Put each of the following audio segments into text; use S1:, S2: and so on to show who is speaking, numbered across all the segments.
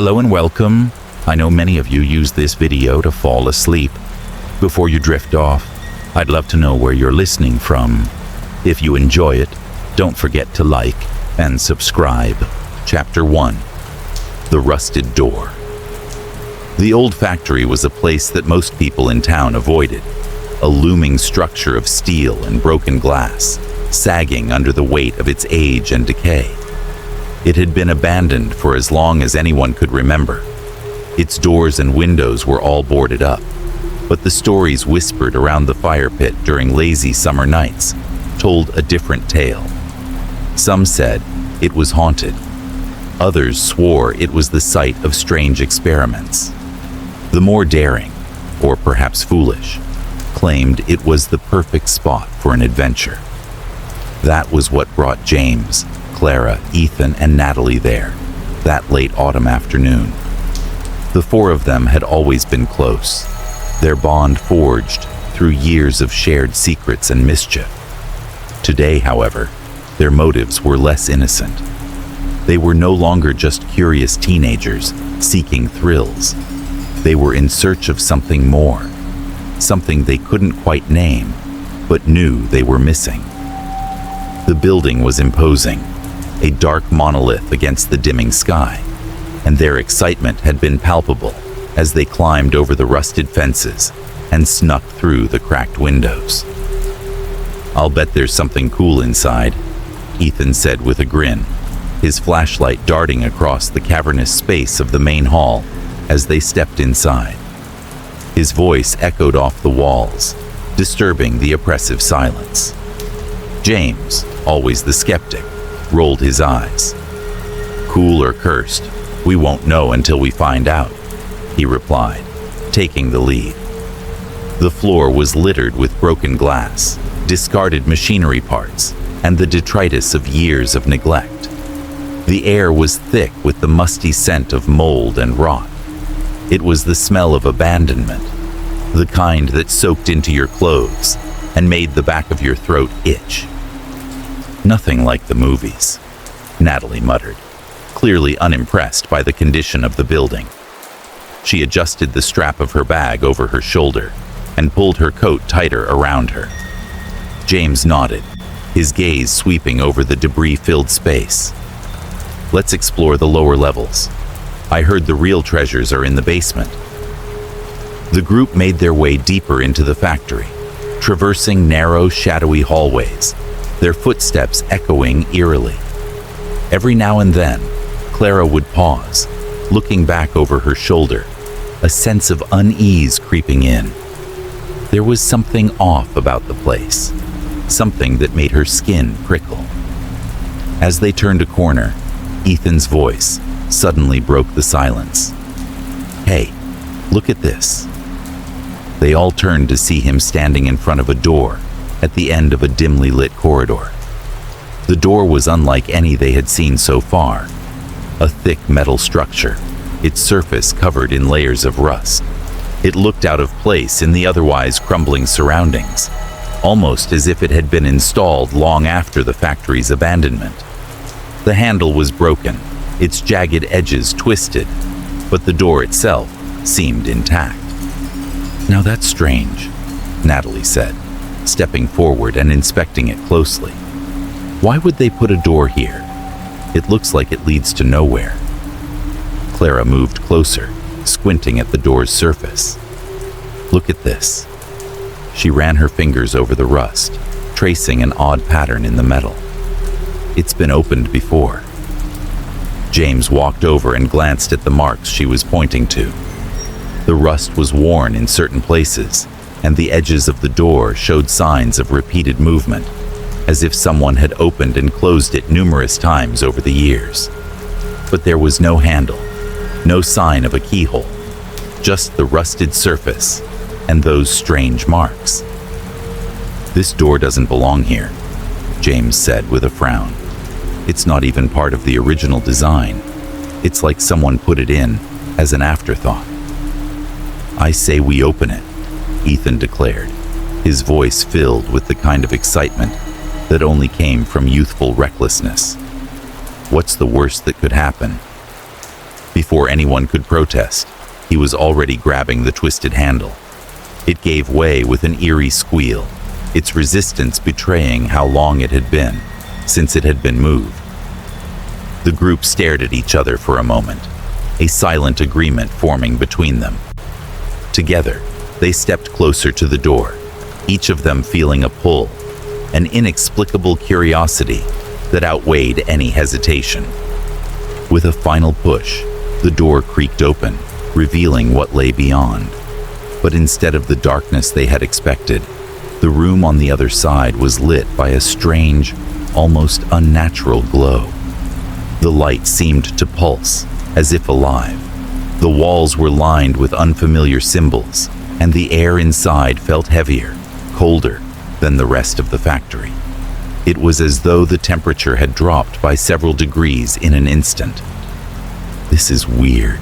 S1: Hello and welcome. I know many of you use this video to fall asleep. Before you drift off, I'd love to know where you're listening from. If you enjoy it, don't forget to like and subscribe. Chapter 1. The Rusted Door. The old factory was a place that most people in town avoided, a looming structure of steel and broken glass, sagging under the weight of its age and decay. It had been abandoned for as long as anyone could remember. Its doors and windows were all boarded up, but the stories whispered around the fire pit during lazy summer nights told a different tale. Some said it was haunted. Others swore it was the site of strange experiments. The more daring, or perhaps foolish, claimed it was the perfect spot for an adventure. That was what brought James, Clara, Ethan, and Natalie there, that late autumn afternoon. The four of them had always been close, their bond forged through years of shared secrets and mischief. Today, however, their motives were less innocent. They were no longer just curious teenagers seeking thrills. They were in search of something more, something they couldn't quite name, but knew they were missing. The building was imposing, a dark monolith against the dimming sky, and their excitement had been palpable as they climbed over the rusted fences and snuck through the cracked windows. "I'll bet there's something cool inside," Ethan said with a grin, his flashlight darting across the cavernous space of the main hall as they stepped inside. His voice echoed off the walls, disturbing the oppressive silence. James, always the skeptic, rolled his eyes. "Cool or cursed, we won't know until we find out," he replied, taking the lead. The floor was littered with broken glass, discarded machinery parts, and the detritus of years of neglect. The air was thick with the musty scent of mold and rot. It was the smell of abandonment, the kind that soaked into your clothes and made the back of your throat itch. "Nothing like the movies," Natalie muttered, clearly unimpressed by the condition of the building. She adjusted the strap of her bag over her shoulder and pulled her coat tighter around her. James nodded, his gaze sweeping over the debris-filled space. "Let's explore the lower levels. I heard the real treasures are in the basement." The group made their way deeper into the factory, traversing narrow, shadowy hallways, their footsteps echoing eerily. Every now and then, Clara would pause, looking back over her shoulder, a sense of unease creeping in. There was something off about the place, something that made her skin prickle. As they turned a corner, Ethan's voice suddenly broke the silence. "Hey, look at this." They all turned to see him standing in front of a door at the end of a dimly lit corridor. The door was unlike any they had seen so far, a thick metal structure, its surface covered in layers of rust. It looked out of place in the otherwise crumbling surroundings, almost as if it had been installed long after the factory's abandonment. The handle was broken, its jagged edges twisted, but the door itself seemed intact. "Now that's strange," Natalie said, stepping forward and inspecting it closely. "Why would they put a door here? It looks like it leads to nowhere." Clara moved closer, squinting at the door's surface. "Look at this." She ran her fingers over the rust, tracing an odd pattern in the metal. "It's been opened before." James walked over and glanced at the marks she was pointing to. The rust was worn in certain places, and the edges of the door showed signs of repeated movement, as if someone had opened and closed it numerous times over the years. But there was no handle, no sign of a keyhole, just the rusted surface and those strange marks. "This door doesn't belong here," James said with a frown. "It's not even part of the original design. It's like someone put it in as an afterthought." "I say we open it," Ethan declared, his voice filled with the kind of excitement that only came from youthful recklessness. "What's the worst that could happen?" Before anyone could protest, he was already grabbing the twisted handle. It gave way with an eerie squeal, its resistance betraying how long it had been since it had been moved. The group stared at each other for a moment, a silent agreement forming between them. Together, they stepped closer to the door, each of them feeling a pull, an inexplicable curiosity that outweighed any hesitation. With a final push, the door creaked open, revealing what lay beyond. But instead of the darkness they had expected, the room on the other side was lit by a strange, almost unnatural glow. The light seemed to pulse, as if alive. The walls were lined with unfamiliar symbols, and the air inside felt heavier, colder than the rest of the factory. It was as though the temperature had dropped by several degrees in an instant. "This is weird,"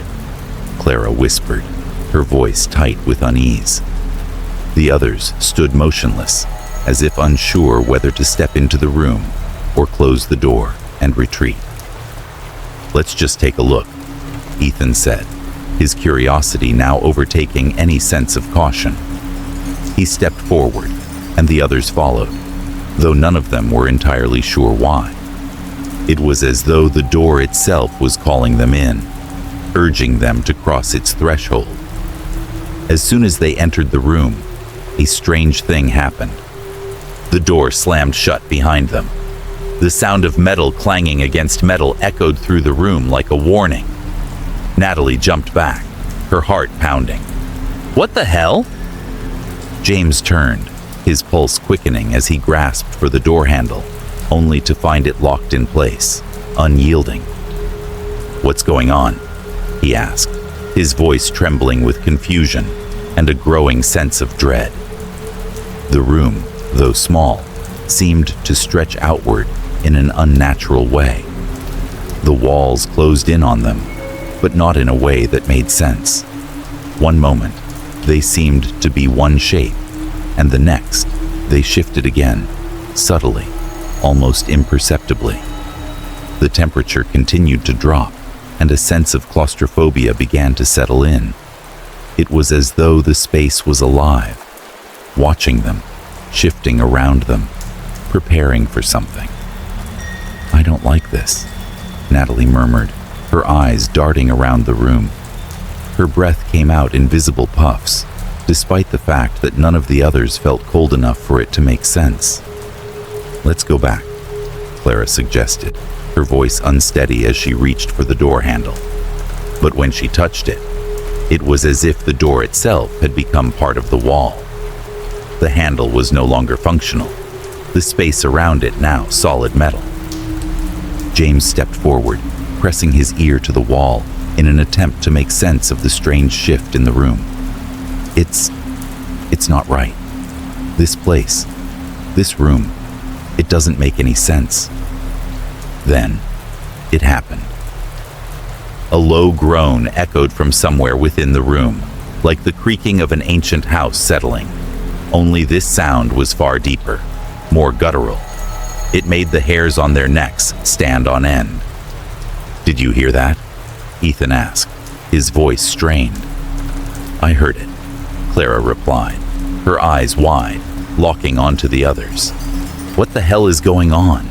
S1: Clara whispered, her voice tight with unease. The others stood motionless, as if unsure whether to step into the room or close the door and retreat. "Let's just take a look," Ethan said, his curiosity now overtaking any sense of caution. He stepped forward, and the others followed, though none of them were entirely sure why. It was as though the door itself was calling them in, urging them to cross its threshold. As soon as they entered the room, a strange thing happened. The door slammed shut behind them. The sound of metal clanging against metal echoed through the room like a warning. Natalie jumped back, her heart pounding. "What the hell?" James turned, his pulse quickening as he grasped for the door handle, only to find it locked in place, unyielding. "What's going on?" he asked, his voice trembling with confusion and a growing sense of dread. The room, though small, seemed to stretch outward in an unnatural way. The walls closed in on them, but not in a way that made sense. One moment, they seemed to be one shape, and the next, they shifted again, subtly, almost imperceptibly. The temperature continued to drop, and a sense of claustrophobia began to settle in. It was as though the space was alive, watching them, shifting around them, preparing for something. "I don't like this," Natalie murmured, her eyes darting around the room. Her breath came out in visible puffs, despite the fact that none of the others felt cold enough for it to make sense. "Let's go back," Clara suggested, her voice unsteady as she reached for the door handle. But when she touched it, it was as if the door itself had become part of the wall. The handle was no longer functional, the space around it now solid metal. James stepped forward, pressing his ear to the wall in an attempt to make sense of the strange shift in the room. It's not right. This place, this room, it doesn't make any sense." Then, it happened. A low groan echoed from somewhere within the room, like the creaking of an ancient house settling. Only this sound was far deeper, more guttural. It made the hairs on their necks stand on end. "Did you hear that?" Ethan asked, his voice strained. "I heard it," Clara replied, her eyes wide, locking onto the others. "What the hell is going on?"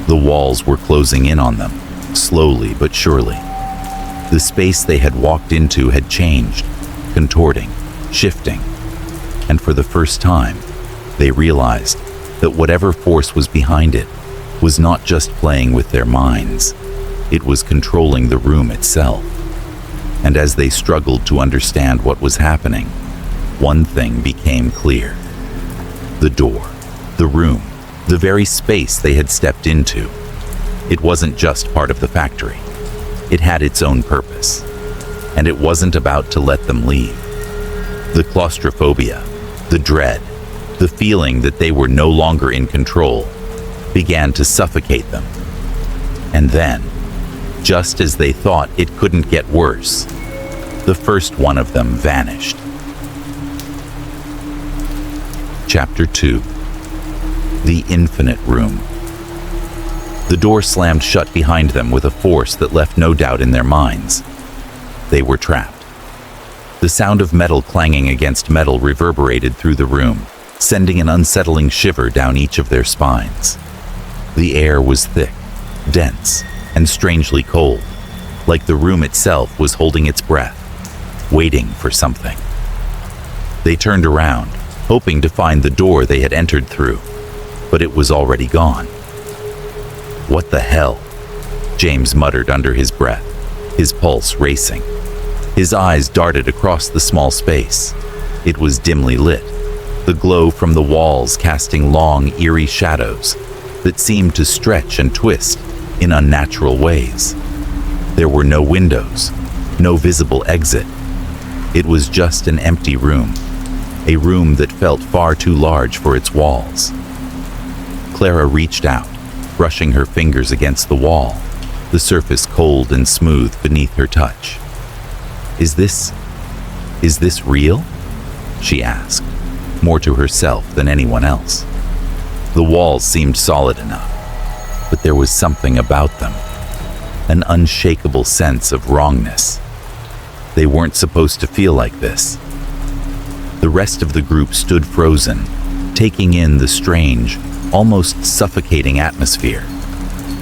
S1: The walls were closing in on them, slowly but surely. The space they had walked into had changed, contorting, shifting, and for the first time, they realized that whatever force was behind it was not just playing with their minds, it was controlling the room itself. And as they struggled to understand what was happening, one thing became clear. The door, the room, the very space they had stepped into. It wasn't just part of the factory. It had its own purpose, and it wasn't about to let them leave. The claustrophobia, the dread, the feeling that they were no longer in control, began to suffocate them. And then, just as they thought it couldn't get worse, the first one of them vanished. Chapter 2. The Infinite Room. The door slammed shut behind them with a force that left no doubt in their minds. They were trapped. The sound of metal clanging against metal reverberated through the room, sending an unsettling shiver down each of their spines. The air was thick, dense, and strangely cold, like the room itself was holding its breath, waiting for something. They turned around, hoping to find the door they had entered through, but it was already gone. "What the hell?" James muttered under his breath, his pulse racing. His eyes darted across the small space. It was dimly lit, the glow from the walls casting long, eerie shadows that seemed to stretch and twist in unnatural ways. There were no windows, no visible exit. It was just an empty room, a room that felt far too large for its walls. Clara reached out, brushing her fingers against the wall, the surface cold and smooth beneath her touch. Is this real?" she asked, more to herself than anyone else. The walls seemed solid enough, but there was something about them, an unshakable sense of wrongness. They weren't supposed to feel like this. The rest of the group stood frozen, taking in the strange, almost suffocating atmosphere.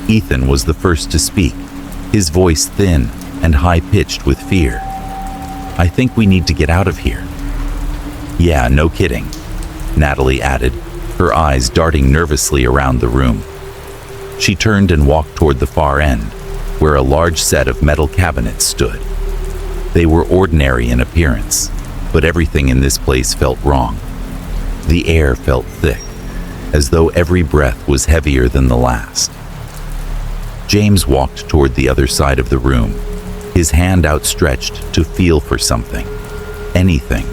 S1: Ethan was the first to speak, his voice thin and high-pitched with fear. "I think we need to get out of here." "Yeah, no kidding," Natalie added, her eyes darting nervously around the room. She turned and walked toward the far end, where a large set of metal cabinets stood. They were ordinary in appearance, but everything in this place felt wrong. The air felt thick, as though every breath was heavier than the last. James walked toward the other side of the room, his hand outstretched to feel for something, anything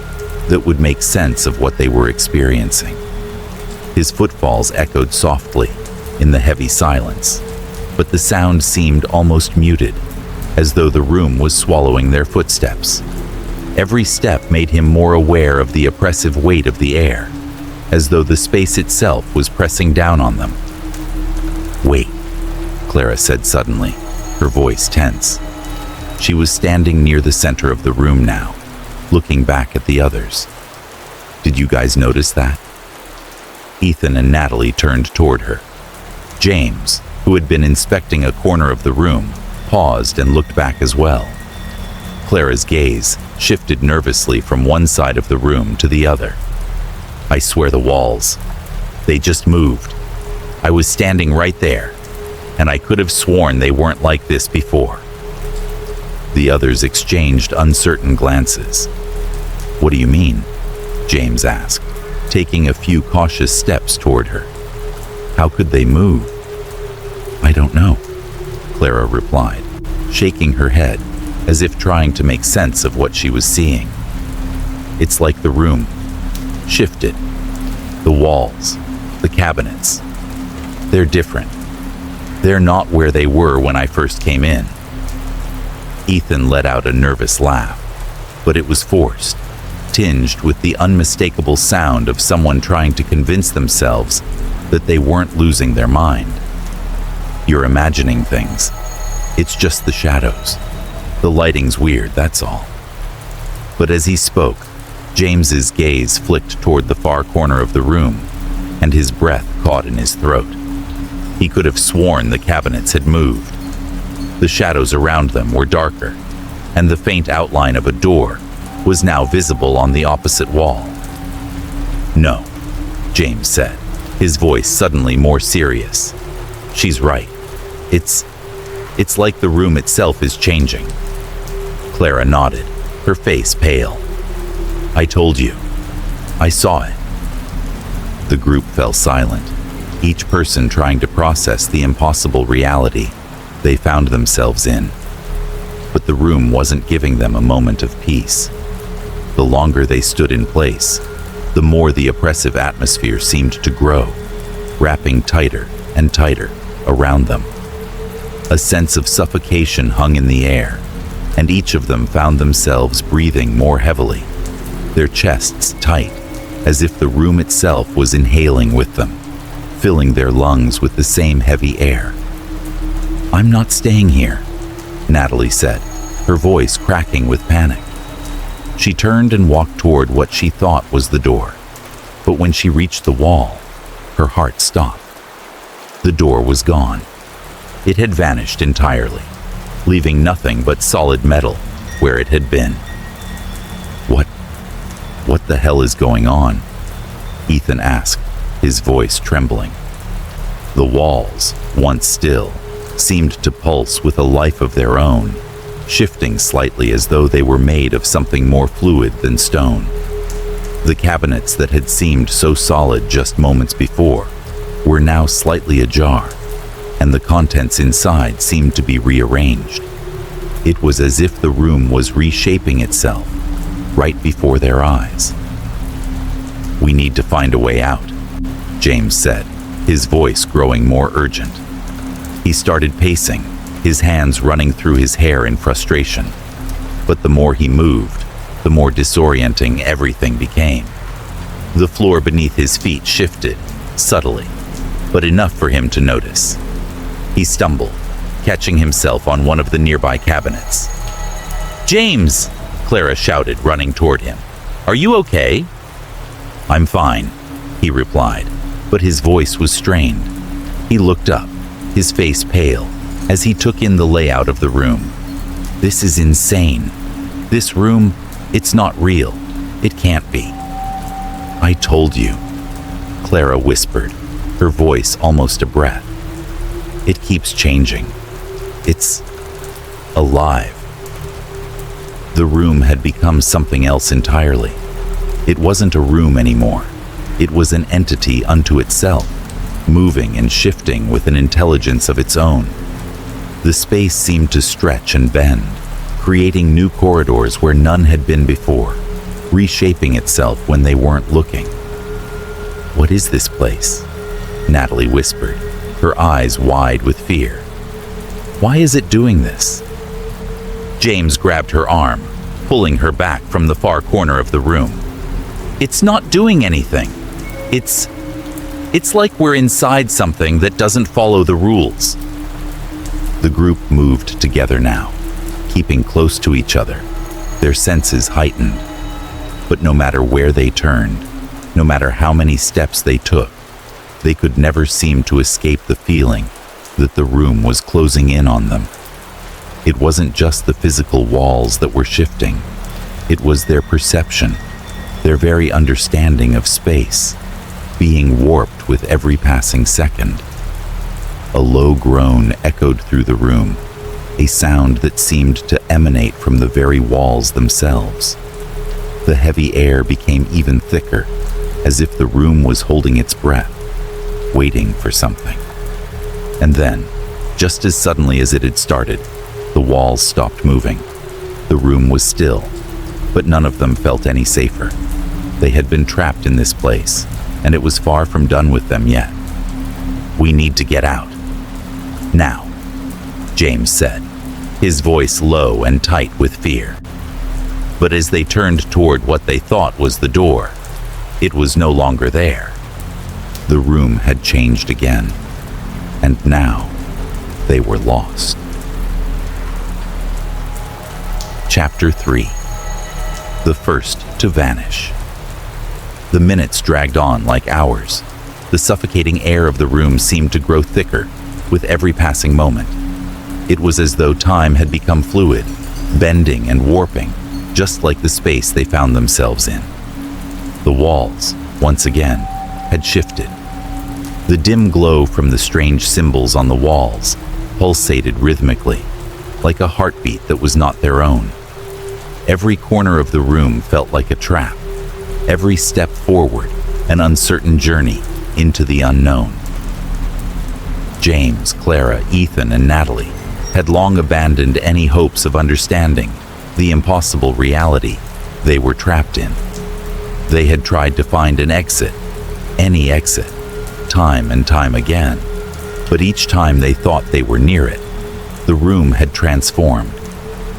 S1: that would make sense of what they were experiencing. His footfalls echoed softly in the heavy silence, but the sound seemed almost muted, as though the room was swallowing their footsteps. Every step made him more aware of the oppressive weight of the air, as though the space itself was pressing down on them. "Wait," Clara said suddenly, her voice tense. She was standing near the center of the room now, looking back at the others. "Did you guys notice that?" Ethan and Natalie turned toward her. James, who had been inspecting a corner of the room, paused and looked back as well. Clara's gaze shifted nervously from one side of the room to the other. "I swear the walls. They just moved. I was standing right there, and I could have sworn they weren't like this before." The others exchanged uncertain glances. "What do you mean?" James asked, taking a few cautious steps toward her. "How could they move?" "I don't know," Clara replied, shaking her head as if trying to make sense of what she was seeing. "It's like the room shifted. The walls, the cabinets. They're different. They're not where they were when I first came in." Ethan let out a nervous laugh, but it was forced, tinged with the unmistakable sound of someone trying to convince themselves that they weren't losing their mind. "You're imagining things. It's just the shadows. The lighting's weird, that's all." But as he spoke, James's gaze flicked toward the far corner of the room, and his breath caught in his throat. He could have sworn the cabinets had moved. The shadows around them were darker, and the faint outline of a door was now visible on the opposite wall. "No," James said, his voice suddenly more serious. "She's right. It's like the room itself is changing." Clara nodded, her face pale. "I told you. I saw it." The group fell silent, each person trying to process the impossible reality they found themselves in. But the room wasn't giving them a moment of peace. The longer they stood in place, the more the oppressive atmosphere seemed to grow, wrapping tighter and tighter around them. A sense of suffocation hung in the air, and each of them found themselves breathing more heavily, their chests tight, as if the room itself was inhaling with them, filling their lungs with the same heavy air. "I'm not staying here," Natalie said, her voice cracking with panic. She turned and walked toward what she thought was the door. But when she reached the wall, her heart stopped. The door was gone. It had vanished entirely, leaving nothing but solid metal where it had been. What the hell is going on?" Ethan asked, his voice trembling. The walls, once still, seemed to pulse with a life of their own, shifting slightly as though they were made of something more fluid than stone. The cabinets that had seemed so solid just moments before were now slightly ajar, and the contents inside seemed to be rearranged. It was as if the room was reshaping itself right before their eyes. "We need to find a way out," James said, his voice growing more urgent. He started pacing, his hands running through his hair in frustration. But the more he moved, the more disorienting everything became. The floor beneath his feet shifted, subtly, but enough for him to notice. He stumbled, catching himself on one of the nearby cabinets. "James!" Clara shouted, running toward him. "Are you okay?" "I'm fine," he replied, but his voice was strained. He looked up, his face pale, as he took in the layout of the room. "This is insane. This room, it's not real. It can't be." "I told you," Clara whispered, her voice almost a breath. "It keeps changing. It's alive." The room had become something else entirely. It wasn't a room anymore. It was an entity unto itself, moving and shifting with an intelligence of its own. The space seemed to stretch and bend, creating new corridors where none had been before, reshaping itself when they weren't looking. "What is this place?" Natalie whispered, her eyes wide with fear. "Why is it doing this?" James grabbed her arm, pulling her back from the far corner of the room. "It's not doing anything. It's like we're inside something that doesn't follow the rules." The group moved together now, keeping close to each other, their senses heightened. But no matter where they turned, no matter how many steps they took, they could never seem to escape the feeling that the room was closing in on them. It wasn't just the physical walls that were shifting. It was their perception, their very understanding of space, being warped with every passing second. A low groan echoed through the room, a sound that seemed to emanate from the very walls themselves. The heavy air became even thicker, as if the room was holding its breath, waiting for something. And then, just as suddenly as it had started, the walls stopped moving. The room was still, but none of them felt any safer. They had been trapped in this place, and it was far from done with them yet. "We need to get out. Now," James said, his voice low and tight with fear. But as they turned toward what they thought was the door, it was no longer there. The room had changed again, and now they were lost. Chapter 3. The first to vanish. The minutes dragged on like hours. The suffocating air of the room seemed to grow thicker with every passing moment. It was as though time had become fluid, bending and warping, just like the space they found themselves in. The walls, once again, had shifted. The dim glow from the strange symbols on the walls pulsated rhythmically, like a heartbeat that was not their own. Every corner of the room felt like a trap. Every step forward, an uncertain journey into the unknown. James, Clara, Ethan, and Natalie had long abandoned any hopes of understanding the impossible reality they were trapped in. They had tried to find an exit, any exit, time and time again, but each time they thought they were near it, the room had transformed,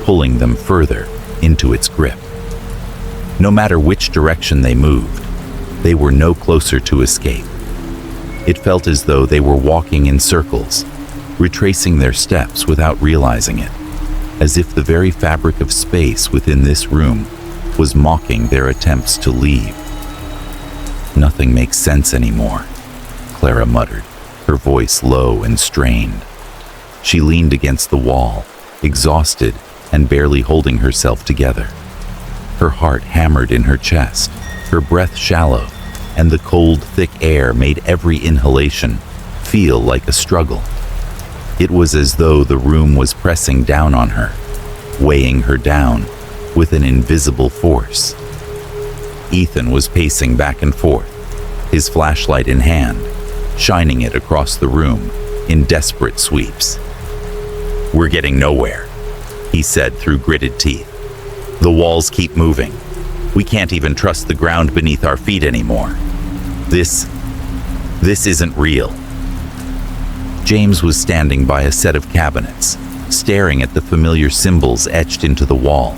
S1: pulling them further into its grip. No matter which direction they moved, they were no closer to escape. It felt as though they were walking in circles, retracing their steps without realizing it, as if the very fabric of space within this room was mocking their attempts to leave. "Nothing makes sense anymore," Clara muttered, her voice low and strained. She leaned against the wall, exhausted and barely holding herself together. Her heart hammered in her chest, her breath shallow, and the cold, thick air made every inhalation feel like a struggle. It was as though the room was pressing down on her, weighing her down with an invisible force. Ethan was pacing back and forth, his flashlight in hand, shining it across the room in desperate sweeps. "We're getting nowhere," he said through gritted teeth. "The walls keep moving. We can't even trust the ground beneath our feet anymore. This isn't real." James was standing by a set of cabinets, staring at the familiar symbols etched into the wall.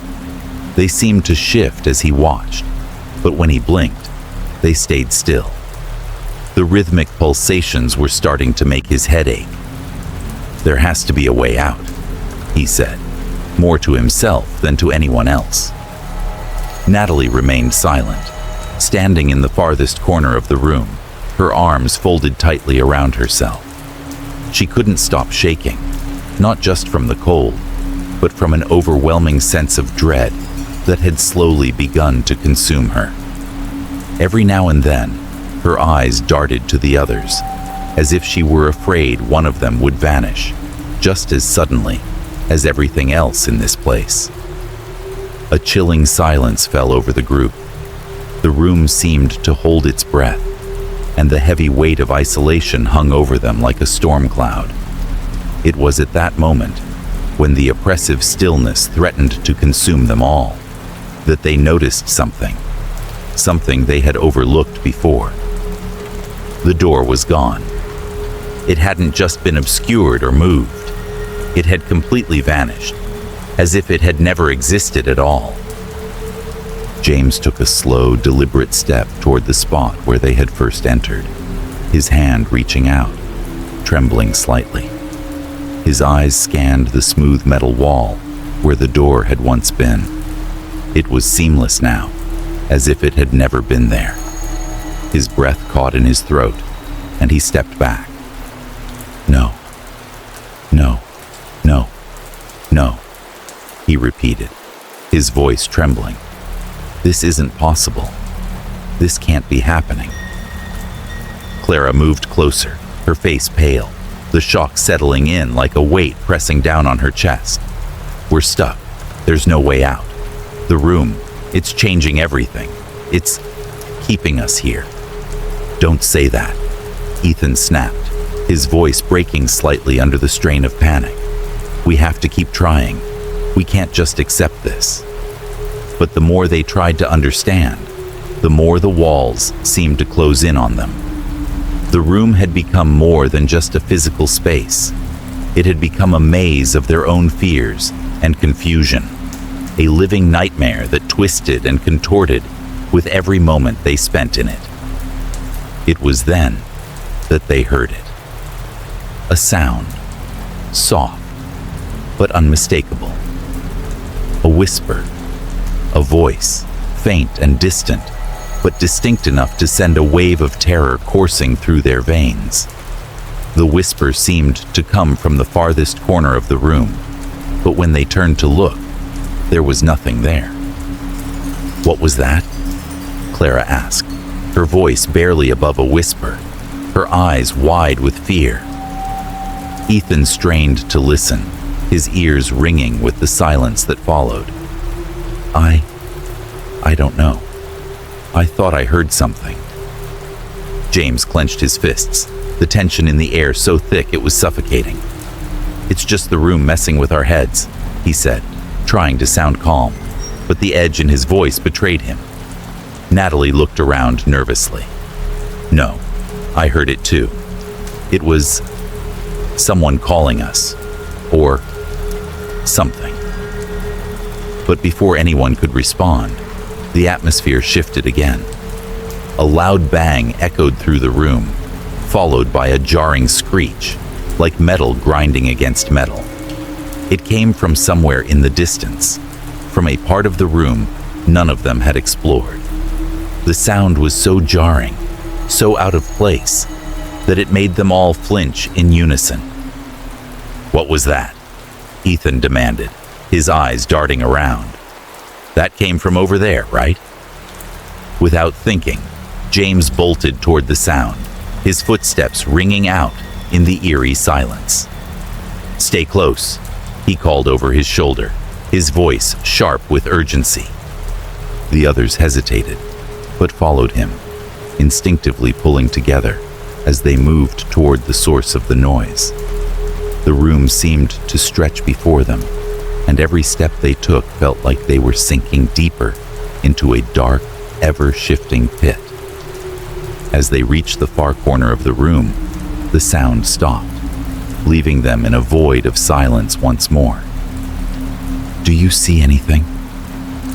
S1: They seemed to shift as he watched, but when he blinked, they stayed still. The rhythmic pulsations were starting to make his head ache. "There has to be a way out," he said, more to himself than to anyone else. Natalie remained silent, standing in the farthest corner of the room, her arms folded tightly around herself. She couldn't stop shaking, not just from the cold, but from an overwhelming sense of dread that had slowly begun to consume her. Every now and then, her eyes darted to the others, as if she were afraid one of them would vanish, just as suddenly as everything else in this place. A chilling silence fell over the group. The room seemed to hold its breath, and the heavy weight of isolation hung over them like a storm cloud. It was at that moment, when the oppressive stillness threatened to consume them all, that they noticed something they had overlooked before. The door was gone. It hadn't just been obscured or moved. It had completely vanished, as if it had never existed at all. James took a slow, deliberate step toward the spot where they had first entered, his hand reaching out, trembling slightly. His eyes scanned the smooth metal wall where the door had once been. It was seamless now, as if it had never been there. His breath caught in his throat, and he stepped back. "No, no, no, no," he repeated, his voice trembling. "This isn't possible. This can't be happening." Clara moved closer, her face pale, the shock settling in like a weight pressing down on her chest. "We're stuck. There's no way out. The room, it's changing everything. It's keeping us here." "Don't say that," Ethan snapped, his voice breaking slightly under the strain of panic. "We have to keep trying. We can't just accept this." But the more they tried to understand, the more the walls seemed to close in on them. The room had become more than just a physical space. It had become a maze of their own fears and confusion, a living nightmare that twisted and contorted with every moment they spent in it. It was then that they heard it. A sound, soft but unmistakable. A whisper, a voice, faint and distant, but distinct enough to send a wave of terror coursing through their veins. The whisper seemed to come from the farthest corner of the room, but when they turned to look, there was nothing there. "What was that?" Clara asked, her voice barely above a whisper, her eyes wide with fear. Ethan strained to listen, his ears ringing with the silence that followed. I don't know. I thought I heard something." James clenched his fists, the tension in the air so thick it was suffocating. "It's just the room messing with our heads," he said, trying to sound calm, but the edge in his voice betrayed him. Natalie looked around nervously. "No, I heard it too. It was someone calling us, or something." But before anyone could respond, the atmosphere shifted again. A loud bang echoed through the room, followed by a jarring screech, like metal grinding against metal. It came from somewhere in the distance, from a part of the room none of them had explored. The sound was so jarring, so out of place, that it made them all flinch in unison. "What was that?" Ethan demanded, his eyes darting around. "That came from over there, right?" Without thinking, James bolted toward the sound, his footsteps ringing out in the eerie silence. "Stay close," he called over his shoulder, his voice sharp with urgency. The others hesitated, but followed him, instinctively pulling together as they moved toward the source of the noise. The room seemed to stretch before them, and every step they took felt like they were sinking deeper into a dark, ever-shifting pit. As they reached the far corner of the room, the sound stopped, leaving them in a void of silence once more. "Do you see anything?"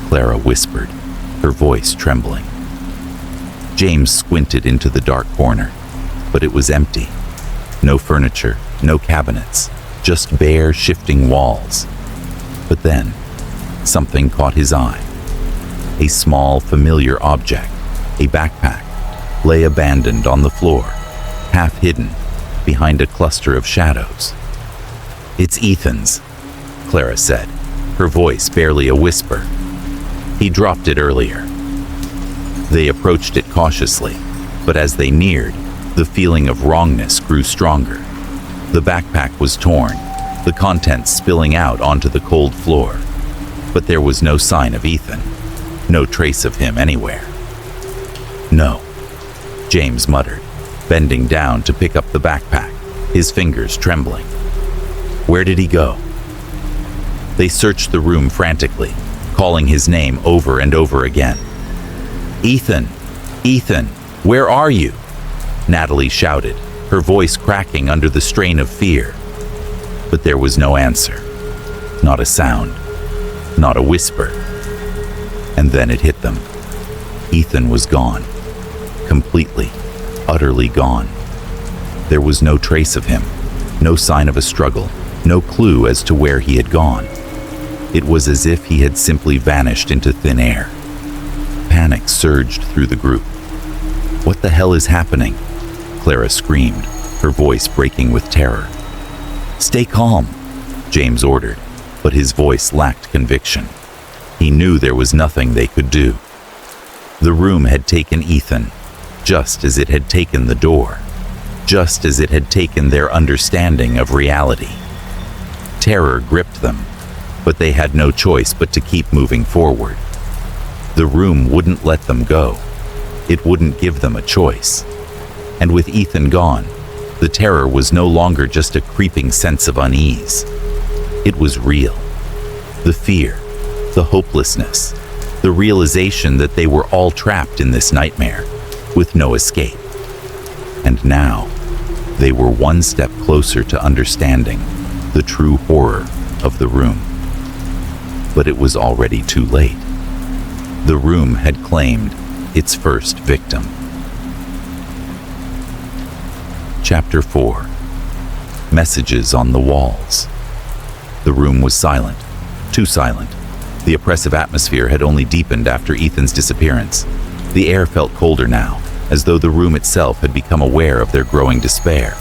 S1: Clara whispered, her voice trembling. James squinted into the dark corner, but it was empty. No furniture, no cabinets, just bare, shifting walls. But then, something caught his eye. A small, familiar object, a backpack, lay abandoned on the floor, half hidden behind a cluster of shadows. "It's Ethan's," Clara said, her voice barely a whisper. "He dropped it earlier." They approached it cautiously, but as they neared, the feeling of wrongness grew stronger. The backpack was torn, the contents spilling out onto the cold floor. But there was no sign of Ethan, no trace of him anywhere. "No," James muttered, bending down to pick up the backpack, his fingers trembling. "Where did he go?" They searched the room frantically, calling his name over and over again. "Ethan! Ethan! Where are you?" Natalie shouted, her voice cracking under the strain of fear. But there was no answer. Not a sound. Not a whisper. And then it hit them. Ethan was gone. Completely, utterly gone. There was no trace of him, no sign of a struggle, no clue as to where he had gone. It was as if he had simply vanished into thin air. Panic surged through the group. "What the hell is happening?" Clara screamed, her voice breaking with terror. "Stay calm," James ordered, but his voice lacked conviction. He knew there was nothing they could do. The room had taken Ethan, just as it had taken the door, just as it had taken their understanding of reality. Terror gripped them, but they had no choice but to keep moving forward. The room wouldn't let them go. It wouldn't give them a choice. And with Ethan gone, the terror was no longer just a creeping sense of unease. It was real. The fear, the hopelessness, the realization that they were all trapped in this nightmare, with no escape. And now, they were one step closer to understanding the true horror of the room. But it was already too late. The room had claimed its first victim. Chapter 4. Messages on the walls. The room was silent, too silent. The oppressive atmosphere had only deepened after Ethan's disappearance. The air felt colder now, as though the room itself had become aware of their growing despair.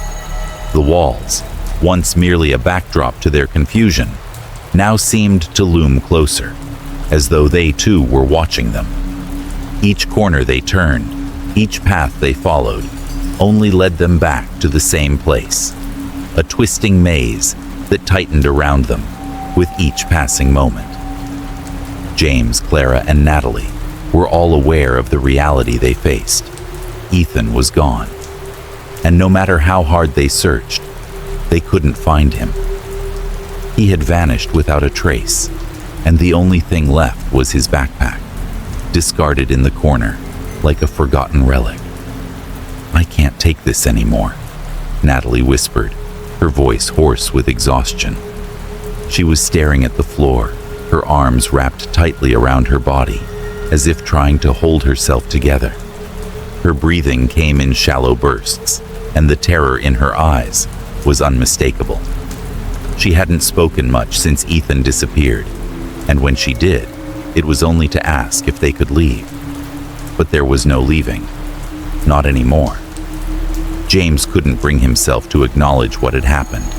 S1: The walls, once merely a backdrop to their confusion, now seemed to loom closer, as though they too were watching them. Each corner they turned, each path they followed, only led them back to the same place, a twisting maze that tightened around them with each passing moment. James, Clara, and Natalie were all aware of the reality they faced. Ethan was gone, and no matter how hard they searched, they couldn't find him. He had vanished without a trace, and the only thing left was his backpack, discarded in the corner like a forgotten relic. "I can't take this anymore," Natalie whispered, her voice hoarse with exhaustion. She was staring at the floor, her arms wrapped tightly around her body, as if trying to hold herself together. Her breathing came in shallow bursts, and the terror in her eyes was unmistakable. She hadn't spoken much since Ethan disappeared, and when she did, it was only to ask if they could leave. But there was no leaving. Not anymore. James couldn't bring himself to acknowledge what had happened.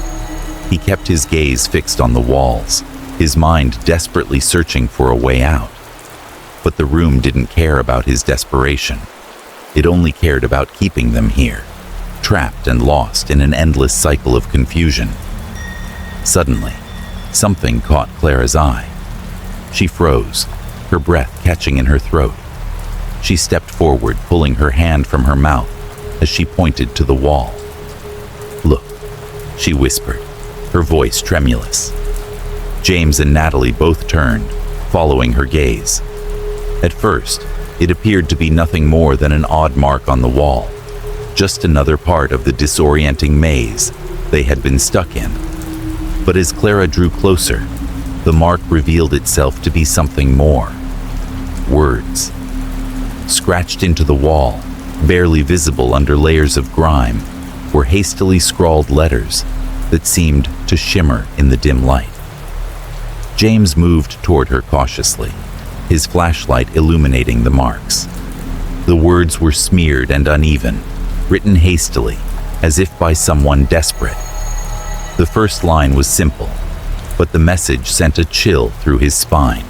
S1: He kept his gaze fixed on the walls, his mind desperately searching for a way out. But the room didn't care about his desperation. It only cared about keeping them here, trapped and lost in an endless cycle of confusion. Suddenly, something caught Clara's eye. She froze, her breath catching in her throat. She stepped forward, pulling her hand from her mouth as she pointed to the wall. "Look," she whispered, her voice tremulous. James and Natalie both turned, following her gaze. At first, it appeared to be nothing more than an odd mark on the wall, just another part of the disorienting maze they had been stuck in. But as Clara drew closer, the mark revealed itself to be something more. Words. Scratched into the wall, barely visible under layers of grime, were hastily scrawled letters that seemed to shimmer in the dim light. James moved toward her cautiously, his flashlight illuminating the marks. The words were smeared and uneven, written hastily, as if by someone desperate. The first line was simple, but the message sent a chill through his spine.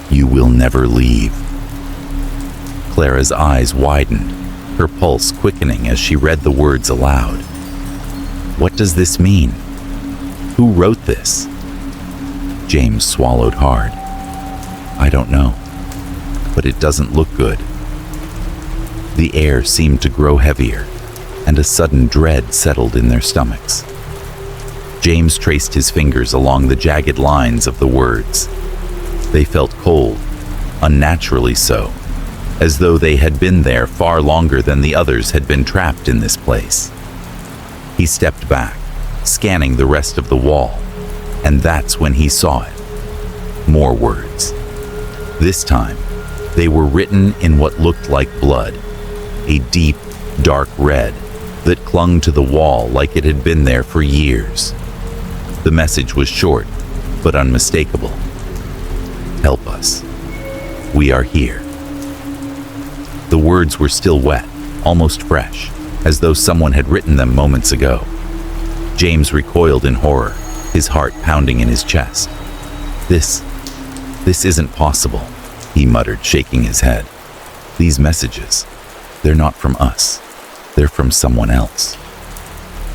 S1: "You will never leave." Clara's eyes widened, her pulse quickening as she read the words aloud. What does this mean? Who wrote this? James swallowed hard. I don't know, but it doesn't look good. The air seemed to grow heavier, and a sudden dread settled in their stomachs. James traced his fingers along the jagged lines of the words. They felt cold, unnaturally so, as though they had been there far longer than the others had been trapped in this place. He stepped back, scanning the rest of the wall, and that's when he saw it. More words. This time, they were written in what looked like blood, a deep, dark red that clung to the wall like it had been there for years. The message was short, but unmistakable. Help us. We are here. The words were still wet, almost fresh, as though someone had written them moments ago. James recoiled in horror, his heart pounding in his chest. This isn't possible, he muttered, shaking his head. These messages, they're not from us. They're from someone else.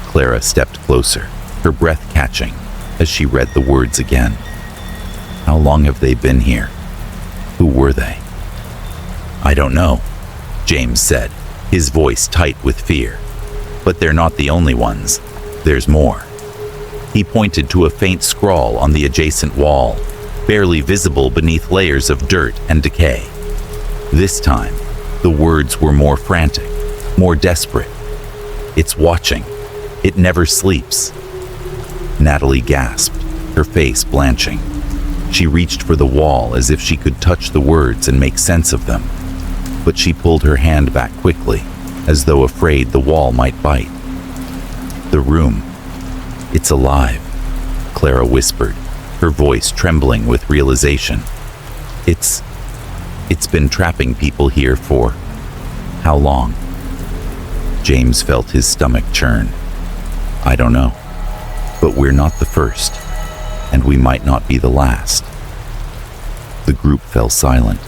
S1: Clara stepped closer, her breath catching as she read the words again. How long have they been here? Who were they? I don't know, James said, his voice tight with fear. But they're not the only ones. There's more. He pointed to a faint scrawl on the adjacent wall, barely visible beneath layers of dirt and decay. This time, the words were more frantic, more desperate. It's watching. It never sleeps. Natalie gasped, her face blanching. She reached for the wall as if she could touch the words and make sense of them. But she pulled her hand back quickly, as though afraid the wall might bite. The room. It's alive, Clara whispered, her voice trembling with realization. It's been trapping people here for how long? James felt his stomach churn. I don't know, but we're not the first, and we might not be the last. The group fell silent,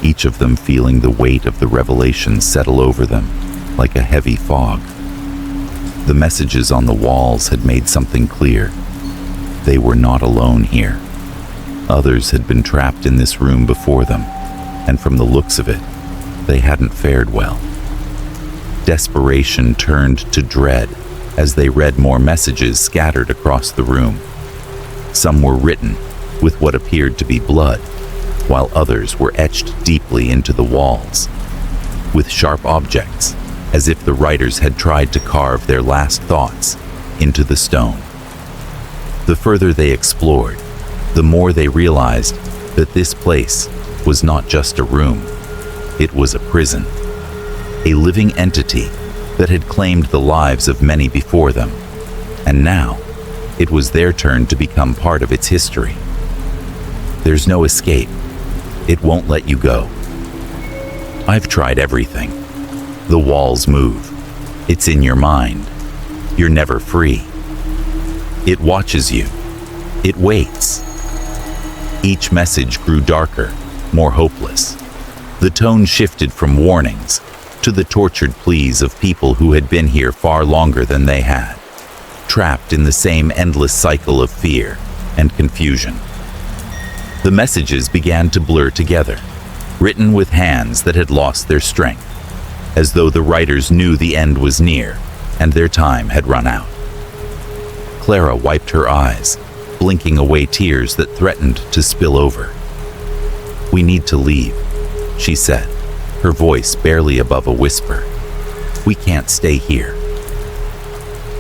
S1: each of them feeling the weight of the revelation settle over them like a heavy fog. The messages on the walls had made something clear. They were not alone here. Others had been trapped in this room before them, and from the looks of it, they hadn't fared well. Desperation turned to dread as they read more messages scattered across the room. Some were written with what appeared to be blood, while others were etched deeply into the walls, with sharp objects, as if the writers had tried to carve their last thoughts into the stone. The further they explored, the more they realized that this place was not just a room. It was a prison, a living entity that had claimed the lives of many before them, And now, it was their turn to become part of its history. There's no escape. It won't let you go. I've tried everything. The walls move. It's in your mind. You're never free. It watches you. It waits. Each message grew darker, more hopeless. The tone shifted from warnings to the tortured pleas of people who had been here far longer than they had, trapped in the same endless cycle of fear and confusion. The messages began to blur together, written with hands that had lost their strength, as though the writers knew the end was near and their time had run out. Clara wiped her eyes, blinking away tears that threatened to spill over. "We need to leave," she said, her voice barely above a whisper. "We can't stay here."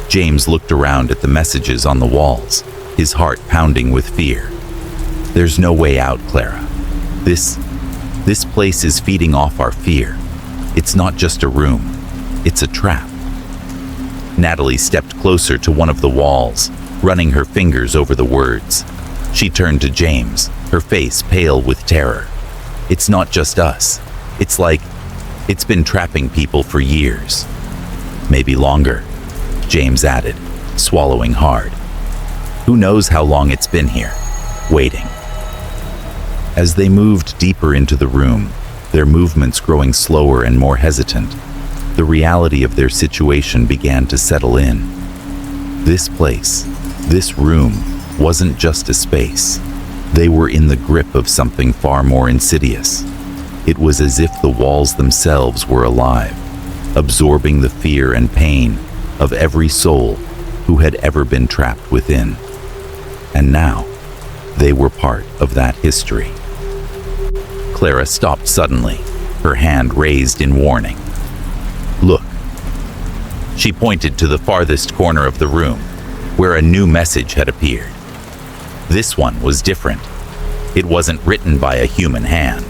S1: James looked around at the messages on the walls, his heart pounding with fear. "There's no way out, Clara. This place is feeding off our fear. It's not just a room, it's a trap." Natalie stepped closer to one of the walls, running her fingers over the words. She turned to James, her face pale with terror. "It's not just us. It's like it's been trapping people for years." "Maybe longer," James added, swallowing hard. "Who knows how long it's been here, waiting." As they moved deeper into the room, their movements growing slower and more hesitant, the reality of their situation began to settle in. This place, this room, wasn't just a space. They were in the grip of something far more insidious. It was as if the walls themselves were alive, absorbing the fear and pain of every soul who had ever been trapped within. And now, they were part of that history. Clara stopped suddenly, her hand raised in warning. "Look." She pointed to the farthest corner of the room, where a new message had appeared. This one was different. It wasn't written by a human hand.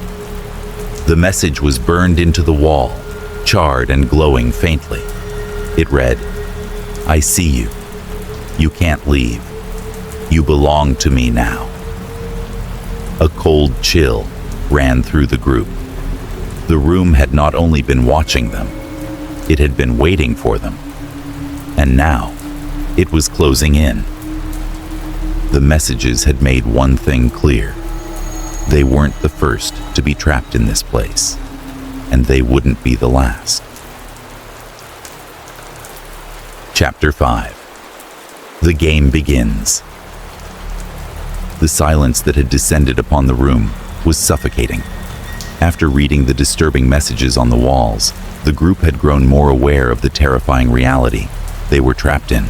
S1: The message was burned into the wall, charred and glowing faintly. It read, "I see you. You can't leave. You belong to me now." A cold chill ran through the group. The room had not only been watching them, it had been waiting for them. And now, it was closing in. The messages had made one thing clear. They weren't the first to be trapped in this place, and they wouldn't be the last. Chapter 5. The game begins. The silence that had descended upon the room was suffocating. After reading the disturbing messages on the walls, the group had grown more aware of the terrifying reality they were trapped in.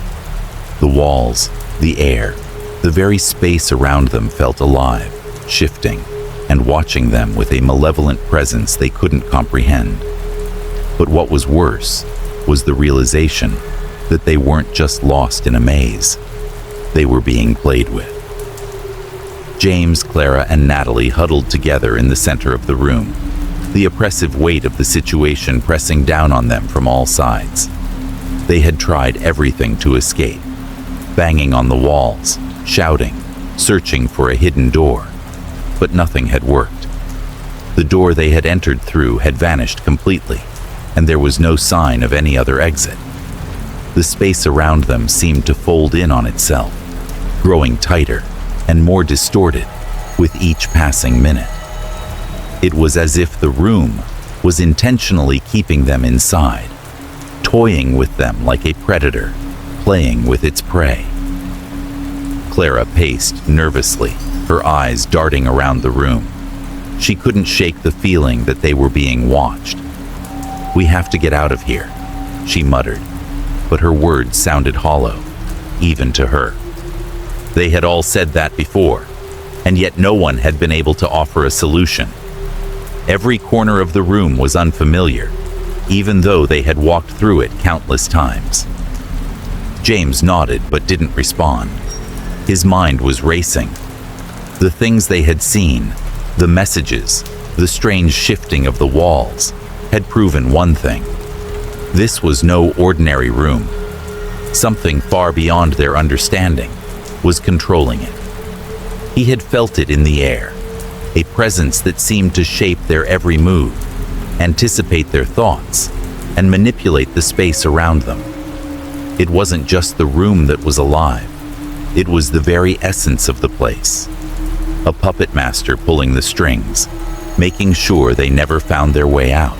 S1: The walls, the air, the very space around them felt alive, shifting, and watching them with a malevolent presence they couldn't comprehend. But what was worse was the realization that they weren't just lost in a maze. They were being played with. James, Clara, and Natalie huddled together in the center of the room, the oppressive weight of the situation pressing down on them from all sides. They had tried everything to escape, banging on the walls, shouting, searching for a hidden door, but nothing had worked. The door they had entered through had vanished completely, and there was no sign of any other exit. The space around them seemed to fold in on itself, growing tighter and more distorted with each passing minute. It was as if the room was intentionally keeping them inside, toying with them like a predator, playing with its prey. Clara paced nervously, her eyes darting around the room. She couldn't shake the feeling that they were being watched. "We have to get out of here," she muttered, but her words sounded hollow, even to her. They had all said that before, and yet no one had been able to offer a solution. Every corner of the room was unfamiliar, even though they had walked through it countless times. James nodded but didn't respond. His mind was racing. The things they had seen, the messages, the strange shifting of the walls, had proven one thing. This was no ordinary room. Something far beyond their understanding was controlling it. He had felt it in the air, a presence that seemed to shape their every move, anticipate their thoughts, and manipulate the space around them. It wasn't just the room that was alive, it was the very essence of the place. A puppet master pulling the strings, making sure they never found their way out.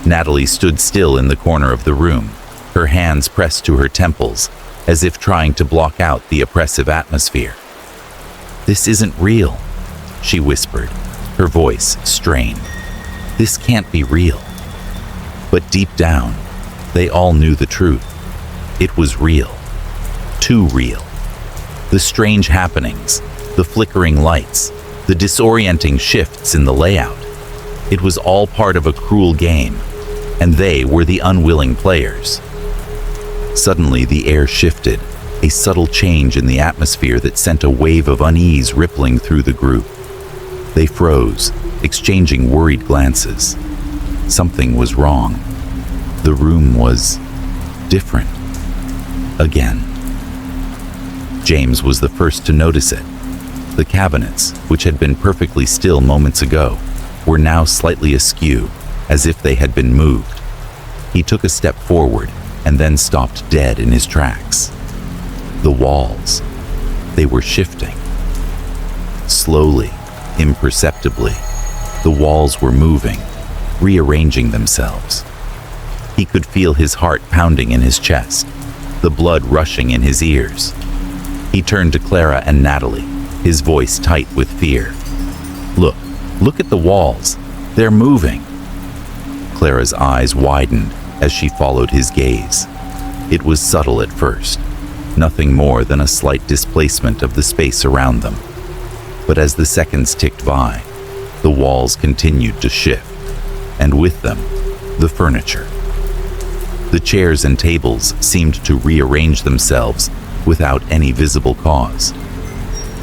S1: Natalie stood still in the corner of the room, her hands pressed to her temples, as if trying to block out the oppressive atmosphere. "This isn't real," she whispered, her voice strained. "This can't be real." But deep down, they all knew the truth. It was real. Too real. The strange happenings, the flickering lights, the disorienting shifts in the layout. It was all part of a cruel game, and they were the unwilling players. Suddenly, the air shifted, a subtle change in the atmosphere that sent a wave of unease rippling through the group. They froze, exchanging worried glances. Something was wrong. The room was different. Again. James was the first to notice it. The cabinets, which had been perfectly still moments ago, were now slightly askew, as if they had been moved. He took a step forward and then stopped dead in his tracks. The walls, they were shifting. Slowly, imperceptibly, the walls were moving, rearranging themselves. He could feel his heart pounding in his chest, the blood rushing in his ears. He turned to Clara and Natalie, his voice tight with fear. Look at the walls. They're moving." Clara's eyes widened as she followed his gaze. It was subtle at first, nothing more than a slight displacement of the space around them. But as the seconds ticked by, the walls continued to shift, and with them, the furniture. The chairs and tables seemed to rearrange themselves without any visible cause.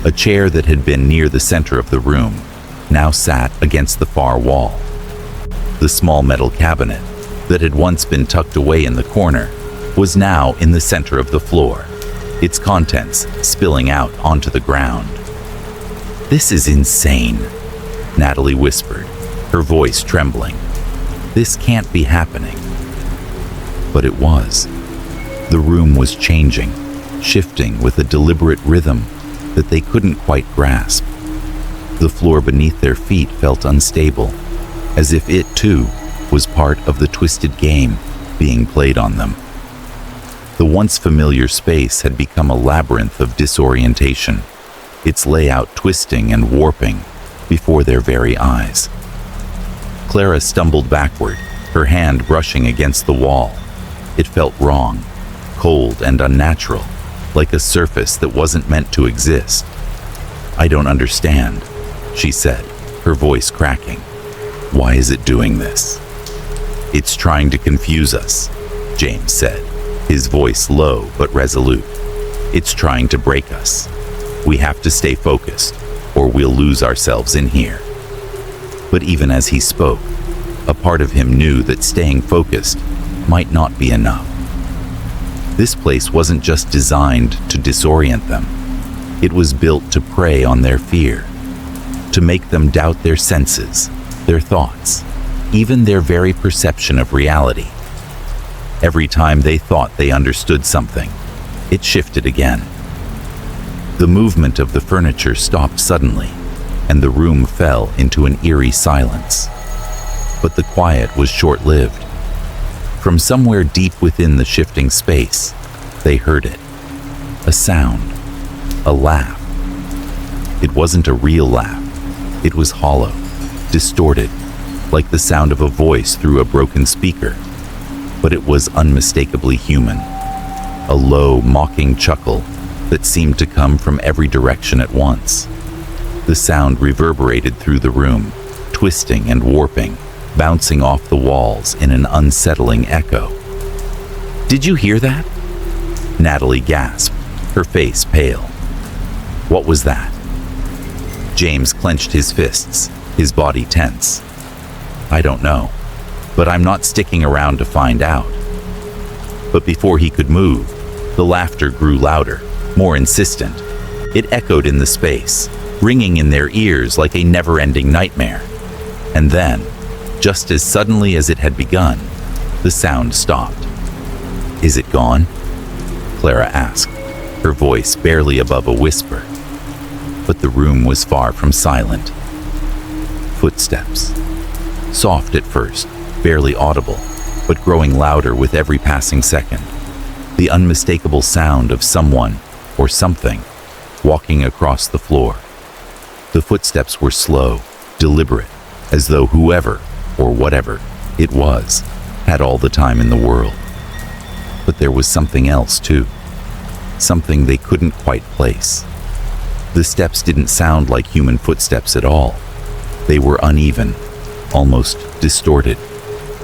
S1: A chair that had been near the center of the room now sat against the far wall. The small metal cabinet that had once been tucked away in the corner was now in the center of the floor, its contents spilling out onto the ground. "This is insane," Natalie whispered, her voice trembling. "This can't be happening." But it was. The room was changing, shifting with a deliberate rhythm that they couldn't quite grasp. The floor beneath their feet felt unstable, as if it, too, was part of the twisted game being played on them. The once familiar space had become a labyrinth of disorientation, its layout twisting and warping before their very eyes. Clara stumbled backward, her hand brushing against the wall. It felt wrong, cold and unnatural, like a surface that wasn't meant to exist. "I don't understand," she said, her voice cracking. "Why is it doing this?" "It's trying to confuse us," James said, his voice low but resolute. "It's trying to break us. We have to stay focused, or we'll lose ourselves in here." But even as he spoke, a part of him knew that staying focused might not be enough. This place wasn't just designed to disorient them. It was built to prey on their fear, to make them doubt their senses, their thoughts, even their very perception of reality. Every time they thought they understood something, it shifted again. The movement of the furniture stopped suddenly, and the room fell into an eerie silence. But the quiet was short-lived. From somewhere deep within the shifting space, they heard it. A sound, a laugh. It wasn't a real laugh. It was hollow, distorted, like the sound of a voice through a broken speaker. But it was unmistakably human. A low, mocking chuckle that seemed to come from every direction at once. The sound reverberated through the room, twisting and warping, bouncing off the walls in an unsettling echo. "Did you hear that?" Natalie gasped, her face pale. "What was that?" James clenched his fists, his body tense. "I don't know, but I'm not sticking around to find out." But before he could move, the laughter grew louder, more insistent. It echoed in the space, ringing in their ears like a never-ending nightmare. And then, just as suddenly as it had begun, the sound stopped. "Is it gone?" Clara asked, her voice barely above a whisper. But the room was far from silent. Footsteps. Soft at first, barely audible, but growing louder with every passing second. The unmistakable sound of someone, or something, walking across the floor. The footsteps were slow, deliberate, as though whoever, or whatever, it was, had all the time in the world. But there was something else too. Something they couldn't quite place. The steps didn't sound like human footsteps at all. They were uneven, almost distorted,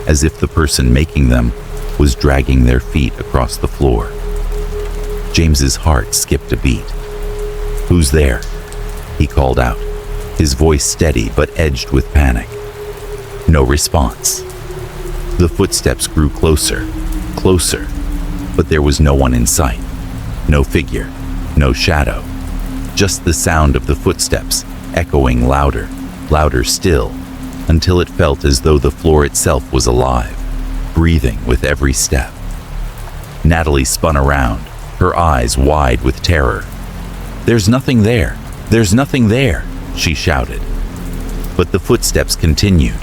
S1: as if the person making them was dragging their feet across the floor. James's heart skipped a beat. "Who's there?" he called out, his voice steady but edged with panic. No response. The footsteps grew closer, closer, but there was no one in sight. No figure, no shadow, just the sound of the footsteps echoing louder, louder still, until it felt as though the floor itself was alive, breathing with every step. Natalie spun around, her eyes wide with terror. "There's nothing there! There's nothing there!" she shouted. But the footsteps continued,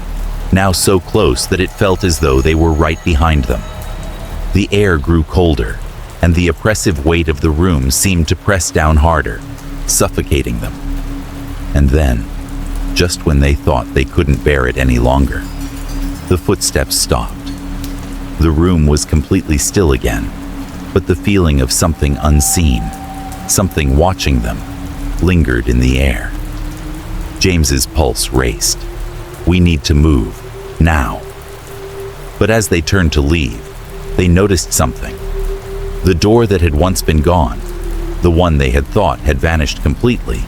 S1: now so close that it felt as though they were right behind them. The air grew colder, and the oppressive weight of the room seemed to press down harder, suffocating them. And then, just when they thought they couldn't bear it any longer, the footsteps stopped. The room was completely still again, but the feeling of something unseen, something watching them, lingered in the air. James's pulse raced. "We need to move, now." But as they turned to leave, they noticed something. The door that had once been gone, the one they had thought had vanished completely,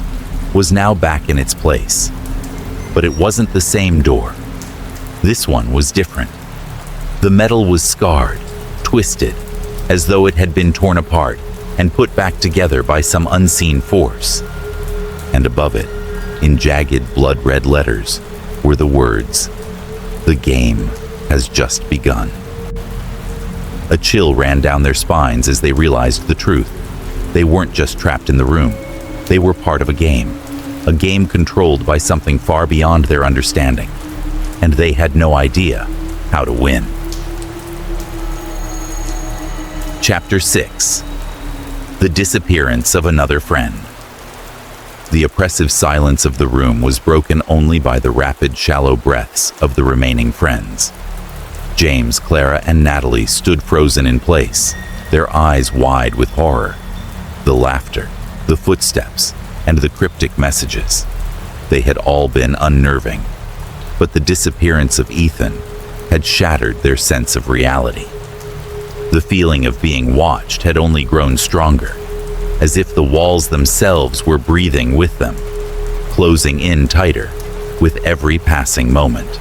S1: was now back in its place. But it wasn't the same door. This one was different. The metal was scarred, twisted, as though it had been torn apart and put back together by some unseen force. And above it, in jagged blood-red letters, were the words, "The game has just begun." A chill ran down their spines as they realized the truth. They weren't just trapped in the room. They were part of a game controlled by something far beyond their understanding, and they had no idea how to win. Chapter 6. The Disappearance of Another Friend. The oppressive silence of the room was broken only by the rapid, shallow breaths of the remaining friends. James, Clara, and Natalie stood frozen in place, their eyes wide with horror. The laughter, the footsteps, and the cryptic messages. They had all been unnerving, but the disappearance of Ethan had shattered their sense of reality. The feeling of being watched had only grown stronger, as if the walls themselves were breathing with them, closing in tighter with every passing moment.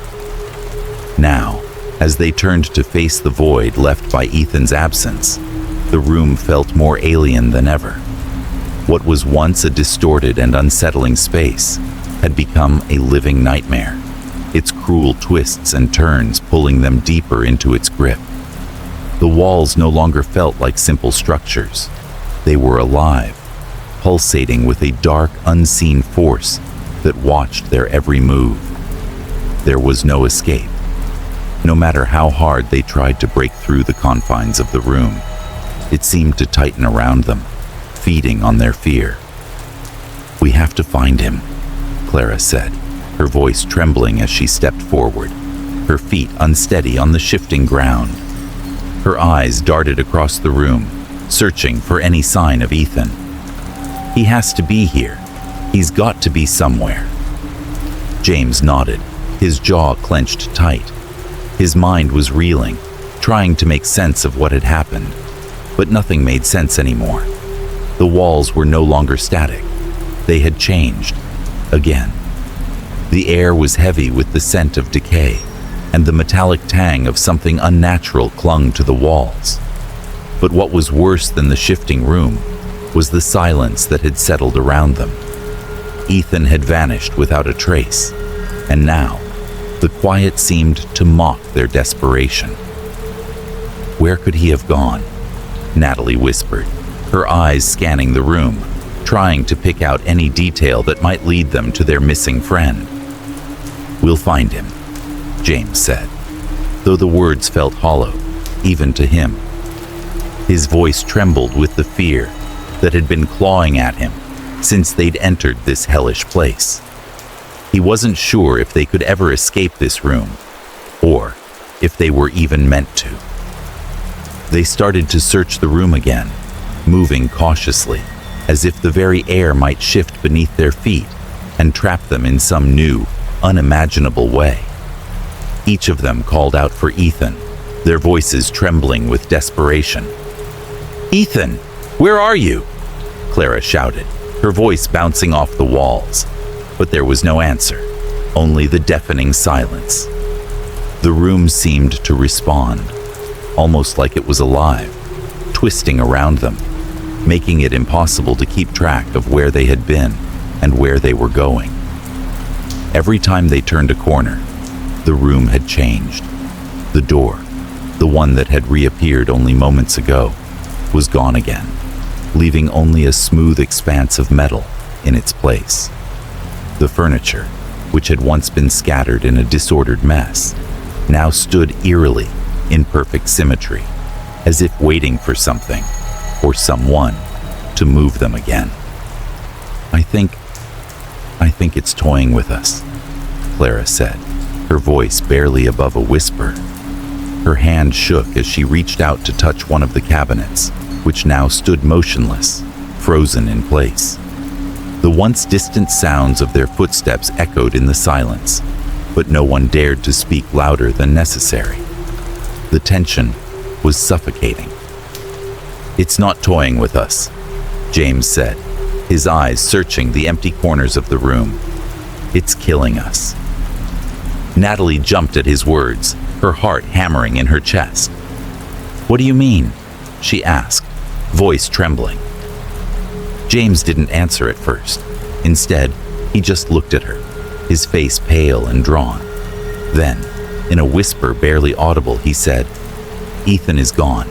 S1: Now, as they turned to face the void left by Ethan's absence, the room felt more alien than ever. What was once a distorted and unsettling space had become a living nightmare, its cruel twists and turns pulling them deeper into its grip. The walls no longer felt like simple structures. They were alive, pulsating with a dark, unseen force that watched their every move. There was no escape. No matter how hard they tried to break through the confines of the room, it seemed to tighten around them, feeding on their fear. "We have to find him," Clara said, her voice trembling as she stepped forward, her feet unsteady on the shifting ground. Her eyes darted across the room, searching for any sign of Ethan. "He has to be here. He's got to be somewhere." James nodded, his jaw clenched tight. His mind was reeling, trying to make sense of what had happened, but nothing made sense anymore. The walls were no longer static. They had changed, again. The air was heavy with the scent of decay, and the metallic tang of something unnatural clung to the walls. But what was worse than the shifting room was the silence that had settled around them. Ethan had vanished without a trace, and now the quiet seemed to mock their desperation. Where could he have gone? Natalie whispered, her eyes scanning the room, trying to pick out any detail that might lead them to their missing friend. "We'll find him," James said, though the words felt hollow, even to him. His voice trembled with the fear that had been clawing at him since they'd entered this hellish place. He wasn't sure if they could ever escape this room, or if they were even meant to. They started to search the room again, moving cautiously, as if the very air might shift beneath their feet and trap them in some new, unimaginable way. Each of them called out for Ethan, their voices trembling with desperation. "Ethan, where are you?" Clara shouted, her voice bouncing off the walls. But there was no answer, only the deafening silence. The room seemed to respond, almost like it was alive, twisting around them, making it impossible to keep track of where they had been and where they were going. Every time they turned a corner, the room had changed. The door, the one that had reappeared only moments ago, was gone again, leaving only a smooth expanse of metal in its place. The furniture, which had once been scattered in a disordered mess, now stood eerily in perfect symmetry, as if waiting for something or someone to move them again. I think it's toying with us," Clara said, her voice barely above a whisper. Her hand shook as she reached out to touch one of the cabinets, which now stood motionless, frozen in place. The once distant sounds of their footsteps echoed in the silence, but no one dared to speak louder than necessary. The tension was suffocating. "It's not toying with us," James said, his eyes searching the empty corners of the room. "It's killing us." Natalie jumped at his words, her heart hammering in her chest. "What do you mean?" she asked, voice trembling. James didn't answer at first. Instead, he just looked at her, his face pale and drawn. Then, in a whisper barely audible, he said, "Ethan is gone,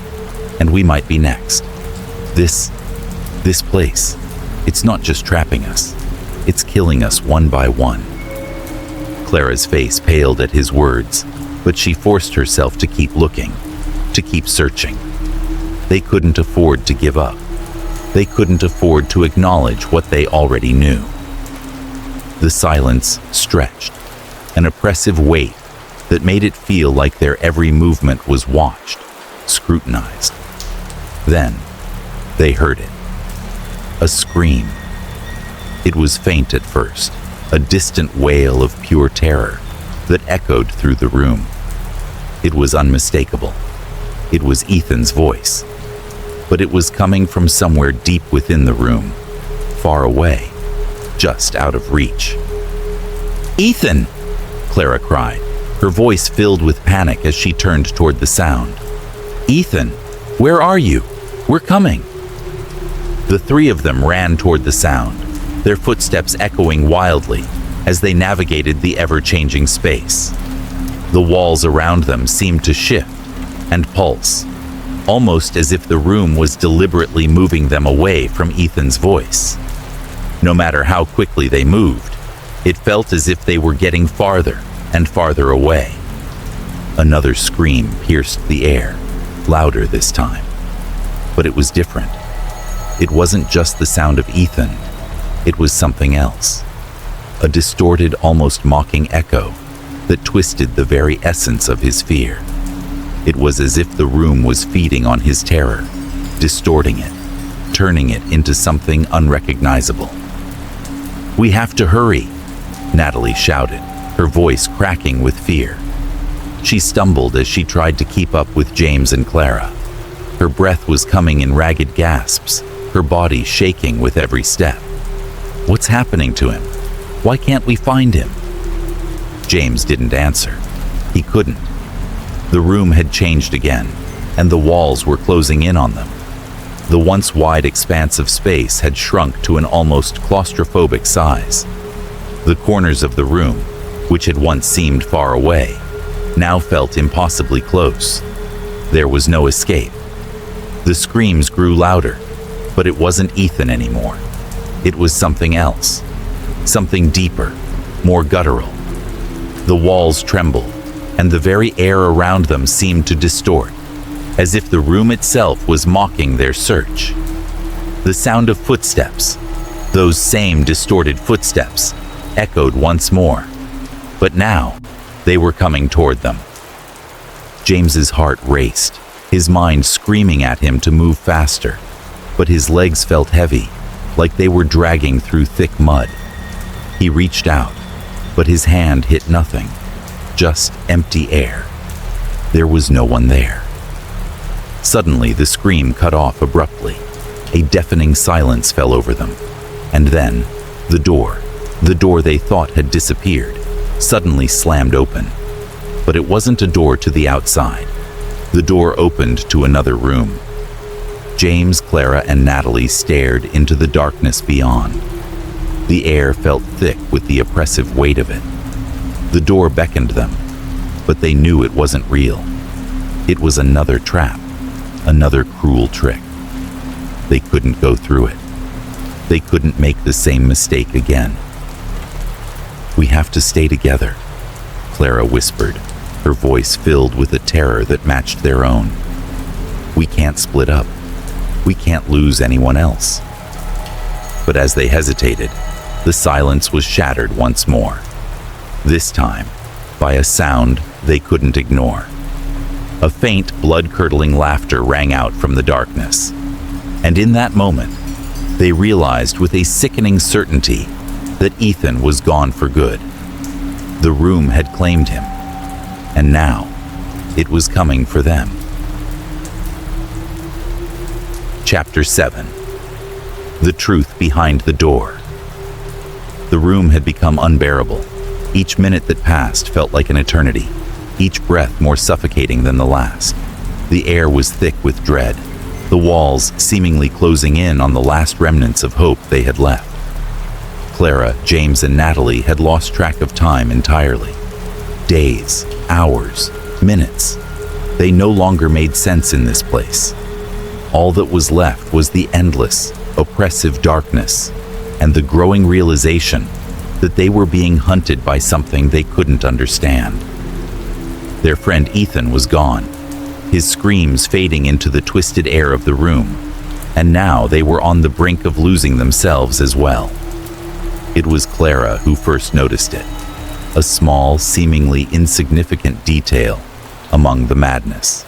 S1: and we might be next. This place, it's not just trapping us, it's killing us one by one." Clara's face paled at his words, but she forced herself to keep looking, to keep searching. They couldn't afford to give up. They couldn't afford to acknowledge what they already knew. The silence stretched, an oppressive weight that made it feel like their every movement was watched, scrutinized. Then, they heard it. A scream. It was faint at first, a distant wail of pure terror that echoed through the room. It was unmistakable. It was Ethan's voice. But it was coming from somewhere deep within the room, far away, just out of reach. "Ethan!" Clara cried, her voice filled with panic as she turned toward the sound. "Ethan, where are you? We're coming!" The three of them ran toward the sound, their footsteps echoing wildly as they navigated the ever-changing space. The walls around them seemed to shift and pulse, almost as if the room was deliberately moving them away from Ethan's voice. No matter how quickly they moved, it felt as if they were getting farther and farther away. Another scream pierced the air, louder this time. But it was different. It wasn't just the sound of Ethan, it was something else. A distorted, almost mocking echo that twisted the very essence of his fear. It was as if the room was feeding on his terror, distorting it, turning it into something unrecognizable. "We have to hurry," Natalie shouted, her voice cracking with fear. She stumbled as she tried to keep up with James and Clara. Her breath was coming in ragged gasps, her body shaking with every step. "What's happening to him? Why can't we find him?" James didn't answer. He couldn't. The room had changed again, and the walls were closing in on them. The once wide expanse of space had shrunk to an almost claustrophobic size. The corners of the room, which had once seemed far away, now felt impossibly close. There was no escape. The screams grew louder, but it wasn't Ethan anymore. It was something else, something deeper, more guttural. The walls trembled, and the very air around them seemed to distort, as if the room itself was mocking their search. The sound of footsteps, those same distorted footsteps, echoed once more, but now they were coming toward them. James's heart raced, his mind screaming at him to move faster, but his legs felt heavy, like they were dragging through thick mud. He reached out, but his hand hit nothing, just empty air. There was no one there. Suddenly, the scream cut off abruptly. A deafening silence fell over them. And then, the door they thought had disappeared, suddenly slammed open. But it wasn't a door to the outside. The door opened to another room. James, Clara, and Natalie stared into the darkness beyond. The air felt thick with the oppressive weight of it. The door beckoned them, but they knew it wasn't real. It was another trap, another cruel trick. They couldn't go through it. They couldn't make the same mistake again. "We have to stay together," Clara whispered, her voice filled with a terror that matched their own. "We can't split up. We can't lose anyone else." But as they hesitated, the silence was shattered once more. This time, by a sound they couldn't ignore. A faint, blood-curdling laughter rang out from the darkness. And in that moment, they realized with a sickening certainty that Ethan was gone for good. The room had claimed him, and now it was coming for them. Chapter 7. The Truth Behind the Door. The room had become unbearable. Each minute that passed felt like an eternity, each breath more suffocating than the last. The air was thick with dread, the walls seemingly closing in on the last remnants of hope they had left. Clara, James, and Natalie had lost track of time entirely. Days, hours, minutes. They no longer made sense in this place. All that was left was the endless, oppressive darkness, and the growing realization that they were being hunted by something they couldn't understand. Their friend Ethan was gone, his screams fading into the twisted air of the room, and now they were on the brink of losing themselves as well. It was Clara who first noticed it, a small, seemingly insignificant detail among the madness.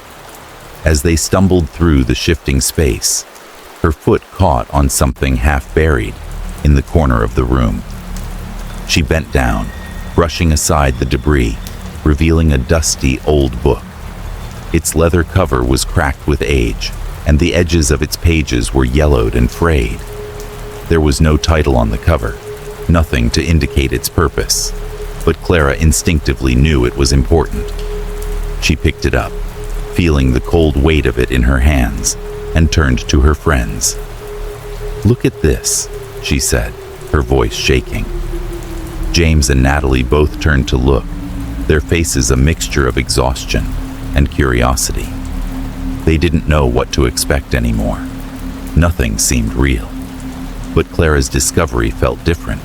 S1: As they stumbled through the shifting space, her foot caught on something half buried in the corner of the room. She bent down, brushing aside the debris, revealing a dusty old book. Its leather cover was cracked with age, and the edges of its pages were yellowed and frayed. There was no title on the cover, nothing to indicate its purpose, but Clara instinctively knew it was important. She picked it up, feeling the cold weight of it in her hands, and turned to her friends. "Look at this," she said, her voice shaking. James and Natalie both turned to look, their faces a mixture of exhaustion and curiosity. They didn't know what to expect anymore. Nothing seemed real. But Clara's discovery felt different.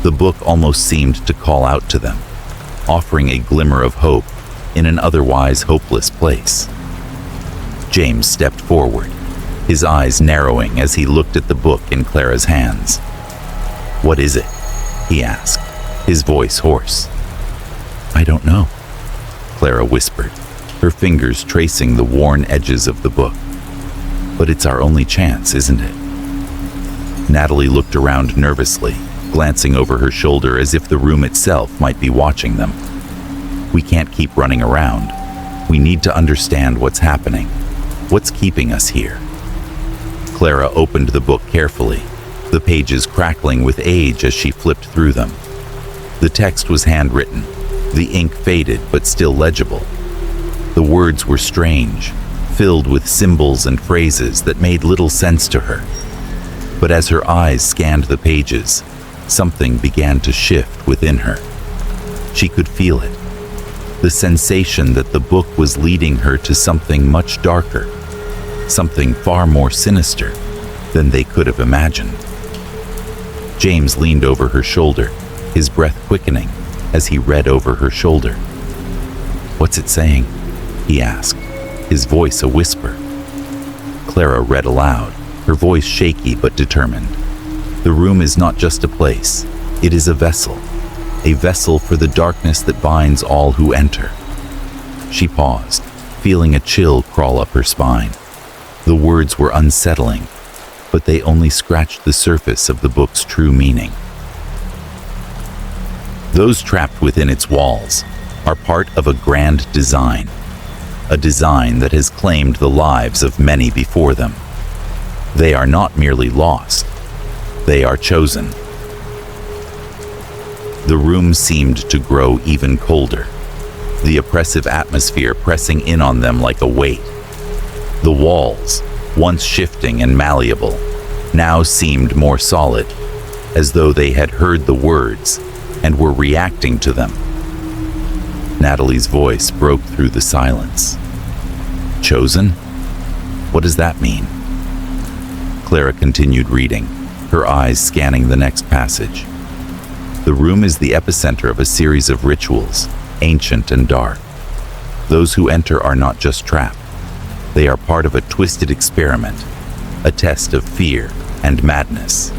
S1: The book almost seemed to call out to them, offering a glimmer of hope in an otherwise hopeless place. James stepped forward, his eyes narrowing as he looked at the book in Clara's hands. "What is it?" he asked, his voice hoarse. "I don't know," Clara whispered, her fingers tracing the worn edges of the book. "But it's our only chance, isn't it?" Natalie looked around nervously, glancing over her shoulder as if the room itself might be watching them. "We can't keep running around. We need to understand what's happening. What's keeping us here?" Clara opened the book carefully, the pages crackling with age as she flipped through them. The text was handwritten, the ink faded but still legible. The words were strange, filled with symbols and phrases that made little sense to her. But as her eyes scanned the pages, something began to shift within her. She could feel it, the sensation that the book was leading her to something much darker, something far more sinister than they could have imagined. James leaned over her shoulder, his breath quickening as he read over her shoulder. "What's it saying?" he asked, his voice a whisper. Clara read aloud, her voice shaky but determined. "The room is not just a place, it is a vessel for the darkness that binds all who enter." She paused, feeling a chill crawl up her spine. The words were unsettling, but they only scratched the surface of the book's true meaning. Those trapped within its walls are part of a grand design, a design that has claimed the lives of many before them. They are not merely lost, they are chosen. The room seemed to grow even colder, the oppressive atmosphere pressing in on them like a weight. The walls, once shifting and malleable, now seemed more solid, as though they had heard the words and were reacting to them. Natalie's voice broke through the silence. "Chosen? What does that mean?" Clara continued reading, her eyes scanning the next passage. "The room is the epicenter of a series of rituals, ancient and dark. Those who enter are not just trapped. They are part of a twisted experiment, a test of fear and madness.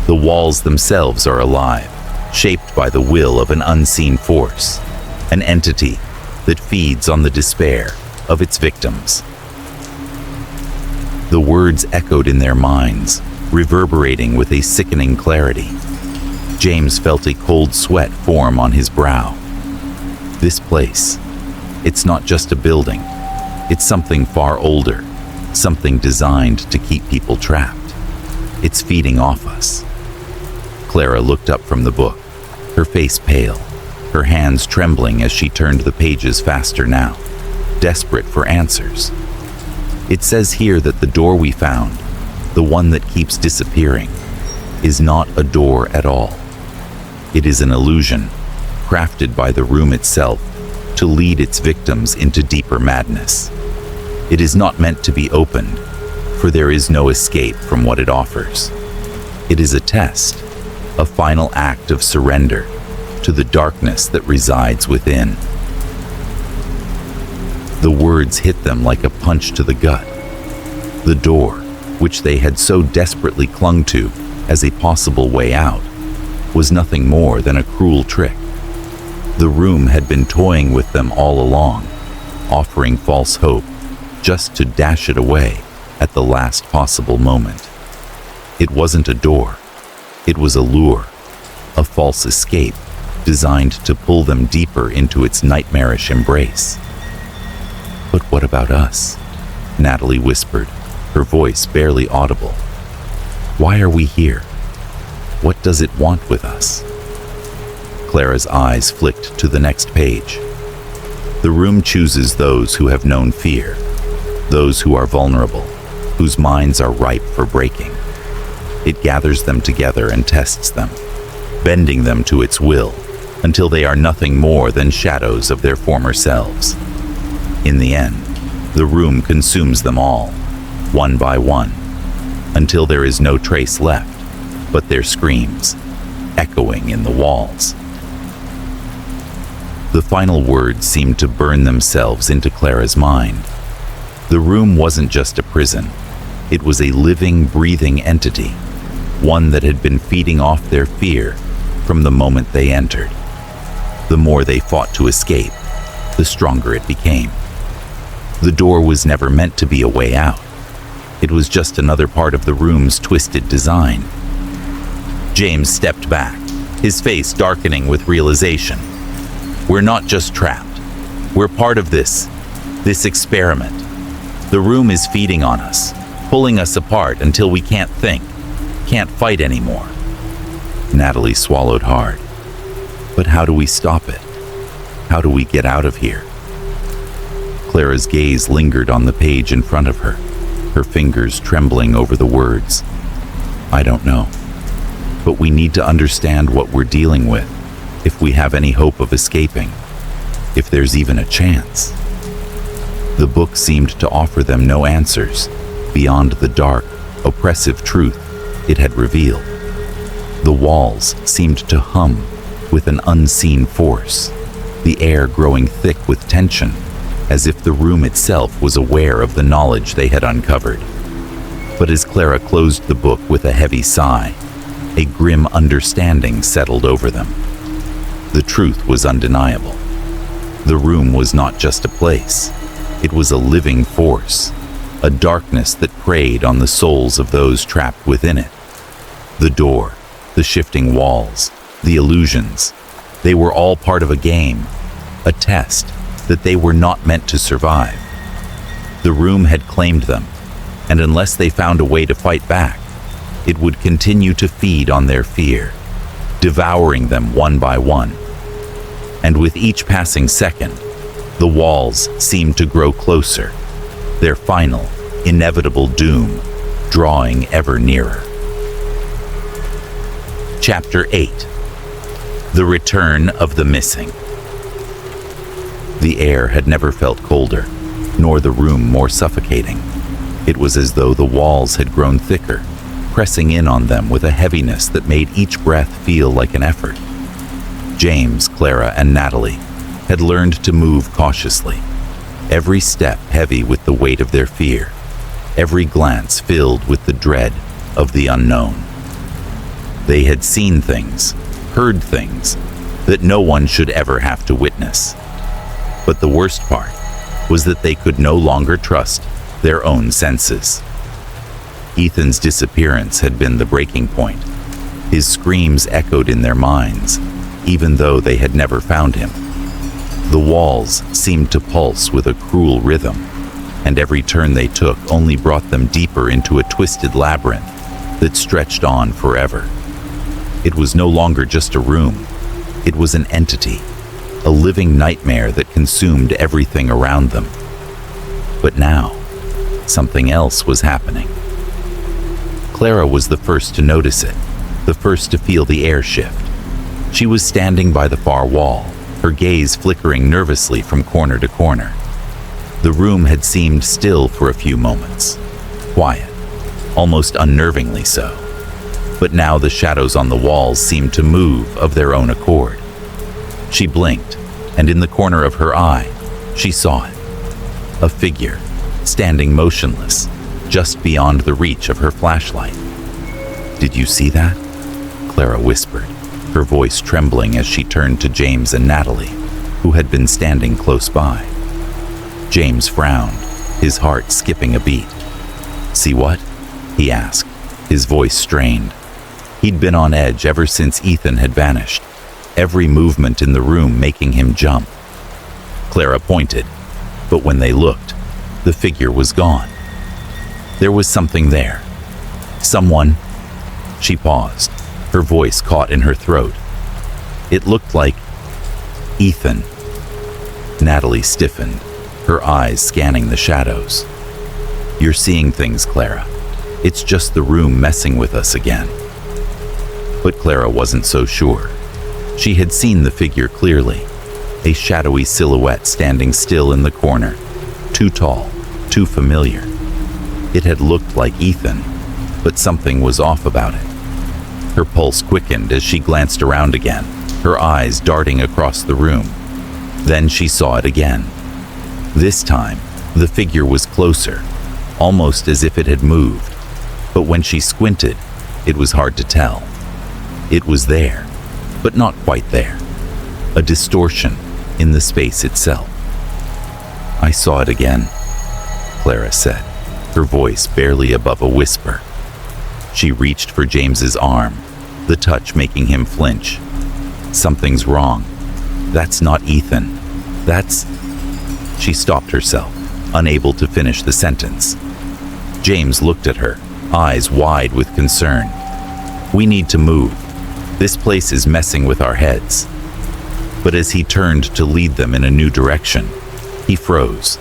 S1: The walls themselves are alive, shaped by the will of an unseen force, an entity that feeds on the despair of its victims." The words echoed in their minds, reverberating with a sickening clarity. James felt a cold sweat form on his brow. This place, it's not just a building. It's something far older, something designed to keep people trapped. It's feeding off us. Clara looked up from the book, her face pale, her hands trembling as she turned the pages faster now, desperate for answers. "It says here that the door we found, the one that keeps disappearing, is not a door at all. It is an illusion, crafted by the room itself to lead its victims into deeper madness. It is not meant to be opened, for there is no escape from what it offers. It is a test, a final act of surrender to the darkness that resides within." The words hit them like a punch to the gut. The door, which they had so desperately clung to as a possible way out, was nothing more than a cruel trick. The room had been toying with them all along, offering false hope, just to dash it away at the last possible moment. It wasn't a door, it was a lure, a false escape designed to pull them deeper into its nightmarish embrace. "But what about us?" Natalie whispered, her voice barely audible. "Why are we here? What does it want with us?" Clara's eyes flicked to the next page. "The room chooses those who have known fear, those who are vulnerable, whose minds are ripe for breaking. It gathers them together and tests them, bending them to its will until they are nothing more than shadows of their former selves. In the end, the room consumes them all, one by one, until there is no trace left but their screams, echoing in the walls." The final words seemed to burn themselves into Clara's mind. The room wasn't just a prison. It was a living, breathing entity, one that had been feeding off their fear from the moment they entered. The more they fought to escape, the stronger it became. The door was never meant to be a way out. It was just another part of the room's twisted design. James stepped back, his face darkening with realization. "We're not just trapped. We're part of this experiment. The room is feeding on us, pulling us apart until we can't think, can't fight anymore." Natalie swallowed hard. "But how do we stop it? How do we get out of here?" Clara's gaze lingered on the page in front of her, her fingers trembling over the words. I don't know, but we need to understand what we're dealing with if we have any hope of escaping, if there's even a chance. The book seemed to offer them no answers beyond the dark, oppressive truth it had revealed. The walls seemed to hum with an unseen force, the air growing thick with tension, as if the room itself was aware of the knowledge they had uncovered. But as Clara closed the book with a heavy sigh, a grim understanding settled over them. The truth was undeniable. The room was not just a place. It was a living force, a darkness that preyed on the souls of those trapped within it. The door, the shifting walls, the illusions, they were all part of a game, a test that they were not meant to survive. The room had claimed them, and unless they found a way to fight back, it would continue to feed on their fear, devouring them one by one. And with each passing second, the walls seemed to grow closer, their final, inevitable doom drawing ever nearer. Chapter 8. The Return of the Missing. The air had never felt colder, nor the room more suffocating. It was as though the walls had grown thicker, pressing in on them with a heaviness that made each breath feel like an effort. James, Clara, and Natalie had learned to move cautiously, every step heavy with the weight of their fear, every glance filled with the dread of the unknown. They had seen things, heard things, that no one should ever have to witness. But the worst part was that they could no longer trust their own senses. Ethan's disappearance had been the breaking point. His screams echoed in their minds, even though they had never found him. The walls seemed to pulse with a cruel rhythm, and every turn they took only brought them deeper into a twisted labyrinth that stretched on forever. It was no longer just a room. It was an entity, a living nightmare that consumed everything around them. But now, something else was happening. Clara was the first to notice it, the first to feel the air shift. She was standing by the far wall, her gaze flickering nervously from corner to corner. The room had seemed still for a few moments, quiet, almost unnervingly so. But now the shadows on the walls seemed to move of their own accord. She blinked, and in the corner of her eye, she saw it. A figure, standing motionless, just beyond the reach of her flashlight. "Did you see that?" Clara whispered, her voice trembling as she turned to James and Natalie, who had been standing close by. James frowned, his heart skipping a beat. "See what?" he asked, his voice strained. He'd been on edge ever since Ethan had vanished, every movement in the room making him jump. Clara pointed, but when they looked, the figure was gone. There was something there. Someone. She paused, her voice caught in her throat. It looked like Ethan. Natalie stiffened, her eyes scanning the shadows. "You're seeing things, Clara. It's just the room messing with us again." But Clara wasn't so sure. She had seen the figure clearly, a shadowy silhouette standing still in the corner, too tall, too familiar. It had looked like Ethan, but something was off about it. Her pulse quickened as she glanced around again, her eyes darting across the room. Then she saw it again. This time, the figure was closer, almost as if it had moved. But when she squinted, it was hard to tell. It was there, but not quite there. A distortion in the space itself. "I saw it again," Clara said, her voice barely above a whisper. She reached for James's arm, the touch making him flinch. "Something's wrong. That's not Ethan. That's..." She stopped herself, unable to finish the sentence. James looked at her, eyes wide with concern. "We need to move. This place is messing with our heads." But as he turned to lead them in a new direction, he froze,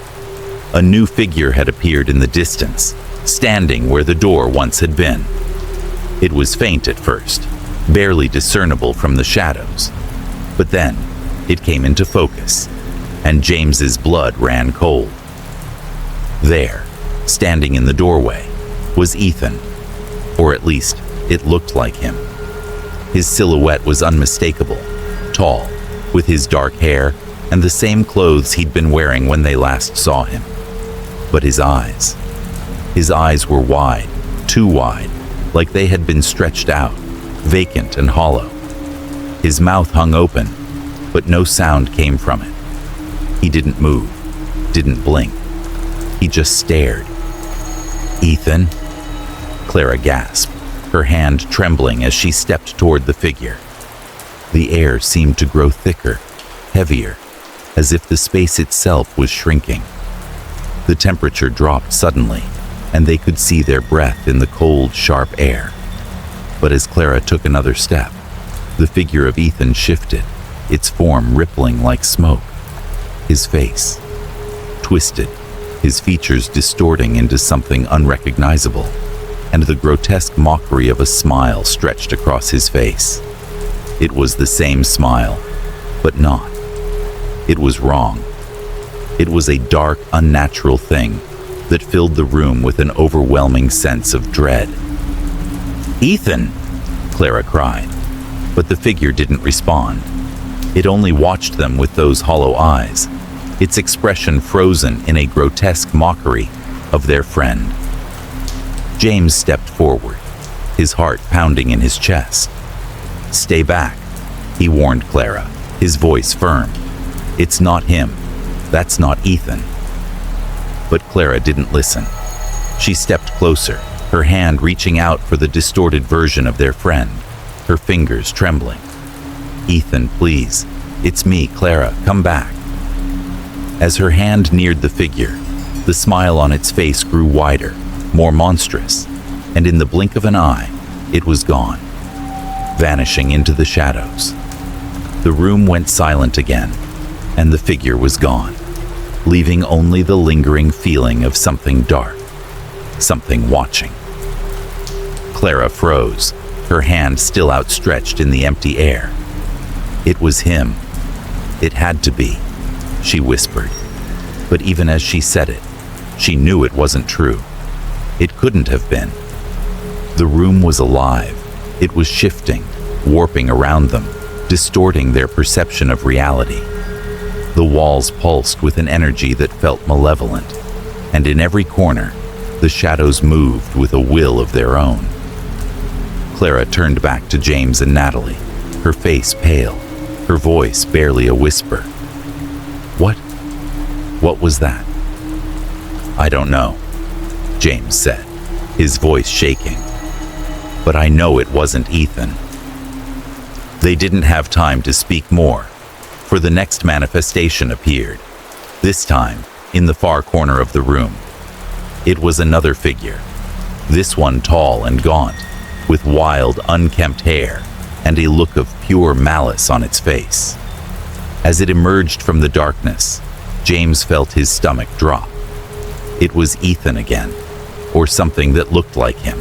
S1: A new figure had appeared in the distance, standing where the door once had been. It was faint at first, barely discernible from the shadows. But then, it came into focus, and James's blood ran cold. There, standing in the doorway, was Ethan, or at least, it looked like him. His silhouette was unmistakable, tall, with his dark hair and the same clothes he'd been wearing when they last saw him. But his eyes were wide, too wide, like they had been stretched out, vacant and hollow. His mouth hung open, but no sound came from it. He didn't move, didn't blink. He just stared. "Ethan?" Clara gasped, her hand trembling as she stepped toward the figure. The air seemed to grow thicker, heavier, as if the space itself was shrinking. The temperature dropped suddenly, and they could see their breath in the cold, sharp air. But as Clara took another step, the figure of Ethan shifted, its form rippling like smoke. His face, twisted, his features distorting into something unrecognizable, and the grotesque mockery of a smile stretched across his face. It was the same smile, but not. It was wrong. It was a dark, unnatural thing that filled the room with an overwhelming sense of dread. "Ethan!" Clara cried, but the figure didn't respond. It only watched them with those hollow eyes, its expression frozen in a grotesque mockery of their friend. James stepped forward, his heart pounding in his chest. "Stay back," he warned Clara, his voice firm. "It's not him. That's not Ethan." But Clara didn't listen. She stepped closer, her hand reaching out for the distorted version of their friend, her fingers trembling. "Ethan, please. It's me, Clara. Come back." As her hand neared the figure, the smile on its face grew wider, more monstrous, and in the blink of an eye, it was gone, vanishing into the shadows. The room went silent again, and the figure was gone, leaving only the lingering feeling of something dark, something watching. Clara froze, her hand still outstretched in the empty air. It was him. It had to be, she whispered. But even as she said it, she knew it wasn't true. It couldn't have been. The room was alive. It was shifting, warping around them, distorting their perception of reality. The walls pulsed with an energy that felt malevolent, and in every corner, the shadows moved with a will of their own. Clara turned back to James and Natalie, her face pale, her voice barely a whisper. What was that?" "I don't know," James said, his voice shaking. "But I know it wasn't Ethan." They didn't have time to speak more, for the next manifestation appeared, this time in the far corner of the room. It was another figure, this one tall and gaunt, with wild, unkempt hair and a look of pure malice on its face. As it emerged from the darkness, James felt his stomach drop. It was Ethan again, or something that looked like him.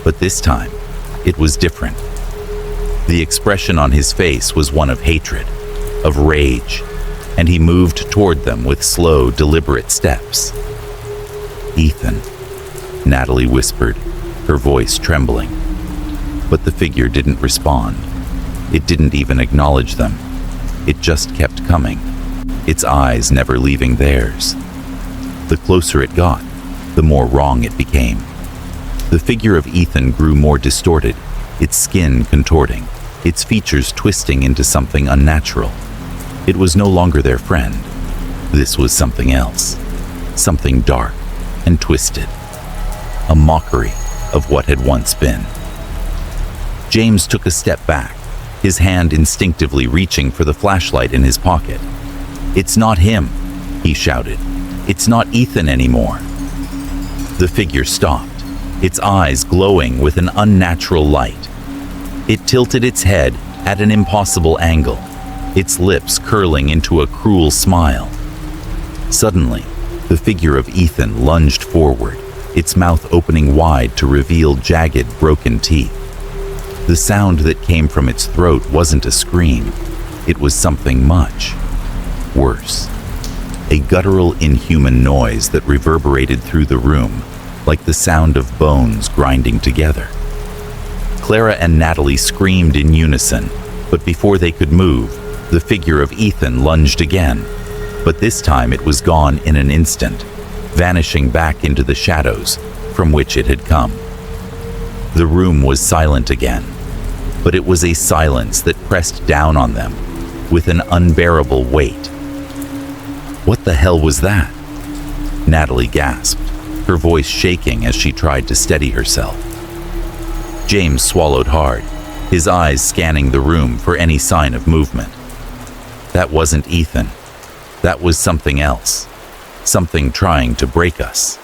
S1: But this time, it was different. The expression on his face was one of hatred, of rage, and he moved toward them with slow, deliberate steps. "Ethan," Natalie whispered, her voice trembling. But the figure didn't respond. It didn't even acknowledge them. It just kept coming, its eyes never leaving theirs. The closer it got, the more wrong it became. The figure of Ethan grew more distorted, its skin contorting, its features twisting into something unnatural. It was no longer their friend. This was something else, something dark and twisted, a mockery of what had once been. James took a step back, his hand instinctively reaching for the flashlight in his pocket. "It's not him," he shouted. "It's not Ethan anymore." The figure stopped, its eyes glowing with an unnatural light. It tilted its head at an impossible angle, its lips curling into a cruel smile. Suddenly, The figure of Ethan lunged forward, its mouth opening wide to reveal jagged, broken teeth. The sound that came from its throat wasn't a scream. It was something much worse. A guttural, inhuman noise that reverberated through the room, like the sound of bones grinding together. Clara and Natalie screamed in unison, but before they could move, the figure of Ethan lunged again. But this time it was gone in an instant, vanishing back into the shadows from which it had come. The room was silent again, but it was a silence that pressed down on them with an unbearable weight. What the hell was that? Natalie gasped, her voice shaking as she tried to steady herself. James swallowed hard, his eyes scanning the room for any sign of movement. That wasn't Ethan. That was something else. Something trying to break us.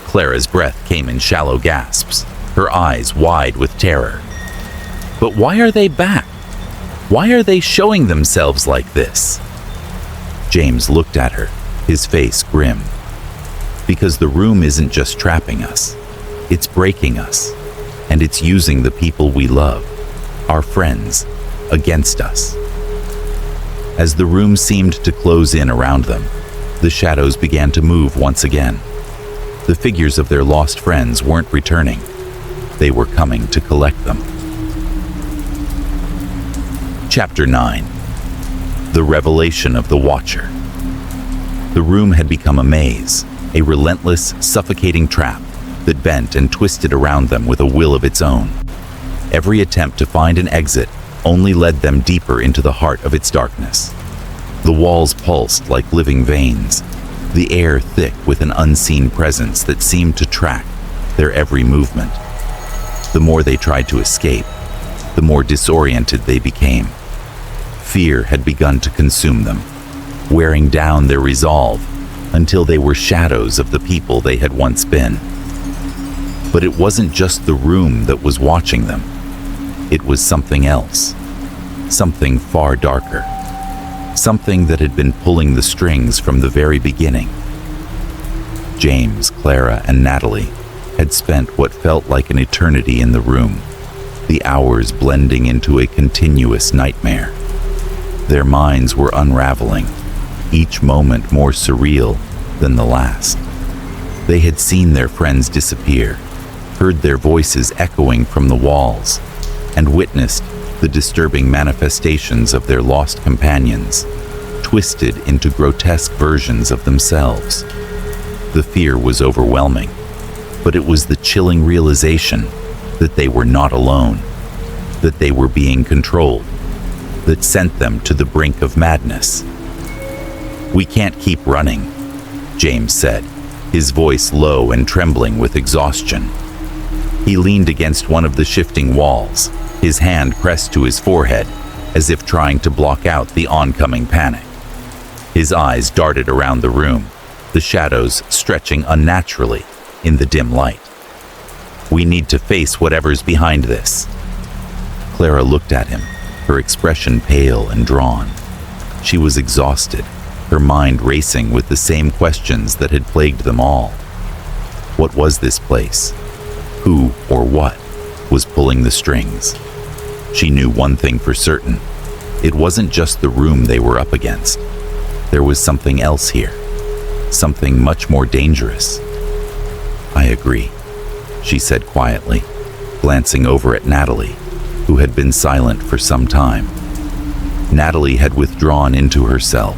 S1: Clara's breath came in shallow gasps, her eyes wide with terror. But why are they back? Why are they showing themselves like this? James looked at her, his face grim. Because the room isn't just trapping us, it's breaking us, and it's using the people we love, our friends, against us. As the room seemed to close in around them, the shadows began to move once again. The figures of their lost friends weren't returning. They were coming to collect them. Chapter 9. The Revelation of the Watcher. The room had become a maze, a relentless, suffocating trap that bent and twisted around them with a will of its own. Every attempt to find an exit only led them deeper into the heart of its darkness. The walls pulsed like living veins, the air thick with an unseen presence that seemed to track their every movement. The more they tried to escape, the more disoriented they became. Fear had begun to consume them, wearing down their resolve until they were shadows of the people they had once been. But it wasn't just the room that was watching them. It was something else, something far darker, something that had been pulling the strings from the very beginning. James, Clara, and Natalie had spent what felt like an eternity in the room, the hours blending into a continuous nightmare. Their minds were unraveling, each moment more surreal than the last. They had seen their friends disappear, heard their voices echoing from the walls, and witnessed the disturbing manifestations of their lost companions, twisted into grotesque versions of themselves. The fear was overwhelming, but it was the chilling realization that they were not alone, that they were being controlled, that sent them to the brink of madness. "We can't keep running," James said, his voice low and trembling with exhaustion. He leaned against one of the shifting walls, his hand pressed to his forehead, as if trying to block out the oncoming panic. His eyes darted around the room, the shadows stretching unnaturally in the dim light. "We need to face whatever's behind this." Clara looked at him, her expression pale and drawn. She was exhausted, her mind racing with the same questions that had plagued them all. What was this place? Who or what was pulling the strings? She knew one thing for certain. It wasn't just the room they were up against. There was something else here, something much more dangerous. "I agree," she said quietly, glancing over at Natalie, who had been silent for some time. Natalie had withdrawn into herself,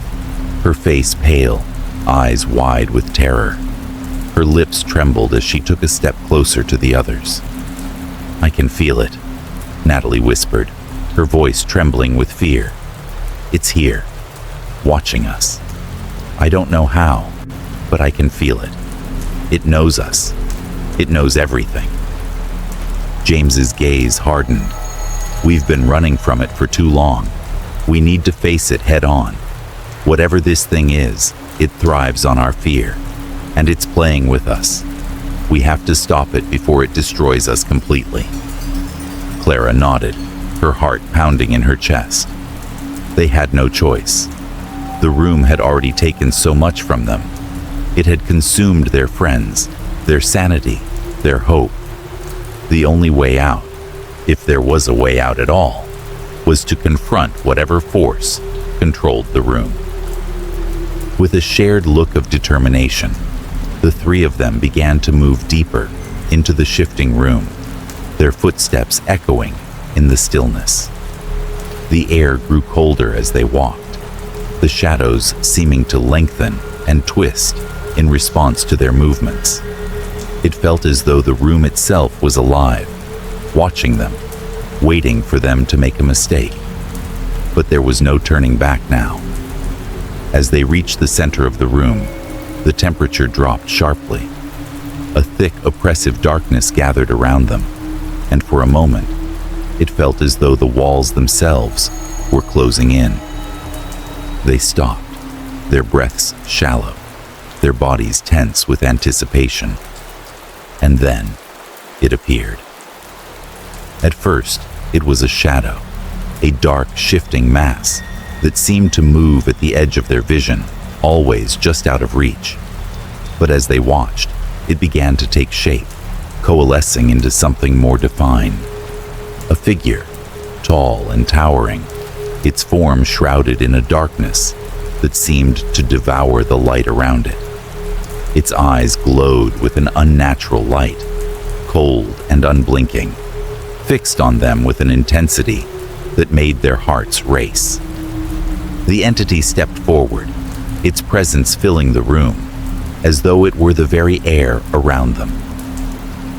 S1: her face pale, eyes wide with terror. Her lips trembled as she took a step closer to the others. "I can feel it," Natalie whispered, her voice trembling with fear. "It's here, watching us. I don't know how, but I can feel it. It knows us. It knows everything." James's gaze hardened. "We've been running from it for too long. We need to face it head on. Whatever this thing is, it thrives on our fear, and it's playing with us. We have to stop it before it destroys us completely." Clara nodded, her heart pounding in her chest. They had no choice. The room had already taken so much from them. It had consumed their friends, their sanity, their hope. The only way out, if there was a way out at all, was to confront whatever force controlled the room. With a shared look of determination, the three of them began to move deeper into the shifting room, their footsteps echoing in the stillness. The air grew colder as they walked, the shadows seeming to lengthen and twist in response to their movements. It felt as though the room itself was alive, watching them, waiting for them to make a mistake. But there was no turning back now. As they reached the center of the room, the temperature dropped sharply. A thick, oppressive darkness gathered around them, and for a moment, it felt as though the walls themselves were closing in. They stopped, their breaths shallow, their bodies tense with anticipation. And then, it appeared. At first, it was a shadow, a dark, shifting mass that seemed to move at the edge of their vision, always just out of reach. But as they watched, it began to take shape, coalescing into something more defined. A figure, tall and towering, its form shrouded in a darkness that seemed to devour the light around it. Its eyes glowed with an unnatural light, cold and unblinking, fixed on them with an intensity that made their hearts race. The entity stepped forward, its presence filling the room, as though it were the very air around them.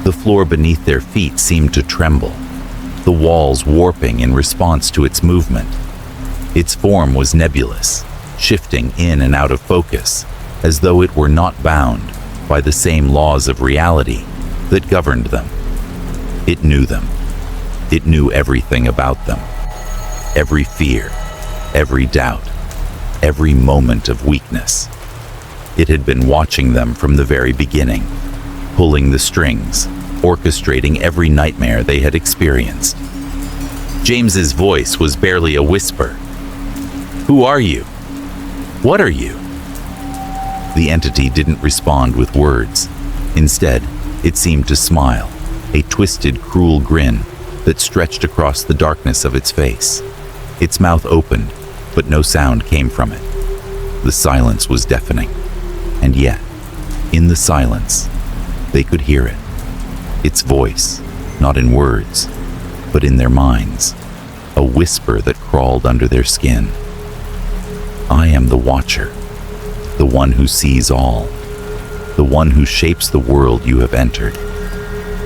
S1: The floor beneath their feet seemed to tremble, the walls warping in response to its movement. Its form was nebulous, shifting in and out of focus, as though it were not bound by the same laws of reality that governed them. It knew them. It knew everything about them. Every fear, every doubt, every moment of weakness. It had been watching them from the very beginning, pulling the strings, orchestrating every nightmare they had experienced. James's voice was barely a whisper. "Who are you? What are you?" The entity didn't respond with words. Instead, it seemed to smile, a twisted, cruel grin that stretched across the darkness of its face. Its mouth opened, but no sound came from it. The silence was deafening. And yet, in the silence, they could hear it. Its voice, not in words, but in their minds, a whisper that crawled under their skin. "I am the Watcher, the one who sees all, the one who shapes the world you have entered.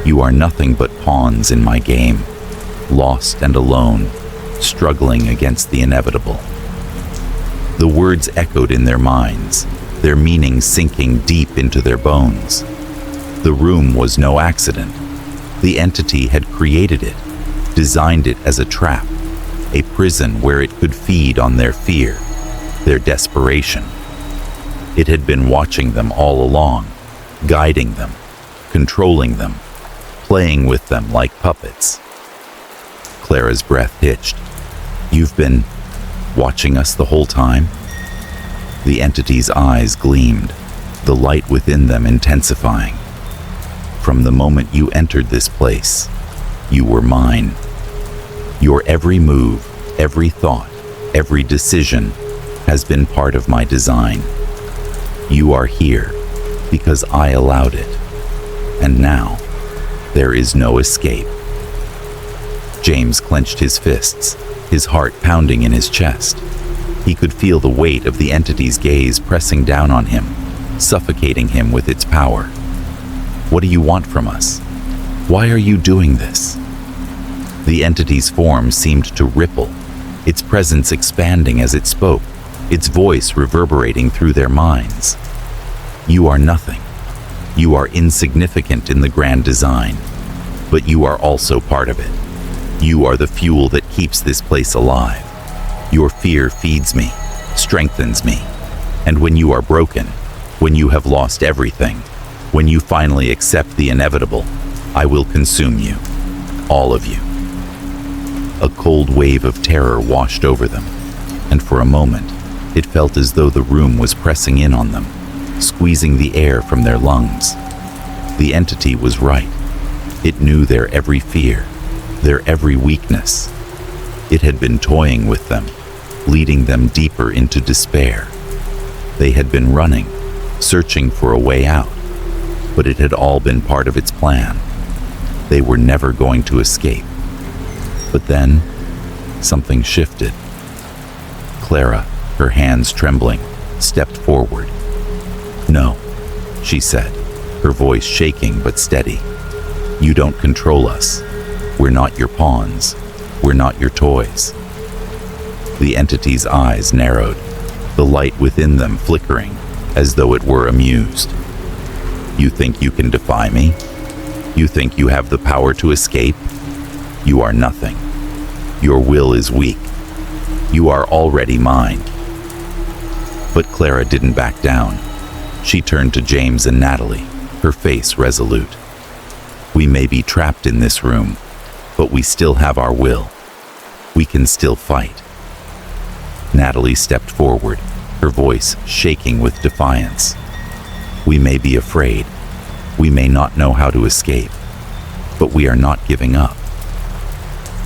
S1: You are nothing but pawns in my game, lost and alone, struggling against the inevitable." The words echoed in their minds, their meaning sinking deep into their bones. The room was no accident. The entity had created it, designed it as a trap, a prison where it could feed on their fear, their desperation. It had been watching them all along, guiding them, controlling them, playing with them like puppets. Clara's breath hitched. "You've been watching us the whole time?" The entity's eyes gleamed, the light within them intensifying. "From the moment you entered this place, you were mine. Your every move, every thought, every decision has been part of my design. You are here because I allowed it. And now, there is no escape." James clenched his fists, his heart pounding in his chest. He could feel the weight of the entity's gaze pressing down on him, suffocating him with its power. "What do you want from us? Why are you doing this?" The entity's form seemed to ripple, its presence expanding as it spoke, its voice reverberating through their minds. "You are nothing. You are insignificant in the grand design, but you are also part of it. You are the fuel that keeps this place alive. Your fear feeds me, strengthens me, and when you are broken, when you have lost everything, when you finally accept the inevitable, I will consume you, all of you." A cold wave of terror washed over them, and for a moment, it felt as though the room was pressing in on them, squeezing the air from their lungs. The entity was right. It knew their every fear, their every weakness. It had been toying with them, leading them deeper into despair. They had been running, searching for a way out, but it had all been part of its plan. They were never going to escape. But then, something shifted. Clara, her hands trembling, stepped forward. "No," she said, her voice shaking but steady. "You don't control us. We're not your pawns. We're not your toys." The entity's eyes narrowed, the light within them flickering, as though it were amused. "You think you can defy me? You think you have the power to escape? You are nothing. Your will is weak. You are already mine." But Clara didn't back down. She turned to James and Natalie, her face resolute. "We may be trapped in this room, but we still have our will. We can still fight." Natalie stepped forward, her voice shaking with defiance. "We may be afraid. We may not know how to escape, but we are not giving up."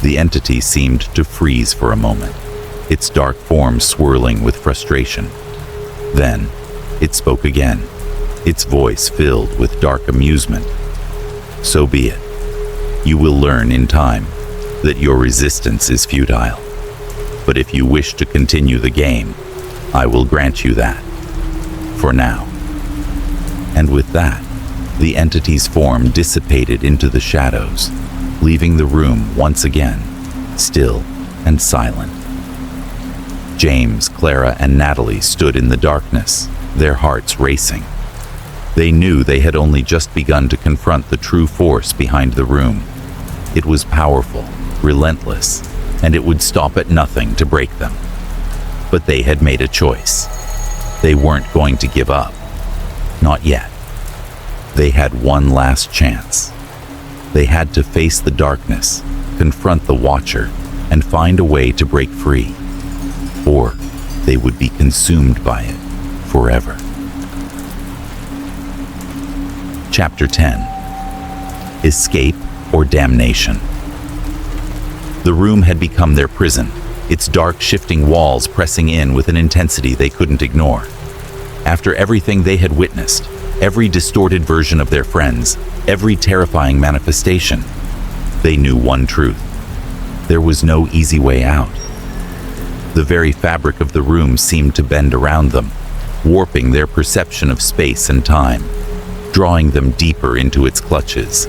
S1: The entity seemed to freeze for a moment, its dark form swirling with frustration. Then, it spoke again, its voice filled with dark amusement. "So be it. You will learn in time that your resistance is futile. But if you wish to continue the game, I will grant you that. For now." And with that, the entity's form dissipated into the shadows, leaving the room once again, still and silent. James, Clara, and Natalie stood in the darkness, their hearts racing. They knew they had only just begun to confront the true force behind the room. It was powerful, relentless, and it would stop at nothing to break them. But they had made a choice. They weren't going to give up. Not yet. They had one last chance. They had to face the darkness, confront the Watcher, and find a way to break free. Or they would be consumed by it forever. Chapter 10. Escape or Damnation. The room had become their prison, its dark, shifting walls pressing in with an intensity they couldn't ignore. After everything they had witnessed, every distorted version of their friends, every terrifying manifestation, they knew one truth. There was no easy way out. The very fabric of the room seemed to bend around them, warping their perception of space and time, drawing them deeper into its clutches.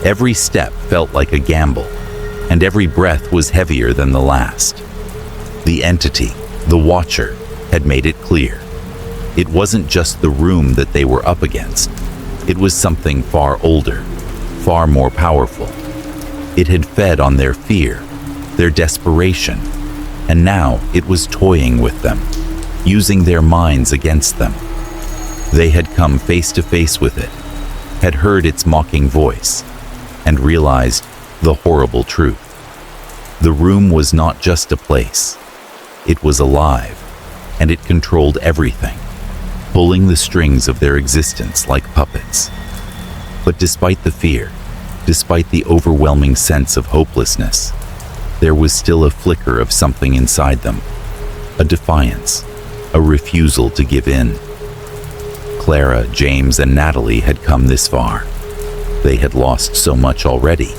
S1: Every step felt like a gamble, and every breath was heavier than the last. The entity, the Watcher, had made it clear. It wasn't just the room that they were up against. It was something far older, far more powerful. It had fed on their fear, their desperation, and now it was toying with them, using their minds against them. They had come face to face with it, had heard its mocking voice, and realized the horrible truth. The room was not just a place. It was alive, and it controlled everything, pulling the strings of their existence like puppets. But despite the fear, despite the overwhelming sense of hopelessness, there was still a flicker of something inside them, a defiance, a refusal to give in. Clara, James, and Natalie had come this far. They had lost so much already,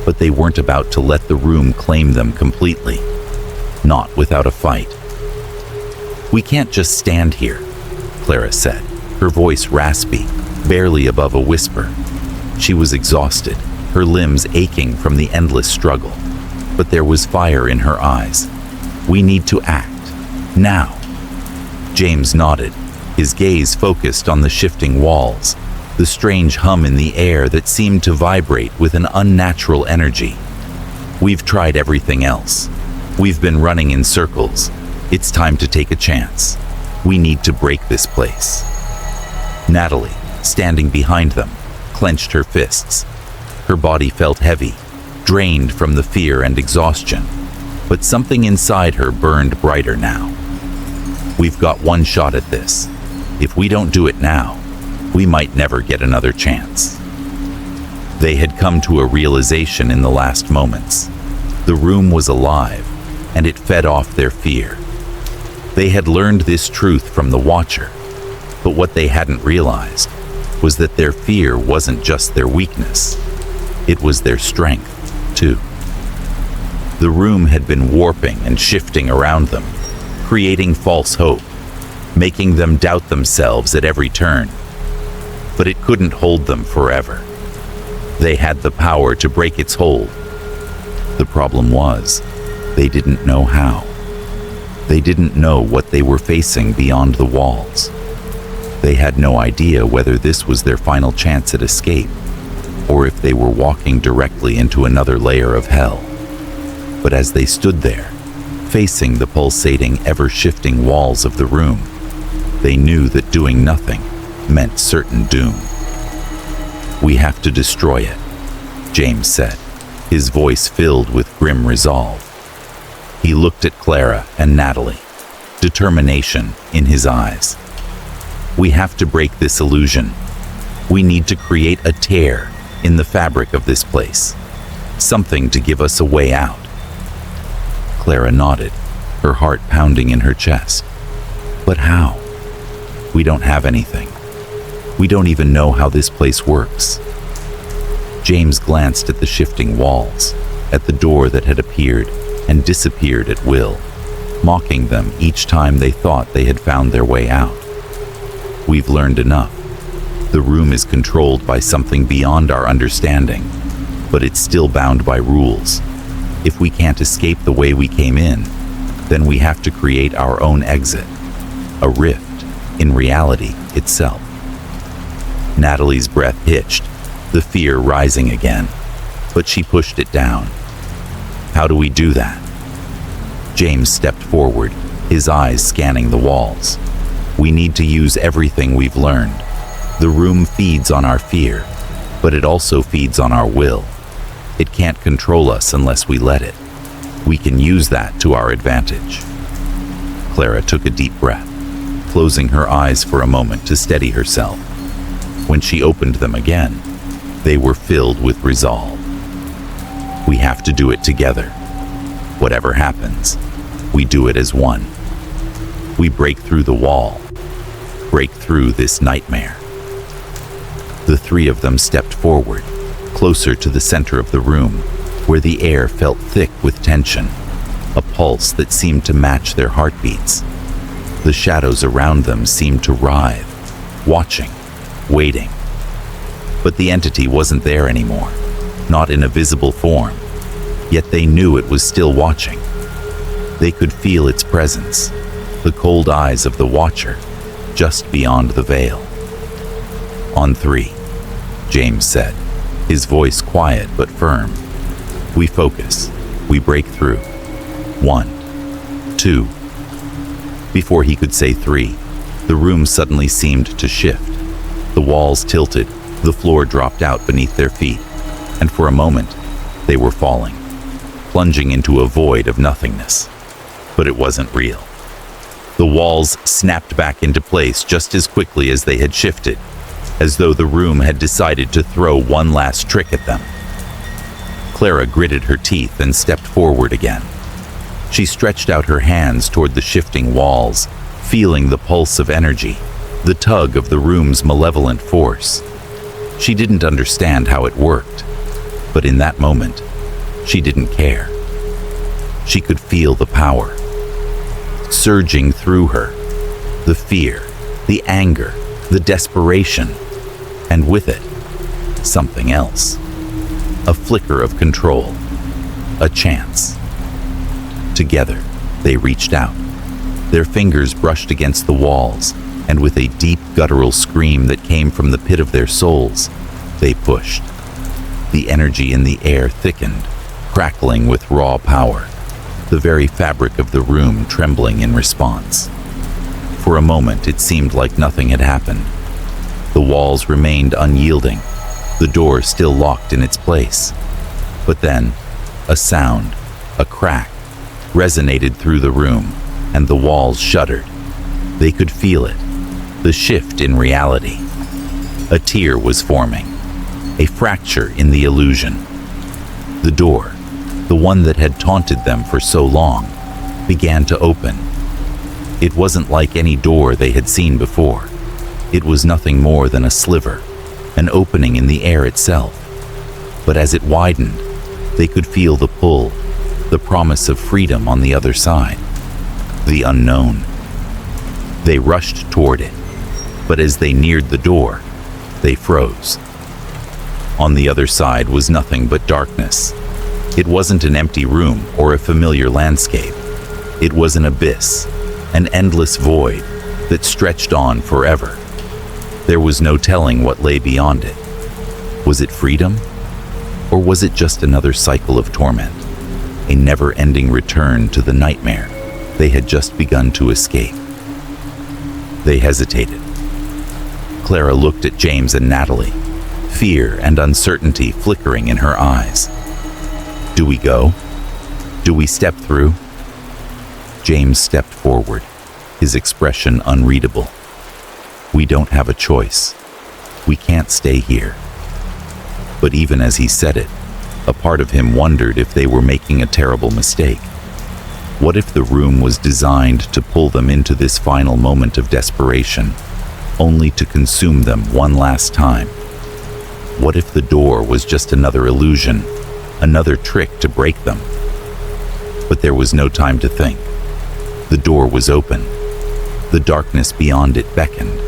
S1: but they weren't about to let the room claim them completely, not without a fight. "We can't just stand here," Clara said, her voice raspy, barely above a whisper. She was exhausted, her limbs aching from the endless struggle, but there was fire in her eyes. "We need to act, now." James nodded, his gaze focused on the shifting walls, the strange hum in the air that seemed to vibrate with an unnatural energy. "We've tried everything else. We've been running in circles. It's time to take a chance. We need to break this place." Natalie, standing behind them, clenched her fists. Her body felt heavy, drained from the fear and exhaustion, but something inside her burned brighter now. "We've got one shot at this. If we don't do it now, we might never get another chance. They had come to a realization in the last moments. The room was alive, and it fed off their fear. They had learned this truth from the Watcher, but what they hadn't realized was that their fear wasn't just their weakness. It was their strength, too. The room had been warping and shifting around them, creating false hope, making them doubt themselves at every turn. But it couldn't hold them forever. They had the power to break its hold. The problem was, they didn't know how. They didn't know what they were facing beyond the walls. They had no idea whether this was their final chance at escape, or if they were walking directly into another layer of hell. But as they stood there, facing the pulsating, ever-shifting walls of the room, they knew that doing nothing meant certain doom. "We have to destroy it," James said, his voice filled with grim resolve. He looked at Clara and Natalie, determination in his eyes. "We have to break this illusion. We need to create a tear in the fabric of this place, something to give us a way out." Clara nodded, her heart pounding in her chest. "But how? We don't have anything. We don't even know how this place works." James glanced at the shifting walls, at the door that had appeared and disappeared at will, mocking them each time they thought they had found their way out. "We've learned enough. The room is controlled by something beyond our understanding, but it's still bound by rules. If we can't escape the way we came in, then we have to create our own exit, a rift in reality itself." Natalie's breath hitched, the fear rising again, but she pushed it down. "How do we do that?" James stepped forward, his eyes scanning the walls. "We need to use everything we've learned. The room feeds on our fear, but it also feeds on our will. It can't control us unless we let it. We can use that to our advantage." Clara took a deep breath, closing her eyes for a moment to steady herself. When she opened them again, they were filled with resolve. "We have to do it together. Whatever happens, we do it as one. We break through the wall, break through this nightmare." The three of them stepped forward, closer to the center of the room, where the air felt thick with tension, a pulse that seemed to match their heartbeats. The shadows around them seemed to writhe, watching, waiting. But the entity wasn't there anymore, not in a visible form, yet they knew it was still watching. They could feel its presence, the cold eyes of the Watcher, just beyond the veil. "On three," James said, his voice quiet but firm. "We focus, we break through. 1, 2. Before he could say 3, the room suddenly seemed to shift. The walls tilted, the floor dropped out beneath their feet, and for a moment, they were falling, plunging into a void of nothingness. But it wasn't real. The walls snapped back into place just as quickly as they had shifted, as though the room had decided to throw one last trick at them. Clara gritted her teeth and stepped forward again. She stretched out her hands toward the shifting walls, feeling the pulse of energy, the tug of the room's malevolent force. She didn't understand how it worked, but in that moment, she didn't care. She could feel the power surging through her, the fear, the anger, the desperation, and with it, something else. A flicker of control, a chance. Together, they reached out. Their fingers brushed against the walls, and with a deep guttural scream that came from the pit of their souls, they pushed. The energy in the air thickened, crackling with raw power, the very fabric of the room trembling in response. For a moment, it seemed like nothing had happened. The walls remained unyielding, the door still locked in its place. But then, a sound, a crack, resonated through the room, and the walls shuddered. They could feel it, the shift in reality. A tear was forming, a fracture in the illusion. The door, the one that had taunted them for so long, began to open. It wasn't like any door they had seen before. It was nothing more than a sliver, an opening in the air itself. But as it widened, they could feel the pull, the promise of freedom on the other side, the unknown. They rushed toward it, but as they neared the door, they froze. On the other side was nothing but darkness. It wasn't an empty room or a familiar landscape. It was an abyss, an endless void that stretched on forever. There was no telling what lay beyond it. Was it freedom? Or was it just another cycle of torment? A never-ending return to the nightmare they had just begun to escape. They hesitated. Clara looked at James and Natalie, fear and uncertainty flickering in her eyes. Do we go? Do we step through? James stepped forward, his expression unreadable. We don't have a choice. We can't stay here. But even as he said it, a part of him wondered if they were making a terrible mistake. What if the room was designed to pull them into this final moment of desperation, only to consume them one last time? What if the door was just another illusion, another trick to break them? But there was no time to think. The door was open. The darkness beyond it beckoned.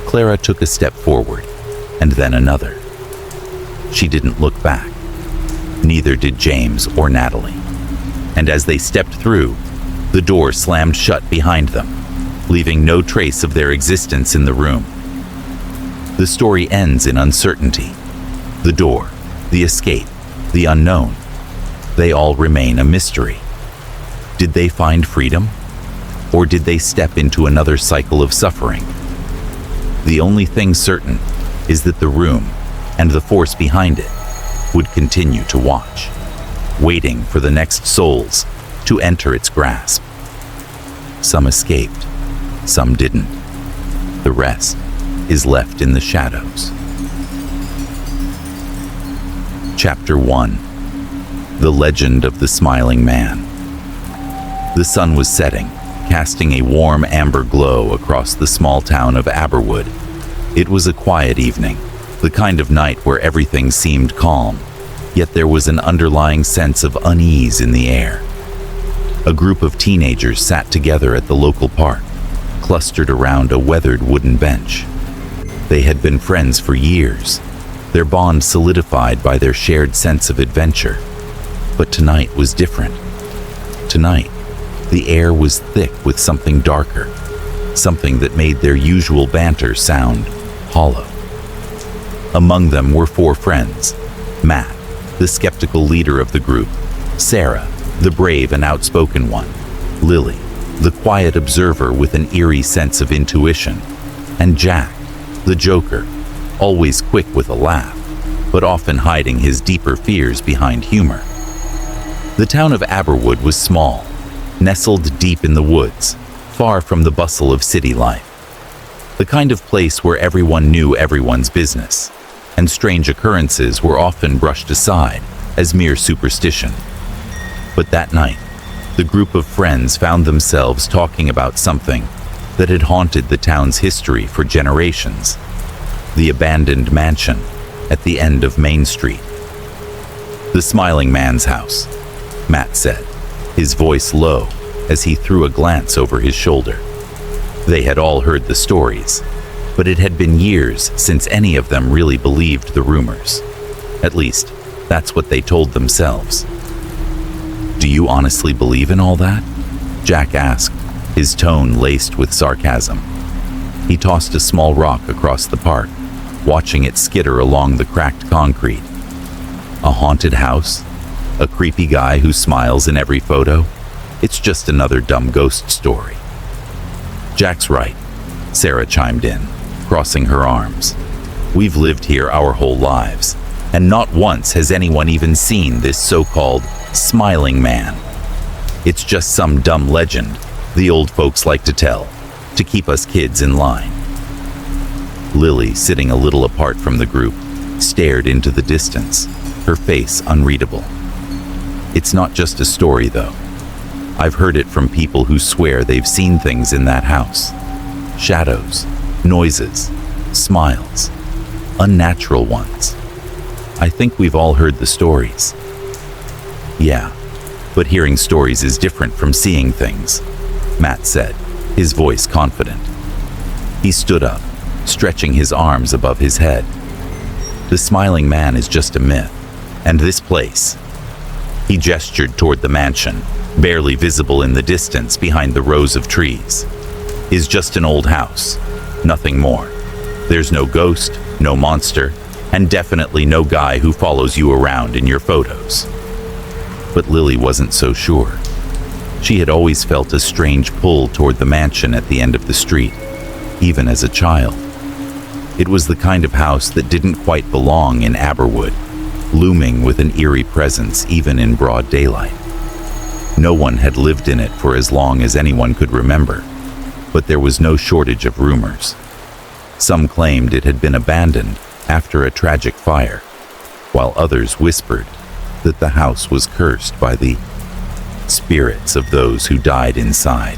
S1: Clara took a step forward, and then another. She didn't look back. Neither did James or Natalie. And as they stepped through, the door slammed shut behind them, leaving no trace of their existence in the room. The story ends in uncertainty. The door, the escape, the unknown, they all remain a mystery. Did they find freedom? Or did they step into another cycle of suffering? The only thing certain is that the room and the force behind it would continue to watch, waiting for the next souls to enter its grasp. Some escaped, some didn't. The rest is left in the shadows. Chapter 1. The Legend of the Smiling Man. The sun was setting, casting a warm amber glow across the small town of Aberwood. It was a quiet evening, the kind of night where everything seemed calm, yet there was an underlying sense of unease in the air. A group of teenagers sat together at the local park, clustered around a weathered wooden bench. They had been friends for years, their bond solidified by their shared sense of adventure. But tonight was different. Tonight, the air was thick with something darker, something that made their usual banter sound hollow. Among them were 4 friends: Matt, the skeptical leader of the group; Sarah, the brave and outspoken one; Lily, the quiet observer with an eerie sense of intuition; and Jack, the joker, always quick with a laugh, but often hiding his deeper fears behind humor. The town of Aberwood was small, nestled deep in the woods, far from the bustle of city life. The kind of place where everyone knew everyone's business, and strange occurrences were often brushed aside as mere superstition. But that night, the group of friends found themselves talking about something that had haunted the town's history for generations: the abandoned mansion at the end of Main Street. "The Smiling Man's house," Matt said, his voice low as he threw a glance over his shoulder. They had all heard the stories, but it had been years since any of them really believed the rumors. At least, that's what they told themselves. "Do you honestly believe in all that?" Jack asked, his tone laced with sarcasm. He tossed a small rock across the park, watching it skitter along the cracked concrete. "A haunted house? A creepy guy who smiles in every photo? It's just another dumb ghost story." "Jack's right," Sarah chimed in, crossing her arms. "We've lived here our whole lives, and not once has anyone even seen this so-called Smiling Man. It's just some dumb legend the old folks like to tell, to keep us kids in line. Lily, sitting a little apart from the group, stared into the distance, her face unreadable. It's not just a story, though. I've heard it from people who swear they've seen things in that house. Shadows, noises, smiles, unnatural ones. I think we've all heard the stories. Yeah, but hearing stories is different from seeing things, Matt said, his voice confident. He stood up, stretching his arms above his head. The smiling man is just a myth, and this place, he gestured toward the mansion, barely visible in the distance behind the rows of trees, is just an old house, nothing more. There's no ghost, no monster, and definitely no guy who follows you around in your photos. But Lily wasn't so sure. She had always felt a strange pull toward the mansion at the end of the street, even as a child. It was the kind of house that didn't quite belong in Aberwood, looming with an eerie presence even in broad daylight. No one had lived in it for as long as anyone could remember, but there was no shortage of rumors. Some claimed it had been abandoned after a tragic fire, while others whispered that the house was cursed by the spirits of those who died inside.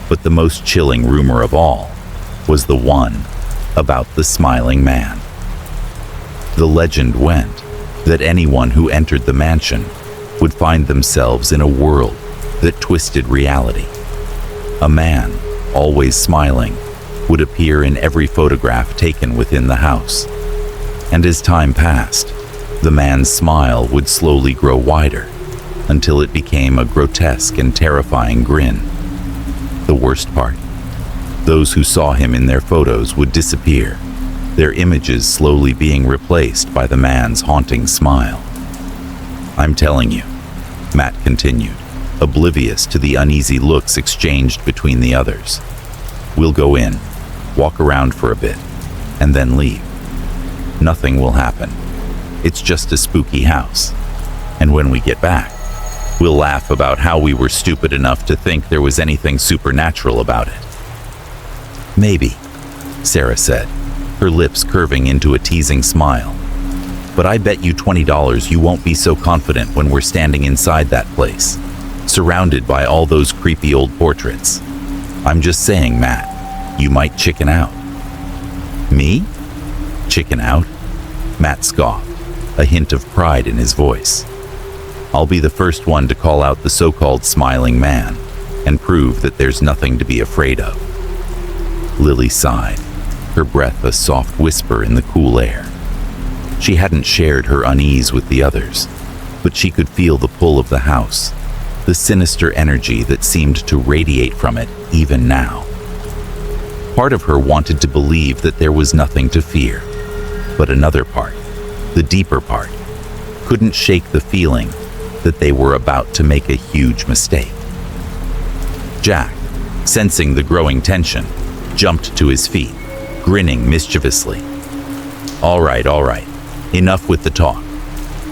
S1: But the most chilling rumor of all was the one about the smiling man. The legend went that anyone who entered the mansion would find themselves in a world that twisted reality. A man, always smiling, would appear in every photograph taken within the house. And as time passed, the man's smile would slowly grow wider until it became a grotesque and terrifying grin. The worst part, those who saw him in their photos would disappear, their images slowly being replaced by the man's haunting smile. I'm telling you, Matt continued, oblivious to the uneasy looks exchanged between the others. We'll go in, walk around for a bit, and then leave. Nothing will happen. It's just a spooky house. And when we get back, we'll laugh about how we were stupid enough to think there was anything supernatural about it. Maybe, Sarah said, her lips curving into a teasing smile. But I bet you $20 you won't be so confident when we're standing inside that place, surrounded by all those creepy old portraits. I'm just saying, Matt, you might chicken out. Me? Chicken out? Matt scoffed, a hint of pride in his voice. I'll be the first one to call out the so-called smiling man and prove that there's nothing to be afraid of. Lily sighed, her breath a soft whisper in the cool air. She hadn't shared her unease with the others, but she could feel the pull of the house, the sinister energy that seemed to radiate from it even now. Part of her wanted to believe that there was nothing to fear, but another part, the deeper part, couldn't shake the feeling that they were about to make a huge mistake. Jack, sensing the growing tension, jumped to his feet, grinning mischievously. All right, enough with the talk.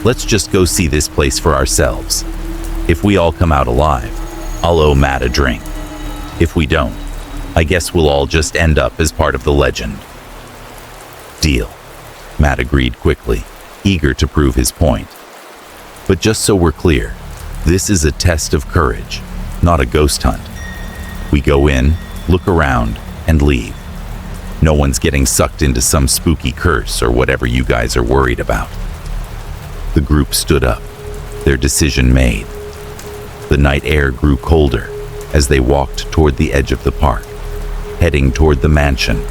S1: Let's just go see this place for ourselves. If we all come out alive, I'll owe Matt a drink. If we don't, I guess we'll all just end up as part of the legend. Deal, Matt agreed quickly, eager to prove his point. But just so we're clear, this is a test of courage, not a ghost hunt. We go in, look around, and leave. No one's getting sucked into some spooky curse or whatever you guys are worried about. The group stood up, their decision made. The night air grew colder as they walked toward the edge of the park, heading toward the mansion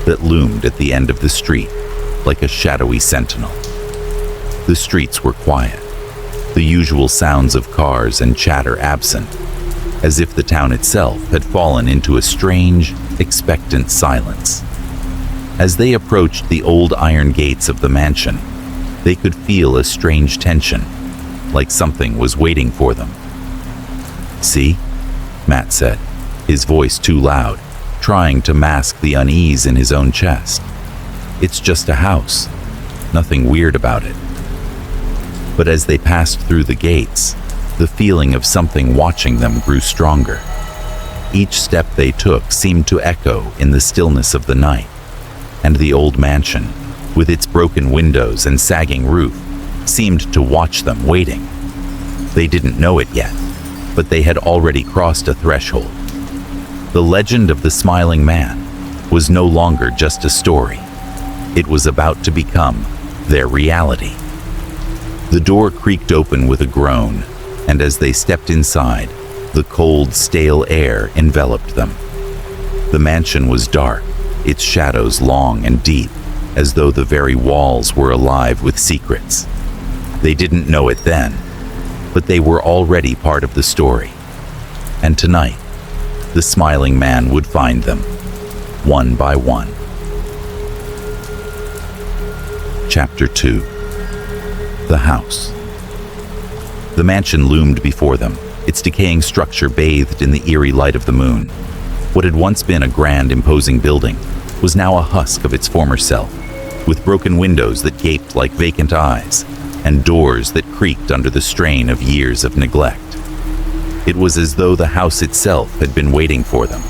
S1: that loomed at the end of the street like a shadowy sentinel. The streets were quiet, the usual sounds of cars and chatter absent, as if the town itself had fallen into a strange, expectant silence. As they approached the old iron gates of the mansion, they could feel a strange tension, like something was waiting for them. See? Matt said, his voice too loud, trying to mask the unease in his own chest. It's just a house, nothing weird about it. But as they passed through the gates, the feeling of something watching them grew stronger. Each step they took seemed to echo in the stillness of the night, and the old mansion, with its broken windows and sagging roof, seemed to watch them waiting. They didn't know it yet, but they had already crossed a threshold. The legend of the smiling man was no longer just a story. It was about to become their reality. The door creaked open with a groan, and as they stepped inside, the cold, stale air enveloped them. The mansion was dark, its shadows long and deep, as though the very walls were alive with secrets. They didn't know it then, but they were already part of the story. And tonight, the smiling man would find them, one by one. Chapter 2. The House. The mansion loomed before them, its decaying structure bathed in the eerie light of the moon. What had once been a grand, imposing building was now a husk of its former self, with broken windows that gaped like vacant eyes and doors that creaked under the strain of years of neglect. It was as though the house itself had been waiting for them,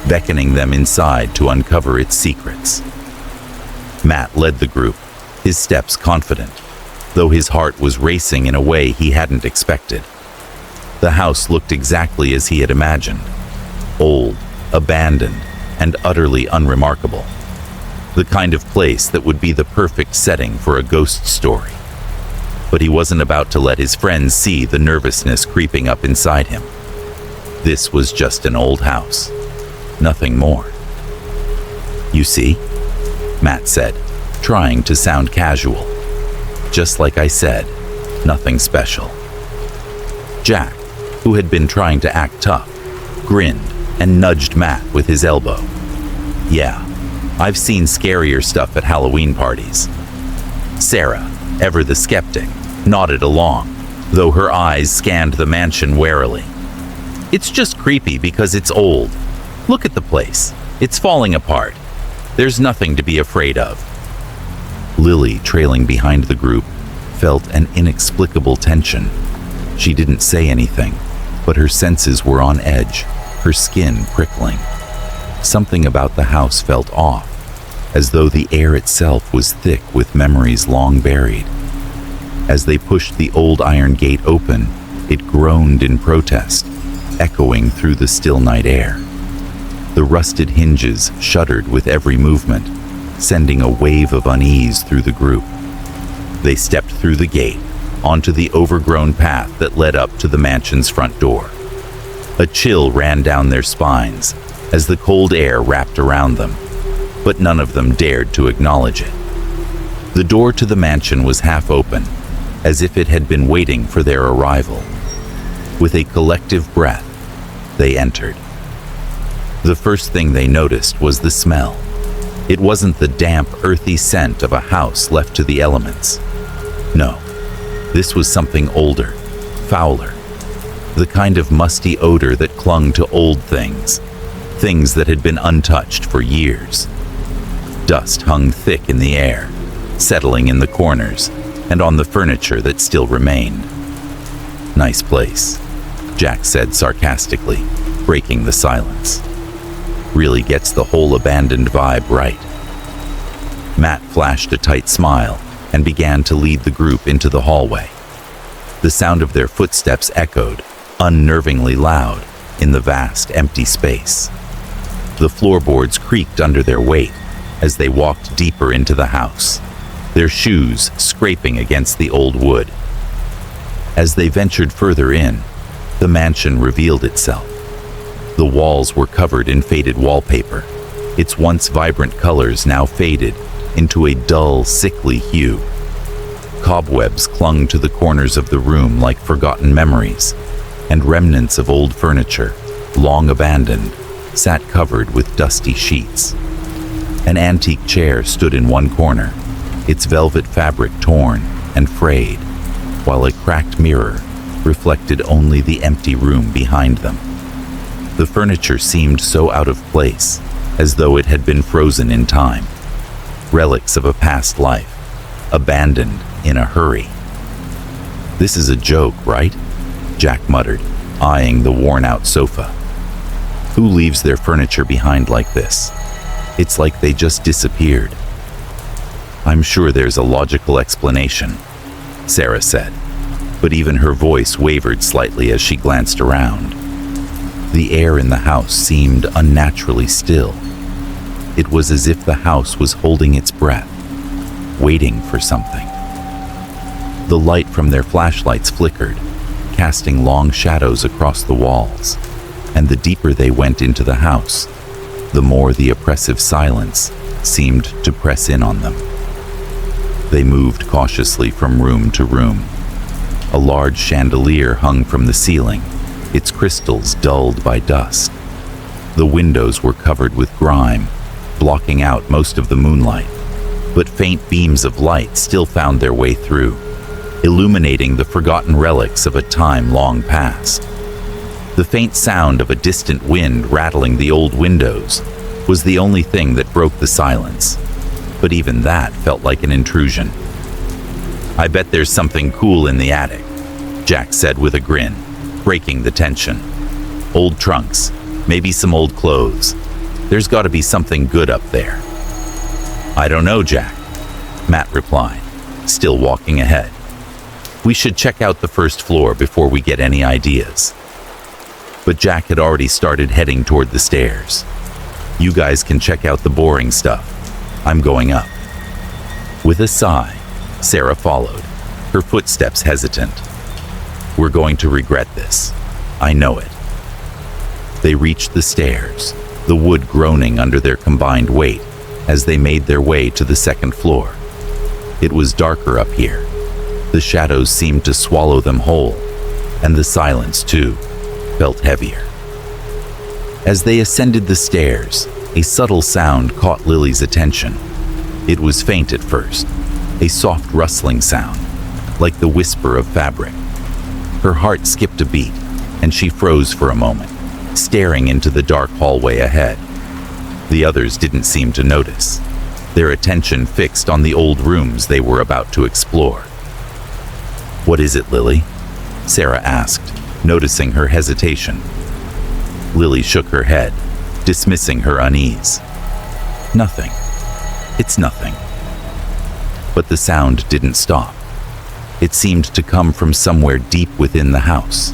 S1: beckoning them inside to uncover its secrets. Matt led the group, his steps confident, though his heart was racing in a way he hadn't expected. The house looked exactly as he had imagined, old, abandoned, and utterly unremarkable. The kind of place that would be the perfect setting for a ghost story. But he wasn't about to let his friends see the nervousness creeping up inside him. This was just an old house, nothing more. "You see?" Matt said, trying to sound casual. "Just like I said, nothing special." Jack, who had been trying to act tough, grinned and nudged Matt with his elbow. "Yeah, I've seen scarier stuff at Halloween parties." Sarah, ever the skeptic, nodded along, though her eyes scanned the mansion warily. "It's just creepy because it's old. Look at the place. It's falling apart. There's nothing to be afraid of." Lily, trailing behind the group, felt an inexplicable tension. She didn't say anything, but her senses were on edge, her skin prickling. Something about the house felt off, as though the air itself was thick with memories long buried. As they pushed the old iron gate open, it groaned in protest, echoing through the still night air. The rusted hinges shuddered with every movement, sending a wave of unease through the group. They stepped through the gate, onto the overgrown path that led up to the mansion's front door. A chill ran down their spines as the cold air wrapped around them, but none of them dared to acknowledge it. The door to the mansion was half open, as if it had been waiting for their arrival. With a collective breath, they entered. The first thing they noticed was the smell. It wasn't the damp, earthy scent of a house left to the elements. No, this was something older, fouler. The kind of musty odor that clung to old things, things that had been untouched for years. Dust hung thick in the air, settling in the corners and on the furniture that still remained. "Nice place," Jack said sarcastically, breaking the silence. "Really gets the whole abandoned vibe right." Matt flashed a tight smile and began to lead the group into the hallway. The sound of their footsteps echoed, unnervingly loud, in the vast, empty space. The floorboards creaked under their weight as they walked deeper into the house, their shoes scraping against the old wood. As they ventured further in, the mansion revealed itself. The walls were covered in faded wallpaper, its once vibrant colors now faded into a dull, sickly hue. Cobwebs clung to the corners of the room like forgotten memories, and remnants of old furniture, long abandoned, sat covered with dusty sheets. An antique chair stood in one corner, its velvet fabric torn and frayed, while a cracked mirror reflected only the empty room behind them. The furniture seemed so out of place, as though it had been frozen in time. Relics of a past life, abandoned in a hurry. "This is a joke, right?" Jack muttered, eyeing the worn-out sofa. Who leaves their furniture behind like this? It's like they just disappeared. I'm sure there's a logical explanation, Sarah said, but even her voice wavered slightly as she glanced around. The air in the house seemed unnaturally still. It was as if the house was holding its breath, waiting for something. The light from their flashlights flickered, casting long shadows across the walls, and the deeper they went into the house, the more the oppressive silence seemed to press in on them. They moved cautiously from room to room. A large chandelier hung from the ceiling, its crystals dulled by dust. The windows were covered with grime, blocking out most of the moonlight, but faint beams of light still found their way through, illuminating the forgotten relics of a time long past. The faint sound of a distant wind rattling the old windows was the only thing that broke the silence, but even that felt like an intrusion. "I bet there's something cool in the attic," Jack said with a grin, breaking the tension. "Old trunks, maybe some old clothes. There's got to be something good up there." "I don't know, Jack," Matt replied, still walking ahead. "We should check out the first floor before we get any ideas." But Jack had already started heading toward the stairs. "You guys can check out the boring stuff. I'm going up." With a sigh, Sarah followed, her footsteps hesitant. "We're going to regret this. I know it." They reached the stairs, the wood groaning under their combined weight as they made their way to the second floor. It was darker up here. The shadows seemed to swallow them whole, and the silence, too, felt heavier. As they ascended the stairs, a subtle sound caught Lily's attention. It was faint at first, a soft rustling sound, like the whisper of fabric. Her heart skipped a beat, and she froze for a moment, staring into the dark hallway ahead. The others didn't seem to notice, their attention fixed on the old rooms they were about to explore. "What is it, Lily?" Sarah asked, noticing her hesitation. Lily shook her head, dismissing her unease. "Nothing. It's nothing." But the sound didn't stop. It seemed to come from somewhere deep within the house.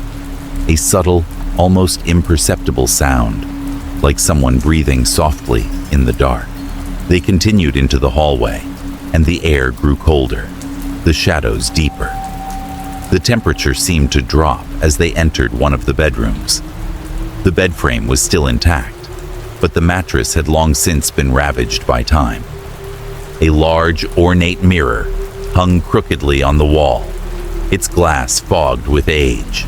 S1: A subtle, almost imperceptible sound, like someone breathing softly in the dark. They continued into the hallway, and the air grew colder, the shadows deeper. The temperature seemed to drop as they entered one of the bedrooms. The bed frame was still intact, but the mattress had long since been ravaged by time. A large, ornate mirror hung crookedly on the wall, its glass fogged with age.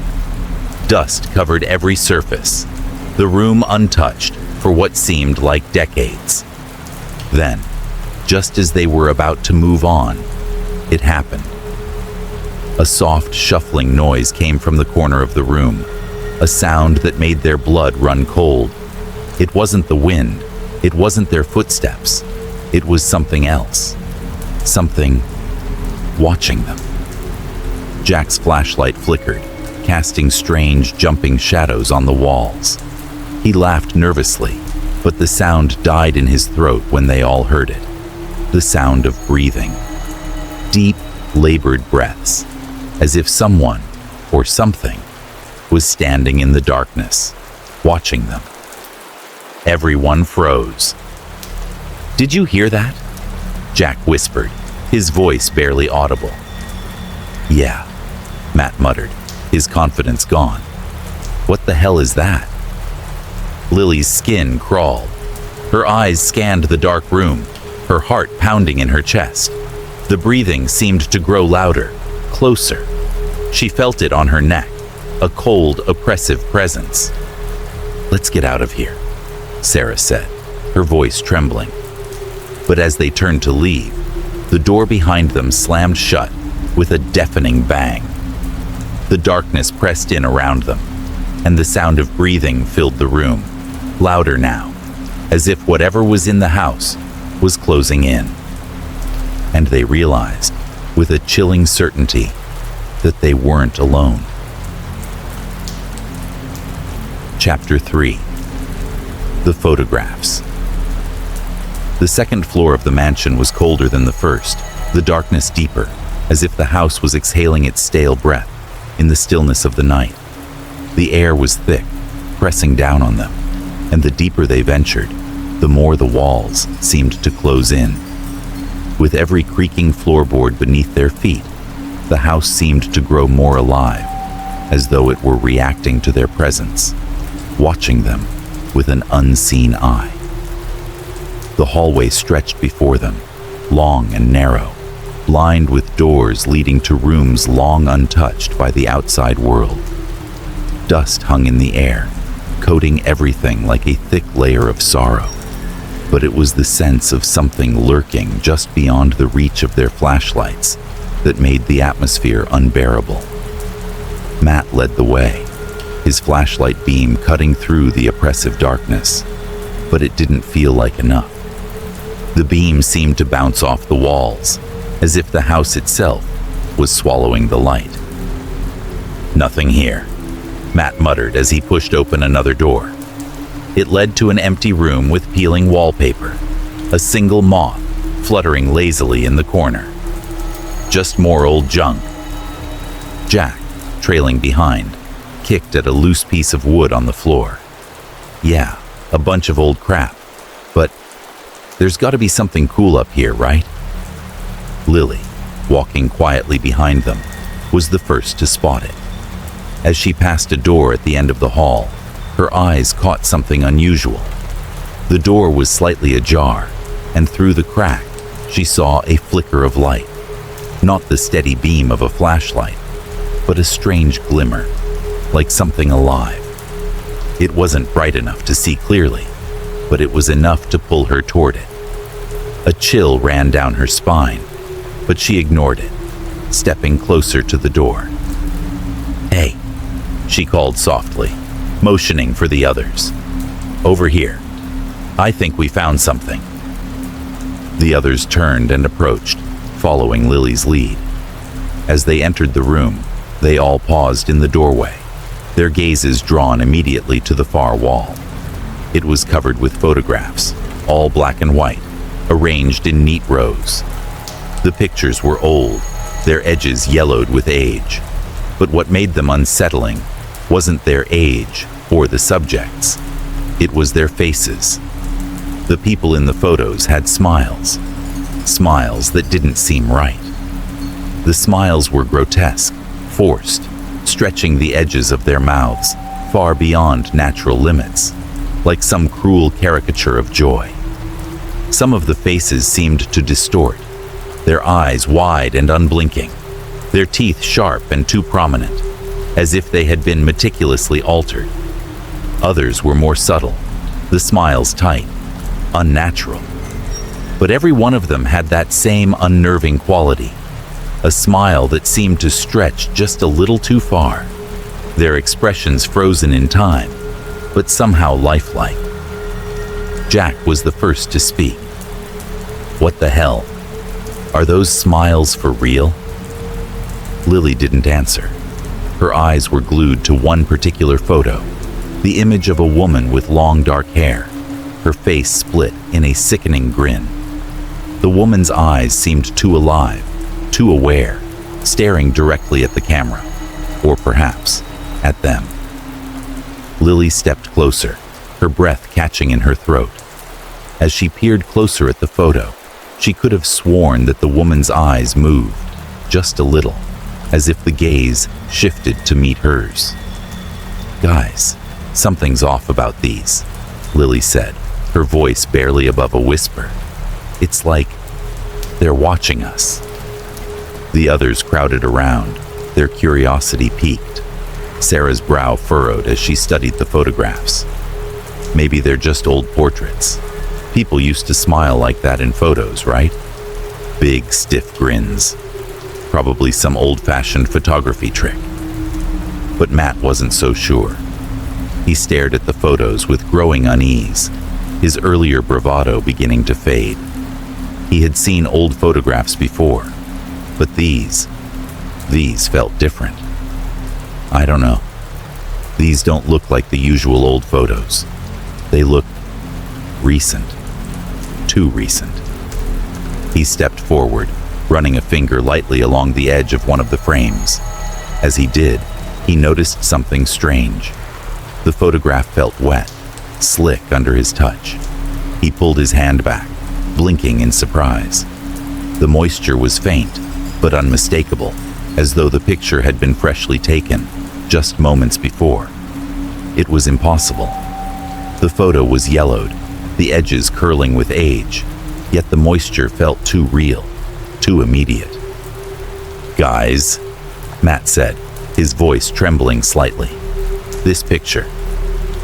S1: Dust covered every surface, the room untouched for what seemed like decades. Then, just as they were about to move on, it happened. A soft, shuffling noise came from the corner of the room, a sound that made their blood run cold. It wasn't the wind, it wasn't their footsteps, it was something else. Something watching them. Jack's flashlight flickered, casting strange, jumping shadows on the walls. He laughed nervously, but the sound died in his throat when they all heard it. The sound of breathing. Deep, labored breaths, as if someone, or something, was standing in the darkness, watching them. Everyone froze. "Did you hear that?" Jack whispered, his voice barely audible. "Yeah," Matt muttered, his confidence gone. "What the hell is that?" Lily's skin crawled. Her eyes scanned the dark room, her heart pounding in her chest. The breathing seemed to grow louder, closer. She felt it on her neck, a cold, oppressive presence. "Let's get out of here," Sarah said, her voice trembling. But as they turned to leave, the door behind them slammed shut with a deafening bang. The darkness pressed in around them, and the sound of breathing filled the room, louder now, as if whatever was in the house was closing in. And they realized, with a chilling certainty, that they weren't alone. Chapter 3. The photographs. The second floor of the mansion was colder than the first, the darkness deeper, as if the house was exhaling its stale breath in the stillness of the night. The air was thick, pressing down on them, and the deeper they ventured, the more the walls seemed to close in. With every creaking floorboard beneath their feet, the house seemed to grow more alive, as though it were reacting to their presence, watching them with an unseen eye. The hallway stretched before them, long and narrow, lined with doors leading to rooms long untouched by the outside world. Dust hung in the air, coating everything like a thick layer of sorrow. But it was the sense of something lurking just beyond the reach of their flashlights that made the atmosphere unbearable. Matt led the way, his flashlight beam cutting through the oppressive darkness, but it didn't feel like enough. The beam seemed to bounce off the walls, as if the house itself was swallowing the light. "Nothing here," Matt muttered as he pushed open another door. It led to an empty room with peeling wallpaper, a single moth fluttering lazily in the corner. Just more old junk. Jack, trailing behind, kicked at a loose piece of wood on the floor. Yeah, a bunch of old crap, but there's got to be something cool up here, right? Lily, walking quietly behind them, was the first to spot it. As she passed a door at the end of the hall, her eyes caught something unusual. The door was slightly ajar, and through the crack, she saw a flicker of light. Not the steady beam of a flashlight, but a strange glimmer, like something alive. It wasn't bright enough to see clearly, but it was enough to pull her toward it. A chill ran down her spine, but she ignored it, stepping closer to the door. "Hey," she called softly, motioning for the others. "Over here. I think we found something." The others turned and approached, following Lily's lead. As they entered the room, they all paused in the doorway, their gazes drawn immediately to the far wall. It was covered with photographs, all black and white, arranged in neat rows. The pictures were old, their edges yellowed with age, but what made them unsettling wasn't their age or the subjects. It was their faces. The people in the photos had smiles, smiles that didn't seem right. The smiles were grotesque, forced, stretching the edges of their mouths far beyond natural limits, like some cruel caricature of joy. Some of the faces seemed to distort, their eyes wide and unblinking, their teeth sharp and too prominent, as if they had been meticulously altered. Others were more subtle, the smiles tight, unnatural. But every one of them had that same unnerving quality, a smile that seemed to stretch just a little too far, their expressions frozen in time, but somehow lifelike. Jack was the first to speak. "What the hell? Are those smiles for real?" Lily didn't answer. Her eyes were glued to one particular photo, the image of a woman with long dark hair, her face split in a sickening grin. The woman's eyes seemed too alive, too aware, staring directly at the camera, or perhaps at them. Lily stepped closer, her breath catching in her throat. As she peered closer at the photo, she could have sworn that the woman's eyes moved, just a little, as if the gaze shifted to meet hers. "Guys, something's off about these," Lily said, her voice barely above a whisper. "It's like they're watching us." The others crowded around, their curiosity piqued. Sarah's brow furrowed as she studied the photographs. Maybe they're just old portraits. People used to smile like that in photos, right? Big, stiff grins. Probably some old-fashioned photography trick. But Matt wasn't so sure. He stared at the photos with growing unease, his earlier bravado beginning to fade. He had seen old photographs before, but these felt different. "I don't know. These don't look like the usual old photos. They look recent. Too recent. He stepped forward, running a finger lightly along the edge of one of the frames. As he did, he noticed something strange. The photograph felt wet, slick under his touch. He pulled his hand back, blinking in surprise. The moisture was faint, but unmistakable, as though the picture had been freshly taken, just moments before. It was impossible. The photo was yellowed, the edges curling with age, yet the moisture felt too real, too immediate. "Guys," Matt said, his voice trembling slightly. "This picture,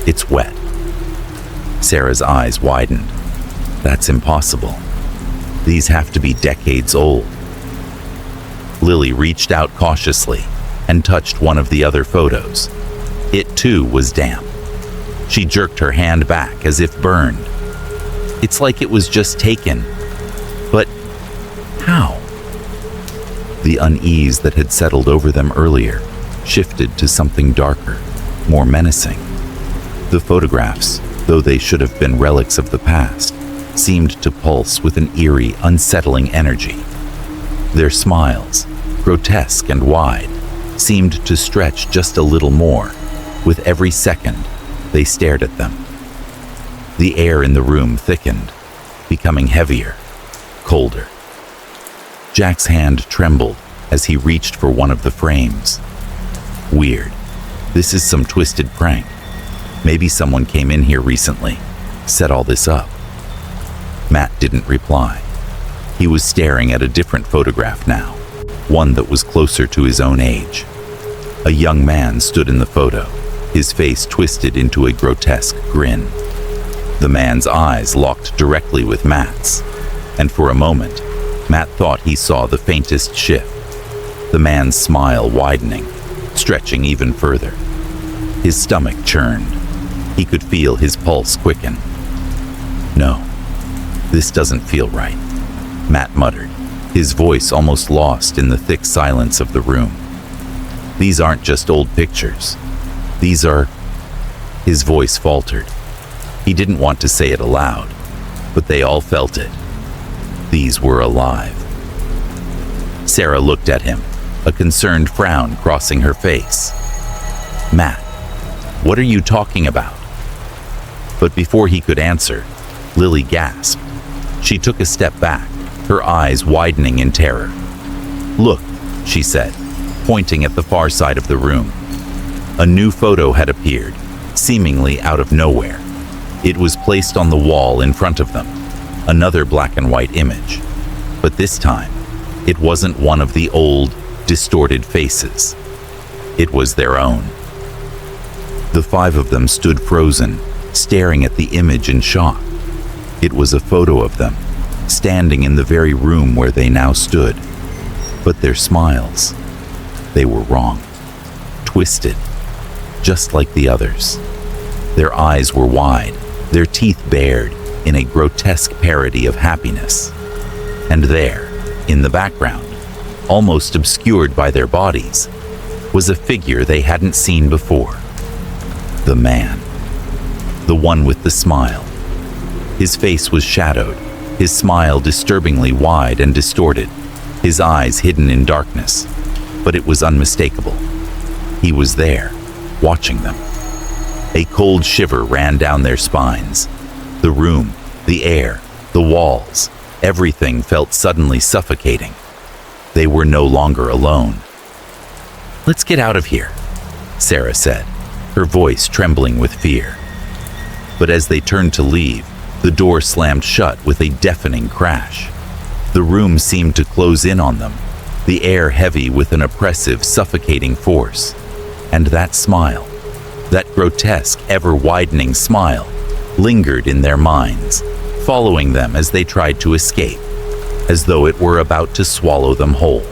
S1: it's wet." Sarah's eyes widened. "That's impossible. These have to be decades old." Lily reached out cautiously and touched one of the other photos. It too was damp. She jerked her hand back as if burned. "It's like it was just taken. But how?" The unease that had settled over them earlier shifted to something darker, more menacing. The photographs, though they should have been relics of the past, seemed to pulse with an eerie, unsettling energy. Their smiles, grotesque and wide, seemed to stretch just a little more. With every second, they stared at them. The air in the room thickened, becoming heavier, colder. Jack's hand trembled as he reached for one of the frames. Weird. This is some twisted prank. Maybe someone came in here recently, set all this up. Matt didn't reply. He was staring at a different photograph now, one that was closer to his own age. A young man stood in the photo, his face twisted into a grotesque grin. The man's eyes locked directly with Matt's, and for a moment, Matt thought he saw the faintest shift, the man's smile widening, stretching even further. His stomach churned. He could feel his pulse quicken. "No, this doesn't feel right," Matt muttered, his voice almost lost in the thick silence of the room. "These aren't just old pictures. These are..." His voice faltered. He didn't want to say it aloud, but they all felt it. These were alive. Sarah looked at him, a concerned frown crossing her face. "Matt, what are you talking about?" But before he could answer, Lily gasped. She took a step back, her eyes widening in terror. "Look," she said, pointing at the far side of the room. A new photo had appeared, seemingly out of nowhere. It was placed on the wall in front of them, another black and white image. But this time, it wasn't one of the old, distorted faces. It was their own. The five of them stood frozen, staring at the image in shock. It was a photo of them, standing in the very room where they now stood. But their smiles, they were wrong, twisted, just like the others. Their eyes were wide, their teeth bared in a grotesque parody of happiness. And there, in the background, almost obscured by their bodies, was a figure they hadn't seen before. The man. The one with the smile. His face was shadowed, his smile disturbingly wide and distorted, his eyes hidden in darkness, but it was unmistakable. He was there, watching them. A cold shiver ran down their spines. The room, the air, the walls, everything felt suddenly suffocating. They were no longer alone. "Let's get out of here," Sarah said, her voice trembling with fear. But as they turned to leave, the door slammed shut with a deafening crash. The room seemed to close in on them, the air heavy with an oppressive, suffocating force. And that smile, that grotesque, ever-widening smile, lingered in their minds, following them as they tried to escape, as though it were about to swallow them whole.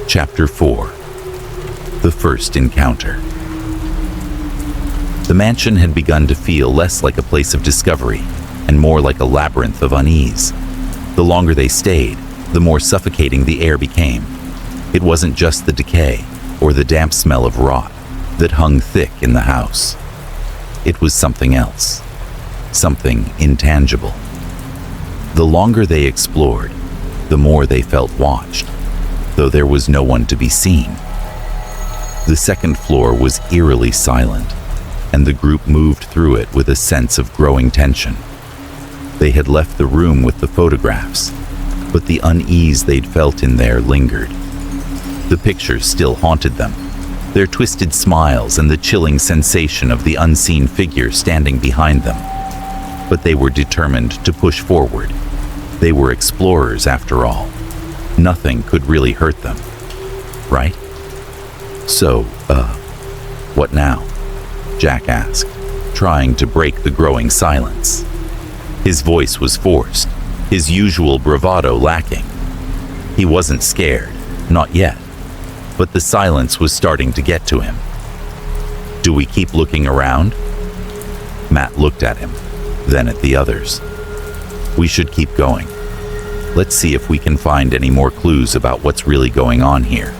S1: Chapter 4. The First Encounter. The mansion had begun to feel less like a place of discovery and more like a labyrinth of unease. The longer they stayed, the more suffocating the air became. It wasn't just the decay or the damp smell of rot that hung thick in the house. It was something else, something intangible. The longer they explored, the more they felt watched, though there was no one to be seen. The second floor was eerily silent, and the group moved through it with a sense of growing tension. They had left the room with the photographs, but the unease they'd felt in there lingered. The pictures still haunted them, their twisted smiles and the chilling sensation of the unseen figure standing behind them. But they were determined to push forward. They were explorers, after all. Nothing could really hurt them, right? So, what now? Jack asked, trying to break the growing silence. His voice was forced, his usual bravado lacking. He wasn't scared, not yet, but the silence was starting to get to him. Do we keep looking around? Matt looked at him, then at the others. We should keep going. Let's see if we can find any more clues about what's really going on here.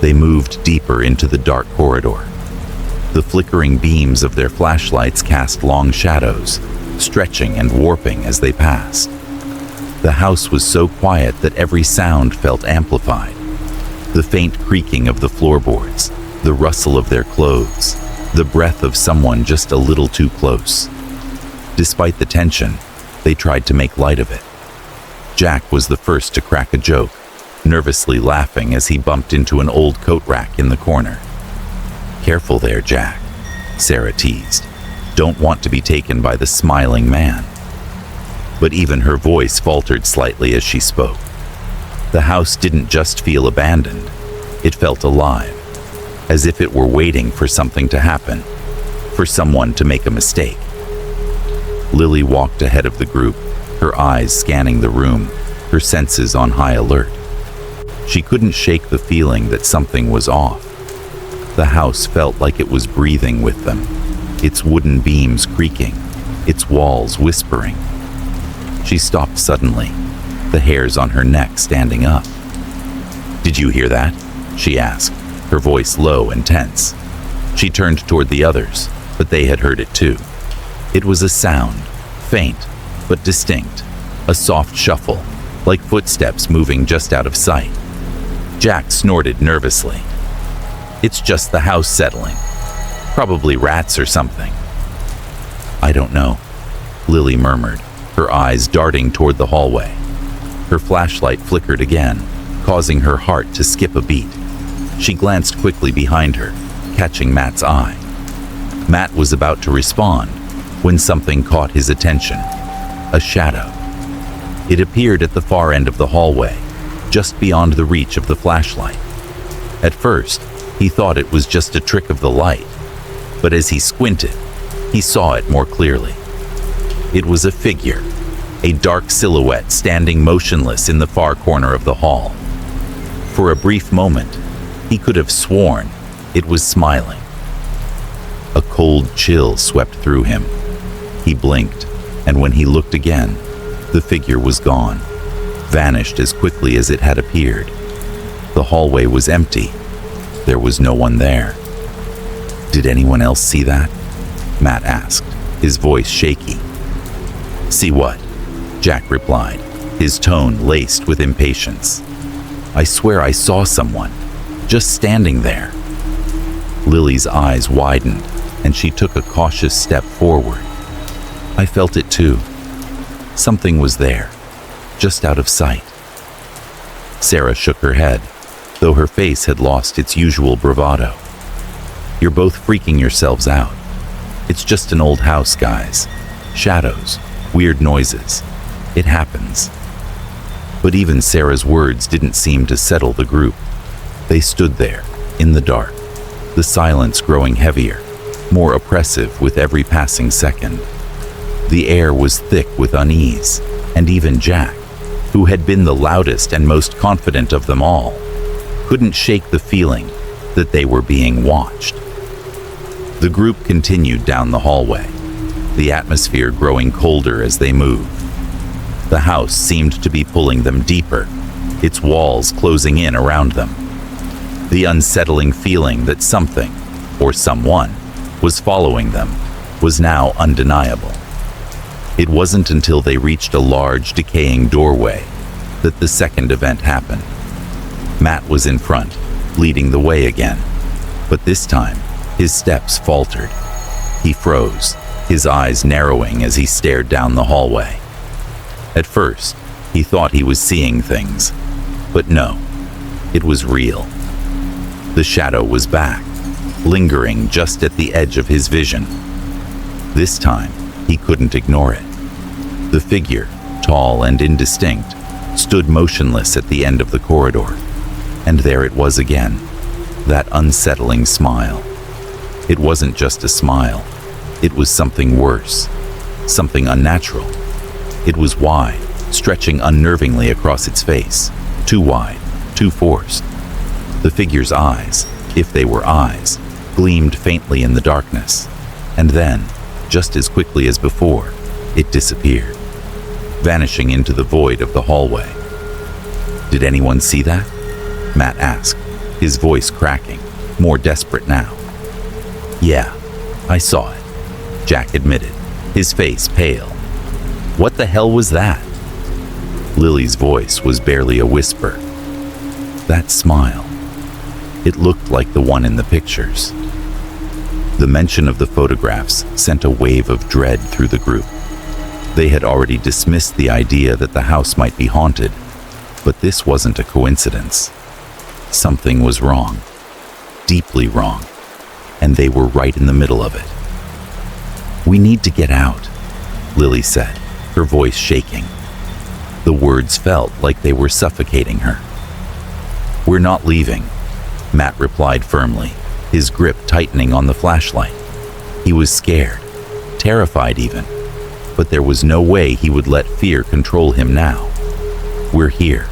S1: They moved deeper into the dark corridor. The flickering beams of their flashlights cast long shadows, stretching and warping as they passed. The house was so quiet that every sound felt amplified. The faint creaking of the floorboards, the rustle of their clothes, the breath of someone just a little too close. Despite the tension, they tried to make light of it. Jack was the first to crack a joke, nervously laughing as he bumped into an old coat rack in the corner. "Careful there, Jack," Sarah teased. "Don't want to be taken by the smiling man." But even her voice faltered slightly as she spoke. The house didn't just feel abandoned, it felt alive, as if it were waiting for something to happen, for someone to make a mistake. Lily walked ahead of the group, her eyes scanning the room, her senses on high alert. She couldn't shake the feeling that something was off. The house felt like it was breathing with them, its wooden beams creaking, its walls whispering. She stopped suddenly, the hairs on her neck standing up. "Did you hear that?" she asked, her voice low and tense. She turned toward the others, but they had heard it too. It was a sound, faint but distinct, a soft shuffle, like footsteps moving just out of sight. Jack snorted nervously. "It's just the house settling. Probably rats or something." "I don't know," Lily murmured, her eyes darting toward the hallway. Her flashlight flickered again, causing her heart to skip a beat. She glanced quickly behind her, catching Matt's eye. Matt was about to respond when something caught his attention. A shadow. It appeared at the far end of the hallway, just beyond the reach of the flashlight. At first, he thought it was just a trick of the light, but as he squinted, he saw it more clearly. It was a figure, a dark silhouette standing motionless in the far corner of the hall. For a brief moment, he could have sworn it was smiling. A cold chill swept through him. He blinked, and when he looked again, the figure was gone, vanished as quickly as it had appeared. The hallway was empty. There was no one there. "Did anyone else see that?" Matt asked, his voice shaky. "See what?" Jack replied, his tone laced with impatience. "I swear I saw someone, just standing there." Lily's eyes widened, and she took a cautious step forward. "I felt it too. Something was there, just out of sight." Sarah shook her head, though her face had lost its usual bravado. "You're both freaking yourselves out. It's just an old house, guys. Shadows, weird noises. It happens." But even Sarah's words didn't seem to settle the group. They stood there, in the dark, the silence growing heavier, more oppressive with every passing second. The air was thick with unease, and even Jack, who had been the loudest and most confident of them all, couldn't shake the feeling that they were being watched. The group continued down the hallway, the atmosphere growing colder as they moved. The house seemed to be pulling them deeper, its walls closing in around them. The unsettling feeling that something, or someone, was following them was now undeniable. It wasn't until they reached a large, decaying doorway that the second event happened. Matt was in front, leading the way again, but this time his steps faltered. He froze, his eyes narrowing as he stared down the hallway. At first, he thought he was seeing things, but no, it was real. The shadow was back, lingering just at the edge of his vision. This time, he couldn't ignore it. The figure, tall and indistinct, stood motionless at the end of the corridor, and there it was again, that unsettling smile. It wasn't just a smile, it was something worse, something unnatural. It was wide, stretching unnervingly across its face, too wide, too forced. The figure's eyes, if they were eyes, gleamed faintly in the darkness, and then, just as quickly as before, it disappeared, vanishing into the void of the hallway. "Did anyone see that?" Matt asked, his voice cracking, more desperate now. "Yeah, I saw it," Jack admitted, his face pale. "What the hell was that?" Lily's voice was barely a whisper. That smile. It looked like the one in the pictures. The mention of the photographs sent a wave of dread through the group. They had already dismissed the idea that the house might be haunted, but this wasn't a coincidence. Something was wrong, deeply wrong, and they were right in the middle of it. "We need to get out," Lily said, her voice shaking. The words felt like they were suffocating her. "We're not leaving," Matt replied firmly, his grip tightening on the flashlight. He was scared, terrified even, but there was no way he would let fear control him now. "We're here.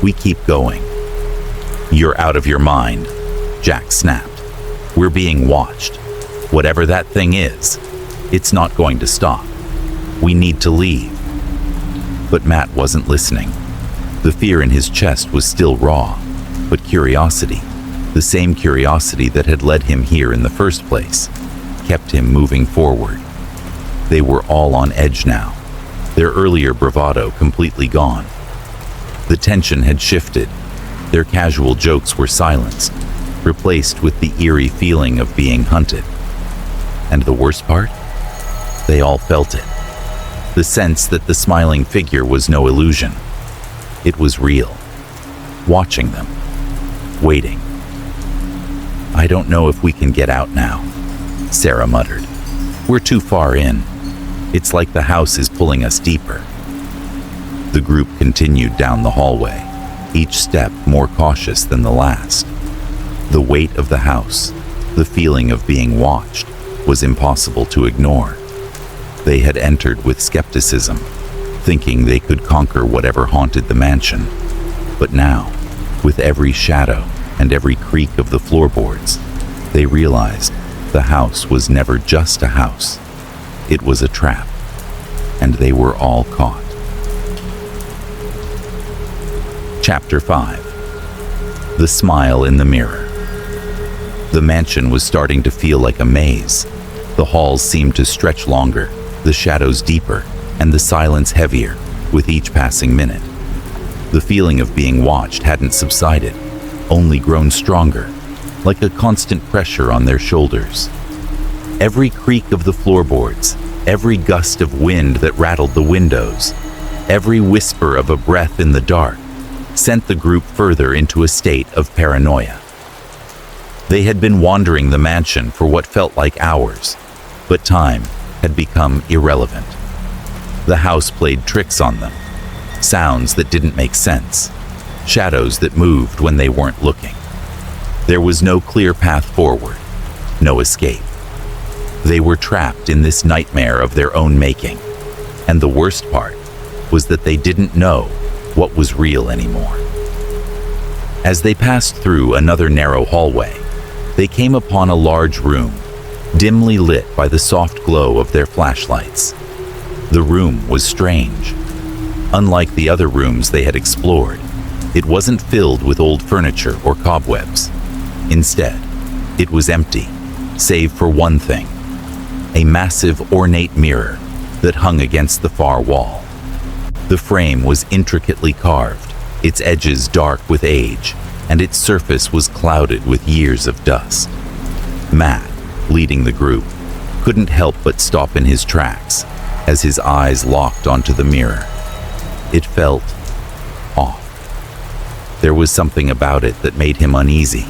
S1: We keep going." "You're out of your mind," Jack snapped. "We're being watched. Whatever that thing is, it's not going to stop. We need to leave." But Matt wasn't listening. The fear in his chest was still raw, but curiosity, the same curiosity that had led him here in the first place, kept him moving forward. They were all on edge now, their earlier bravado completely gone. The tension had shifted. Their casual jokes were silenced, replaced with the eerie feeling of being hunted. And the worst part? They all felt it. The sense that the smiling figure was no illusion. It was real. Watching them. Waiting. "I don't know if we can get out now," Sarah muttered. "We're too far in. It's like the house is pulling us deeper." The group continued down the hallway, each step more cautious than the last. The weight of the house, the feeling of being watched, was impossible to ignore. They had entered with skepticism, thinking they could conquer whatever haunted the mansion. But now, with every shadow and every creak of the floorboards, they realized the house was never just a house. It was a trap, and they were all caught. Chapter 5. The Smile in the Mirror. The mansion was starting to feel like a maze. The halls seemed to stretch longer, the shadows deeper, and the silence heavier with each passing minute. The feeling of being watched hadn't subsided, only grown stronger, like a constant pressure on their shoulders. Every creak of the floorboards, every gust of wind that rattled the windows, every whisper of a breath in the dark, sent the group further into a state of paranoia. They had been wandering the mansion for what felt like hours, but time had become irrelevant. The house played tricks on them, sounds that didn't make sense, shadows that moved when they weren't looking. There was no clear path forward, no escape. They were trapped in this nightmare of their own making, and the worst part was that they didn't know what was real anymore. As they passed through another narrow hallway, they came upon a large room, dimly lit by the soft glow of their flashlights. The room was strange. Unlike the other rooms they had explored, it wasn't filled with old furniture or cobwebs. Instead, it was empty, save for one thing: a massive ornate mirror that hung against the far wall. The frame was intricately carved, its edges dark with age, and its surface was clouded with years of dust. Matt, leading the group, couldn't help but stop in his tracks as his eyes locked onto the mirror. It felt off. There was something about it that made him uneasy,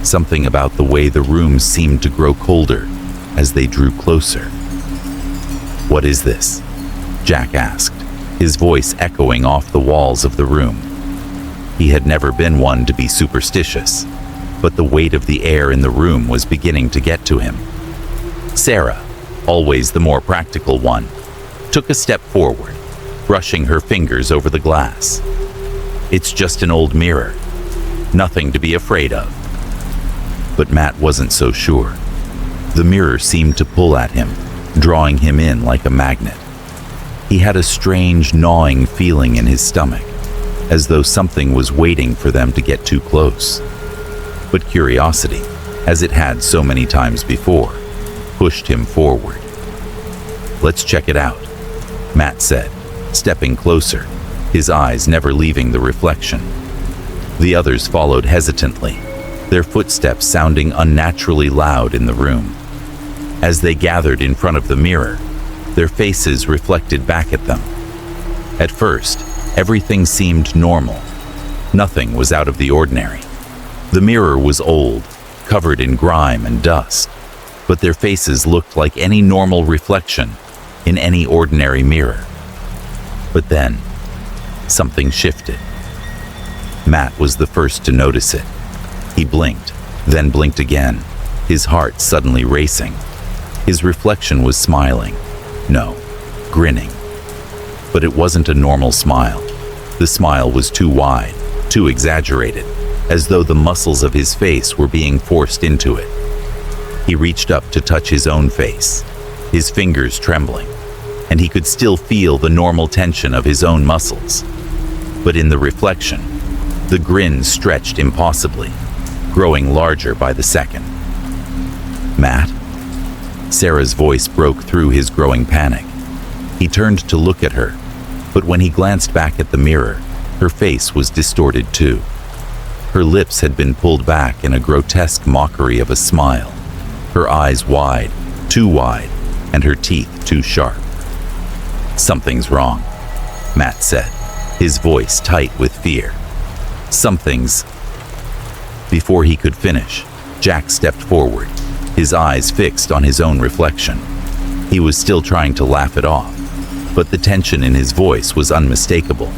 S1: something about the way the rooms seemed to grow colder as they drew closer. "What is this?" Jack asked, his voice echoing off the walls of the room. He had never been one to be superstitious, but the weight of the air in the room was beginning to get to him. Sarah, always the more practical one, took a step forward, brushing her fingers over the glass. "It's just an old mirror. Nothing to be afraid of." But Matt wasn't so sure. The mirror seemed to pull at him, drawing him in like a magnet. He had a strange gnawing feeling in his stomach, as though something was waiting for them to get too close. But curiosity, as it had so many times before, pushed him forward. "Let's check it out," Matt said, stepping closer, his eyes never leaving the reflection. The others followed hesitantly, their footsteps sounding unnaturally loud in the room. As they gathered in front of the mirror, their faces reflected back at them. At first, everything seemed normal. Nothing was out of the ordinary. The mirror was old, covered in grime and dust, but their faces looked like any normal reflection in any ordinary mirror. But then, something shifted. Matt was the first to notice it. He blinked, then blinked again, his heart suddenly racing. His reflection was smiling. No, grinning. But it wasn't a normal smile. The smile was too wide, too exaggerated, as though the muscles of his face were being forced into it. He reached up to touch his own face, his fingers trembling, and he could still feel the normal tension of his own muscles. But in the reflection, the grin stretched impossibly, growing larger by the second. "Matt?" Sarah's voice broke through his growing panic. He turned to look at her, but when he glanced back at the mirror, her face was distorted too. Her lips had been pulled back in a grotesque mockery of a smile, her eyes wide, too wide, and her teeth too sharp. "Something's wrong," Matt said, his voice tight with fear. "Something's..." Before he could finish, Jack stepped forward, his eyes fixed on his own reflection. He was still trying to laugh it off, but the tension in his voice was unmistakable.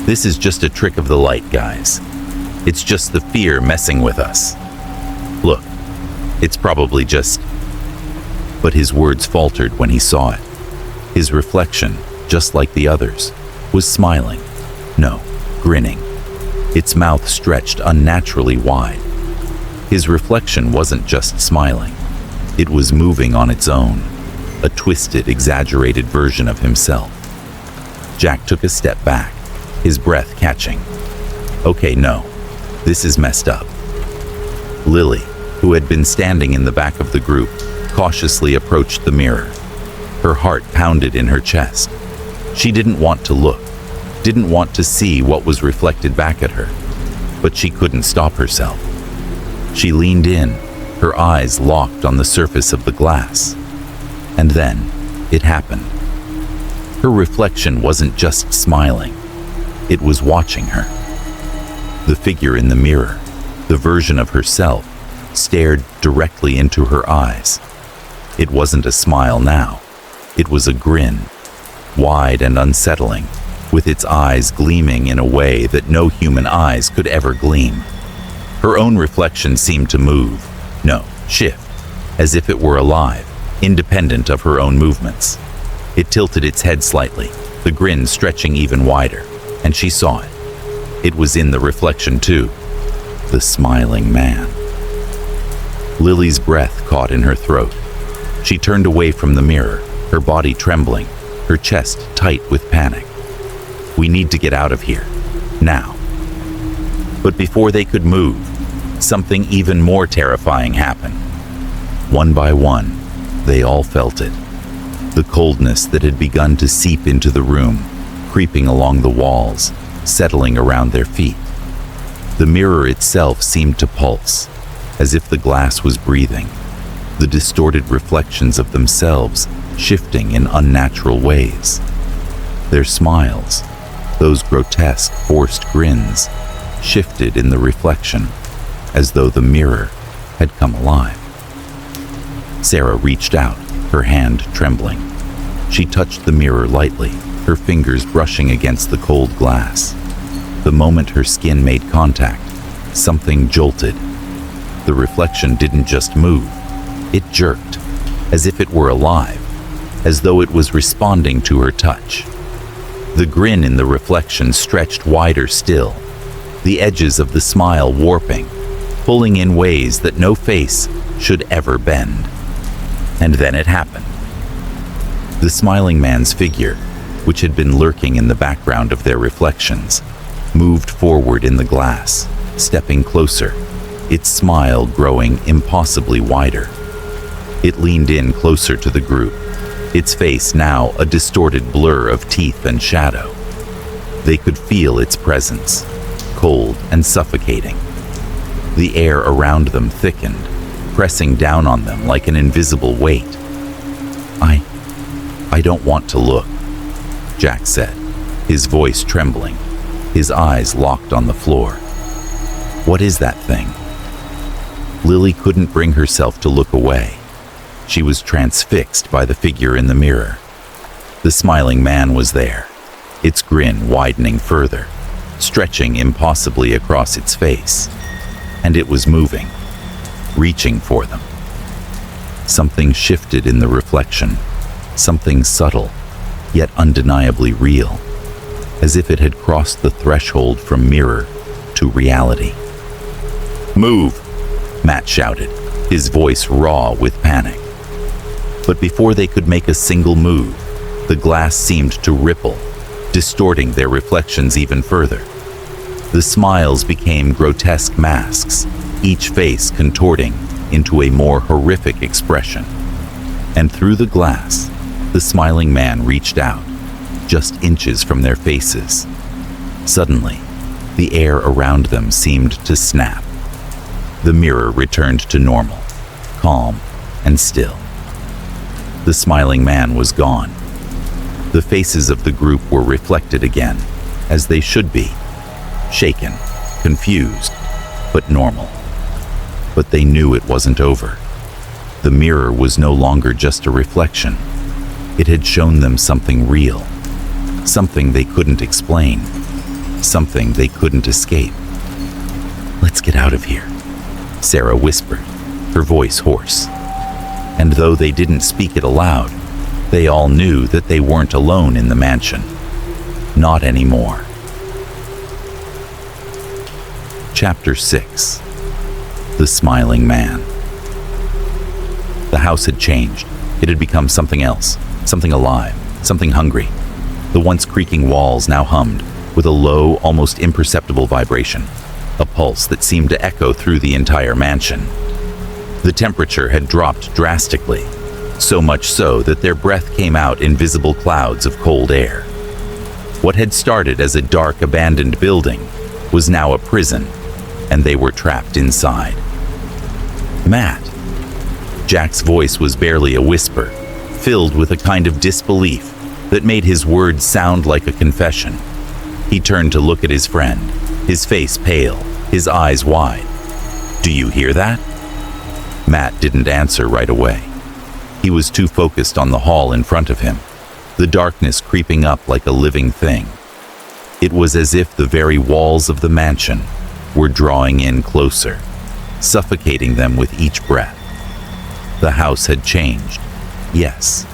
S1: "This is just a trick of the light, guys. It's just the fear messing with us. Look, it's probably just..." But his words faltered when he saw it. His reflection, just like the others, was smiling. No, grinning. Its mouth stretched unnaturally wide. His reflection wasn't just smiling. It was moving on its own, a twisted, exaggerated version of himself. Jack took a step back, his breath catching. "Okay, no, this is messed up." Lily, who had been standing in the back of the group, cautiously approached the mirror. Her heart pounded in her chest. She didn't want to look, didn't want to see what was reflected back at her, but she couldn't stop herself. She leaned in, her eyes locked on the surface of the glass. And then, it happened. Her reflection wasn't just smiling, it was watching her. The figure in the mirror, the version of herself, stared directly into her eyes. It wasn't a smile now, it was a grin, wide and unsettling, with its eyes gleaming in a way that no human eyes could ever gleam. Her own reflection seemed to move, no, shift, as if it were alive, independent of her own movements. It tilted its head slightly, the grin stretching even wider, and she saw it. It was in the reflection too, the smiling man. Lily's breath caught in her throat. She turned away from the mirror, her body trembling, her chest tight with panic. "We need to get out of here, now." But before they could move, something even more terrifying happened. One by one, they all felt it. The coldness that had begun to seep into the room, creeping along the walls, settling around their feet. The mirror itself seemed to pulse, as if the glass was breathing, the distorted reflections of themselves shifting in unnatural ways. Their smiles, those grotesque, forced grins, shifted in the reflection, as though the mirror had come alive. Sarah reached out, her hand trembling. She touched the mirror lightly, her fingers brushing against the cold glass. The moment her skin made contact, something jolted. The reflection didn't just move, it jerked, as if it were alive, as though it was responding to her touch. The grin in the reflection stretched wider still, the edges of the smile warping, pulling in ways that no face should ever bend. And then it happened. The smiling man's figure, which had been lurking in the background of their reflections, moved forward in the glass, stepping closer, its smile growing impossibly wider. It leaned in closer to the group, its face now a distorted blur of teeth and shadow. They could feel its presence, cold and suffocating. The air around them thickened, pressing down on them like an invisible weight. I don't want to look, Jack said, his voice trembling, his eyes locked on the floor. What is that thing? Lily couldn't bring herself to look away. She was transfixed by the figure in the mirror. The smiling man was there, its grin widening further, stretching impossibly across its face. And it was moving, reaching for them. Something shifted in the reflection, something subtle, yet undeniably real, as if it had crossed the threshold from mirror to reality. "Move!" Matt shouted, his voice raw with panic. But before they could make a single move, the glass seemed to ripple, distorting their reflections even further. The smiles became grotesque masks, each face contorting into a more horrific expression. And through the glass, the smiling man reached out, just inches from their faces. Suddenly, the air around them seemed to snap. The mirror returned to normal, calm and still. The smiling man was gone. The faces of the group were reflected again, as they should be, shaken, confused, but normal. But they knew it wasn't over. The mirror was no longer just a reflection. It had shown them something real, something they couldn't explain, something they couldn't escape. "Let's get out of here," Sarah whispered, her voice hoarse. And though they didn't speak it aloud, they all knew that they weren't alone in the mansion. Not anymore. Chapter 6. The Smiling Man. The house had changed. It had become something else, something alive, something hungry. The once creaking walls now hummed, with a low, almost imperceptible vibration, a pulse that seemed to echo through the entire mansion. The temperature had dropped drastically, so much so that their breath came out in visible clouds of cold air. What had started as a dark, abandoned building was now a prison, and they were trapped inside. "Matt." Jack's voice was barely a whisper, filled with a kind of disbelief that made his words sound like a confession. He turned to look at his friend, his face pale, his eyes wide. "Do you hear that?" Matt didn't answer right away. He was too focused on the hall in front of him, the darkness creeping up like a living thing. It was as if the very walls of the mansion were drawing in closer, suffocating them with each breath. The house had changed, yes,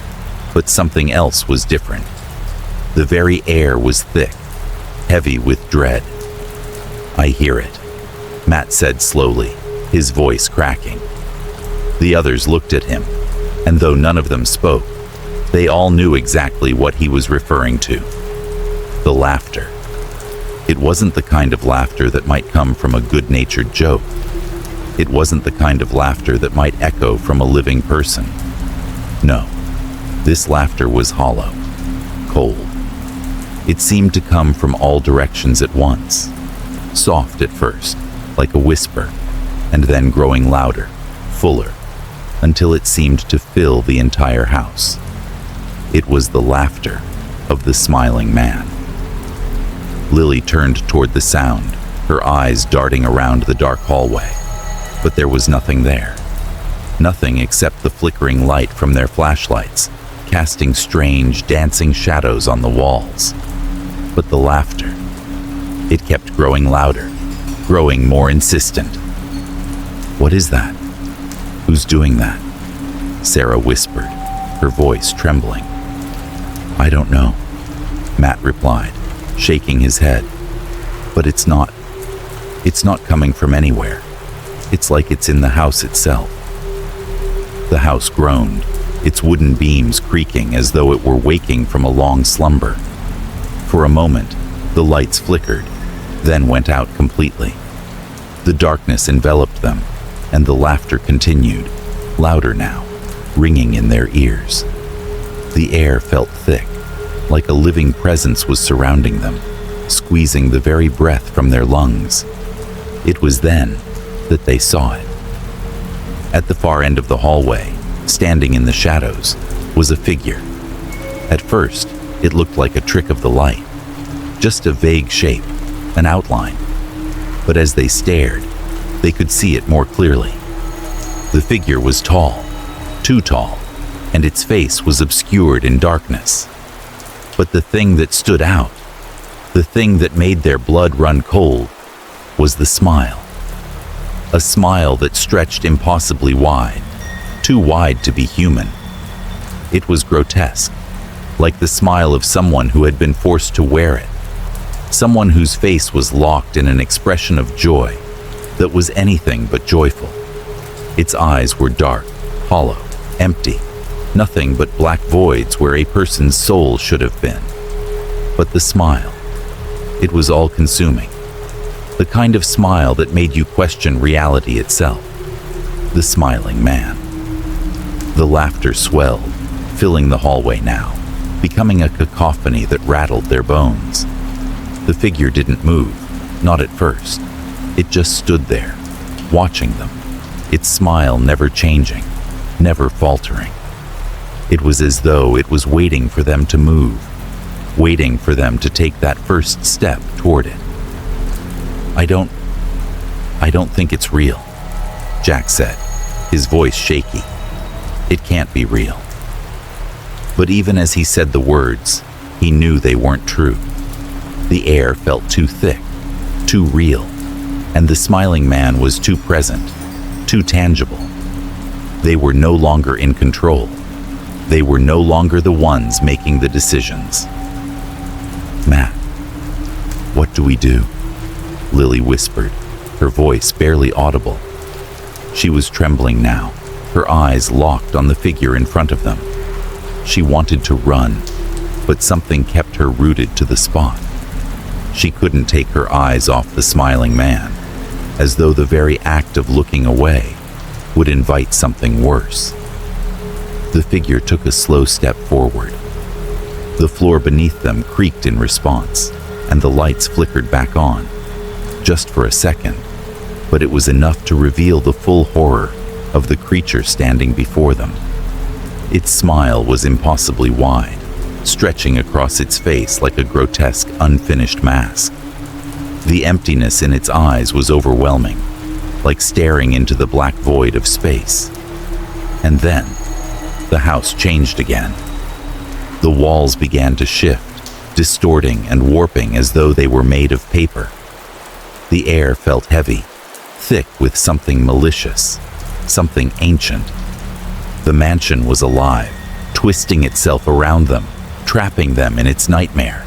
S1: but something else was different. The very air was thick, heavy with dread. "I hear it," Matt said slowly, his voice cracking. The others looked at him, and though none of them spoke, they all knew exactly what he was referring to. The laughter. It wasn't the kind of laughter that might come from a good-natured joke. It wasn't the kind of laughter that might echo from a living person. No, this laughter was hollow, cold. It seemed to come from all directions at once, soft at first, like a whisper, and then growing louder, fuller, until it seemed to fill the entire house. It was the laughter of the smiling man. Lily turned toward the sound, her eyes darting around the dark hallway, but there was nothing there. Nothing except the flickering light from their flashlights, casting strange, dancing shadows on the walls. But the laughter, it kept growing louder, growing more insistent. "What is that? Who's doing that?" Sarah whispered, her voice trembling. "I don't know," Matt replied, shaking his head. "But it's not coming from anywhere. It's like it's in the house itself." The house groaned, its wooden beams creaking as though it were waking from a long slumber. For a moment, the lights flickered, then went out completely. The darkness enveloped them, and the laughter continued, louder now, ringing in their ears. The air felt thick, like a living presence was surrounding them, squeezing the very breath from their lungs. It was then that they saw it. At the far end of the hallway, standing in the shadows, was a figure. At first, it looked like a trick of the light, just a vague shape, an outline. But as they stared, they could see it more clearly. The figure was tall, too tall, and its face was obscured in darkness. But the thing that stood out, the thing that made their blood run cold, was the smile. A smile that stretched impossibly wide, too wide to be human. It was grotesque, like the smile of someone who had been forced to wear it, someone whose face was locked in an expression of joy that was anything but joyful. Its eyes were dark, hollow, empty, nothing but black voids where a person's soul should have been. But the smile, it was all-consuming, the kind of smile that made you question reality itself. The smiling man. The laughter swelled, filling the hallway now, becoming a cacophony that rattled their bones. The figure didn't move, not at first. It just stood there, watching them, its smile never changing, never faltering. It was as though it was waiting for them to move, waiting for them to take that first step toward it. I don't think it's real," Jack said, his voice shaky. "It can't be real." But even as he said the words, he knew they weren't true. The air felt too thick, too real, and the smiling man was too present, too tangible. They were no longer in control. They were no longer the ones making the decisions. "Matt, what do we do?" Lily whispered, her voice barely audible. She was trembling now, her eyes locked on the figure in front of them. She wanted to run, but something kept her rooted to the spot. She couldn't take her eyes off the smiling man, as though the very act of looking away would invite something worse. The figure took a slow step forward. The floor beneath them creaked in response, and the lights flickered back on. Just for a second, but it was enough to reveal the full horror of the creature standing before them. Its smile was impossibly wide, stretching across its face like a grotesque, unfinished mask. The emptiness in its eyes was overwhelming, like staring into the black void of space. And then, the house changed again. The walls began to shift, distorting and warping as though they were made of paper. The air felt heavy, thick with something malicious, something ancient. The mansion was alive, twisting itself around them, trapping them in its nightmare.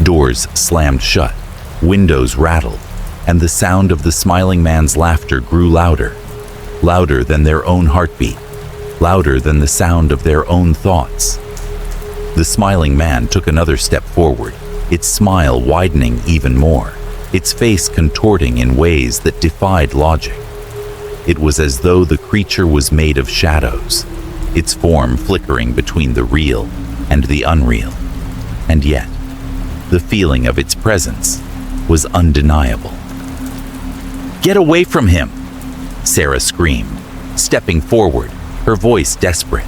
S1: Doors slammed shut, windows rattled, and the sound of the smiling man's laughter grew louder, louder than their own heartbeat, louder than the sound of their own thoughts. The smiling man took another step forward, its smile widening even more, its face contorting in ways that defied logic. It was as though the creature was made of shadows, its form flickering between the real and the unreal. And yet, the feeling of its presence was undeniable. "Get away from him!" Sarah screamed, stepping forward, her voice desperate.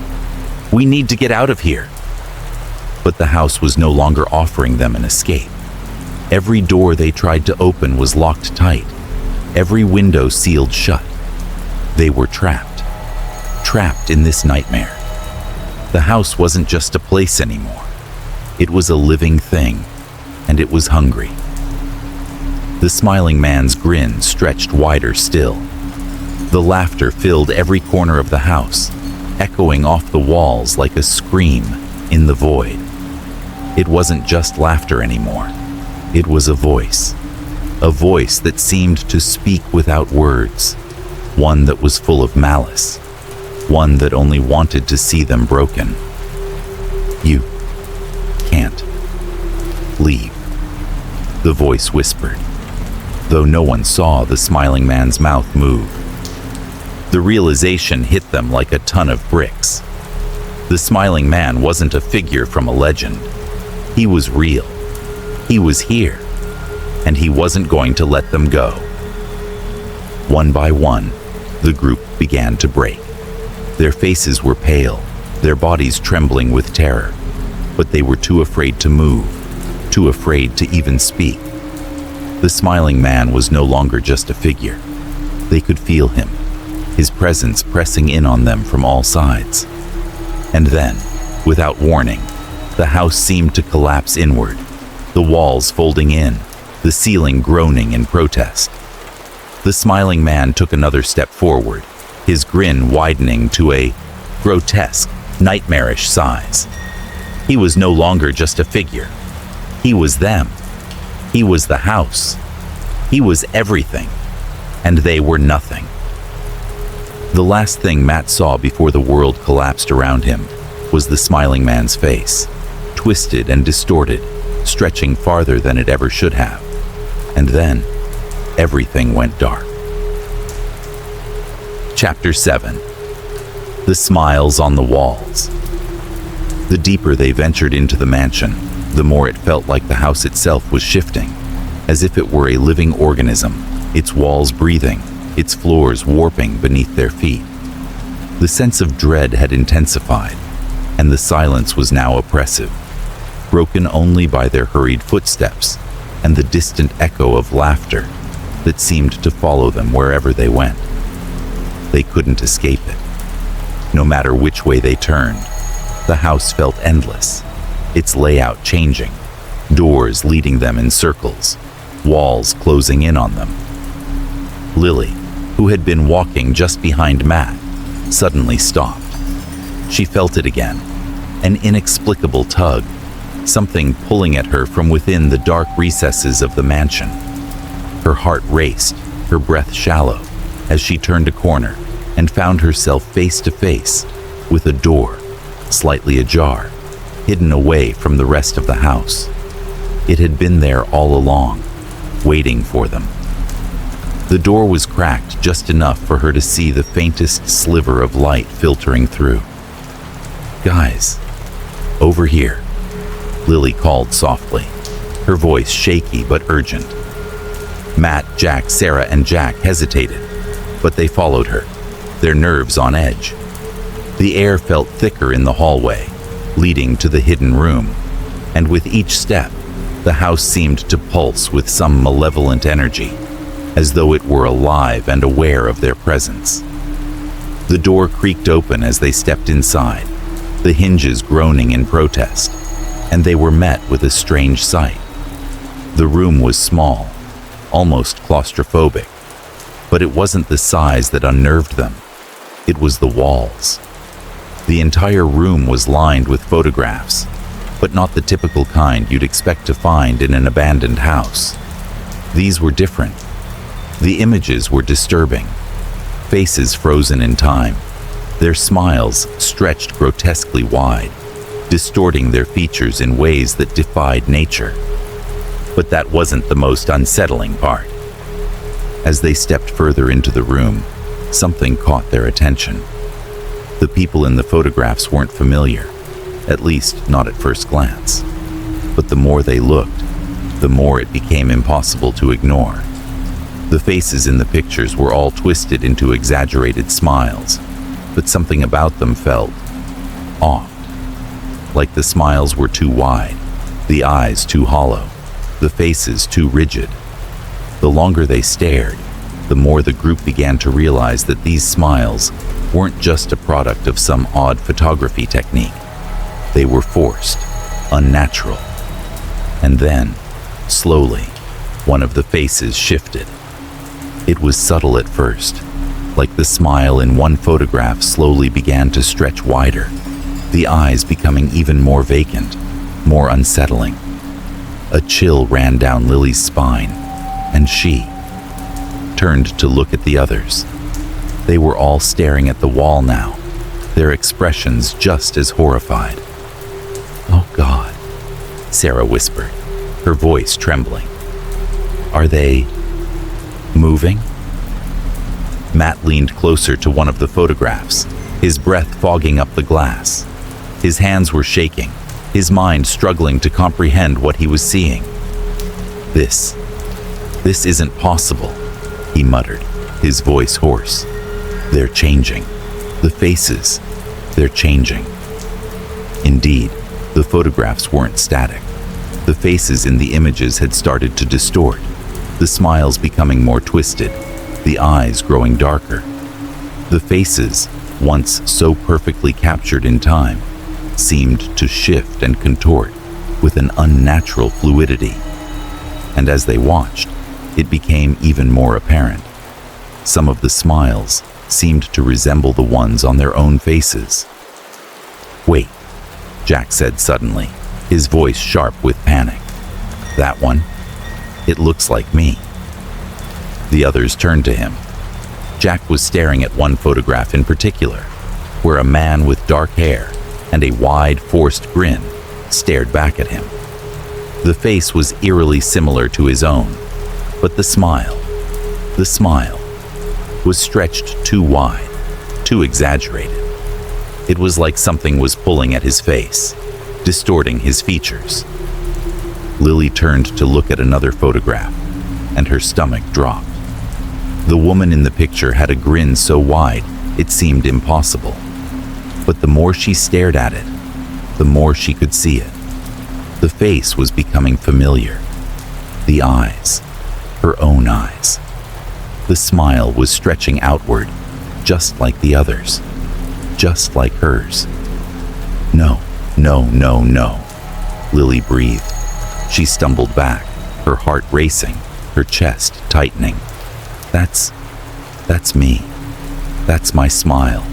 S1: "We need to get out of here." But the house was no longer offering them an escape. Every door they tried to open was locked tight, every window sealed shut. They were trapped in this nightmare. The house wasn't just a place anymore. It was a living thing, and it was hungry. The smiling man's grin stretched wider still. The laughter filled every corner of the house, echoing off the walls like a scream in the void. It wasn't just laughter anymore. It was a voice that seemed to speak without words, one that was full of malice, one that only wanted to see them broken. "You can't leave," the voice whispered, though no one saw the smiling man's mouth move. The realization hit them like a ton of bricks. The smiling man wasn't a figure from a legend. He was real. He was here, and he wasn't going to let them go. One by one, the group began to break. Their faces were pale, their bodies trembling with terror, but they were too afraid to move, too afraid to even speak. The smiling man was no longer just a figure. They could feel him, his presence pressing in on them from all sides. And then, without warning, the house seemed to collapse inward, the walls folding in, the ceiling groaning in protest. The smiling man took another step forward, his grin widening to a grotesque, nightmarish size. He was no longer just a figure. He was them. He was the house. He was everything, and they were nothing. The last thing Matt saw before the world collapsed around him was the smiling man's face, twisted and distorted, stretching farther than it ever should have. And then, everything went dark. Chapter 7. The Smiles on the Walls. The deeper they ventured into the mansion, the more it felt like the house itself was shifting, as if it were a living organism, its walls breathing, its floors warping beneath their feet. The sense of dread had intensified, and the silence was now oppressive, broken only by their hurried footsteps and the distant echo of laughter that seemed to follow them wherever they went. They couldn't escape it. No matter which way they turned, the house felt endless, its layout changing, doors leading them in circles, walls closing in on them. Lily, who had been walking just behind Matt, suddenly stopped. She felt it again, an inexplicable tug, something pulling at her from within the dark recesses of the mansion. Her heart raced, her breath shallow, as she turned a corner and found herself face to face with a door, slightly ajar, hidden away from the rest of the house. It had been there all along, waiting for them. The door was cracked just enough for her to see the faintest sliver of light filtering through. "Guys, over here," Lily called softly, her voice shaky but urgent. Matt, Jack, Sarah, and Jack hesitated, but they followed her, their nerves on edge. The air felt thicker in the hallway, leading to the hidden room, and with each step, the house seemed to pulse with some malevolent energy, as though it were alive and aware of their presence. The door creaked open as they stepped inside, the hinges groaning in protest, and they were met with a strange sight. The room was small, almost claustrophobic, but it wasn't the size that unnerved them. It was the walls. The entire room was lined with photographs, but not the typical kind you'd expect to find in an abandoned house. These were different. The images were disturbing, faces frozen in time, their smiles stretched grotesquely wide, distorting their features in ways that defied nature. But that wasn't the most unsettling part. As they stepped further into the room, Something caught their attention. The people in the photographs weren't familiar, at least not at first glance. But the more they looked, the more it became impossible to ignore. The faces in the pictures were all twisted into exaggerated smiles, but something about them felt off. Like the smiles were too wide, the eyes too hollow, the faces too rigid. The longer they stared, the more the group began to realize that these smiles weren't just a product of some odd photography technique. They were forced, unnatural. And then, slowly, one of the faces shifted. It was subtle at first, like the smile in one photograph slowly began to stretch wider, the eyes becoming even more vacant, more unsettling. A chill ran down Lily's spine, and she turned to look at the others. They were all staring at the wall now, their expressions just as horrified. "Oh God," Sarah whispered, her voice trembling. "Are they moving?" Matt leaned closer to one of the photographs, his breath fogging up the glass. His hands were shaking, his mind struggling to comprehend what he was seeing. This isn't possible," he muttered, his voice hoarse. "They're changing. The faces, they're changing." Indeed, the photographs weren't static. The faces in the images had started to distort, the smiles becoming more twisted, the eyes growing darker. The faces, once so perfectly captured in time, seemed to shift and contort with an unnatural fluidity. And as they watched, it became even more apparent. Some of the smiles seemed to resemble the ones on their own faces. "Wait," Jack said suddenly, his voice sharp with panic. "That one? It looks like me." The others turned to him. Jack was staring at one photograph in particular, where a man with dark hair and a wide, forced grin stared back at him. The face was eerily similar to his own, but the smile was stretched too wide, too exaggerated. It was like something was pulling at his face, distorting his features. Lily turned to look at another photograph, and her stomach dropped. The woman in the picture had a grin so wide it seemed impossible. But the more she stared at it, the more she could see it. The face was becoming familiar. The eyes, her own eyes. The smile was stretching outward, just like the others, just like hers. No, Lily breathed. She stumbled back, her heart racing, her chest tightening. That's me. That's my smile."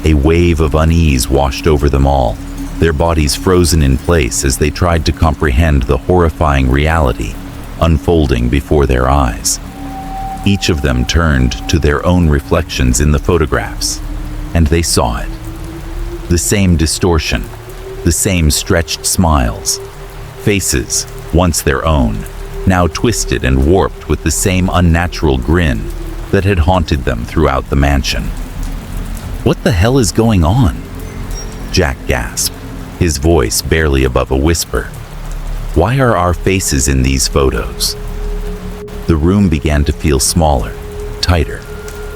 S1: A wave of unease washed over them all, their bodies frozen in place as they tried to comprehend the horrifying reality unfolding before their eyes. Each of them turned to their own reflections in the photographs, and they saw it. The same distortion, the same stretched smiles, faces, once their own, now twisted and warped with the same unnatural grin that had haunted them throughout the mansion. "What the hell is going on?" Jack gasped, his voice barely above a whisper. "Why are our faces in these photos?" The room began to feel smaller, tighter,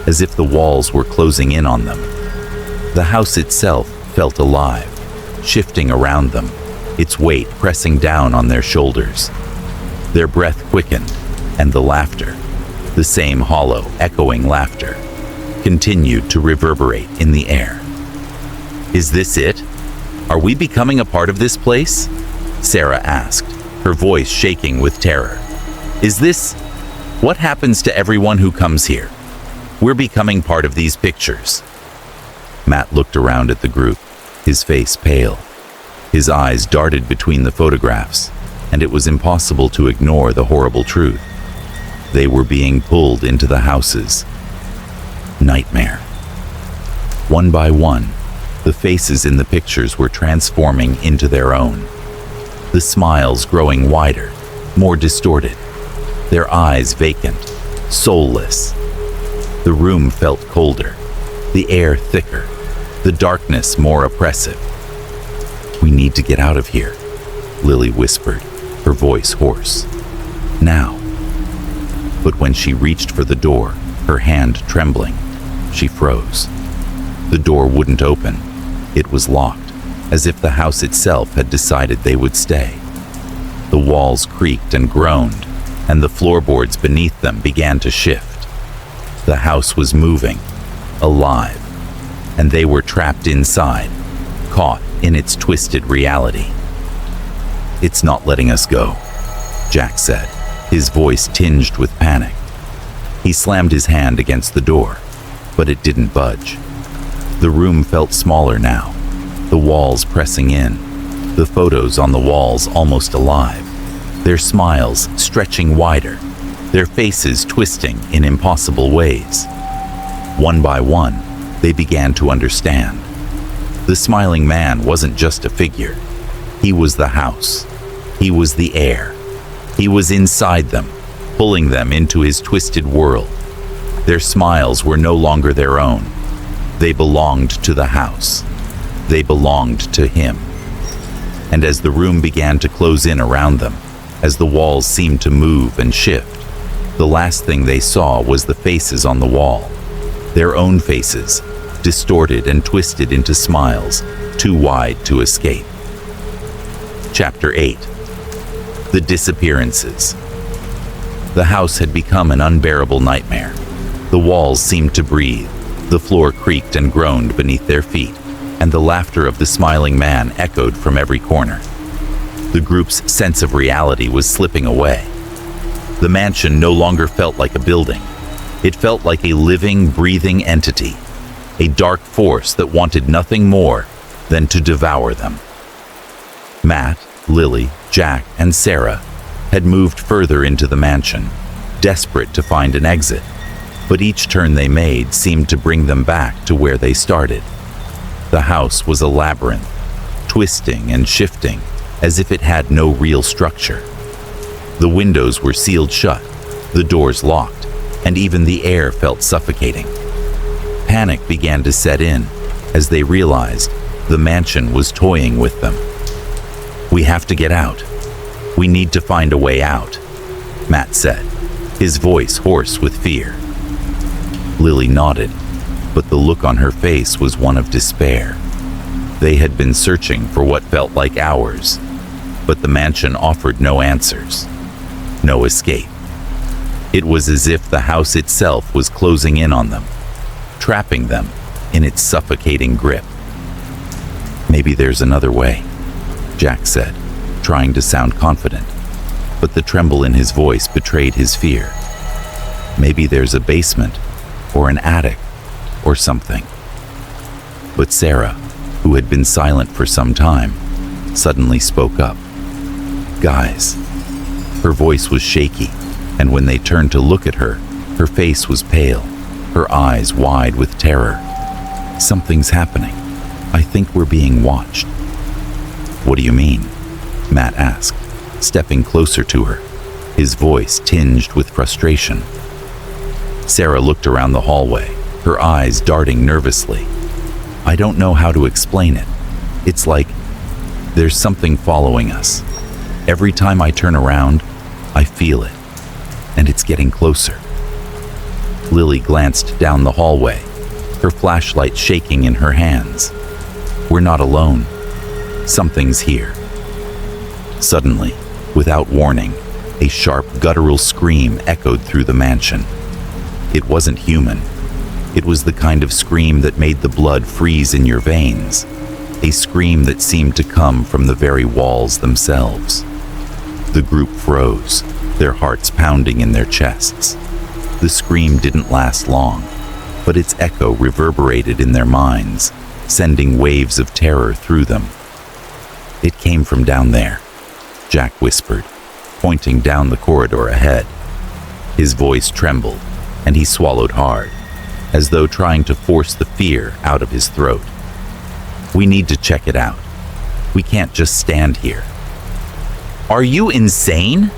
S1: as if the walls were closing in on them. The house itself felt alive, shifting around them, its weight pressing down on their shoulders. Their breath quickened, and the laughter, the same hollow, echoing laughter, continued to reverberate in the air. "Is this it? Are we becoming a part of this place?" Sarah asked, her voice shaking with terror. "Is this what happens to everyone who comes here? We're becoming part of these pictures." Matt looked around at the group, his face pale. His eyes darted between the photographs, and it was impossible to ignore the horrible truth. They were being pulled into the houses. Nightmare. One by one, the faces in the pictures were transforming into their own. The smiles growing wider, more distorted, their eyes vacant, soulless. The room felt colder, the air thicker, the darkness more oppressive. "We need to get out of here," Lily whispered, her voice hoarse. "Now." But when she reached for the door, her hand trembling, she froze. The door wouldn't open. It was locked, as if the house itself had decided they would stay. The walls creaked and groaned, and the floorboards beneath them began to shift. The house was moving, alive, and they were trapped inside, caught in its twisted reality. "It's not letting us go," Jack said, his voice tinged with panic. He slammed his hand against the door, but it didn't budge. The room felt smaller now, the walls pressing in, the photos on the walls almost alive, their smiles stretching wider, their faces twisting in impossible ways. One by one, they began to understand. The smiling man wasn't just a figure. He was the house. He was the air. He was inside them, pulling them into his twisted world. Their smiles were no longer their own. They belonged to the house. They belonged to him. And as the room began to close in around them, as the walls seemed to move and shift, the last thing they saw was the faces on the wall. Their own faces, distorted and twisted into smiles, too wide to escape. Chapter 8. The Disappearances. The house had become an unbearable nightmare. The walls seemed to breathe, the floor creaked and groaned beneath their feet, and the laughter of the smiling man echoed from every corner. The group's sense of reality was slipping away. The mansion no longer felt like a building. It felt like a living, breathing entity, a dark force that wanted nothing more than to devour them. Matt, Lily, Jack, and Sarah had moved further into the mansion, desperate to find an exit, but each turn they made seemed to bring them back to where they started. The house was a labyrinth, twisting and shifting as if it had no real structure. The windows were sealed shut, the doors locked, and even the air felt suffocating. Panic began to set in as they realized the mansion was toying with them. "We have to get out. We need to find a way out," Matt said, his voice hoarse with fear. Lily nodded, but the look on her face was one of despair. They had been searching for what felt like hours, but the mansion offered no answers, no escape. It was as if the house itself was closing in on them, trapping them in its suffocating grip. "Maybe there's another way," Jack said, trying to sound confident, but the tremble in his voice betrayed his fear. "Maybe there's a basement, or an attic, or something." But Sarah, who had been silent for some time, suddenly spoke up. "Guys." Her voice was shaky, and when they turned to look at her, her face was pale, her eyes wide with terror. "Something's happening. I think we're being watched." "What do you mean?" Matt asked, stepping closer to her, his voice tinged with frustration. Sarah looked around the hallway, her eyes darting nervously. "I don't know how to explain it. It's like there's something following us. Every time I turn around, I feel it, and it's getting closer." Lily glanced down the hallway, her flashlight shaking in her hands. "We're not alone. Something's here." Suddenly, without warning, a sharp, guttural scream echoed through the mansion. It wasn't human. It was the kind of scream that made the blood freeze in your veins, a scream that seemed to come from the very walls themselves. The group froze, their hearts pounding in their chests. The scream didn't last long, but its echo reverberated in their minds, sending waves of terror through them. "It came from down there," Jack whispered, pointing down the corridor ahead. His voice trembled, and he swallowed hard, as though trying to force the fear out of his throat. "We need to check it out. We can't just stand here." "Are you insane?"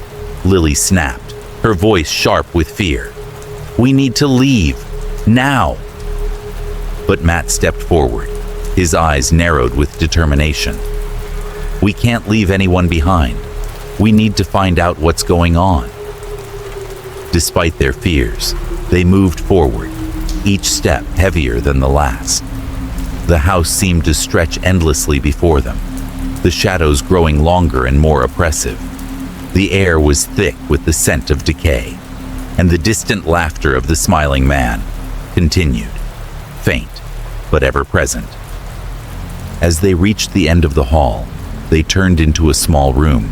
S1: Lily snapped, her voice sharp with fear. "We need to leave. Now! But Matt stepped forward, his eyes narrowed with determination. We can't leave anyone behind. We need to find out what's going on. Despite their fears, they moved forward, each step heavier than the last. The house seemed to stretch endlessly before them, the shadows growing longer and more oppressive. The air was thick with the scent of decay, and the distant laughter of the smiling man continued, faint but ever present. As they reached the end of the hall, they turned into a small room,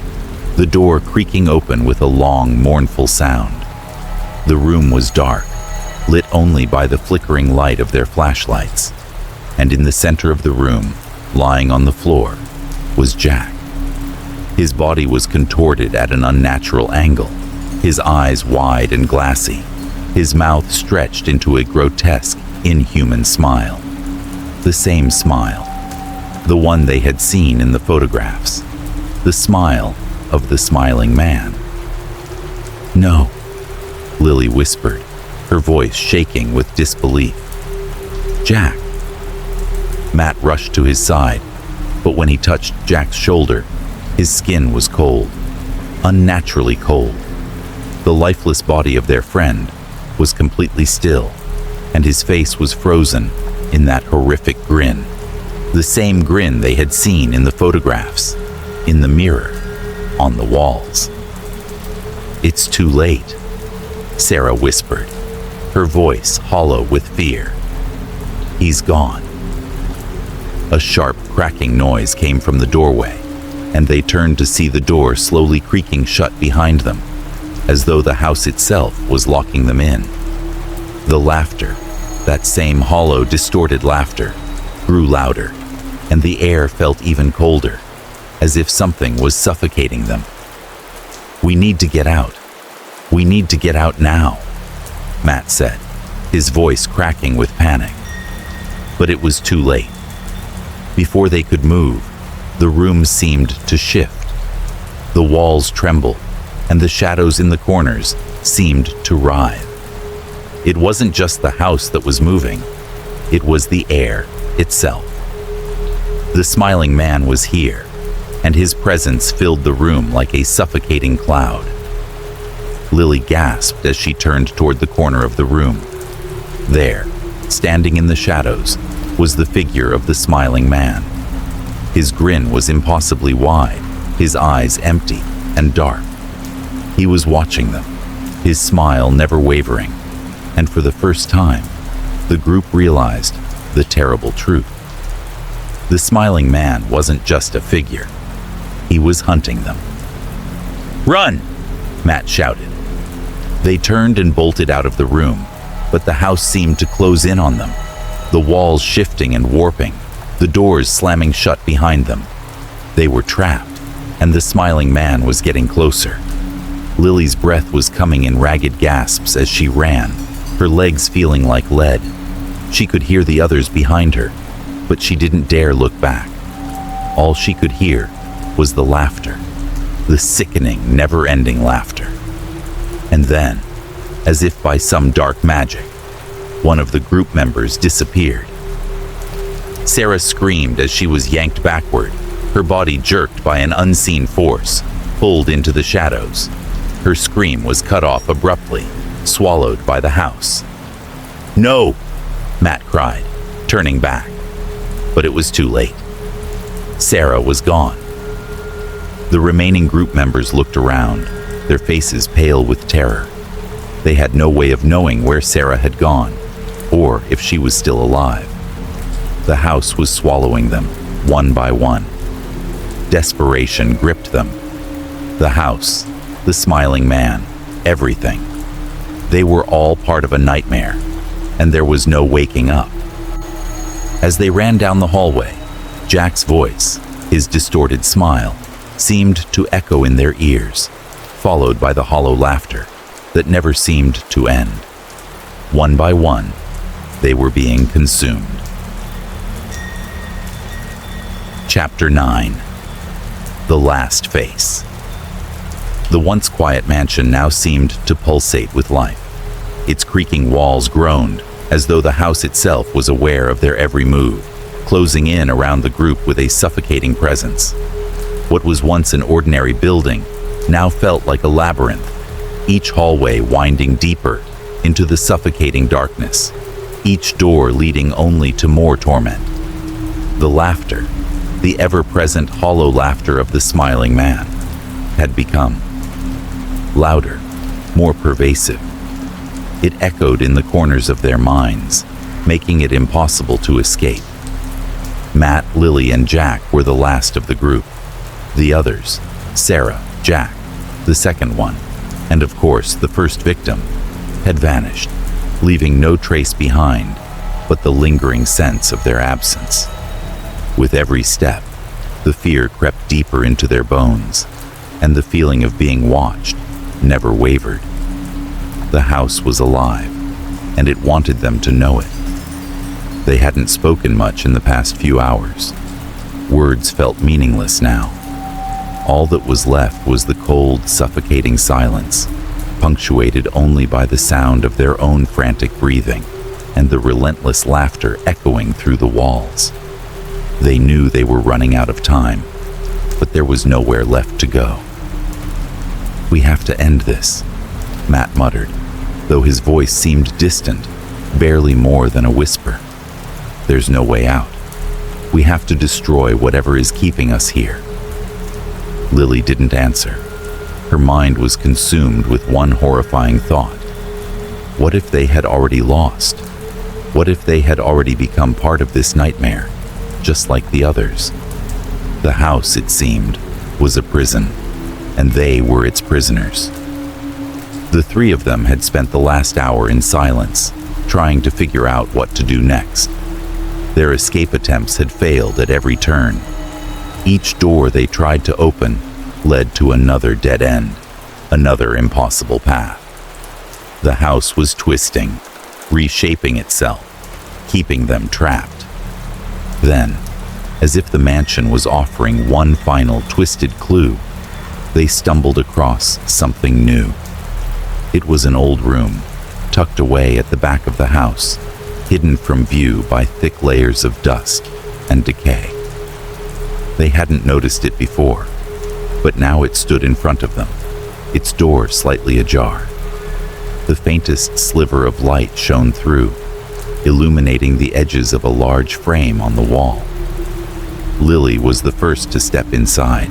S1: the door creaking open with a long, mournful sound. The room was dark, lit only by the flickering light of their flashlights, and in the center of the room, lying on the floor, was Jack. His body was contorted at an unnatural angle, his eyes wide and glassy, his mouth stretched into a grotesque, inhuman smile. The same smile, the one they had seen in the photographs, the smile of the smiling man. "No," Lily whispered, her voice shaking with disbelief. "Jack." Matt rushed to his side, but when he touched Jack's shoulder, his skin was cold, unnaturally cold. The lifeless body of their friend was completely still, and his face was frozen in that horrific grin, the same grin they had seen in the photographs, in the mirror, on the walls. "It's too late," Sarah whispered, her voice hollow with fear. "He's gone." A sharp cracking noise came from the doorway, and they turned to see the door slowly creaking shut behind them, as though the house itself was locking them in. The laughter, that same hollow, distorted laughter, grew louder, and the air felt even colder, as if something was suffocating them. "We need to get out. We need to get out now," Matt said, his voice cracking with panic. But it was too late. Before they could move, the room seemed to shift. The walls trembled, and the shadows in the corners seemed to writhe. It wasn't just the house that was moving, it was the air itself. The smiling man was here, and his presence filled the room like a suffocating cloud. Lily gasped as she turned toward the corner of the room. There, standing in the shadows, was the figure of the smiling man. His grin was impossibly wide, his eyes empty and dark. He was watching them, his smile never wavering, and for the first time, the group realized the terrible truth. The smiling man wasn't just a figure. He was hunting them. "Run!" Matt shouted. They turned and bolted out of the room, but the house seemed to close in on them, the walls shifting and warping, the doors slamming shut behind them. They were trapped, and the smiling man was getting closer. Lily's breath was coming in ragged gasps as she ran, her legs feeling like lead. She could hear the others behind her, but she didn't dare look back. All she could hear was the laughter, the sickening, never-ending laughter. And then, as if by some dark magic, one of the group members disappeared. Sarah screamed as she was yanked backward, her body jerked by an unseen force, pulled into the shadows. Her scream was cut off abruptly, swallowed by the house. "No!" Matt cried, turning back. But it was too late. Sarah was gone. The remaining group members looked around, their faces pale with terror. They had no way of knowing where Sarah had gone, or if she was still alive. The house was swallowing them, one by one. Desperation gripped them. The house, the smiling man, everything. They were all part of a nightmare, and there was no waking up. As they ran down the hallway, Jack's voice, his distorted smile, seemed to echo in their ears, followed by the hollow laughter that never seemed to end. One by one, they were being consumed. Chapter 9. The Last Face. The once quiet mansion now seemed to pulsate with life. Its creaking walls groaned, as though the house itself was aware of their every move, closing in around the group with a suffocating presence. What was once an ordinary building now felt like a labyrinth, each hallway winding deeper into the suffocating darkness, each door leading only to more torment. The laughter, the ever-present hollow laughter of the smiling man, had become louder, more pervasive. It echoed in the corners of their minds, making it impossible to escape. Matt, Lily, and Jack were the last of the group. The others, Sarah, Jack, the second one, and of course the first victim, had vanished, leaving no trace behind but the lingering sense of their absence. With every step, the fear crept deeper into their bones, and the feeling of being watched never wavered. The house was alive, and it wanted them to know it. They hadn't spoken much in the past few hours. Words felt meaningless now. All that was left was the cold, suffocating silence, punctuated only by the sound of their own frantic breathing and the relentless laughter echoing through the walls. They knew they were running out of time, but there was nowhere left to go. "We have to end this," Matt muttered, though his voice seemed distant, barely more than a whisper. "There's no way out. We have to destroy whatever is keeping us here." Lily didn't answer. Her mind was consumed with one horrifying thought. What if they had already lost? What if they had already become part of this nightmare, just like the others? The house, it seemed, was a prison, and they were its prisoners. The three of them had spent the last hour in silence, trying to figure out what to do next. Their escape attempts had failed at every turn. Each door they tried to open led to another dead end, another impossible path. The house was twisting, reshaping itself, keeping them trapped. Then, as if the mansion was offering one final twisted clue, they stumbled across something new. It was an old room, tucked away at the back of the house, hidden from view by thick layers of dust and decay. They hadn't noticed it before, but now it stood in front of them, its door slightly ajar. The faintest sliver of light shone through, illuminating the edges of a large frame on the wall. Lily was the first to step inside.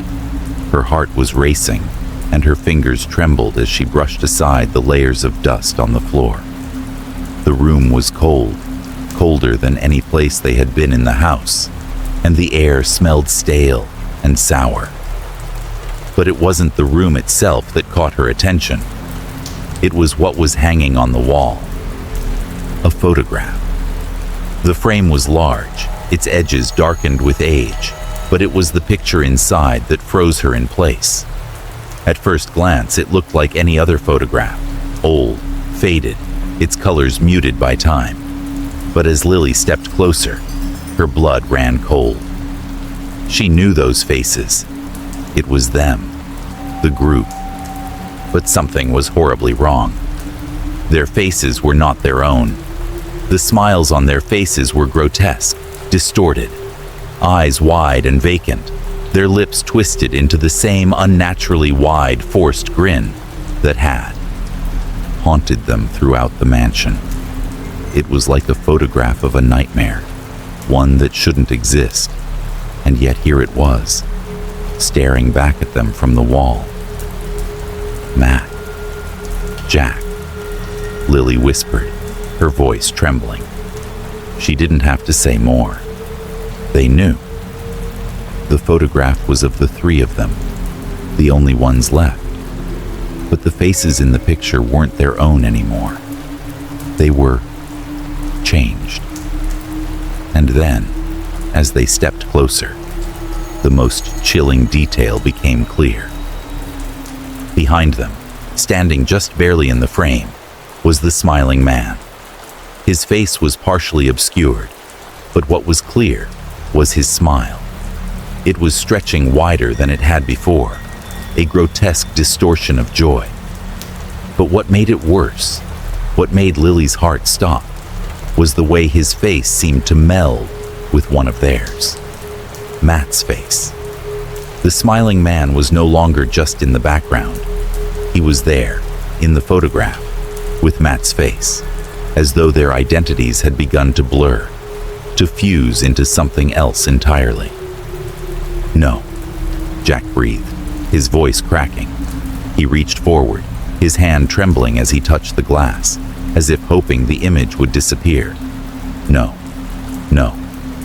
S1: Her heart was racing, and her fingers trembled as she brushed aside the layers of dust on the floor. The room was cold, colder than any place they had been in the house, and the air smelled stale and sour. But it wasn't the room itself that caught her attention. It was what was hanging on the wall. A photograph. The frame was large, its edges darkened with age, but it was the picture inside that froze her in place. At first glance, it looked like any other photograph, old, faded, its colors muted by time. But as Lily stepped closer, her blood ran cold. She knew those faces. It was them, the group. But something was horribly wrong. Their faces were not their own. The smiles on their faces were grotesque, distorted, eyes wide and vacant, their lips twisted into the same unnaturally wide, forced grin that had haunted them throughout the mansion. It was like a photograph of a nightmare, one that shouldn't exist, and yet here it was, staring back at them from the wall. "Matt, Jack," Lily whispered, her voice trembling. She didn't have to say more. They knew. The photograph was of the three of them, the only ones left. But the faces in the picture weren't their own anymore. They were changed. And then, as they stepped closer, the most chilling detail became clear. Behind them, standing just barely in the frame, was the smiling man. His face was partially obscured, but what was clear was his smile. It was stretching wider than it had before, a grotesque distortion of joy. But what made it worse, what made Lily's heart stop, was the way his face seemed to meld with one of theirs. Matt's face. The smiling man was no longer just in the background. He was there, in the photograph, with Matt's face, as though their identities had begun to blur, to fuse into something else entirely. "No," Jack breathed, his voice cracking. He reached forward, his hand trembling as he touched the glass, as if hoping the image would disappear. No,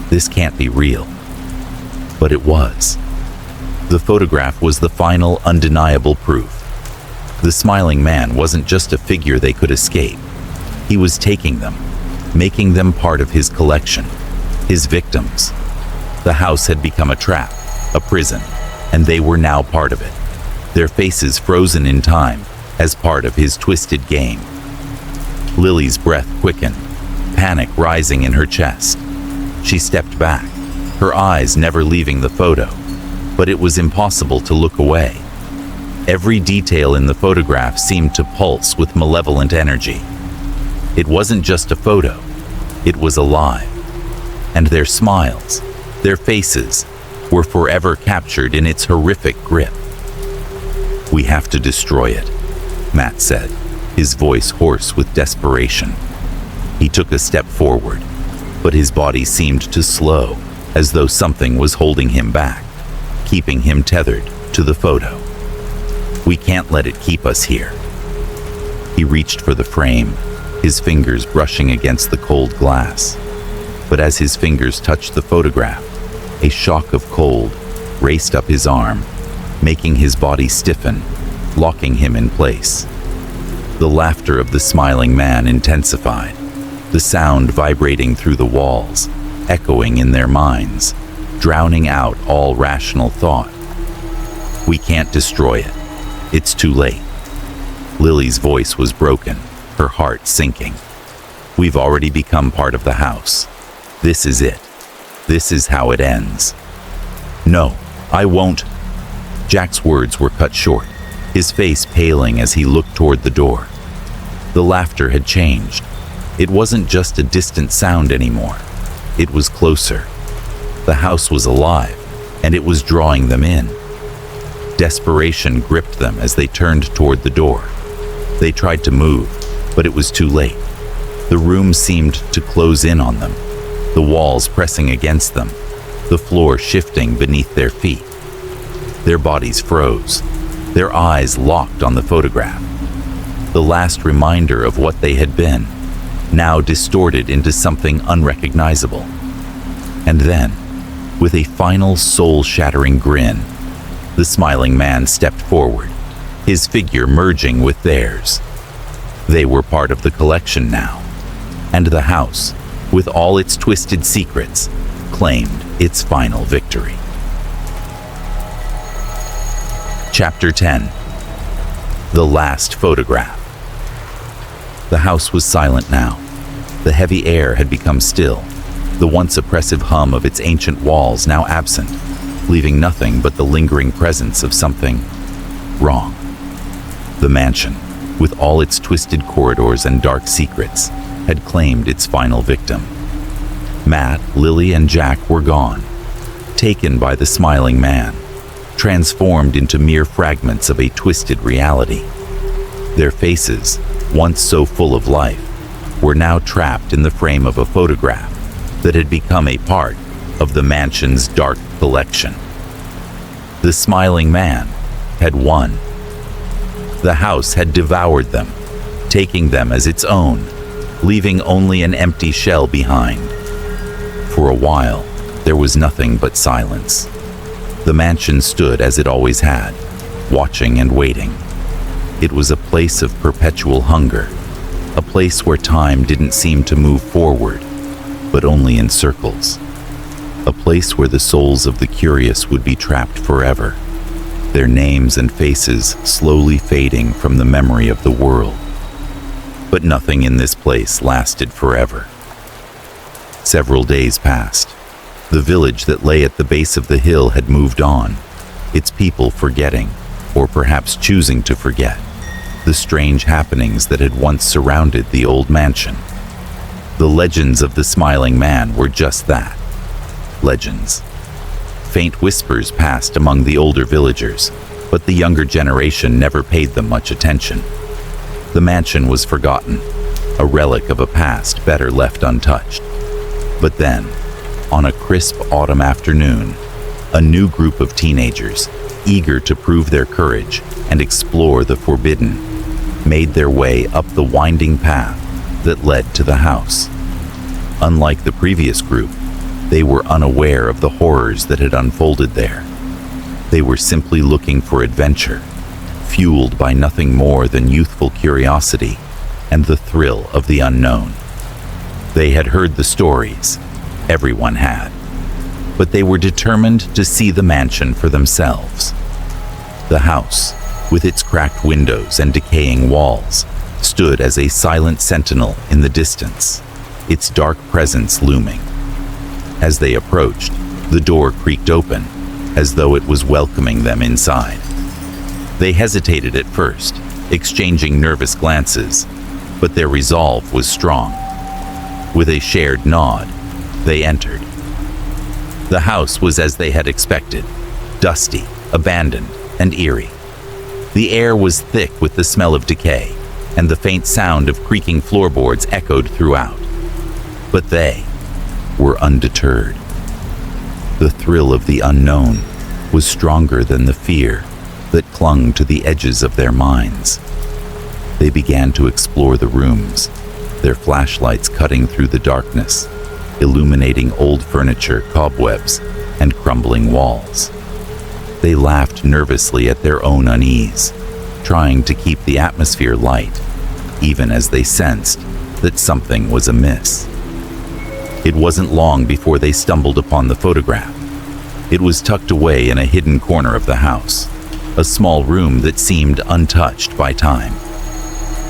S1: this can't be real." But it was. The photograph was the final, undeniable proof. The smiling man wasn't just a figure they could escape. He was taking them, making them part of his collection, his victims. The house had become a trap, a prison, and they were now part of it, their faces frozen in time as part of his twisted game. Lily's breath quickened, panic rising in her chest. She stepped back, her eyes never leaving the photo, but it was impossible to look away. Every detail in the photograph seemed to pulse with malevolent energy. It wasn't just a photo, it was alive. And their smiles, their faces, were forever captured in its horrific grip. "We have to destroy it," Matt said, his voice hoarse with desperation. He took a step forward, but his body seemed to slow, as though something was holding him back, keeping him tethered to the photo. "We can't let it keep us here." He reached for the frame, his fingers brushing against the cold glass. But as his fingers touched the photograph, a shock of cold raced up his arm, making his body stiffen, locking him in place. The laughter of the smiling man intensified, the sound vibrating through the walls, echoing in their minds, drowning out all rational thought. "We can't destroy it. It's too late." Lily's voice was broken, her heart sinking. "We've already become part of the house. This is it. This is how it ends." "No, I won't." Jack's words were cut short, his face paling as he looked toward the door. The laughter had changed. It wasn't just a distant sound anymore. It was closer. The house was alive, and it was drawing them in. Desperation gripped them as they turned toward the door. They tried to move, but it was too late. The room seemed to close in on them, the walls pressing against them, the floor shifting beneath their feet. Their bodies froze, their eyes locked on the photograph. The last reminder of what they had been, now distorted into something unrecognizable. And then, with a final soul-shattering grin, the smiling man stepped forward, his figure merging with theirs. They were part of the collection now, and the house, with all its twisted secrets, claimed its final victory. Chapter 10. The Last Photograph. The house was silent now. The heavy air had become still, the once oppressive hum of its ancient walls now absent, leaving nothing but the lingering presence of something wrong. The mansion, with all its twisted corridors and dark secrets, had claimed its final victim. Matt, Lily, and Jack were gone, taken by the smiling man, transformed into mere fragments of a twisted reality. Their faces, once so full of life, were now trapped in the frame of a photograph that had become a part of the mansion's dark collection. The smiling man had won. The house had devoured them, taking them as its own, leaving only an empty shell behind. For a while, there was nothing but silence. The mansion stood as it always had, watching and waiting. It was a place of perpetual hunger, a place where time didn't seem to move forward, but only in circles. A place where the souls of the curious would be trapped forever, their names and faces slowly fading from the memory of the world. But nothing in this place lasted forever. Several days passed. The village that lay at the base of the hill had moved on, its people forgetting, or perhaps choosing to forget, the strange happenings that had once surrounded the old mansion. The legends of the smiling man were just that, legends. Faint whispers passed among the older villagers, but the younger generation never paid them much attention. The mansion was forgotten, a relic of a past better left untouched. But then, on a crisp autumn afternoon, a new group of teenagers, eager to prove their courage and explore the forbidden, made their way up the winding path that led to the house. Unlike the previous group, they were unaware of the horrors that had unfolded there. They were simply looking for adventure, fueled by nothing more than youthful curiosity and the thrill of the unknown. They had heard the stories, everyone had, but they were determined to see the mansion for themselves. The house, with its cracked windows and decaying walls, stood as a silent sentinel in the distance, its dark presence looming. As they approached, the door creaked open, as though it was welcoming them inside. They hesitated at first, exchanging nervous glances, but their resolve was strong. With a shared nod, they entered. The house was as they had expected, dusty, abandoned, and eerie. The air was thick with the smell of decay, and the faint sound of creaking floorboards echoed throughout. But they were undeterred. The thrill of the unknown was stronger than the fear that clung to the edges of their minds. They began to explore the rooms, their flashlights cutting through the darkness, illuminating old furniture, cobwebs, and crumbling walls. They laughed nervously at their own unease, trying to keep the atmosphere light, even as they sensed that something was amiss. It wasn't long before they stumbled upon the photograph. It was tucked away in a hidden corner of the house, a small room that seemed untouched by time.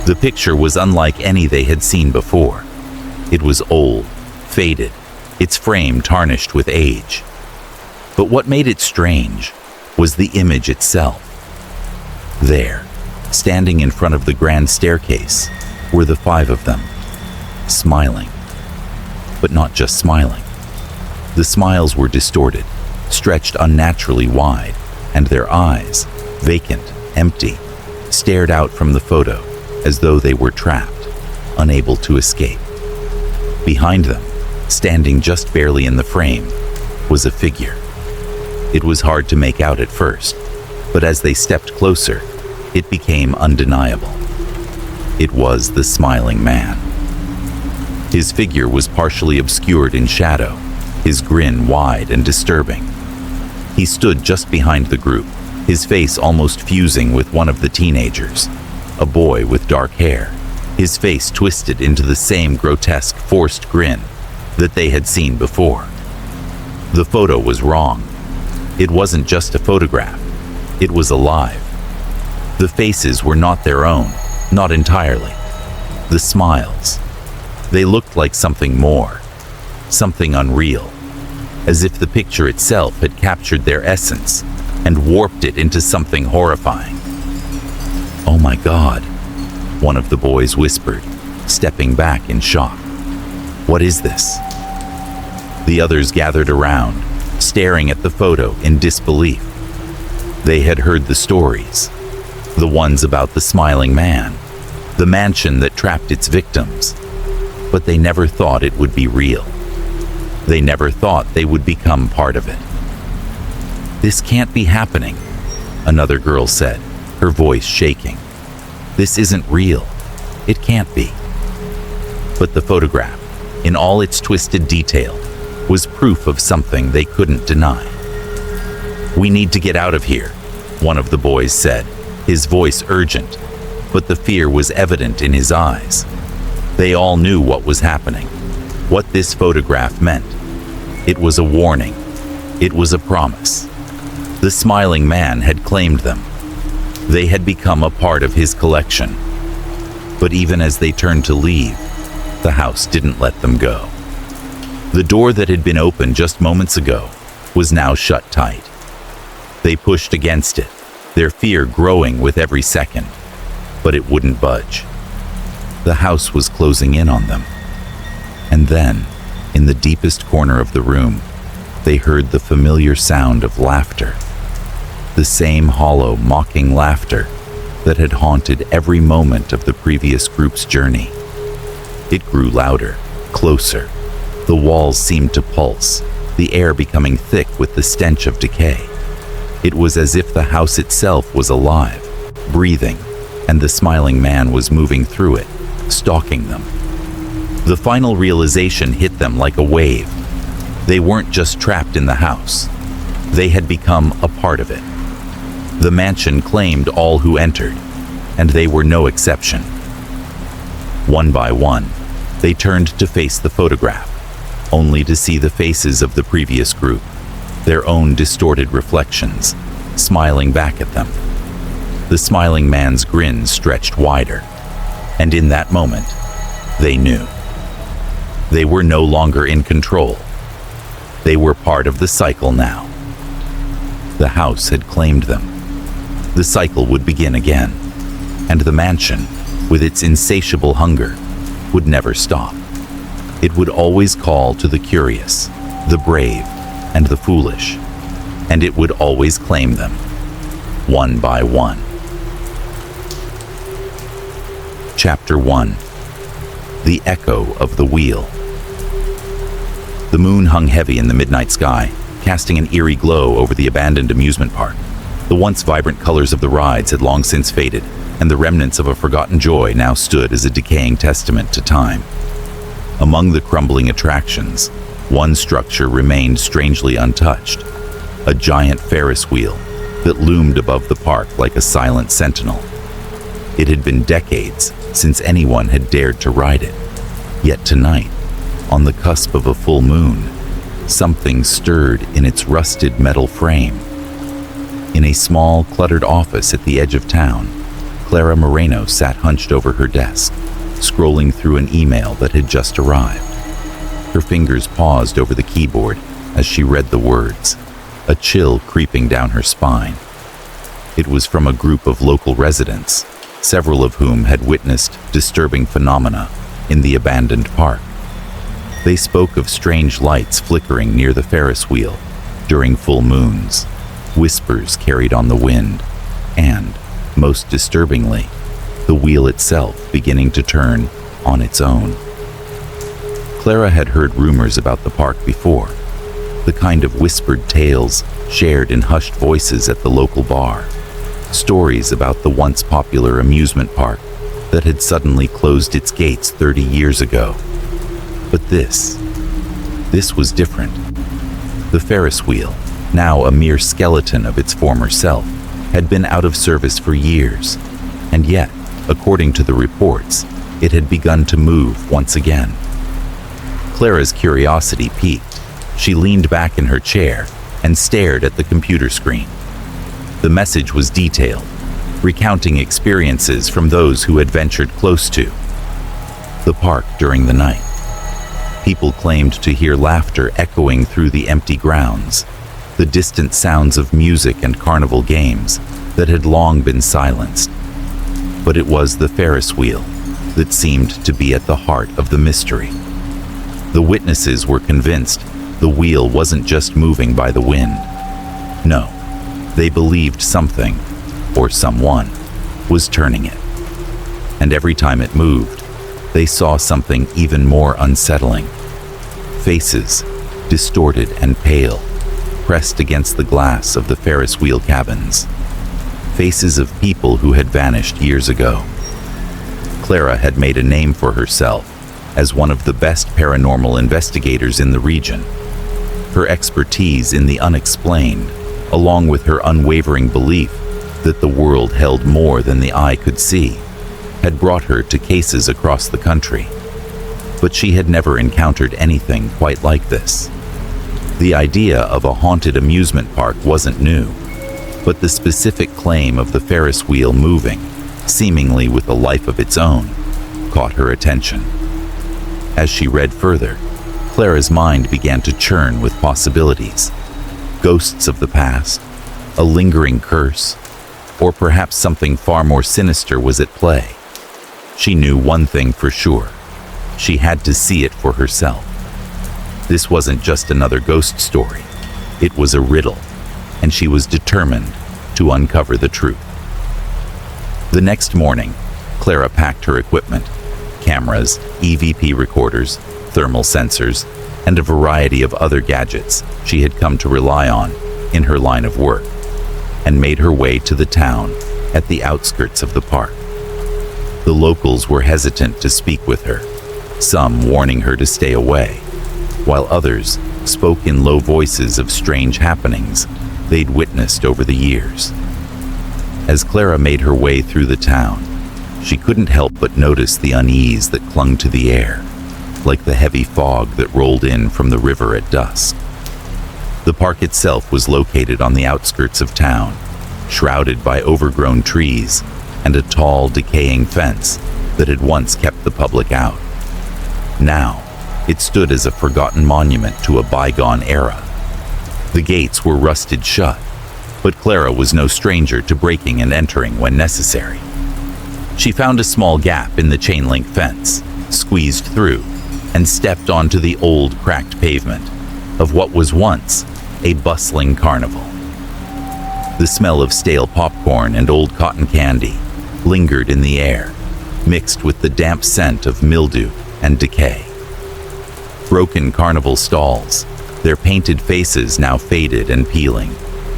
S1: The picture was unlike any they had seen before. It was old, faded, its frame tarnished with age. But what made it strange was the image itself. There, standing in front of the grand staircase, were the 5 of them, smiling. But not just smiling. The smiles were distorted, stretched unnaturally wide, and their eyes, vacant, empty, stared out from the photo as though they were trapped, unable to escape. Behind them, standing just barely in the frame, was a figure. It was hard to make out at first, but as they stepped closer, it became undeniable. It was the smiling man. His figure was partially obscured in shadow, his grin wide and disturbing. He stood just behind the group, his face almost fusing with one of the teenagers, a boy with dark hair, his face twisted into the same grotesque, forced grin that they had seen before. The photo was wrong. It wasn't just a photograph. It was alive. The faces were not their own, not entirely. The smiles, they looked like something more, something unreal, as if the picture itself had captured their essence and warped it into something horrifying. "Oh my God," one of the boys whispered, stepping back in shock. "What is this?" The others gathered around, staring at the photo in disbelief. They had heard the stories, the ones about the smiling man, the mansion that trapped its victims, but they never thought it would be real. They never thought they would become part of it. "This can't be happening," another girl said, her voice shaking. "This isn't real. It can't be." But the photograph, in all its twisted detail, was proof of something they couldn't deny. "We need to get out of here," one of the boys said, his voice urgent, but the fear was evident in his eyes. They all knew what was happening, what this photograph meant. It was a warning. It was a promise. The smiling man had claimed them. They had become a part of his collection. But even as they turned to leave, the house didn't let them go. The door that had been open just moments ago was now shut tight. They pushed against it, their fear growing with every second, but it wouldn't budge. The house was closing in on them. And then, in the deepest corner of the room, they heard the familiar sound of laughter. The same hollow, mocking laughter that had haunted every moment of the previous group's journey. It grew louder, closer. The walls seemed to pulse, the air becoming thick with the stench of decay. It was as if the house itself was alive, breathing, and the smiling man was moving through it, stalking them. The final realization hit them like a wave. They weren't just trapped in the house. They had become a part of it. The mansion claimed all who entered, and they were no exception. One by one, they turned to face the photograph, only to see the faces of the previous group, their own distorted reflections, smiling back at them. The smiling man's grin stretched wider, and in that moment, they knew. They were no longer in control. They were part of the cycle now. The house had claimed them. The cycle would begin again, and the mansion, with its insatiable hunger, would never stop. It would always call to the curious, the brave, and the foolish, and it would always claim them, one by one. Chapter 1. The Echo of the Wheel. The moon hung heavy in the midnight sky, casting an eerie glow over the abandoned amusement park. The once vibrant colors of the rides had long since faded, and the remnants of a forgotten joy now stood as a decaying testament to time. Among the crumbling attractions, one structure remained strangely untouched, a giant Ferris wheel that loomed above the park like a silent sentinel. It had been decades since anyone had dared to ride it, yet tonight, on the cusp of a full moon, something stirred in its rusted metal frame. In a small, cluttered office at the edge of town, Clara Moreno sat hunched over her desk, scrolling through an email that had just arrived. Her fingers paused over the keyboard as she read the words, a chill creeping down her spine. It was from a group of local residents, several of whom had witnessed disturbing phenomena in the abandoned park. They spoke of strange lights flickering near the Ferris wheel during full moons, whispers carried on the wind, and, most disturbingly, the wheel itself beginning to turn on its own. Clara had heard rumors about the park before, the kind of whispered tales shared in hushed voices at the local bar, stories about the once popular amusement park that had suddenly closed its gates 30 years ago. But this was different. The Ferris wheel, now a mere skeleton of its former self, had been out of service for years, and yet, according to the reports, it had begun to move once again. Clara's curiosity piqued. She leaned back in her chair and stared at the computer screen. The message was detailed, recounting experiences from those who had ventured close to the park during the night. People claimed to hear laughter echoing through the empty grounds, the distant sounds of music and carnival games that had long been silenced. But it was the Ferris wheel that seemed to be at the heart of the mystery. The witnesses were convinced the wheel wasn't just moving by the wind. No, they believed something, or someone, was turning it. And every time it moved, they saw something even more unsettling. Faces, distorted and pale, pressed against the glass of the Ferris wheel cabins. Faces of people who had vanished years ago. Clara had made a name for herself as one of the best paranormal investigators in the region. Her expertise in the unexplained, along with her unwavering belief that the world held more than the eye could see, had brought her to cases across the country. But she had never encountered anything quite like this. The idea of a haunted amusement park wasn't new, but the specific claim of the Ferris wheel moving, seemingly with a life of its own, caught her attention. As she read further, Clara's mind began to churn with possibilities. Ghosts of the past, a lingering curse, or perhaps something far more sinister was at play. She knew one thing for sure. She had to see it for herself. This wasn't just another ghost story. It was a riddle, and she was determined to uncover the truth. The next morning, Clara packed her equipment: cameras, EVP recorders, thermal sensors, and a variety of other gadgets she had come to rely on in her line of work, and made her way to the town at the outskirts of the park. The locals were hesitant to speak with her, some warning her to stay away, while others spoke in low voices of strange happenings they'd witnessed over the years. As Clara made her way through the town, she couldn't help but notice the unease that clung to the air, like the heavy fog that rolled in from the river at dusk. The park itself was located on the outskirts of town, shrouded by overgrown trees and a tall, decaying fence that had once kept the public out. Now, it stood as a forgotten monument to a bygone era. The gates were rusted shut, but Clara was no stranger to breaking and entering when necessary. She found a small gap in the chain-link fence, squeezed through, and stepped onto the old, cracked pavement of what was once a bustling carnival. The smell of stale popcorn and old cotton candy lingered in the air, mixed with the damp scent of mildew and decay. Broken carnival stalls, their painted faces now faded and peeling,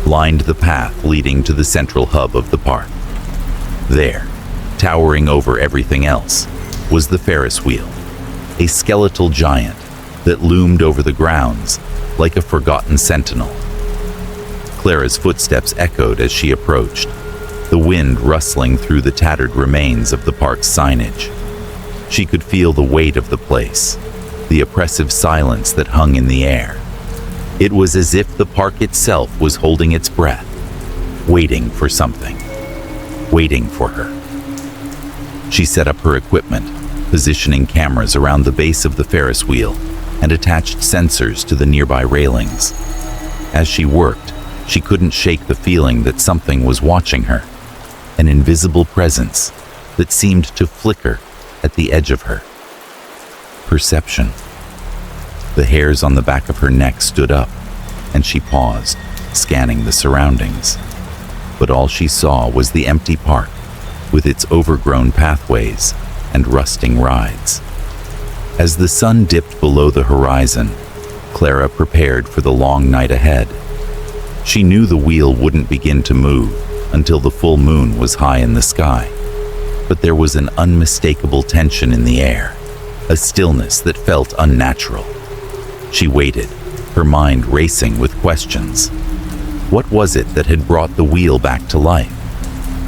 S1: lined the path leading to the central hub of the park. There, towering over everything else, was the Ferris wheel, a skeletal giant that loomed over the grounds like a forgotten sentinel. Clara's footsteps echoed as she approached, the wind rustling through the tattered remains of the park's signage. She could feel the weight of the place, the oppressive silence that hung in the air. It was as if the park itself was holding its breath, waiting for something, waiting for her. She set up her equipment, positioning cameras around the base of the Ferris wheel and attached sensors to the nearby railings. As she worked, she couldn't shake the feeling that something was watching her, an invisible presence that seemed to flicker at the edge of her. Perception. The hairs on the back of her neck stood up, and she paused, scanning the surroundings. But all she saw was the empty park, with its overgrown pathways and rusting rides. As the sun dipped below the horizon, Clara prepared for the long night ahead. She knew the wheel wouldn't begin to move until the full moon was high in the sky, but there was an unmistakable tension in the air, a stillness that felt unnatural. She waited, her mind racing with questions. What was it that had brought the wheel back to life?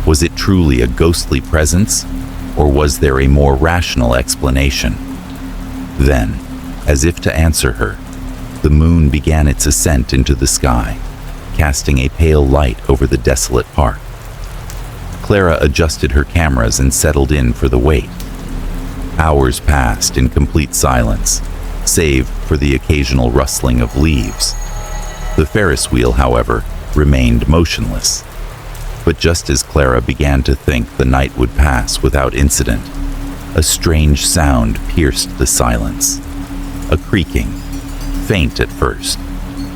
S1: Was it truly a ghostly presence, or was there a more rational explanation? Then, as if to answer her, the moon began its ascent into the sky, casting a pale light over the desolate park. Clara adjusted her cameras and settled in for the wait. Hours passed in complete silence, save for the occasional rustling of leaves. The Ferris wheel, however, remained motionless. But just as Clara began to think the night would pass without incident, a strange sound pierced the silence. A creaking, faint at first,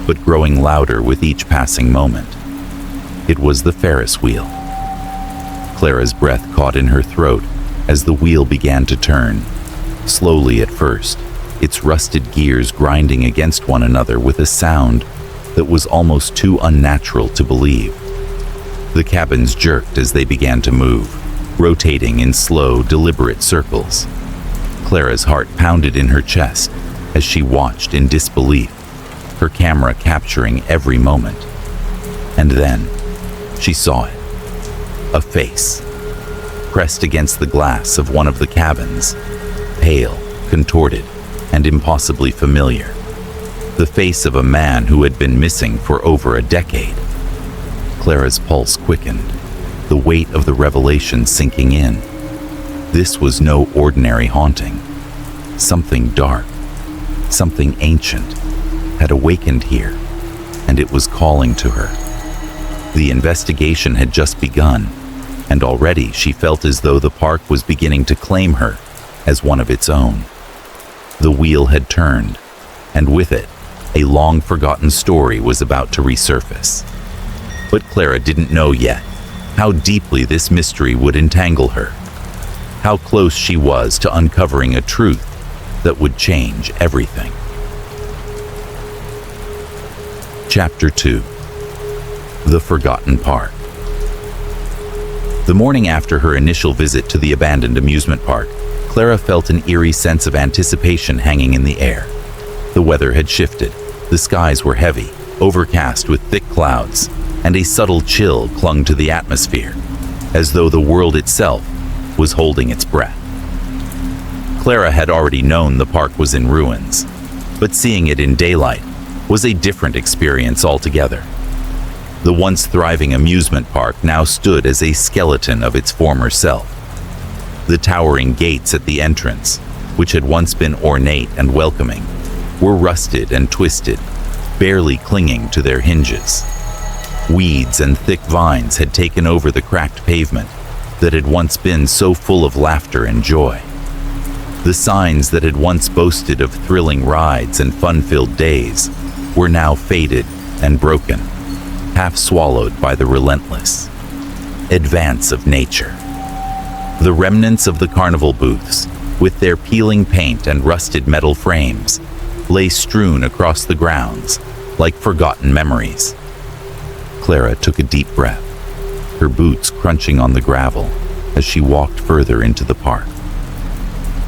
S1: but growing louder with each passing moment. It was the Ferris wheel. Clara's breath caught in her throat as the wheel began to turn, slowly at first, its rusted gears grinding against one another with a sound that was almost too unnatural to believe. The cabins jerked as they began to move, rotating in slow, deliberate circles. Clara's heart pounded in her chest as she watched in disbelief, her camera capturing every moment. And then, she saw it. A face, pressed against the glass of one of the cabins, pale, contorted, and impossibly familiar. The face of a man who had been missing for over a decade. Clara's pulse quickened, the weight of the revelation sinking in. This was no ordinary haunting. Something dark, something ancient, had awakened here, and it was calling to her. The investigation had just begun, and already she felt as though the park was beginning to claim her as one of its own. The wheel had turned, and with it, a long-forgotten story was about to resurface. But Clara didn't know yet how deeply this mystery would entangle her, how close she was to uncovering a truth that would change everything. Chapter 2. The Forgotten Park. The morning after her initial visit to the abandoned amusement park, Clara felt an eerie sense of anticipation hanging in the air. The weather had shifted. The skies were heavy, overcast with thick clouds, and a subtle chill clung to the atmosphere, as though the world itself was holding its breath. Clara had already known the park was in ruins, but seeing it in daylight was a different experience altogether. The once thriving amusement park now stood as a skeleton of its former self. The towering gates at the entrance, which had once been ornate and welcoming, were rusted and twisted, barely clinging to their hinges. Weeds and thick vines had taken over the cracked pavement that had once been so full of laughter and joy. The signs that had once boasted of thrilling rides and fun-filled days were now faded and broken, half swallowed by the relentless advance of nature. The remnants of the carnival booths, with their peeling paint and rusted metal frames, lay strewn across the grounds like forgotten memories. Clara took a deep breath, her boots crunching on the gravel as she walked further into the park.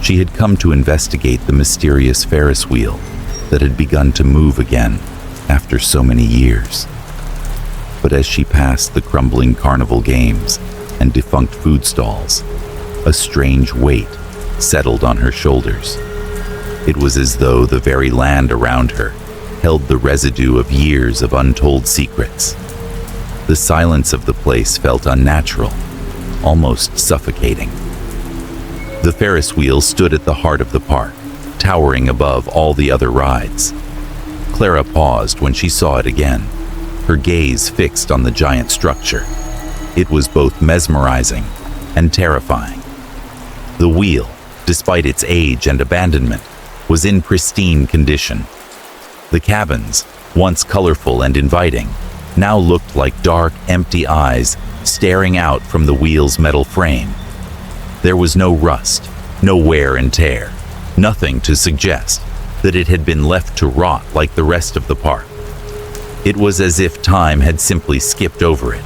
S1: She had come to investigate the mysterious Ferris wheel that had begun to move again after so many years. But as she passed the crumbling carnival games and defunct food stalls, a strange weight settled on her shoulders. It was as though the very land around her held the residue of years of untold secrets. The silence of the place felt unnatural, almost suffocating. The Ferris wheel stood at the heart of the park, towering above all the other rides. Clara paused when she saw it again, her gaze fixed on the giant structure. It was both mesmerizing and terrifying. The wheel, despite its age and abandonment, was in pristine condition. The cabins, once colorful and inviting, now looked like dark, empty eyes staring out from the wheel's metal frame. There was no rust, no wear and tear, nothing to suggest that it had been left to rot like the rest of the park. It was as if time had simply skipped over it.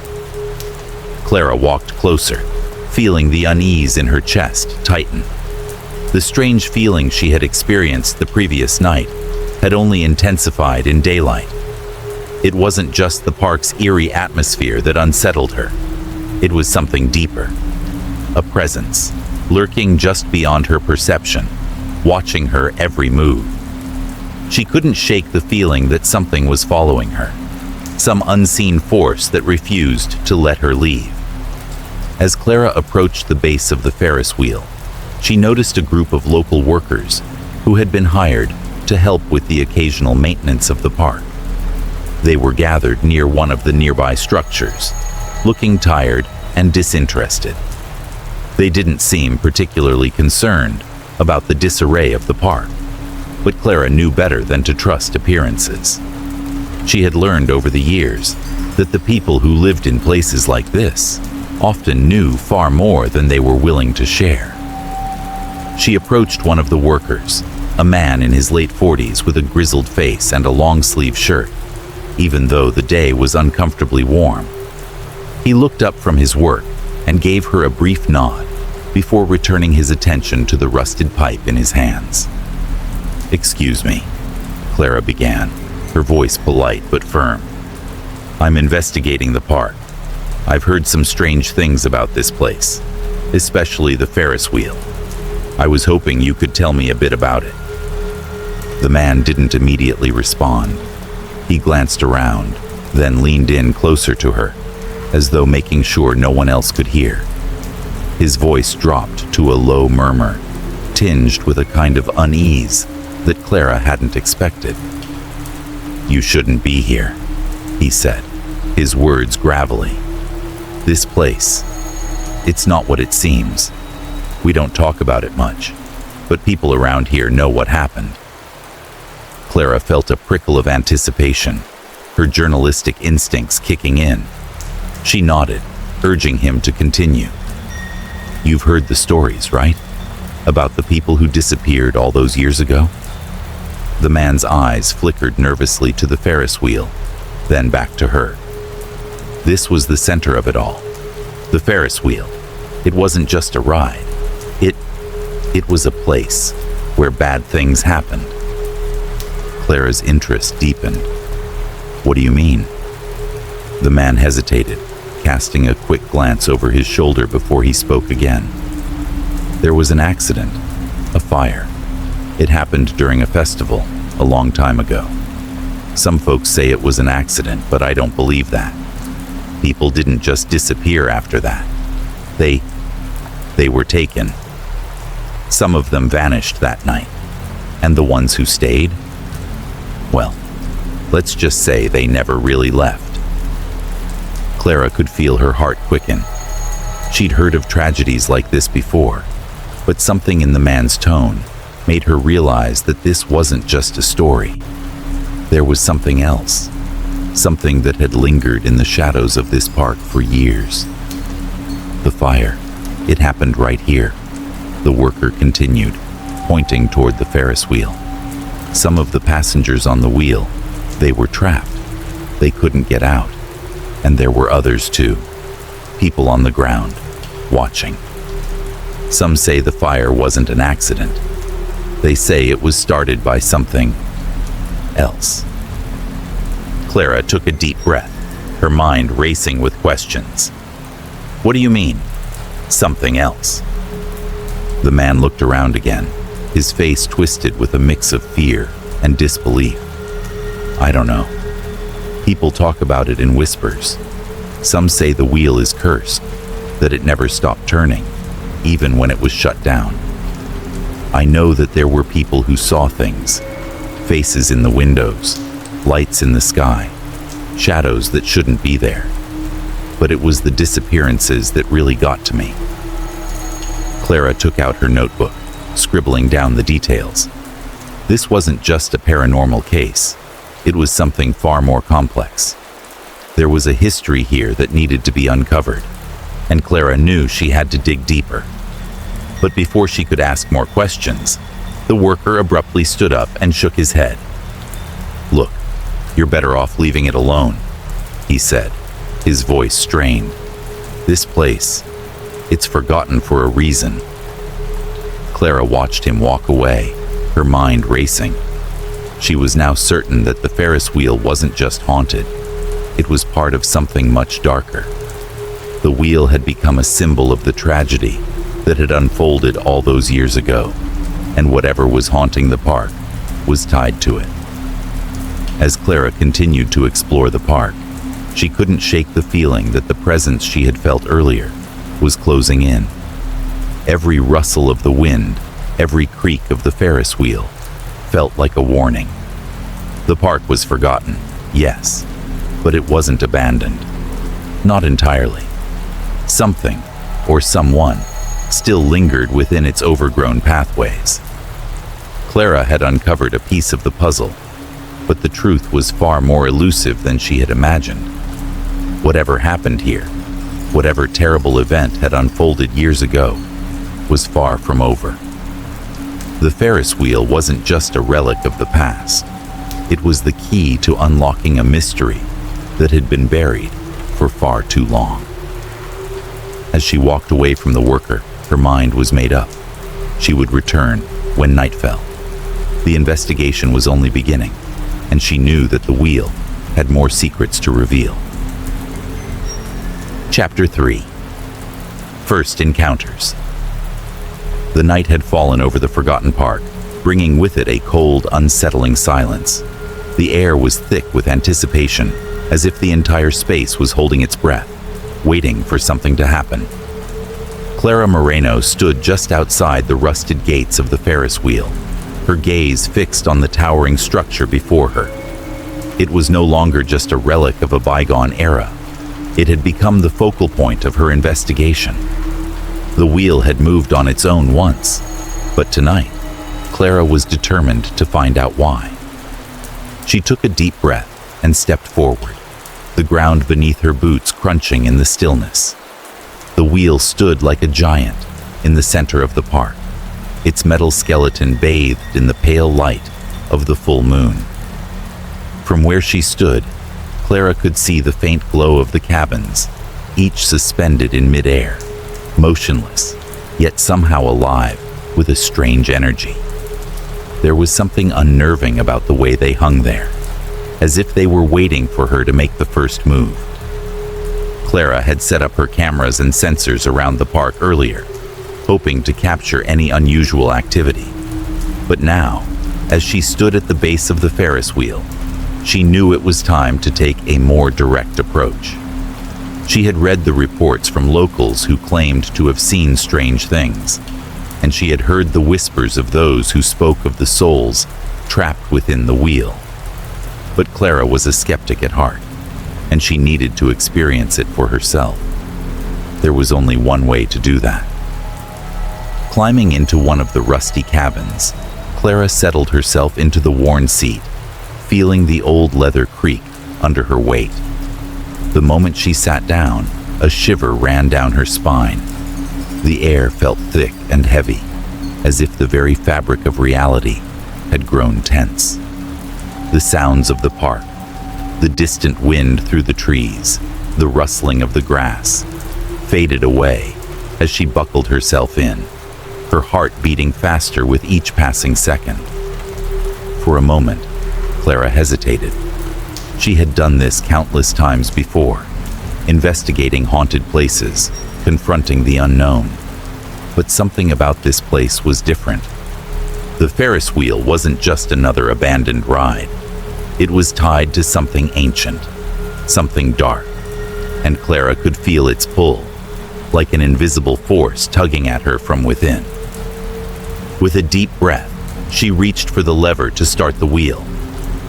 S1: Clara walked closer, feeling the unease in her chest tighten. The strange feeling she had experienced the previous night had only intensified in daylight. It wasn't just the park's eerie atmosphere that unsettled her. It was something deeper. A presence, lurking just beyond her perception, watching her every move. She couldn't shake the feeling that something was following her, some unseen force that refused to let her leave. As Clara approached the base of the Ferris wheel, she noticed a group of local workers who had been hired to help with the occasional maintenance of the park. They were gathered near one of the nearby structures, looking tired and disinterested. They didn't seem particularly concerned about the disarray of the park, but Clara knew better than to trust appearances. She had learned over the years that the people who lived in places like this often knew far more than they were willing to share. She approached one of the workers, a man in his late 40s with a grizzled face and a long-sleeve shirt, even though the day was uncomfortably warm. He looked up from his work and gave her a brief nod before returning his attention to the rusted pipe in his hands. "Excuse me," Clara began, her voice polite but firm. "I'm investigating the park. I've heard some strange things about this place, especially the Ferris wheel. I was hoping you could tell me a bit about it." The man didn't immediately respond. He glanced around, then leaned in closer to her, as though making sure no one else could hear. His voice dropped to a low murmur, tinged with a kind of unease that Clara hadn't expected. "You shouldn't be here," he said, his words gravelly. "This place, it's not what it seems. We don't talk about it much. but people around here know what happened. Clara felt a prickle of anticipation, her journalistic instincts kicking in. She nodded, urging him to continue. You've heard the stories, right? About the people who disappeared all those years ago? The man's eyes flickered nervously to the Ferris wheel, then back to her. This was the center of it all. The Ferris wheel. It wasn't just a ride. It was a place where bad things happened. Clara's interest deepened. What do you mean? The man hesitated, casting a quick glance over his shoulder before he spoke again. There was an accident, a fire. It happened during a festival, a long time ago. Some folks say it was an accident, but I don't believe that. People didn't just disappear after that. They were taken. Some of them vanished that night. And the ones who stayed? Well, let's just say they never really left. Clara could feel her heart quicken. She'd heard of tragedies like this before, but something in the man's tone made her realize that this wasn't just a story. There was something else, something that had lingered in the shadows of this park for years. The fire, it happened right here, the worker continued, pointing toward the Ferris wheel. Some of the passengers on the wheel, they were trapped. They couldn't get out. And there were others too, people on the ground, watching. Some say the fire wasn't an accident. They say it was started by something else. Clara took a deep breath, her mind racing with questions. What do you mean, something else? The man looked around again, his face twisted with a mix of fear and disbelief. I don't know. People talk about it in whispers. Some say the wheel is cursed, that it never stopped turning, even when it was shut down. I know that there were people who saw things, faces in the windows, lights in the sky, shadows that shouldn't be there. But it was the disappearances that really got to me. Clara took out her notebook, scribbling down the details. This wasn't just a paranormal case. It was something far more complex. There was a history here that needed to be uncovered, and Clara knew she had to dig deeper. But before she could ask more questions, the worker abruptly stood up and shook his head. Look, you're better off leaving it alone, he said, his voice strained. This place, it's forgotten for a reason. Clara watched him walk away, her mind racing. She was now certain that the Ferris wheel wasn't just haunted. It was part of something much darker. The wheel had become a symbol of the tragedy that had unfolded all those years ago, and whatever was haunting the park was tied to it. As Clara continued to explore the park, she couldn't shake the feeling that the presence she had felt earlier was closing in. Every rustle of the wind, every creak of the Ferris wheel, felt like a warning. The park was forgotten, yes, but it wasn't abandoned. Not entirely. Something, or someone, still lingered within its overgrown pathways. Clara had uncovered a piece of the puzzle, but the truth was far more elusive than she had imagined. Whatever happened here, whatever terrible event had unfolded years ago, was far from over. The Ferris wheel wasn't just a relic of the past. It was the key to unlocking a mystery that had been buried for far too long. As she walked away from the worker, her mind was made up. She would return when night fell. The investigation was only beginning, and she knew that the wheel had more secrets to reveal. Chapter 3. First Encounters. The night had fallen over the forgotten park, bringing with it a cold, unsettling silence. The air was thick with anticipation, as if the entire space was holding its breath, waiting for something to happen. Clara Moreno stood just outside the rusted gates of the Ferris wheel, her gaze fixed on the towering structure before her. It was no longer just a relic of a bygone era. It had become the focal point of her investigation. The wheel had moved on its own once, But tonight, Clara was determined to find out why. She took a deep breath and stepped forward, the ground beneath her boots crunching in the stillness. The wheel stood like a giant in the center of the park, its metal skeleton bathed in the pale light of the full moon. From where she stood, Clara could see the faint glow of the cabins, each suspended in midair, motionless, yet somehow alive with a strange energy. There was something unnerving about the way they hung there, as if they were waiting for her to make the first move. Clara had set up her cameras and sensors around the park earlier, hoping to capture any unusual activity. But now, as she stood at the base of the Ferris wheel, she knew it was time to take a more direct approach. She had read the reports from locals who claimed to have seen strange things, and she had heard the whispers of those who spoke of the souls trapped within the wheel. But Clara was a skeptic at heart, and she needed to experience it for herself. There was only one way to do that. Climbing into one of the rusty cabins, Clara settled herself into the worn seat, feeling the old leather creak under her weight. The moment she sat down, a shiver ran down her spine. The air felt thick and heavy, as if the very fabric of reality had grown tense. The sounds of the park, the distant wind through the trees, the rustling of the grass, faded away as she buckled herself in, her heart beating faster with each passing second. For a moment, Clara hesitated. She had done this countless times before, investigating haunted places, confronting the unknown. But something about this place was different. The Ferris wheel wasn't just another abandoned ride. It was tied to something ancient, something dark, and Clara could feel its pull, like an invisible force tugging at her from within. With a deep breath, she reached for the lever to start the wheel.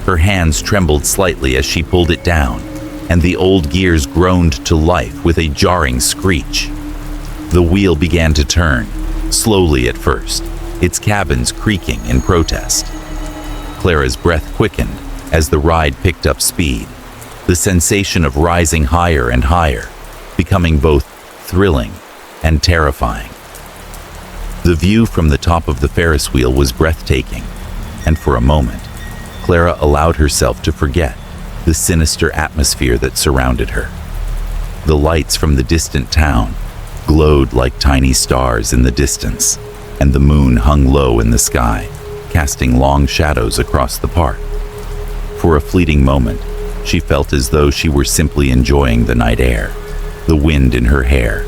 S1: Her hands trembled slightly as she pulled it down, and the old gears groaned to life with a jarring screech. The wheel began to turn, slowly at first, its cabins creaking in protest. Clara's breath quickened as the ride picked up speed, the sensation of rising higher and higher, becoming both thrilling and terrifying. The view from the top of the Ferris wheel was breathtaking, and for a moment, Clara allowed herself to forget the sinister atmosphere that surrounded her. The lights from the distant town glowed like tiny stars in the distance, and the moon hung low in the sky, casting long shadows across the park. For a fleeting moment, she felt as though she were simply enjoying the night air, the wind in her hair,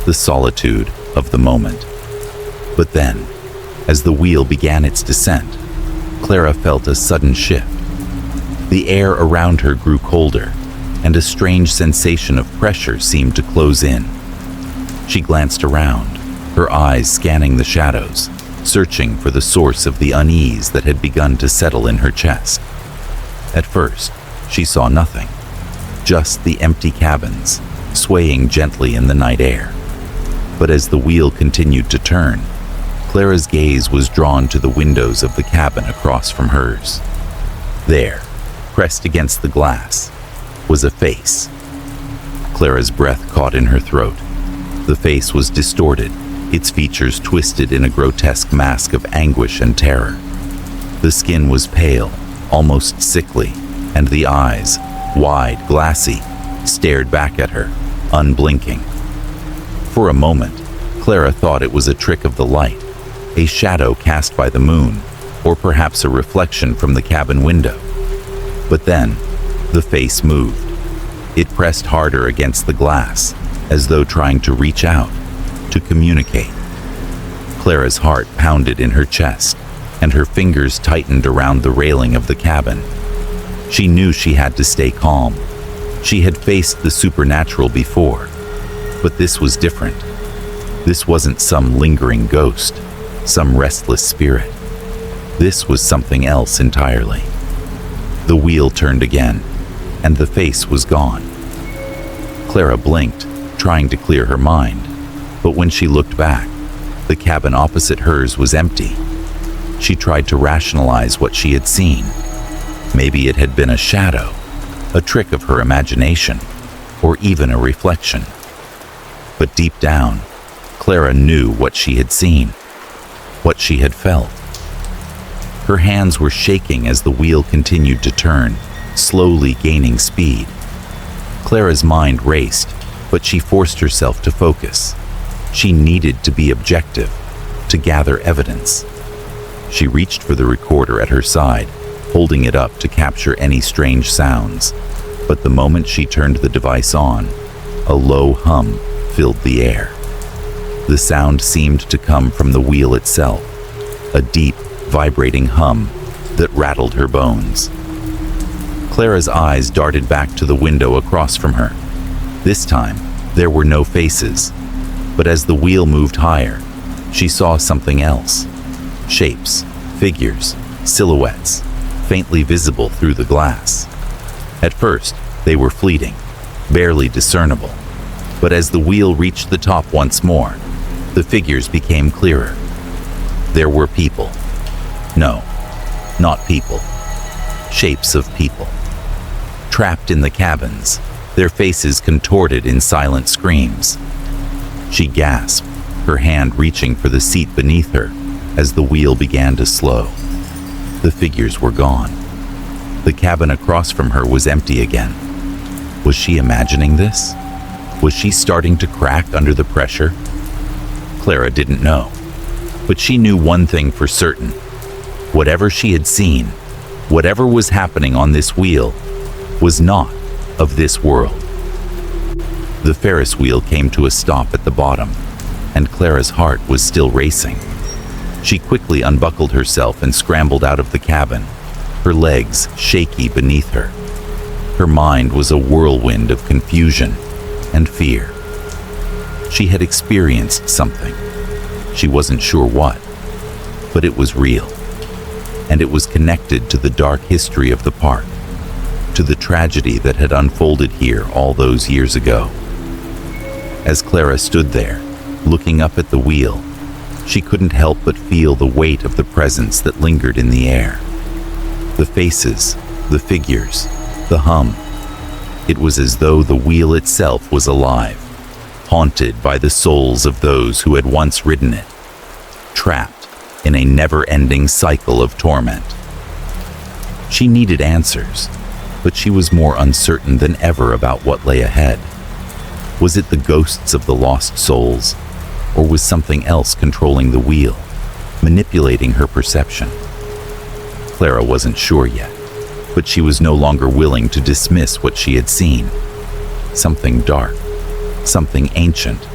S1: the solitude of the moment. But then, as the wheel began its descent, Clara felt a sudden shift. The air around her grew colder, and a strange sensation of pressure seemed to close in. She glanced around, her eyes scanning the shadows, searching for the source of the unease that had begun to settle in her chest. At first, she saw nothing, just the empty cabins, swaying gently in the night air. But as the wheel continued to turn, Clara's gaze was drawn to the windows of the cabin across from hers. There, pressed against the glass, was a face. Clara's breath caught in her throat. The face was distorted, its features twisted in a grotesque mask of anguish and terror. The skin was pale, almost sickly, and the eyes, wide, glassy, stared back at her, unblinking. For a moment, Clara thought it was a trick of the light, a shadow cast by the moon, or perhaps a reflection from the cabin window. But then, the face moved. It pressed harder against the glass, as though trying to reach out, to communicate. Clara's heart pounded in her chest, and her fingers tightened around the railing of the cabin. She knew she had to stay calm. She had faced the supernatural before, but this was different. This wasn't some lingering ghost, some restless spirit. This was something else entirely. The wheel turned again, and the face was gone. Clara blinked, trying to clear her mind, but when she looked back, The cabin opposite hers was empty. She tried to rationalize what she had seen. Maybe it had been a shadow, a trick of her imagination, or even a reflection. But deep down, Clara knew what she had seen, what she had felt. Her hands were shaking as the wheel continued to turn, slowly gaining speed. Clara's mind raced, but she forced herself to focus. She needed to be objective, to gather evidence. She reached for the recorder at her side, holding it up to capture any strange sounds. But the moment she turned the device on, a low hum filled the air. The sound seemed to come from the wheel itself, a deep, vibrating hum that rattled her bones. Clara's eyes darted back to the window across from her. This time, there were no faces, but as the wheel moved higher, she saw something else. Shapes, figures, silhouettes, faintly visible through the glass. At first, they were fleeting, barely discernible, but as the wheel reached the top once more, the figures became clearer. There were people. No, not people. Shapes of people. Trapped in the cabins, their faces contorted in silent screams. She gasped, her hand reaching for the seat beneath her as the wheel began to slow. The figures were gone. The cabin across from her was empty again. Was she imagining this? Was she starting to crack under the pressure? Clara didn't know, but she knew one thing for certain. Whatever she had seen, whatever was happening on this wheel, was not of this world. The Ferris wheel came to a stop at the bottom, and Clara's heart was still racing. She quickly unbuckled herself and scrambled out of the cabin, her legs shaky beneath her. Her mind was a whirlwind of confusion and fear. She had experienced something. She wasn't sure what, but it was real. And it was connected to the dark history of the park, to the tragedy that had unfolded here all those years ago. As Clara stood there, looking up at the wheel, she couldn't help but feel the weight of the presence that lingered in the air. The faces, the figures, the hum. It was as though the wheel itself was alive, haunted by the souls of those who had once ridden it, trapped in a never-ending cycle of torment. She needed answers, but she was more uncertain than ever about what lay ahead. Was it the ghosts of the lost souls, or was something else controlling the wheel, manipulating her perception? Clara wasn't sure yet, but she was no longer willing to dismiss what she had seen. Something dark, something ancient,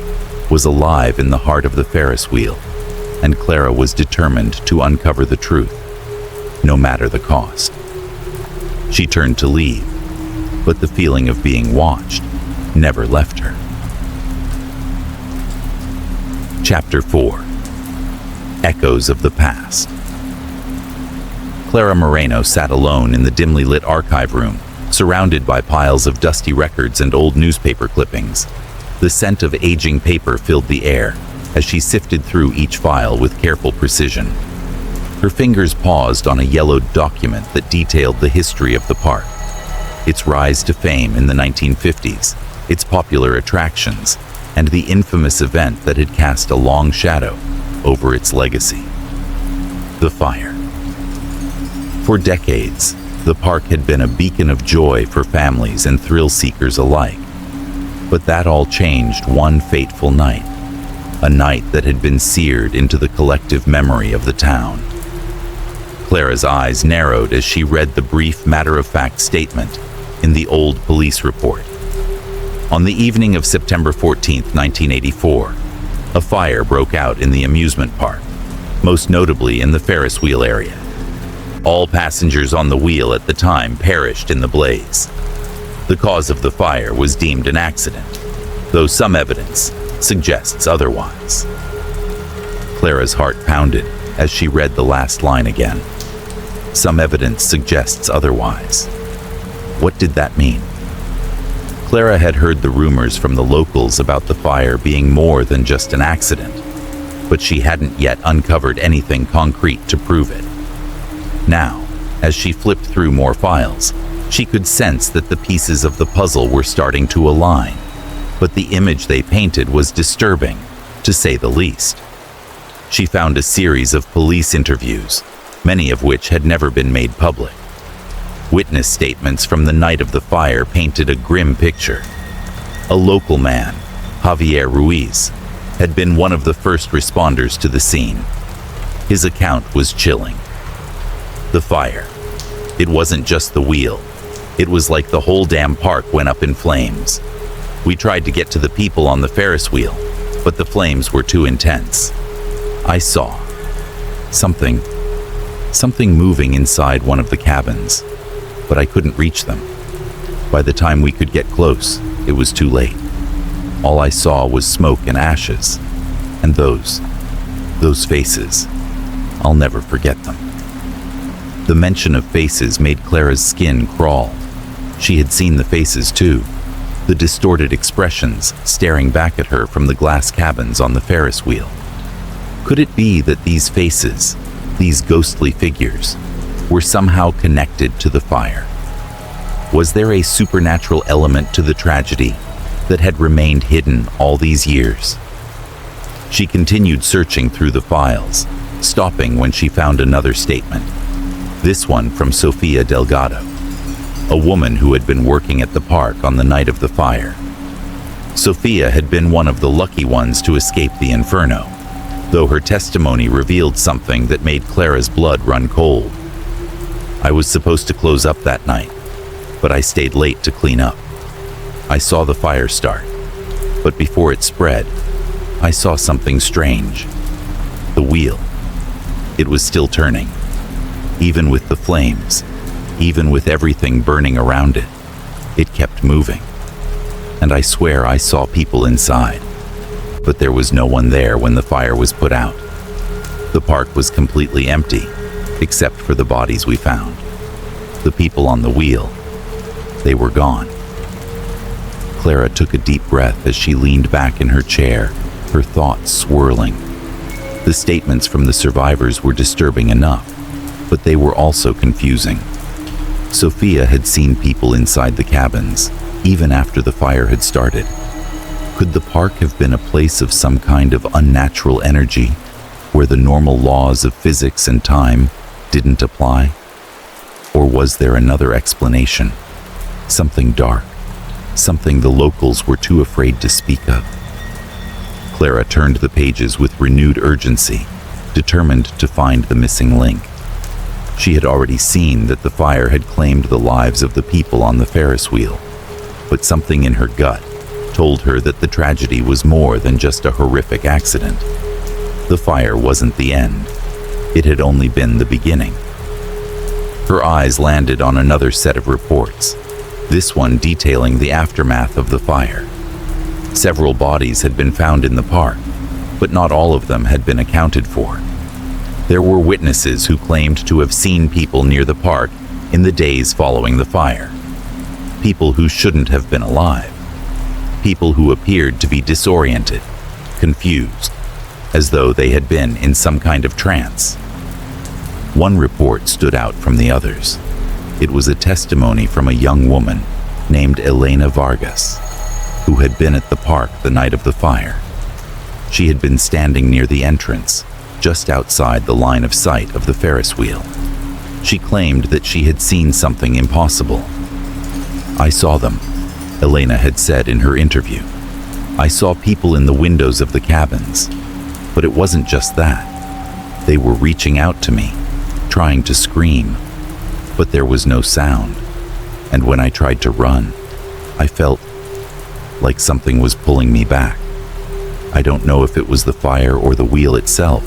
S1: was alive in the heart of the Ferris wheel, and Clara was determined to uncover the truth, no matter the cost. She turned to leave, but the feeling of being watched never left her. Chapter 4. Echoes of the Past. Clara Moreno sat alone in the dimly lit archive room, surrounded by piles of dusty records and old newspaper clippings. The scent of aging paper filled the air as she sifted through each file with careful precision. Her fingers paused on a yellowed document that detailed the history of the park, its rise to fame in the 1950s, its popular attractions, and the infamous event that had cast a long shadow over its legacy: the fire. For decades, the park had been a beacon of joy for families and thrill-seekers alike. But that all changed one fateful night, a night that had been seared into the collective memory of the town. Clara's eyes narrowed as she read the brief, matter-of-fact statement in the old police report. On the evening of September 14, 1984, a fire broke out in the amusement park, most notably in the Ferris wheel area. All passengers on the wheel at the time perished in the blaze. The cause of the fire was deemed an accident, though some evidence suggests otherwise. Clara's heart pounded as she read the last line again. Some evidence suggests otherwise. What did that mean? Clara had heard the rumors from the locals about the fire being more than just an accident. but she hadn't yet uncovered anything concrete to prove it. Now, as she flipped through more files, she could sense that the pieces of the puzzle were starting to align, but the image they painted was disturbing, to say the least. She found a series of police interviews, many of which had never been made public. Witness statements from the night of the fire painted a grim picture. A local man, Javier Ruiz, had been one of the first responders to the scene. His account was chilling. The fire. It wasn't just the wheel. It was like the whole damn park went up in flames. We tried to get to the people on the Ferris wheel, but the flames were too intense. I saw something moving inside one of the cabins, but I couldn't reach them. By the time we could get close, it was too late. All I saw was smoke and ashes, and those faces. I'll never forget them. The mention of faces made Clara's skin crawl. She had seen the faces too, the distorted expressions staring back at her from the glass cabins on the Ferris wheel. Could it be that these faces, these ghostly figures, were somehow connected to the fire? Was there a supernatural element to the tragedy that had remained hidden all these years? She continued searching through the files, stopping when she found another statement. This one from Sofia Delgado, a woman who had been working at the park on the night of the fire. Sofia had been one of the lucky ones to escape the inferno, though her testimony revealed something that made Clara's blood run cold. I was supposed to close up that night, but I stayed late to clean up. I saw the fire start, but before it spread, I saw something strange. The wheel. It was still turning. Even with the flames, even with everything burning around it, it kept moving. And I swear I saw people inside, but there was no one there when the fire was put out. The park was completely empty, except for the bodies we found. The people on the wheel, they were gone. Clara took a deep breath as she leaned back in her chair, her thoughts swirling. The statements from the survivors were disturbing enough, but they were also confusing. Sofia had seen people inside the cabins, even after the fire had started. Could the park have been a place of some kind of unnatural energy, where the normal laws of physics and time didn't apply? Or was there another explanation? Something dark, something the locals were too afraid to speak of. Clara turned the pages with renewed urgency, determined to find the missing link. She had already seen that the fire had claimed the lives of the people on the Ferris wheel, but something in her gut told her that the tragedy was more than just a horrific accident. The fire wasn't the end. It had only been the beginning. Her eyes landed on another set of reports, this one detailing the aftermath of the fire. Several bodies had been found in the park, but not all of them had been accounted for. There were witnesses who claimed to have seen people near the park in the days following the fire. People who shouldn't have been alive. People who appeared to be disoriented, confused, as though they had been in some kind of trance. One report stood out from the others. It was a testimony from a young woman named Elena Vargas, who had been at the park the night of the fire. She had been standing near the entrance, just outside the line of sight of the Ferris wheel. She claimed that she had seen something impossible. "I saw them," Elena had said in her interview. "I saw people in the windows of the cabins, but it wasn't just that. They were reaching out to me, trying to scream, but there was no sound. And when I tried to run, I felt like something was pulling me back. I don't know if it was the fire or the wheel itself,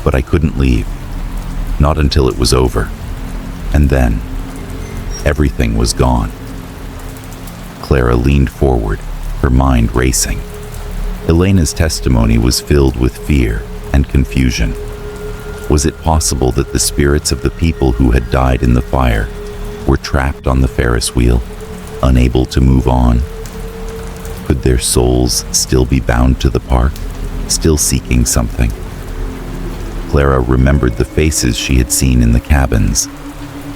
S1: but I couldn't leave, not until it was over. And then, everything was gone." Clara leaned forward, her mind racing. Elena's testimony was filled with fear and confusion. Was it possible that the spirits of the people who had died in the fire were trapped on the Ferris wheel, unable to move on? Could their souls still be bound to the park, still seeking something. Clara remembered the faces she had seen in the cabins,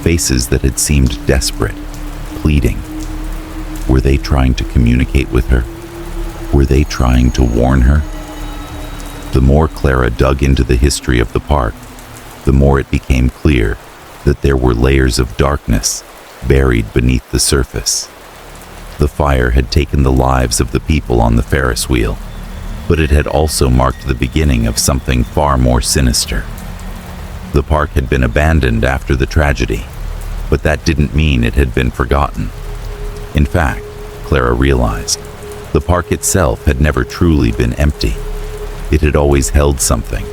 S1: faces that had seemed desperate, pleading. Were they trying to communicate with her? Were they trying to warn her? The more Clara dug into the history of the park, the more it became clear that there were layers of darkness buried beneath the surface. The fire had taken the lives of the people on the Ferris wheel, but it had also marked the beginning of something far more sinister. The park had been abandoned after the tragedy, but that didn't mean it had been forgotten. In fact, Clara realized, the park itself had never truly been empty. It had always held something,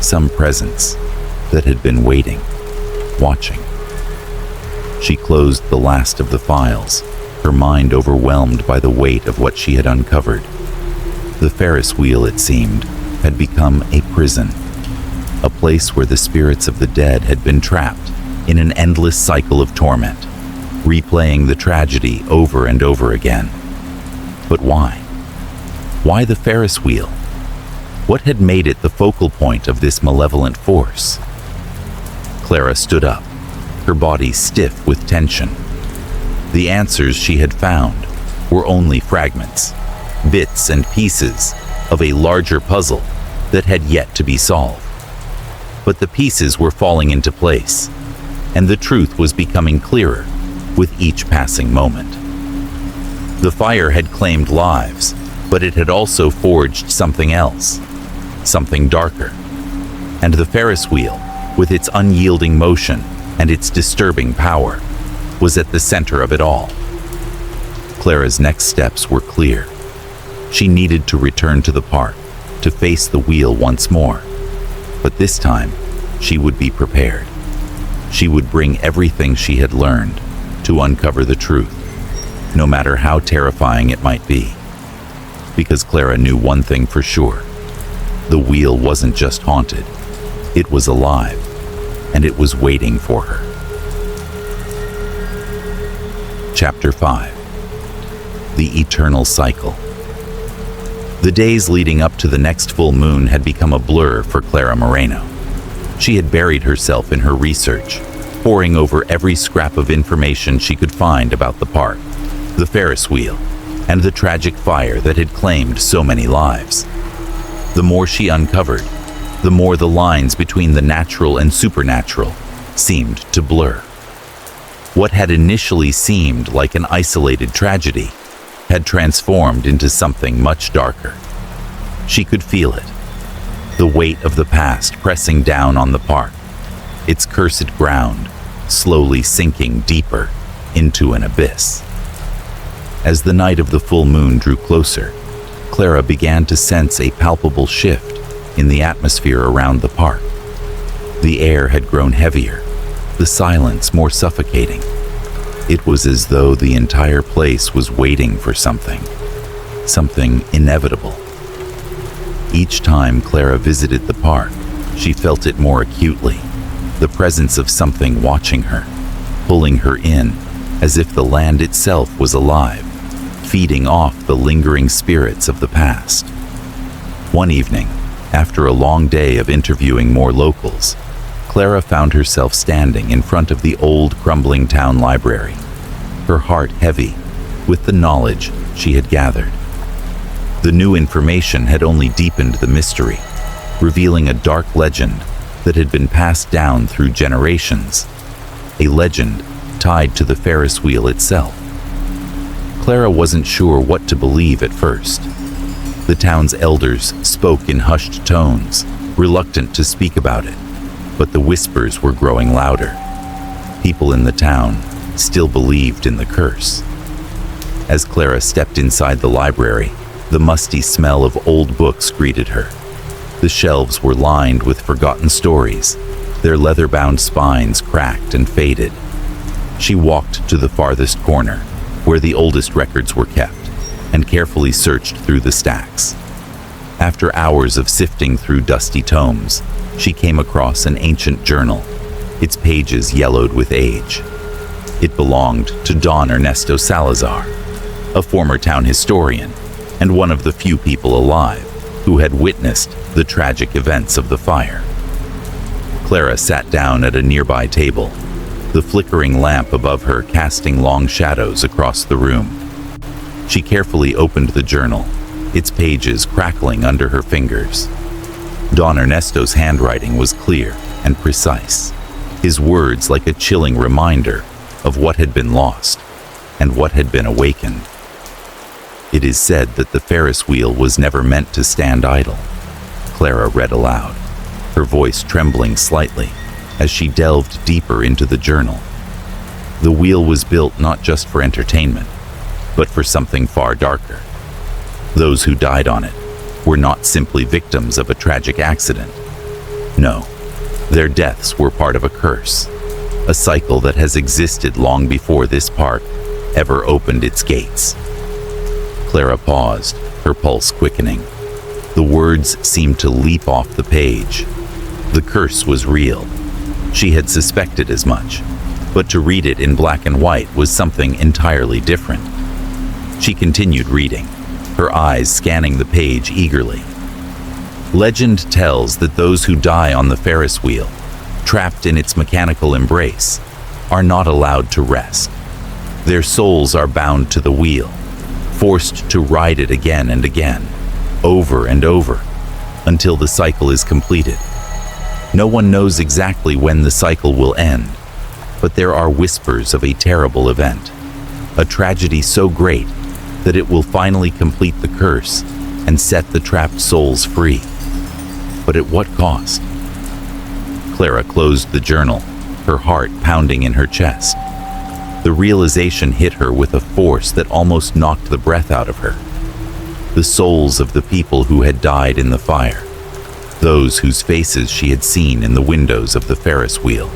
S1: some presence, that had been waiting, watching. She closed the last of the files, her mind overwhelmed by the weight of what she had uncovered. The Ferris wheel, it seemed, had become a prison, a place where the spirits of the dead had been trapped in an endless cycle of torment, replaying the tragedy over and over again. But why? Why the Ferris wheel? What had made it the focal point of this malevolent force? Clara stood up, her body stiff with tension. The answers she had found were only fragments, bits and pieces of a larger puzzle that had yet to be solved. But the pieces were falling into place, and the truth was becoming clearer with each passing moment. The fire had claimed lives, but it had also forged something else, something darker. And the Ferris wheel, with its unyielding motion and its disturbing power, was at the center of it all. Clara's next steps were clear. She needed to return to the park, to face the wheel once more. But this time, she would be prepared. She would bring everything she had learned to uncover the truth, no matter how terrifying it might be. Because Clara knew one thing for sure. The wheel wasn't just haunted. It was alive, and it was waiting for her. Chapter 5. The Eternal Cycle. The days leading up to the next full moon had become a blur for Clara Moreno. She had buried herself in her research, poring over every scrap of information she could find about the park, the Ferris wheel, and the tragic fire that had claimed so many lives. The more she uncovered, the more the lines between the natural and supernatural seemed to blur. What had initially seemed like an isolated tragedy had transformed into something much darker. She could feel it, the weight of the past pressing down on the park, its cursed ground slowly sinking deeper into an abyss. As the night of the full moon drew closer, Clara began to sense a palpable shift in the atmosphere around the park. The air had grown heavier, the silence more suffocating. It was as though the entire place was waiting for something inevitable. Each time Clara visited the park, she felt it more acutely, the presence of something watching her, pulling her in, as if the land itself was alive, feeding off the lingering spirits of the past. One evening, after a long day of interviewing more locals, Clara found herself standing in front of the old, crumbling town library, her heart heavy with the knowledge she had gathered. The new information had only deepened the mystery, revealing a dark legend that had been passed down through generations, a legend tied to the Ferris wheel itself. Clara wasn't sure what to believe at first. The town's elders spoke in hushed tones, reluctant to speak about it, but the whispers were growing louder. People in the town still believed in the curse. As Clara stepped inside the library, the musty smell of old books greeted her. The shelves were lined with forgotten stories, their leather-bound spines cracked and faded. She walked to the farthest corner, where the oldest records were kept, and carefully searched through the stacks. After hours of sifting through dusty tomes, she came across an ancient journal, its pages yellowed with age. It belonged to Don Ernesto Salazar, a former town historian, and one of the few people alive who had witnessed the tragic events of the fire. Clara sat down at a nearby table, the flickering lamp above her casting long shadows across the room. She carefully opened the journal, its pages crackling under her fingers. Don Ernesto's handwriting was clear and precise, his words like a chilling reminder of what had been lost and what had been awakened. It is said that the Ferris wheel was never meant to stand idle, Clara read aloud, her voice trembling slightly as she delved deeper into the journal. The wheel was built not just for entertainment, but for something far darker. Those who died on it were not simply victims of a tragic accident. No, their deaths were part of a curse, a cycle that has existed long before this park ever opened its gates. Clara paused, her pulse quickening. The words seemed to leap off the page. The curse was real. She had suspected as much, but to read it in black and white was something entirely different. She continued reading, her eyes scanning the page eagerly. Legend tells that those who die on the Ferris wheel, trapped in its mechanical embrace, are not allowed to rest. Their souls are bound to the wheel, forced to ride it again and again, over and over, until the cycle is completed. No one knows exactly when the cycle will end, but there are whispers of a terrible event, a tragedy so great that it will finally complete the curse and set the trapped souls free. But at what cost? Clara closed the journal, her heart pounding in her chest. The realization hit her with a force that almost knocked the breath out of her. The souls of the people who had died in the fire, those whose faces she had seen in the windows of the Ferris wheel,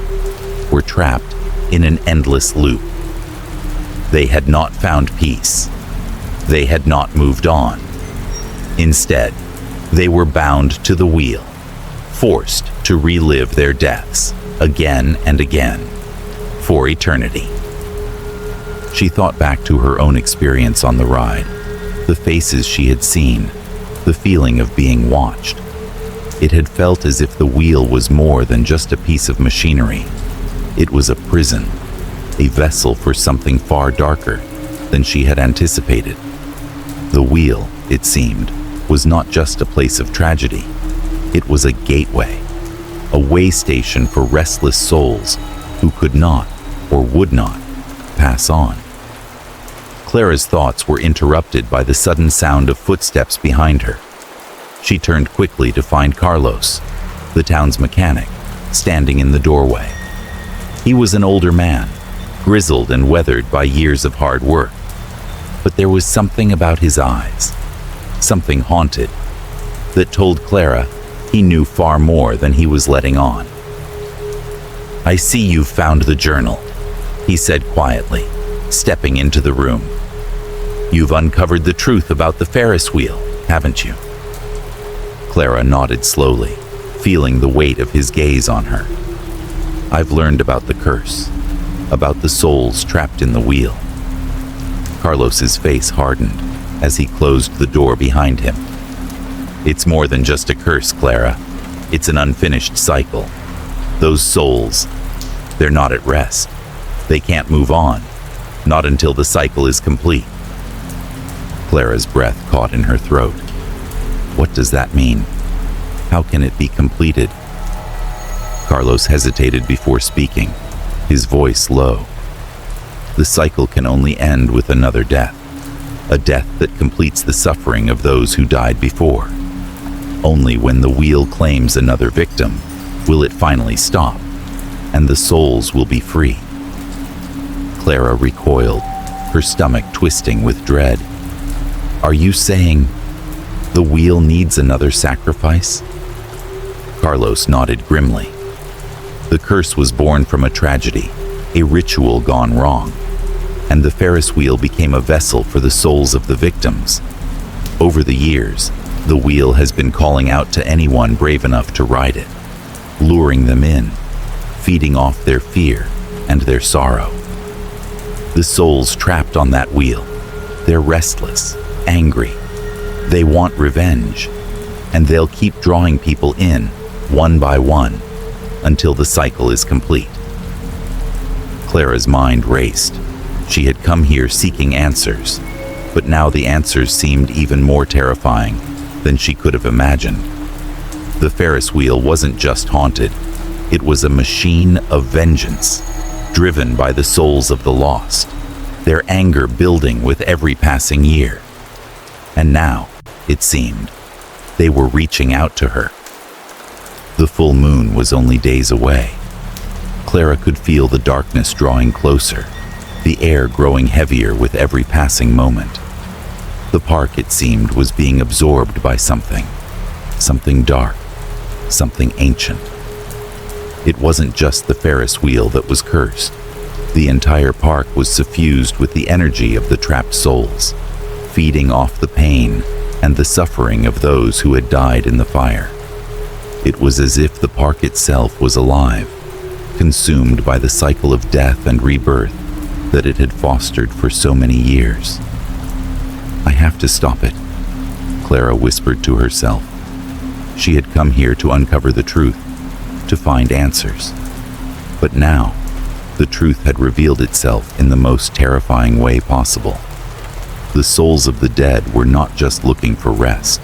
S1: were trapped in an endless loop. They had not found peace. They had not moved on. Instead, they were bound to the wheel, forced to relive their deaths again and again, for eternity. She thought back to her own experience on the ride, the faces she had seen, the feeling of being watched. It had felt as if the wheel was more than just a piece of machinery. It was a prison, a vessel for something far darker than she had anticipated. The wheel, it seemed, was not just a place of tragedy. It was a gateway, a way station for restless souls who could not or would not pass on. Clara's thoughts were interrupted by the sudden sound of footsteps behind her. She turned quickly to find Carlos, the town's mechanic, standing in the doorway. He was an older man, grizzled and weathered by years of hard work. But there was something about his eyes, something haunted, that told Clara he knew far more than he was letting on. "I see you've found the journal," he said quietly, stepping into the room. "You've uncovered the truth about the Ferris wheel, haven't you?" Clara nodded slowly, feeling the weight of his gaze on her. "I've learned about the curse, about the souls trapped in the wheel." Carlos's face hardened as he closed the door behind him. "It's more than just a curse, Clara. It's an unfinished cycle. Those souls, they're not at rest. They can't move on, not until the cycle is complete." Clara's breath caught in her throat. What does that mean? How can it be completed? Carlos hesitated before speaking, his voice low. The cycle can only end with another death, a death that completes the suffering of those who died before. Only when the wheel claims another victim will it finally stop, and the souls will be free. Clara recoiled, her stomach twisting with dread. "Are you saying the wheel needs another sacrifice?" Carlos nodded grimly. The curse was born from a tragedy, a ritual gone wrong, and the Ferris wheel became a vessel for the souls of the victims. Over the years, the wheel has been calling out to anyone brave enough to ride it, luring them in, feeding off their fear and their sorrow. The souls trapped on that wheel, they're restless, angry. They want revenge. and they'll keep drawing people in, one by one, until the cycle is complete. Clara's mind raced. She had come here seeking answers, but now the answers seemed even more terrifying than she could have imagined. The Ferris wheel wasn't just haunted, it was a machine of vengeance, driven by the souls of the lost, their anger building with every passing year. And now, it seemed, they were reaching out to her. The full moon was only days away. Clara could feel the darkness drawing closer, the air growing heavier with every passing moment. The park, it seemed, was being absorbed by something dark, something ancient. It wasn't just the Ferris wheel that was cursed. The entire park was suffused with the energy of the trapped souls, feeding off the pain and the suffering of those who had died in the fire. It was as if the park itself was alive, consumed by the cycle of death and rebirth that it had fostered for so many years. "I have to stop it," Clara whispered to herself. She had come here to uncover the truth, to find answers. But now, the truth had revealed itself in the most terrifying way possible. The souls of the dead were not just looking for rest,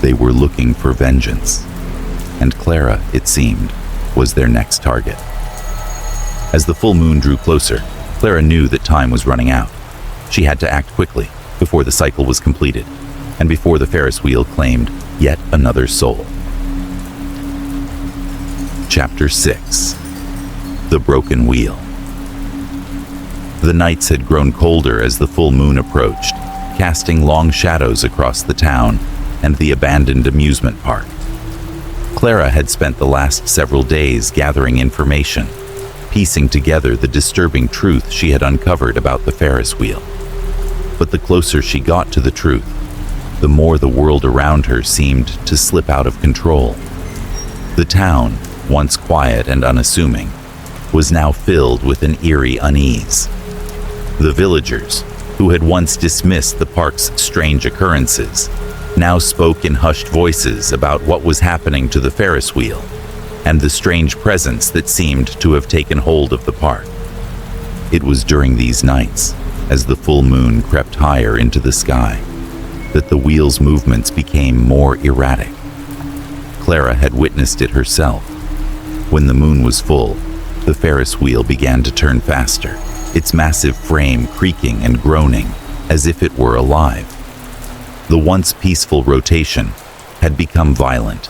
S1: they were looking for vengeance. And Clara, it seemed, was their next target. As the full moon drew closer, Clara knew that time was running out. She had to act quickly, before the cycle was completed, and before the Ferris wheel claimed yet another soul. Chapter 6. The Broken Wheel. The nights had grown colder as the full moon approached, casting long shadows across the town and the abandoned amusement park. Clara had spent the last several days gathering information, piecing together the disturbing truth she had uncovered about the Ferris wheel. But the closer she got to the truth, the more the world around her seemed to slip out of control. The town, once quiet and unassuming, was now filled with an eerie unease. The villagers, who had once dismissed the park's strange occurrences, now spoke in hushed voices about what was happening to the Ferris wheel and the strange presence that seemed to have taken hold of the park. It was during these nights, as the full moon crept higher into the sky, that the wheel's movements became more erratic. Clara had witnessed it herself. When the moon was full, the Ferris wheel began to turn faster, its massive frame creaking and groaning as if it were alive. The once peaceful rotation had become violent,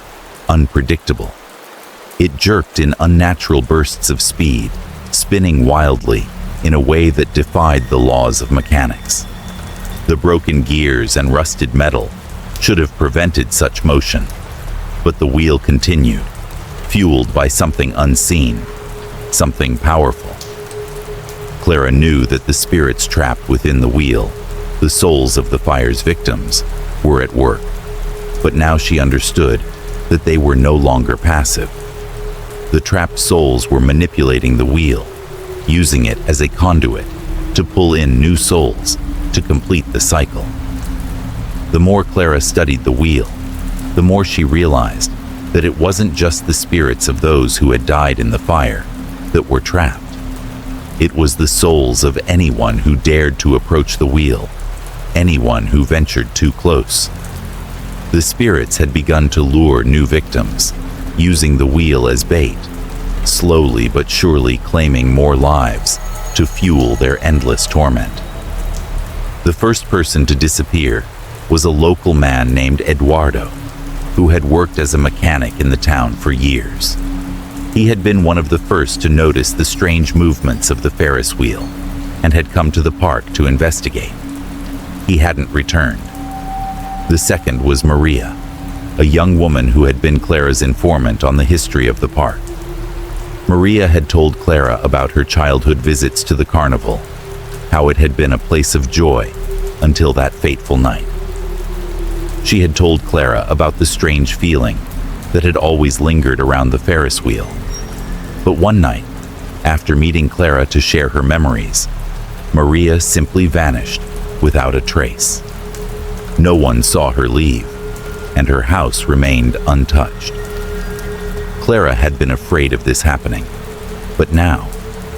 S1: unpredictable. It jerked in unnatural bursts of speed, spinning wildly in a way that defied the laws of mechanics. The broken gears and rusted metal should have prevented such motion, but the wheel continued, fueled by something unseen, something powerful. Clara knew that the spirits trapped within the wheel, the souls of the fire's victims, were at work, but now she understood that they were no longer passive. The trapped souls were manipulating the wheel, using it as a conduit to pull in new souls to complete the cycle. The more Clara studied the wheel, the more she realized that it wasn't just the spirits of those who had died in the fire that were trapped. It was the souls of anyone who dared to approach the wheel, anyone who ventured too close. The spirits had begun to lure new victims, using the wheel as bait, slowly but surely claiming more lives to fuel their endless torment. The first person to disappear was a local man named Eduardo, who had worked as a mechanic in the town for years. He had been one of the first to notice the strange movements of the Ferris wheel and had come to the park to investigate. He hadn't returned. The second was Maria, a young woman who had been Clara's informant on the history of the park. Maria had told Clara about her childhood visits to the carnival, how it had been a place of joy until that fateful night. She had told Clara about the strange feeling that had always lingered around the Ferris wheel. But one night, after meeting Clara to share her memories, Maria simply vanished without a trace. No one saw her leave. and her house remained untouched. Clara had been afraid of this happening, but now,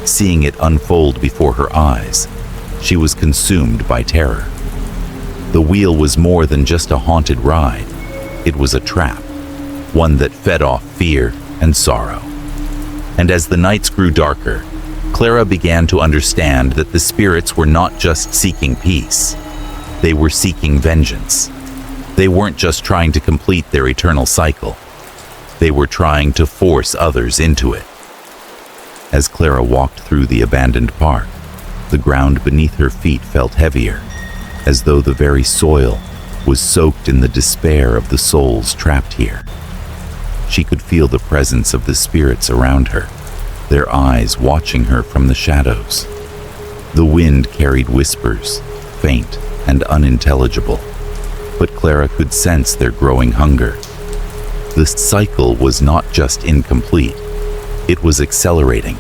S1: seeing it unfold before her eyes, she was consumed by terror. The wheel was more than just a haunted ride. It was a trap, one that fed off fear and sorrow. And as the nights grew darker, Clara began to understand that the spirits were not just seeking peace. They were seeking vengeance. They weren't just trying to complete their eternal cycle. They were trying to force others into it. As Clara walked through the abandoned park, the ground beneath her feet felt heavier, as though the very soil was soaked in the despair of the souls trapped here. She could feel the presence of the spirits around her, their eyes watching her from the shadows. The wind carried whispers, faint and unintelligible, but Clara could sense their growing hunger. The cycle was not just incomplete, it was accelerating.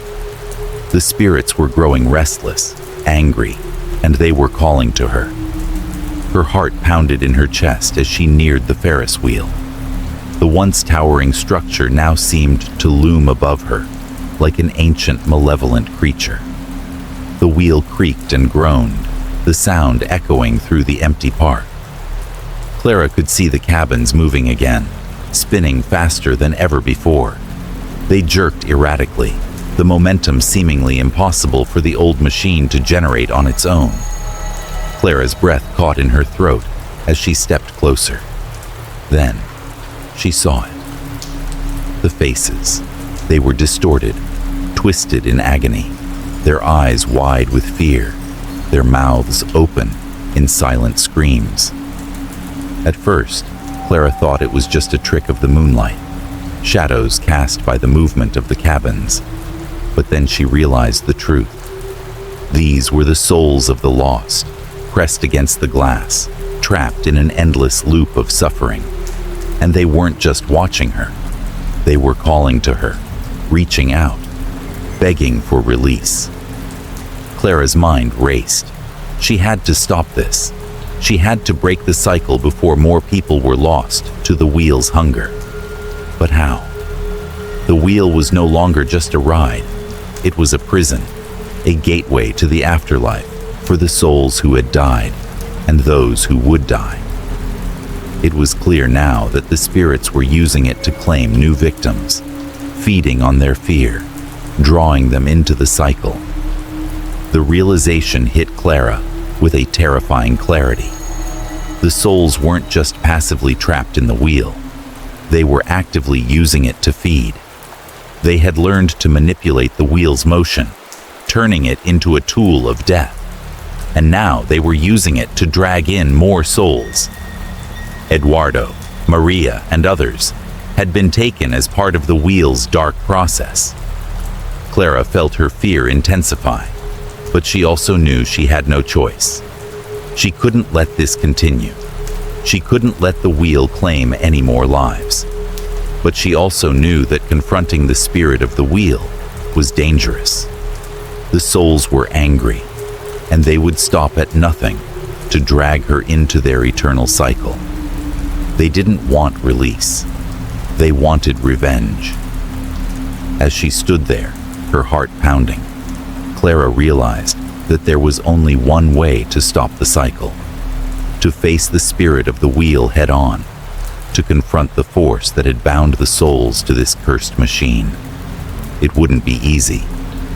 S1: The spirits were growing restless, angry, and they were calling to her. Her heart pounded in her chest as she neared the Ferris wheel. The once towering structure now seemed to loom above her, like an ancient, malevolent creature. The wheel creaked and groaned, the sound echoing through the empty park. Clara could see the cabins moving again, spinning faster than ever before. They jerked erratically, the momentum seemingly impossible for the old machine to generate on its own. Clara's breath caught in her throat as she stepped closer. Then, she saw it. The faces. They were distorted, twisted in agony, their eyes wide with fear, their mouths open in silent screams. At first, Clara thought it was just a trick of the moonlight, shadows cast by the movement of the cabins. But then she realized the truth. These were the souls of the lost, pressed against the glass, trapped in an endless loop of suffering. And they weren't just watching her. They were calling to her, reaching out, begging for release. Clara's mind raced. She had to stop this. She had to break the cycle before more people were lost to the wheel's hunger. But how? The wheel was no longer just a ride. It was a prison, a gateway to the afterlife for the souls who had died and those who would die. It was clear now that the spirits were using it to claim new victims, feeding on their fear, drawing them into the cycle. The realization hit Clara with a terrifying clarity. The souls weren't just passively trapped in the wheel. They were actively using it to feed. They had learned to manipulate the wheel's motion, turning it into a tool of death. And now they were using it to drag in more souls. Eduardo, Maria, and others had been taken as part of the wheel's dark process. Clara felt her fear intensify, but she also knew she had no choice. She couldn't let this continue. She couldn't let the wheel claim any more lives. But she also knew that confronting the spirit of the wheel was dangerous. The souls were angry, and they would stop at nothing to drag her into their eternal cycle. They didn't want release. They wanted revenge. As she stood there, her heart pounding, Clara realized that there was only one way to stop the cycle: to face the spirit of the wheel head-on, to confront the force that had bound the souls to this cursed machine. It wouldn't be easy.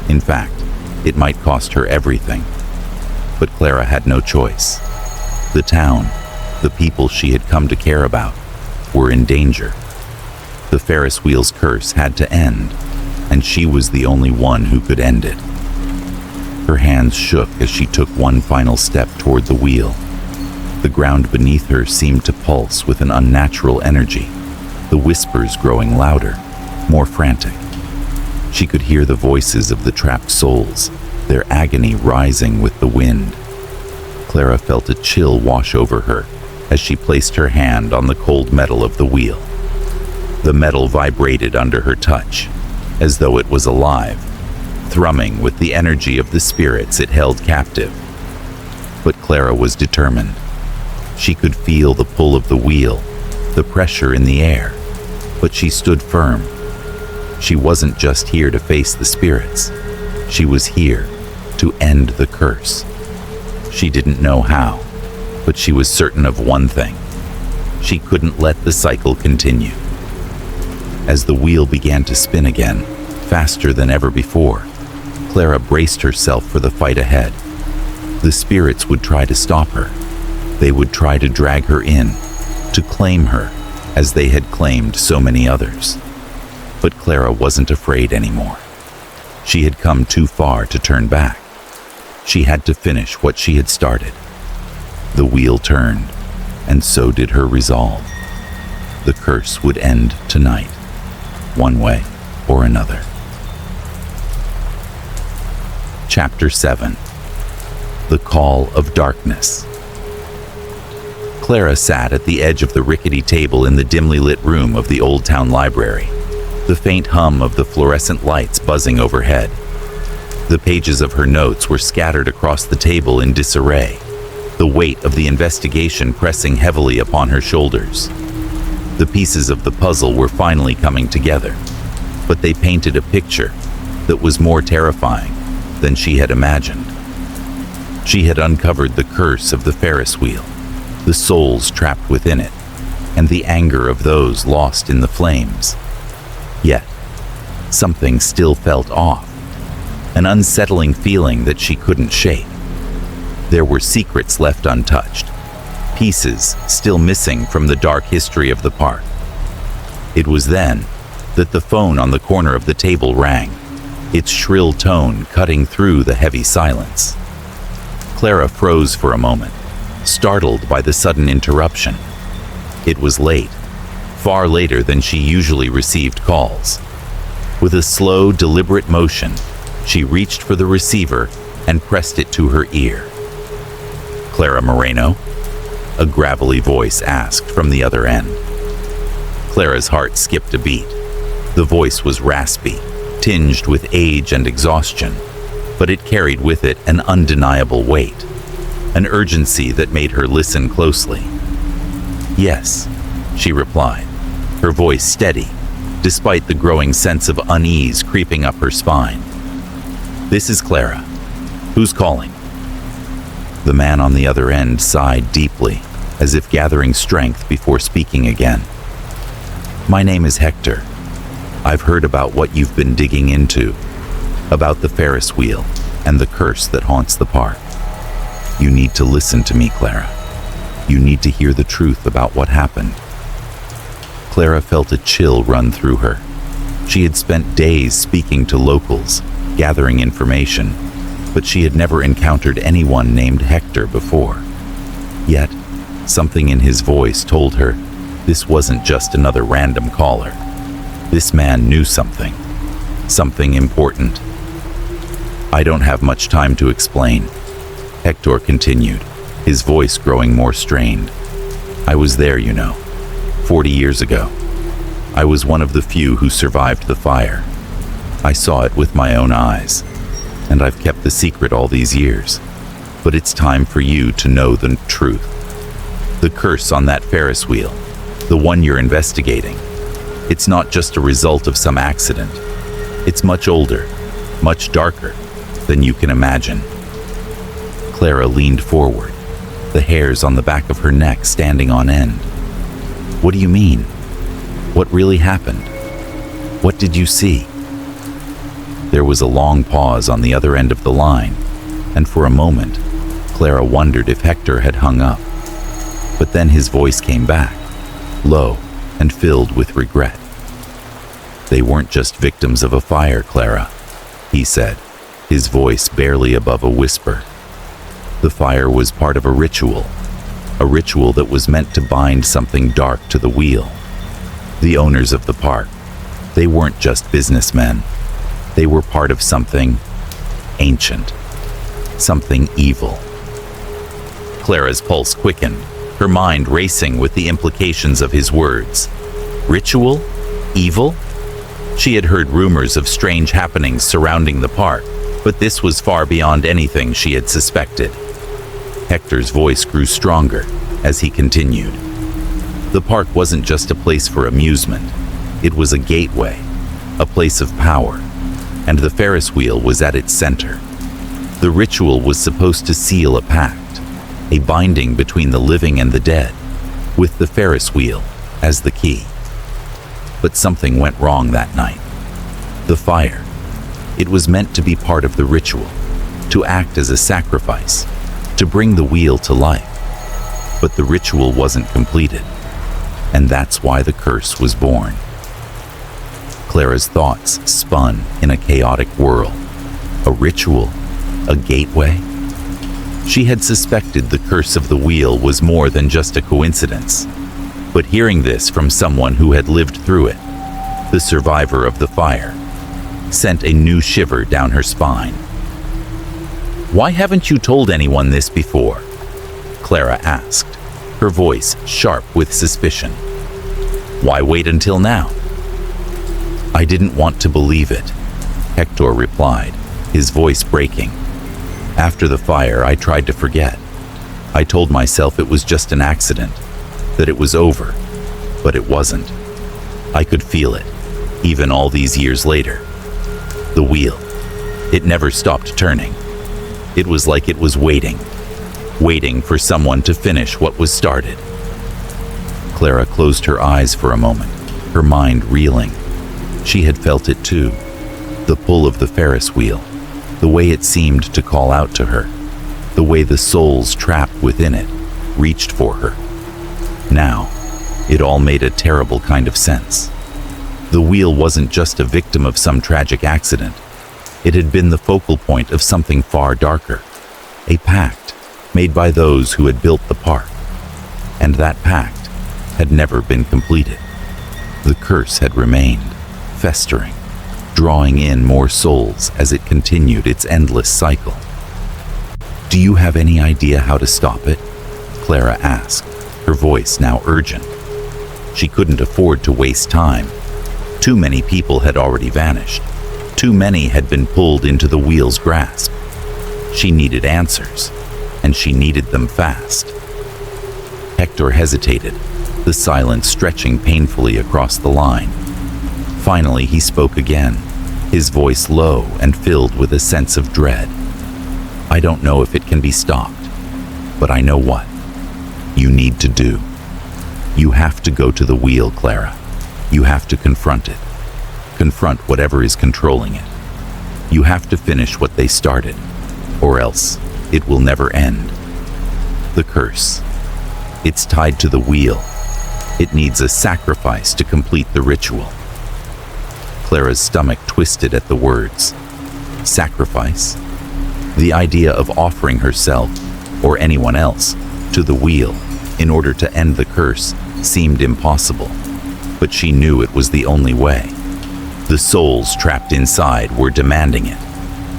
S1: In fact, it might cost her everything. But Clara had no choice. The town, the people she had come to care about, were in danger. The Ferris wheel's curse had to end, and she was the only one who could end it. Her hands shook as she took one final step toward the wheel. The ground beneath her seemed to pulse with an unnatural energy, the whispers growing louder, more frantic. She could hear the voices of the trapped souls, their agony rising with the wind. Clara felt a chill wash over her as she placed her hand on the cold metal of the wheel. The metal vibrated under her touch, as though it was alive, thrumming with the energy of the spirits it held captive. But Clara was determined. She could feel the pull of the wheel, the pressure in the air, but she stood firm. She wasn't just here to face the spirits. She was here to end the curse. She didn't know how, but she was certain of one thing. She couldn't let the cycle continue. As the wheel began to spin again, faster than ever before, Clara braced herself for the fight ahead. The spirits would try to stop her. They would try to drag her in, to claim her, as they had claimed so many others. But Clara wasn't afraid anymore. She had come too far to turn back. She had to finish what she had started. The wheel turned, and so did her resolve. The curse would end tonight, one way or another. Chapter 7. The Call of Darkness. Clara sat at the edge of the rickety table in the dimly lit room of the Old Town Library, the faint hum of the fluorescent lights buzzing overhead. The pages of her notes were scattered across the table in disarray, the weight of the investigation pressing heavily upon her shoulders. The pieces of the puzzle were finally coming together, but they painted a picture that was more terrifying than she had imagined. She had uncovered the curse of the Ferris wheel, the souls trapped within it, and the anger of those lost in the flames. Yet, something still felt off, an unsettling feeling that she couldn't shake. There were secrets left untouched, pieces still missing from the dark history of the park. It was then that the phone on the corner of the table rang, its shrill tone cutting through the heavy silence. Clara froze for a moment, startled by the sudden interruption. It was late, far later than she usually received calls. With a slow, deliberate motion, she reached for the receiver and pressed it to her ear. "Clara Moreno?" a gravelly voice asked from the other end. Clara's heart skipped a beat. The voice was raspy, tinged with age and exhaustion, but it carried with it an undeniable weight, an urgency that made her listen closely. "Yes," she replied, her voice steady, despite the growing sense of unease creeping up her spine. "This is Clara. Who's calling?" The man on the other end sighed deeply, as if gathering strength before speaking again. "My name is Hector. I've heard about what you've been digging into, about the Ferris wheel and the curse that haunts the park. You need to listen to me, Clara. You need to hear the truth about what happened." Clara felt a chill run through her. She had spent days speaking to locals, gathering information, but she had never encountered anyone named Hector before. Yet, something in his voice told her this wasn't just another random caller. This man knew something important. "I don't have much time to explain," Hector continued, his voice growing more strained. "I was there, 40 years ago. I was one of the few who survived the fire. I saw it with my own eyes, and I've kept the secret all these years. But it's time for you to know the truth. The curse on that Ferris wheel, the one you're investigating, it's not just a result of some accident. It's much older, much darker than you can imagine." Clara leaned forward, the hairs on the back of her neck standing on end. "What do you mean? What really happened? What did you see?" There was a long pause on the other end of the line, and for a moment, Clara wondered if Hector had hung up. But then his voice came back, low and filled with regret. "They weren't just victims of a fire, Clara," he said, his voice barely above a whisper. "The fire was part of a ritual that was meant to bind something dark to the wheel. The owners of the park, they weren't just businessmen. They were part of something ancient, something evil." Clara's pulse quickened, her mind racing with the implications of his words. Ritual? Evil? She had heard rumors of strange happenings surrounding the park, but this was far beyond anything she had suspected. Hector's voice grew stronger as he continued. The park wasn't just a place for amusement. It was a gateway, a place of power, and the Ferris wheel was at its center. The ritual was supposed to seal a pact, a binding between the living and the dead, with the Ferris wheel as the key. But something went wrong that night. The fire. It was meant to be part of the ritual, to act as a sacrifice, to bring the wheel to life. But the ritual wasn't completed, and that's why the curse was born. Clara's thoughts spun in a chaotic whirl. A ritual? A gateway? She had suspected the curse of the wheel was more than just a coincidence. But hearing this from someone who had lived through it, the survivor of the fire, sent a new shiver down her spine. "Why haven't you told anyone this before?" Clara asked, her voice sharp with suspicion. "Why wait until now?" "I didn't want to believe it," Hector replied, his voice breaking. "After the fire, I tried to forget. I told myself it was just an accident, that it was over, but it wasn't. I could feel it, even all these years later. The wheel, it never stopped turning. It was like it was waiting for someone to finish what was started." Clara closed her eyes for a moment, her mind reeling. She had felt it too, the pull of the Ferris wheel, the way it seemed to call out to her, the way the souls trapped within it reached for her. Now, it all made a terrible kind of sense. The wheel wasn't just a victim of some tragic accident. It had been the focal point of something far darker, a pact made by those who had built the park. And that pact had never been completed. The curse had remained, festering, drawing in more souls as it continued its endless cycle. "Do you have any idea how to stop it?" Clara asked, her voice now urgent. She couldn't afford to waste time. Too many people had already vanished. Too many had been pulled into the wheel's grasp. She needed answers, and she needed them fast. Hector hesitated, the silence stretching painfully across the line. Finally, he spoke again, his voice low and filled with a sense of dread. "I don't know if it can be stopped, but I know what you need to do. You have to go to the wheel, Clara. You have to confront it. Confront whatever is controlling it. You have to finish what they started, or else it will never end. The curse. It's tied to the wheel. It needs a sacrifice to complete the ritual." Clara's stomach twisted at the words. Sacrifice? The idea of offering herself, or anyone else, to the wheel in order to end the curse seemed impossible, but she knew it was the only way. The souls trapped inside were demanding it,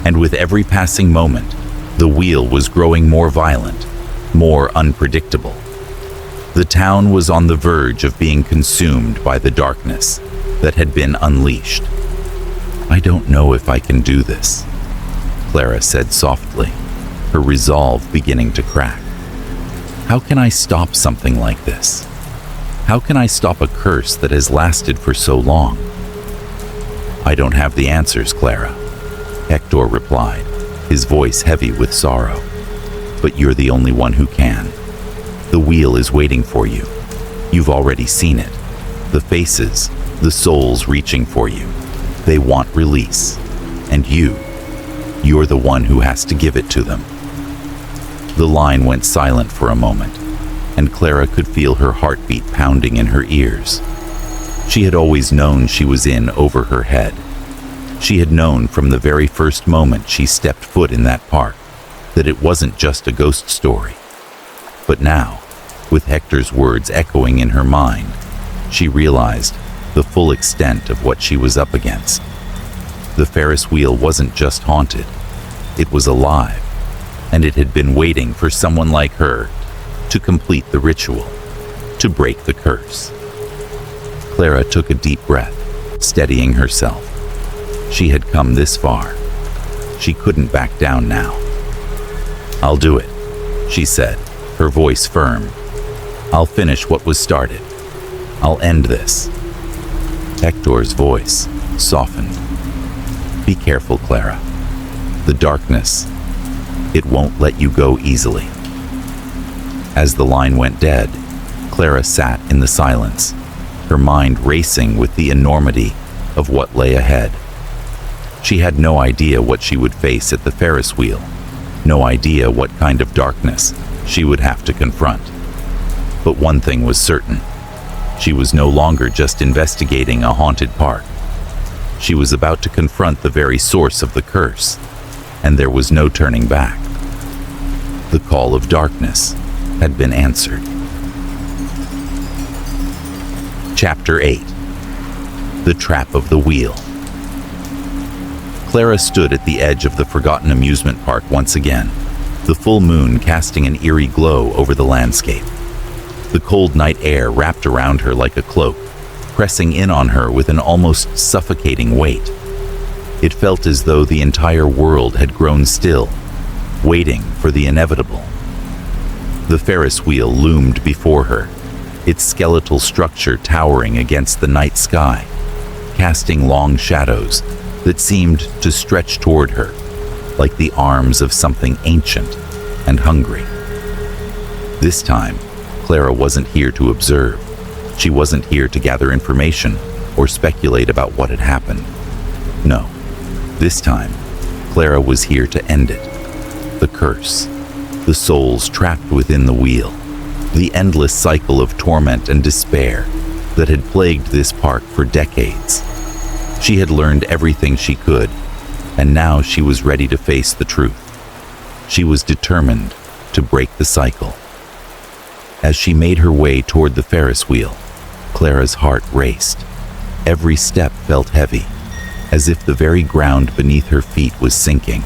S1: and with every passing moment, the wheel was growing more violent, more unpredictable. The town was on the verge of being consumed by the darkness that had been unleashed. "I don't know if I can do this," Clara said softly, her resolve beginning to crack. "How can I stop something like this? How can I stop a curse that has lasted for so long?" "I don't have the answers, Clara," Hector replied, his voice heavy with sorrow. "But you're the only one who can. The wheel is waiting for you. You've already seen it. The faces, the souls reaching for you. They want release. And you're the one who has to give it to them." The line went silent for a moment, and Clara could feel her heartbeat pounding in her ears. She had always known she was in over her head. She had known from the very first moment she stepped foot in that park that it wasn't just a ghost story. But now, with Hector's words echoing in her mind, she realized the full extent of what she was up against. The Ferris wheel wasn't just haunted, it was alive, and it had been waiting for someone like her to complete the ritual, to break the curse. Clara took a deep breath, steadying herself. She had come this far. She couldn't back down now. "I'll do it," she said, her voice firm. "I'll finish what was started. I'll end this." Hector's voice softened. "Be careful, Clara. The darkness, it won't let you go easily." As the line went dead, Clara sat in the silence, her mind racing with the enormity of what lay ahead. She had no idea what she would face at the Ferris wheel, no idea what kind of darkness she would have to confront. But one thing was certain. She was no longer just investigating a haunted park. She was about to confront the very source of the curse, and there was no turning back. The call of darkness had been answered. Chapter 8. The Trap of the Wheel. Clara stood at the edge of the forgotten amusement park once again, the full moon casting an eerie glow over the landscape. The cold night air wrapped around her like a cloak, pressing in on her with an almost suffocating weight. It felt as though the entire world had grown still, waiting for the inevitable. The Ferris wheel loomed before her, its skeletal structure towering against the night sky, casting long shadows that seemed to stretch toward her, like the arms of something ancient and hungry. This time, Clara wasn't here to observe. She wasn't here to gather information or speculate about what had happened. No, this time, Clara was here to end it. The curse, the souls trapped within the wheel, the endless cycle of torment and despair that had plagued this park for decades. She had learned everything she could, and now she was ready to face the truth. She was determined to break the cycle. As she made her way toward the Ferris wheel, Clara's heart raced. Every step felt heavy, as if the very ground beneath her feet was sinking,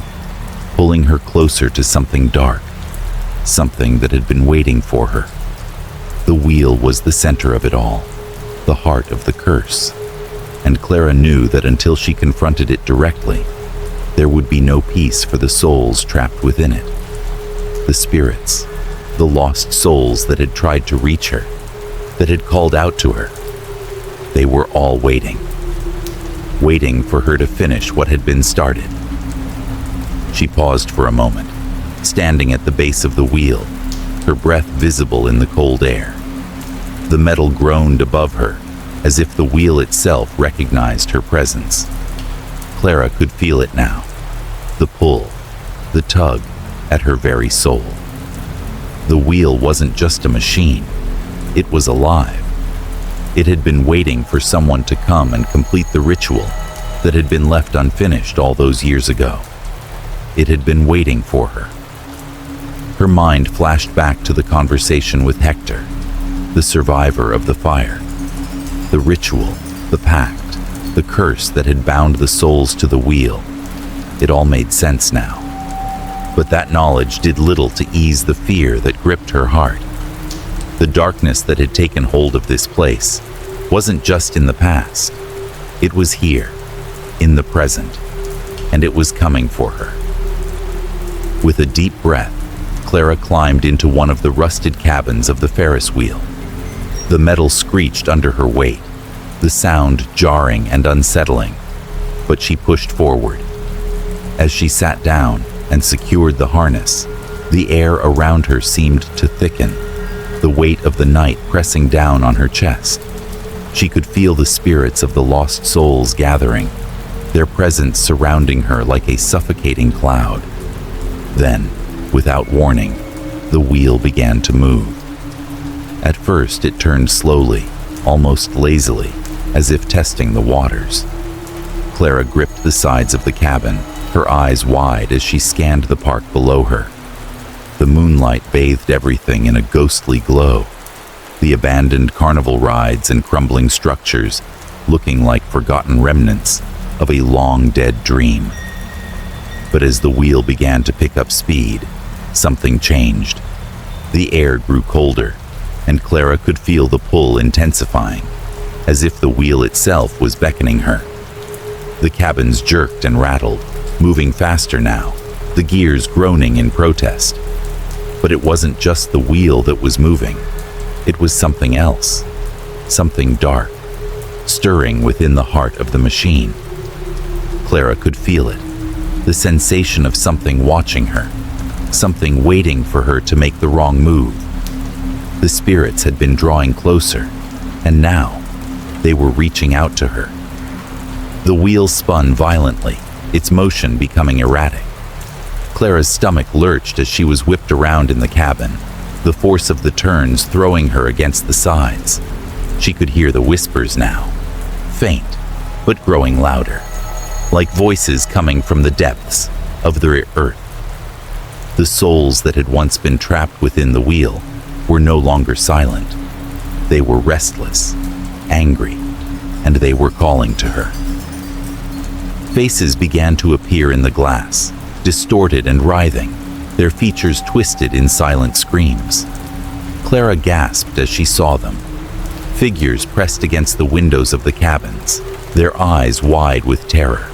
S1: pulling her closer to something dark, something that had been waiting for her. The wheel was the center of it all, the heart of the curse, and Clara knew that until she confronted it directly, there would be no peace for the souls trapped within it. The spirits, the lost souls that had tried to reach her, that had called out to her. They were all waiting for her to finish what had been started. She paused for a moment, standing at the base of the wheel, her breath visible in the cold air. The metal groaned above her, as if the wheel itself recognized her presence. Clara could feel it now, the pull, the tug at her very soul. The wheel wasn't just a machine, it was alive. It had been waiting for someone to come and complete the ritual that had been left unfinished all those years ago. It had been waiting for her. Her mind flashed back to the conversation with Hector, the survivor of the fire. The ritual, the pact, the curse that had bound the souls to the wheel. It all made sense now. But that knowledge did little to ease the fear that gripped her heart. The darkness that had taken hold of this place wasn't just in the past. It was here, in the present, and it was coming for her. With a deep breath, Clara climbed into one of the rusted cabins of the Ferris wheel. The metal screeched under her weight, the sound jarring and unsettling, but she pushed forward. As she sat down and secured the harness, the air around her seemed to thicken, the weight of the night pressing down on her chest. She could feel the spirits of the lost souls gathering, their presence surrounding her like a suffocating cloud. Then, without warning, the wheel began to move. At first, it turned slowly, almost lazily, as if testing the waters. Clara gripped the sides of the cabin, her eyes wide as she scanned the park below her. The moonlight bathed everything in a ghostly glow, the abandoned carnival rides and crumbling structures looking like forgotten remnants of a long-dead dream. But as the wheel began to pick up speed, something changed. The air grew colder, and Clara could feel the pull intensifying, as if the wheel itself was beckoning her. The cabins jerked and rattled, moving faster now, the gears groaning in protest. But it wasn't just the wheel that was moving. It was something else. something dark, stirring within the heart of the machine. Clara could feel it, the sensation of something watching her, something waiting for her to make the wrong move. The spirits had been drawing closer, and now they were reaching out to her. The wheel spun violently, its motion becoming erratic. Clara's stomach lurched as she was whipped around in the cabin, the force of the turns throwing her against the sides. She could hear the whispers now, faint, but growing louder, like voices coming from the depths of the earth. The souls that had once been trapped within the wheel were no longer silent. They were restless, angry, and they were calling to her. Faces began to appear in the glass, distorted and writhing, their features twisted in silent screams. Clara gasped as she saw them. Figures pressed against the windows of the cabins, their eyes wide with terror.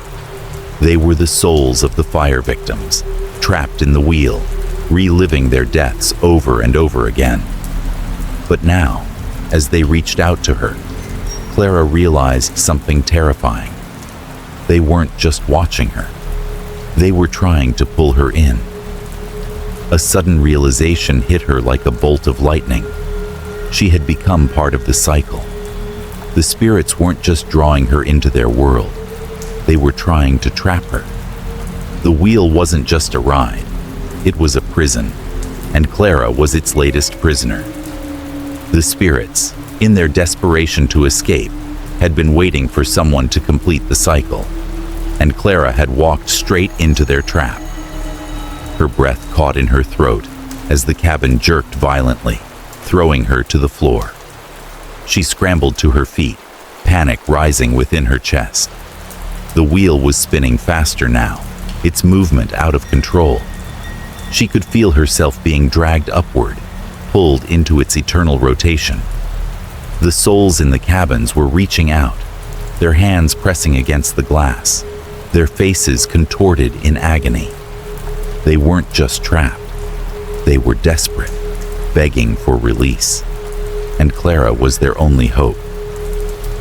S1: They were the souls of the fire victims, trapped in the wheel, reliving their deaths over and over again. But now, as they reached out to her, Clara realized something terrifying. They weren't just watching her. They were trying to pull her in. A sudden realization hit her like a bolt of lightning. She had become part of the cycle. The spirits weren't just drawing her into their world. They were trying to trap her. The wheel wasn't just a ride. It was a prison, and Clara was its latest prisoner. The spirits, in their desperation to escape, had been waiting for someone to complete the cycle, and Clara had walked straight into their trap. Her breath caught in her throat as the cabin jerked violently, throwing her to the floor. She scrambled to her feet, panic rising within her chest. The wheel was spinning faster now, its movement out of control. She could feel herself being dragged upward, pulled into its eternal rotation. The souls in the cabins were reaching out, their hands pressing against the glass, their faces contorted in agony. They weren't just trapped. They were desperate, begging for release. And Clara was their only hope.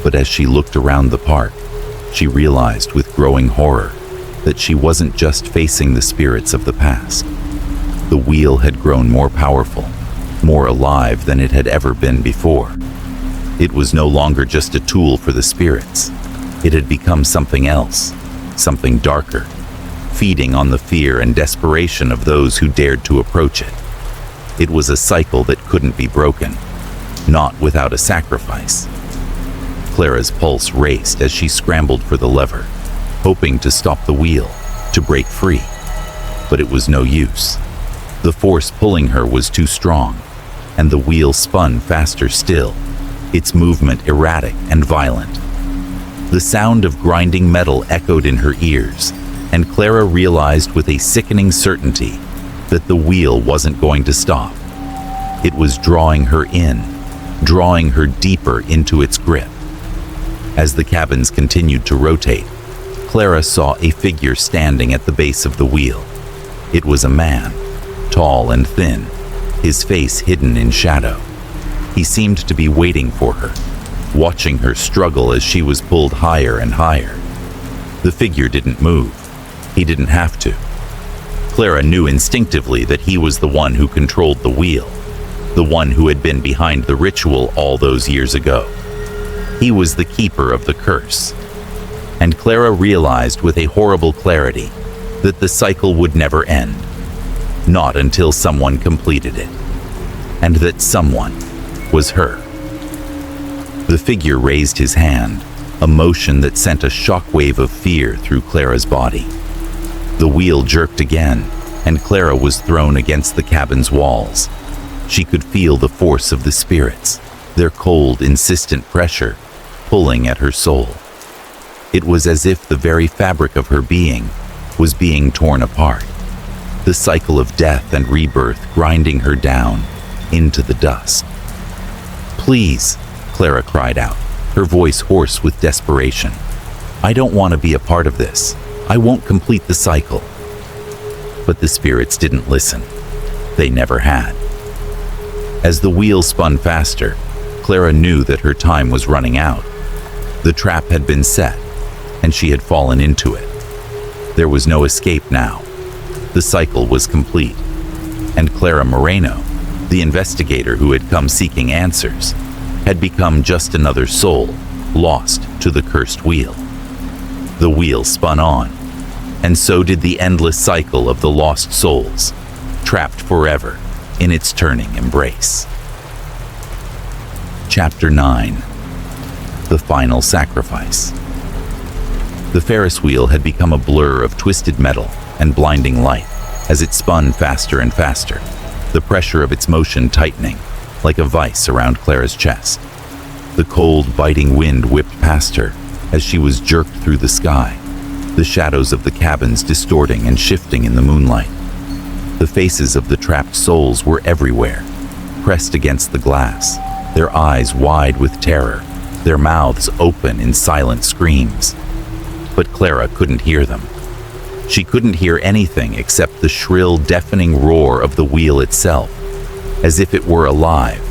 S1: But as she looked around the park, she realized with growing horror that she wasn't just facing the spirits of the past. The wheel had grown more powerful, more alive than it had ever been before. It was no longer just a tool for the spirits. It had become something else, something darker, feeding on the fear and desperation of those who dared to approach it. It was a cycle that couldn't be broken, not without a sacrifice. Clara's pulse raced as she scrambled for the lever, hoping to stop the wheel, to break free. But it was no use. The force pulling her was too strong, and the wheel spun faster still, its movement erratic and violent. The sound of grinding metal echoed in her ears, and Clara realized with a sickening certainty that the wheel wasn't going to stop. It was drawing her in, drawing her deeper into its grip. As the cabins continued to rotate, Clara saw a figure standing at the base of the wheel. It was a man, tall and thin, his face hidden in shadow. He seemed to be waiting for her, watching her struggle as she was pulled higher and higher. The figure didn't move. He didn't have to. Clara knew instinctively that he was the one who controlled the wheel, the one who had been behind the ritual all those years ago. He was the keeper of the curse. And Clara realized with a horrible clarity that the cycle would never end, not until someone completed it, and that someone was her. The figure raised his hand, a motion that sent a shockwave of fear through Clara's body. The wheel jerked again, and Clara was thrown against the cabin's walls. She could feel the force of the spirits, their cold, insistent pressure, pulling at her soul. It was as if the very fabric of her being was being torn apart, the cycle of death and rebirth grinding her down into the dust. "Please," Clara cried out, her voice hoarse with desperation. "I don't want to be a part of this. I won't complete the cycle." But the spirits didn't listen. They never had. As the wheel spun faster, Clara knew that her time was running out. The trap had been set, and she had fallen into it. There was no escape now. The cycle was complete, and Clara Moreno, the investigator who had come seeking answers, had become just another soul lost to the cursed wheel. The wheel spun on, and so did the endless cycle of the lost souls, trapped forever in its turning embrace. Chapter 9. The Final Sacrifice. The Ferris wheel had become a blur of twisted metal and blinding light as it spun faster and faster, the pressure of its motion tightening like a vice around Clara's chest. The cold, biting wind whipped past her as she was jerked through the sky, the shadows of the cabins distorting and shifting in the moonlight. The faces of the trapped souls were everywhere, pressed against the glass, their eyes wide with terror, their mouths open in silent screams. But Clara couldn't hear them. She couldn't hear anything except the shrill, deafening roar of the wheel itself, as if it were alive,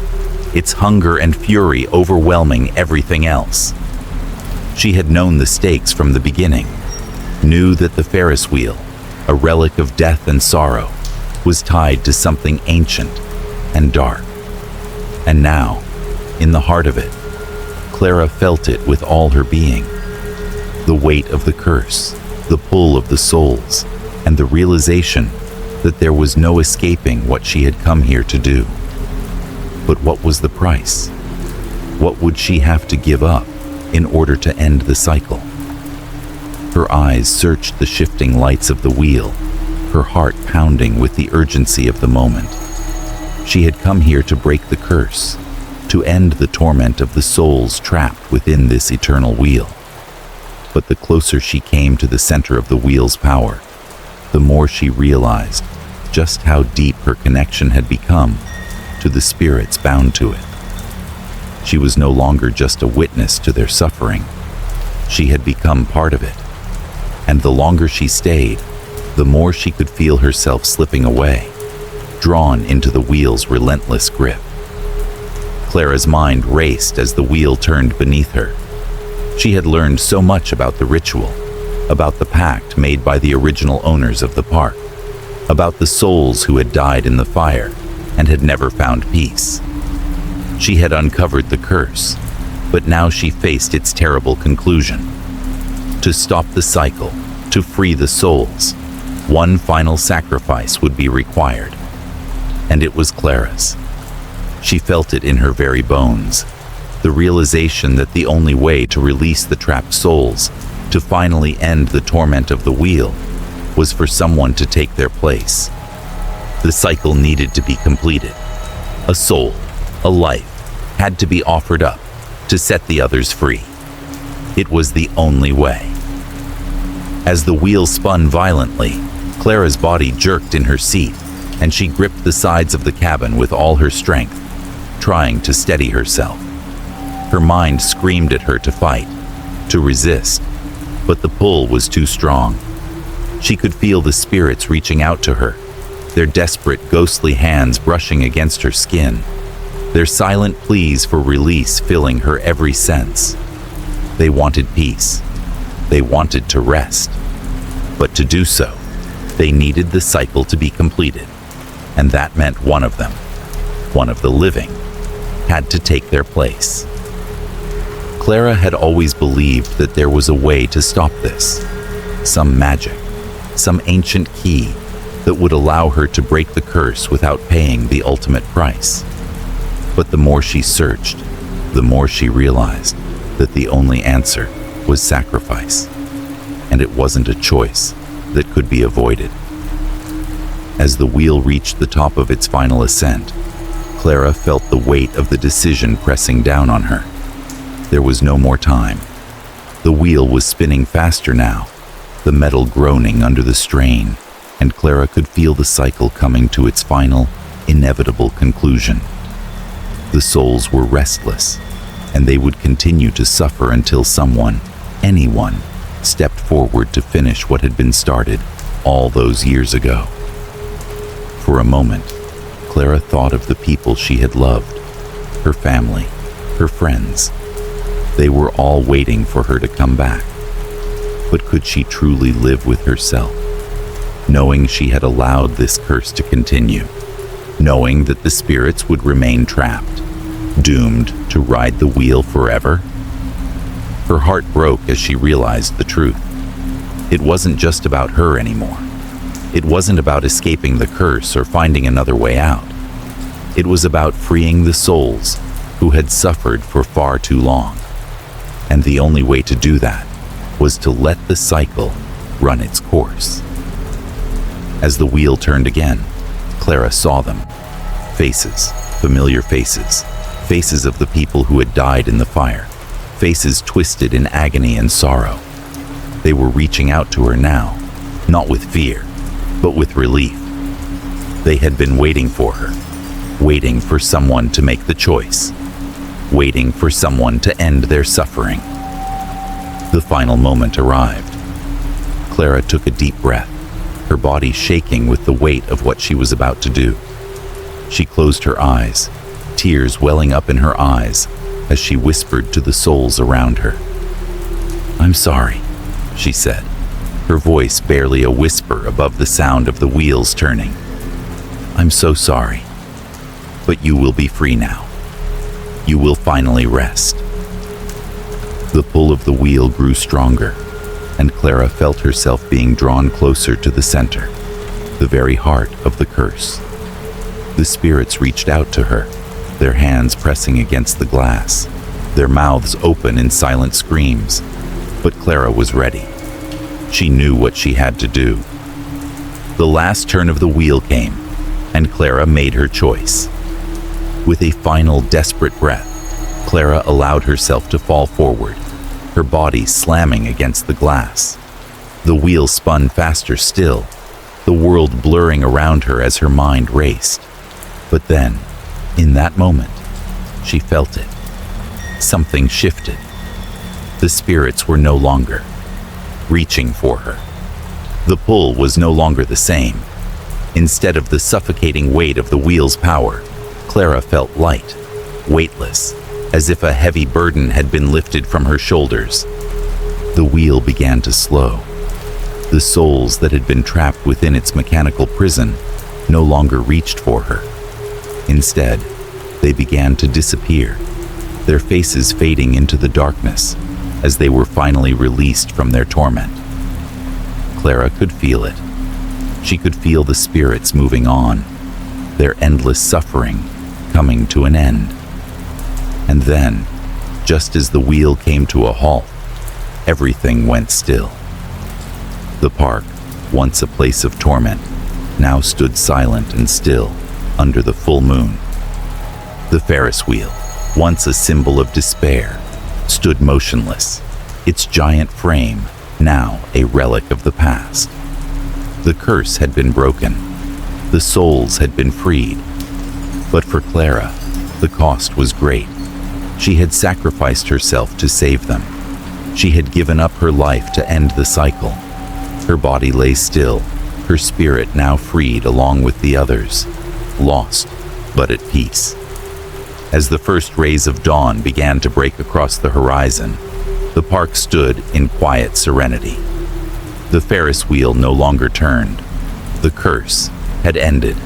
S1: its hunger and fury overwhelming everything else. She had known the stakes from the beginning, knew that the Ferris wheel, a relic of death and sorrow, was tied to something ancient and dark. And now, in the heart of it, Clara felt it with all her being. The weight of the curse, the pull of the souls, and the realization that there was no escaping what she had come here to do. But what was the price? What would she have to give up in order to end the cycle? Her eyes searched the shifting lights of the wheel, her heart pounding with the urgency of the moment. She had come here to break the curse, to end the torment of the souls trapped within this eternal wheel. But the closer she came to the center of the wheel's power, the more she realized just how deep her connection had become to the spirits bound to it. She was no longer just a witness to their suffering. She had become part of it. And the longer she stayed, the more she could feel herself slipping away, drawn into the wheel's relentless grip. Clara's mind raced as the wheel turned beneath her. She had learned so much about the ritual, about the pact made by the original owners of the park, about the souls who had died in the fire and had never found peace. She had uncovered the curse, but now she faced its terrible conclusion. To stop the cycle, to free the souls, one final sacrifice would be required. And it was Clara's. She felt it in her very bones, the realization that the only way to release the trapped souls, to finally end the torment of the wheel, was for someone to take their place. The cycle needed to be completed. A soul, a life, had to be offered up to set the others free. It was the only way. As the wheel spun violently, Clara's body jerked in her seat, and she gripped the sides of the cabin with all her strength, trying to steady herself. Her mind screamed at her to fight, to resist, but the pull was too strong. She could feel the spirits reaching out to her, their desperate, ghostly hands brushing against her skin, their silent pleas for release filling her every sense. They wanted peace. They wanted to rest. But to do so, they needed the cycle to be completed, and that meant one of them, one of the living, had to take their place. Clara had always believed that there was a way to stop this, some magic, some ancient key that would allow her to break the curse without paying the ultimate price. But the more she searched, the more she realized that the only answer was sacrifice, and it wasn't a choice that could be avoided. As the wheel reached the top of its final ascent, Clara felt the weight of the decision pressing down on her. There was no more time. The wheel was spinning faster now, the metal groaning under the strain, and Clara could feel the cycle coming to its final, inevitable conclusion. The souls were restless, and they would continue to suffer until someone, anyone, stepped forward to finish what had been started all those years ago. For a moment, Clara thought of the people she had loved, her family, her friends. They were all waiting for her to come back. But could she truly live with herself, knowing she had allowed this curse to continue, knowing that the spirits would remain trapped, doomed to ride the wheel forever? Her heart broke as she realized the truth. It wasn't just about her anymore. It wasn't about escaping the curse or finding another way out. It was about freeing the souls who had suffered for far too long. And the only way to do that was to let the cycle run its course. As the wheel turned again, Clara saw them. Faces, familiar faces, faces of the people who had died in the fire, faces twisted in agony and sorrow. They were reaching out to her now, not with fear, but with relief. They had been waiting for her, waiting for someone to make the choice, waiting for someone to end their suffering. The final moment arrived. Clara took a deep breath, her body shaking with the weight of what she was about to do. She closed her eyes, tears welling up in her eyes as she whispered to the souls around her. "I'm sorry," she said, her voice barely a whisper above the sound of the wheels turning. "I'm so sorry, but you will be free now. You will finally rest." The pull of the wheel grew stronger, and Clara felt herself being drawn closer to the center, the very heart of the curse. The spirits reached out to her, their hands pressing against the glass, their mouths open in silent screams. But Clara was ready. She knew what she had to do. The last turn of the wheel came, and Clara made her choice. With a final desperate breath, Clara allowed herself to fall forward, her body slamming against the glass. The wheel spun faster still, the world blurring around her as her mind raced. But then, in that moment, she felt it. Something shifted. The spirits were no longer reaching for her. The pull was no longer the same. Instead of the suffocating weight of the wheel's power, Clara felt light, weightless, as if a heavy burden had been lifted from her shoulders. The wheel began to slow. The souls that had been trapped within its mechanical prison no longer reached for her. Instead, they began to disappear, their faces fading into the darkness as they were finally released from their torment. Clara could feel it. She could feel the spirits moving on, their endless suffering coming to an end. And then, just as the wheel came to a halt, everything went still. The park, once a place of torment, now stood silent and still under the full moon. The Ferris wheel, once a symbol of despair, stood motionless, its giant frame now a relic of the past. The curse had been broken. The souls had been freed. But for Clara, the cost was great. She had sacrificed herself to save them. She had given up her life to end the cycle. Her body lay still, her spirit now freed along with the others, lost but at peace. As the first rays of dawn began to break across the horizon, the park stood in quiet serenity. The Ferris wheel no longer turned. The curse had ended,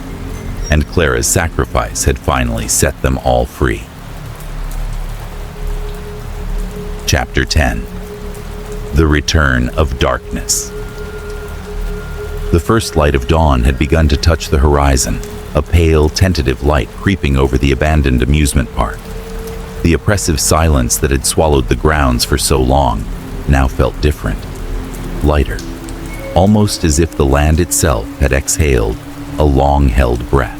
S1: and Clara's sacrifice had finally set them all free. Chapter 10. The Return of Darkness. The first light of dawn had begun to touch the horizon, a pale, tentative light creeping over the abandoned amusement park. The oppressive silence that had swallowed the grounds for so long now felt different, lighter, almost as if the land itself had exhaled a long-held breath.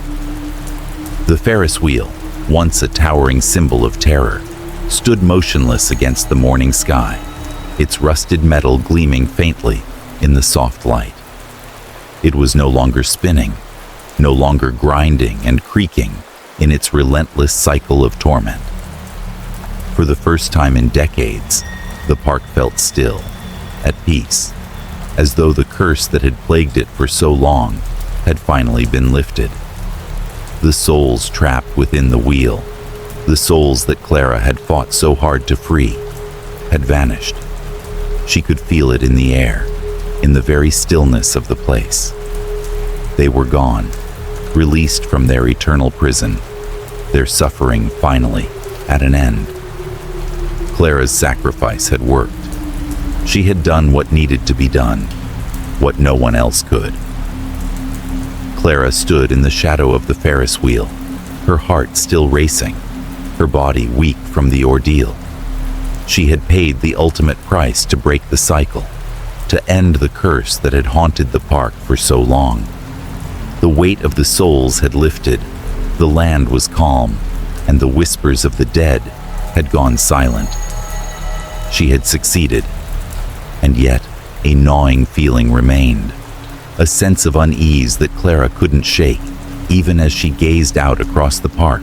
S1: The Ferris wheel, once a towering symbol of terror, stood motionless against the morning sky, its rusted metal gleaming faintly in the soft light. It was no longer spinning, no longer grinding and creaking in its relentless cycle of torment. For the first time in decades, the park felt still, at peace, as though the curse that had plagued it for so long had finally been lifted. The souls trapped within the wheel, The souls that Clara had fought so hard to free had vanished. She could feel it in the air, in the very stillness of the place. They were gone, released from their eternal prison, their suffering finally at an end. Clara's sacrifice had worked. She had done what needed to be done, what no one else could. Clara stood in the shadow of the Ferris wheel, her heart still racing, her body weak from the ordeal. She had paid the ultimate price to break the cycle, to end the curse that had haunted the park for so long. The weight of the souls had lifted, the land was calm, and the whispers of the dead had gone silent. She had succeeded, and yet a gnawing feeling remained, a sense of unease that Clara couldn't shake, even as she gazed out across the park,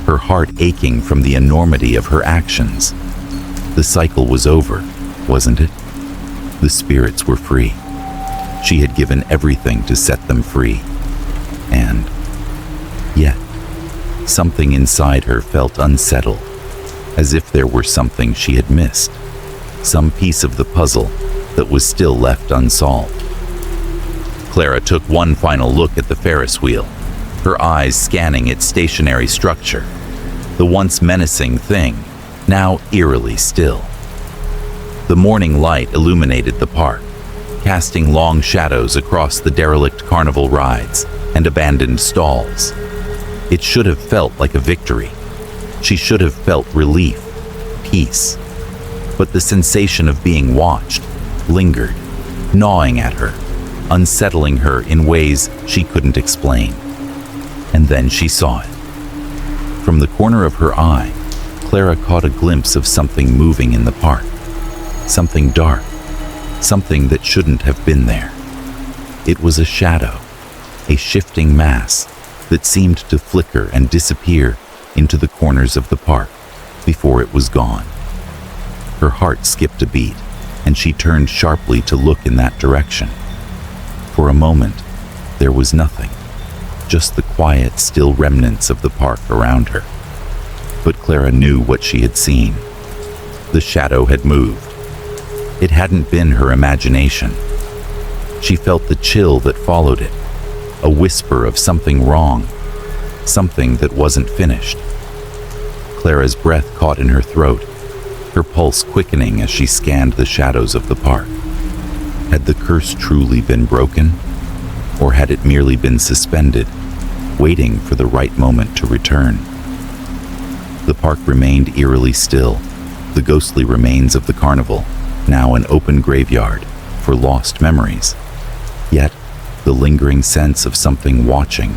S1: her heart aching from the enormity of her actions. The cycle was over, wasn't it? The spirits were free. She had given everything to set them free. And yet, something inside her felt unsettled, as if there were something she had missed, some piece of the puzzle that was still left unsolved. Clara took one final look at the Ferris wheel, her eyes scanning its stationary structure, the once menacing thing, now eerily still. The morning light illuminated the park, casting long shadows across the derelict carnival rides and abandoned stalls. It should have felt like a victory. She should have felt relief, peace. But the sensation of being watched lingered, gnawing at her, unsettling her in ways she couldn't explain. And then she saw it. From the corner of her eye, Clara caught a glimpse of something moving in the park. Something dark, something that shouldn't have been there. It was a shadow, a shifting mass that seemed to flicker and disappear into the corners of the park before it was gone. Her heart skipped a beat, and she turned sharply to look in that direction. For a moment, there was nothing, just the quiet, still remnants of the park around her. But Clara knew what she had seen. The shadow had moved. It hadn't been her imagination. She felt the chill that followed it, a whisper of something wrong, something that wasn't finished. Clara's breath caught in her throat, her pulse quickening as she scanned the shadows of the park. Had the curse truly been broken, or had it merely been suspended, waiting for the right moment to return? The park remained eerily still, the ghostly remains of the carnival, now an open graveyard for lost memories. Yet, the lingering sense of something watching,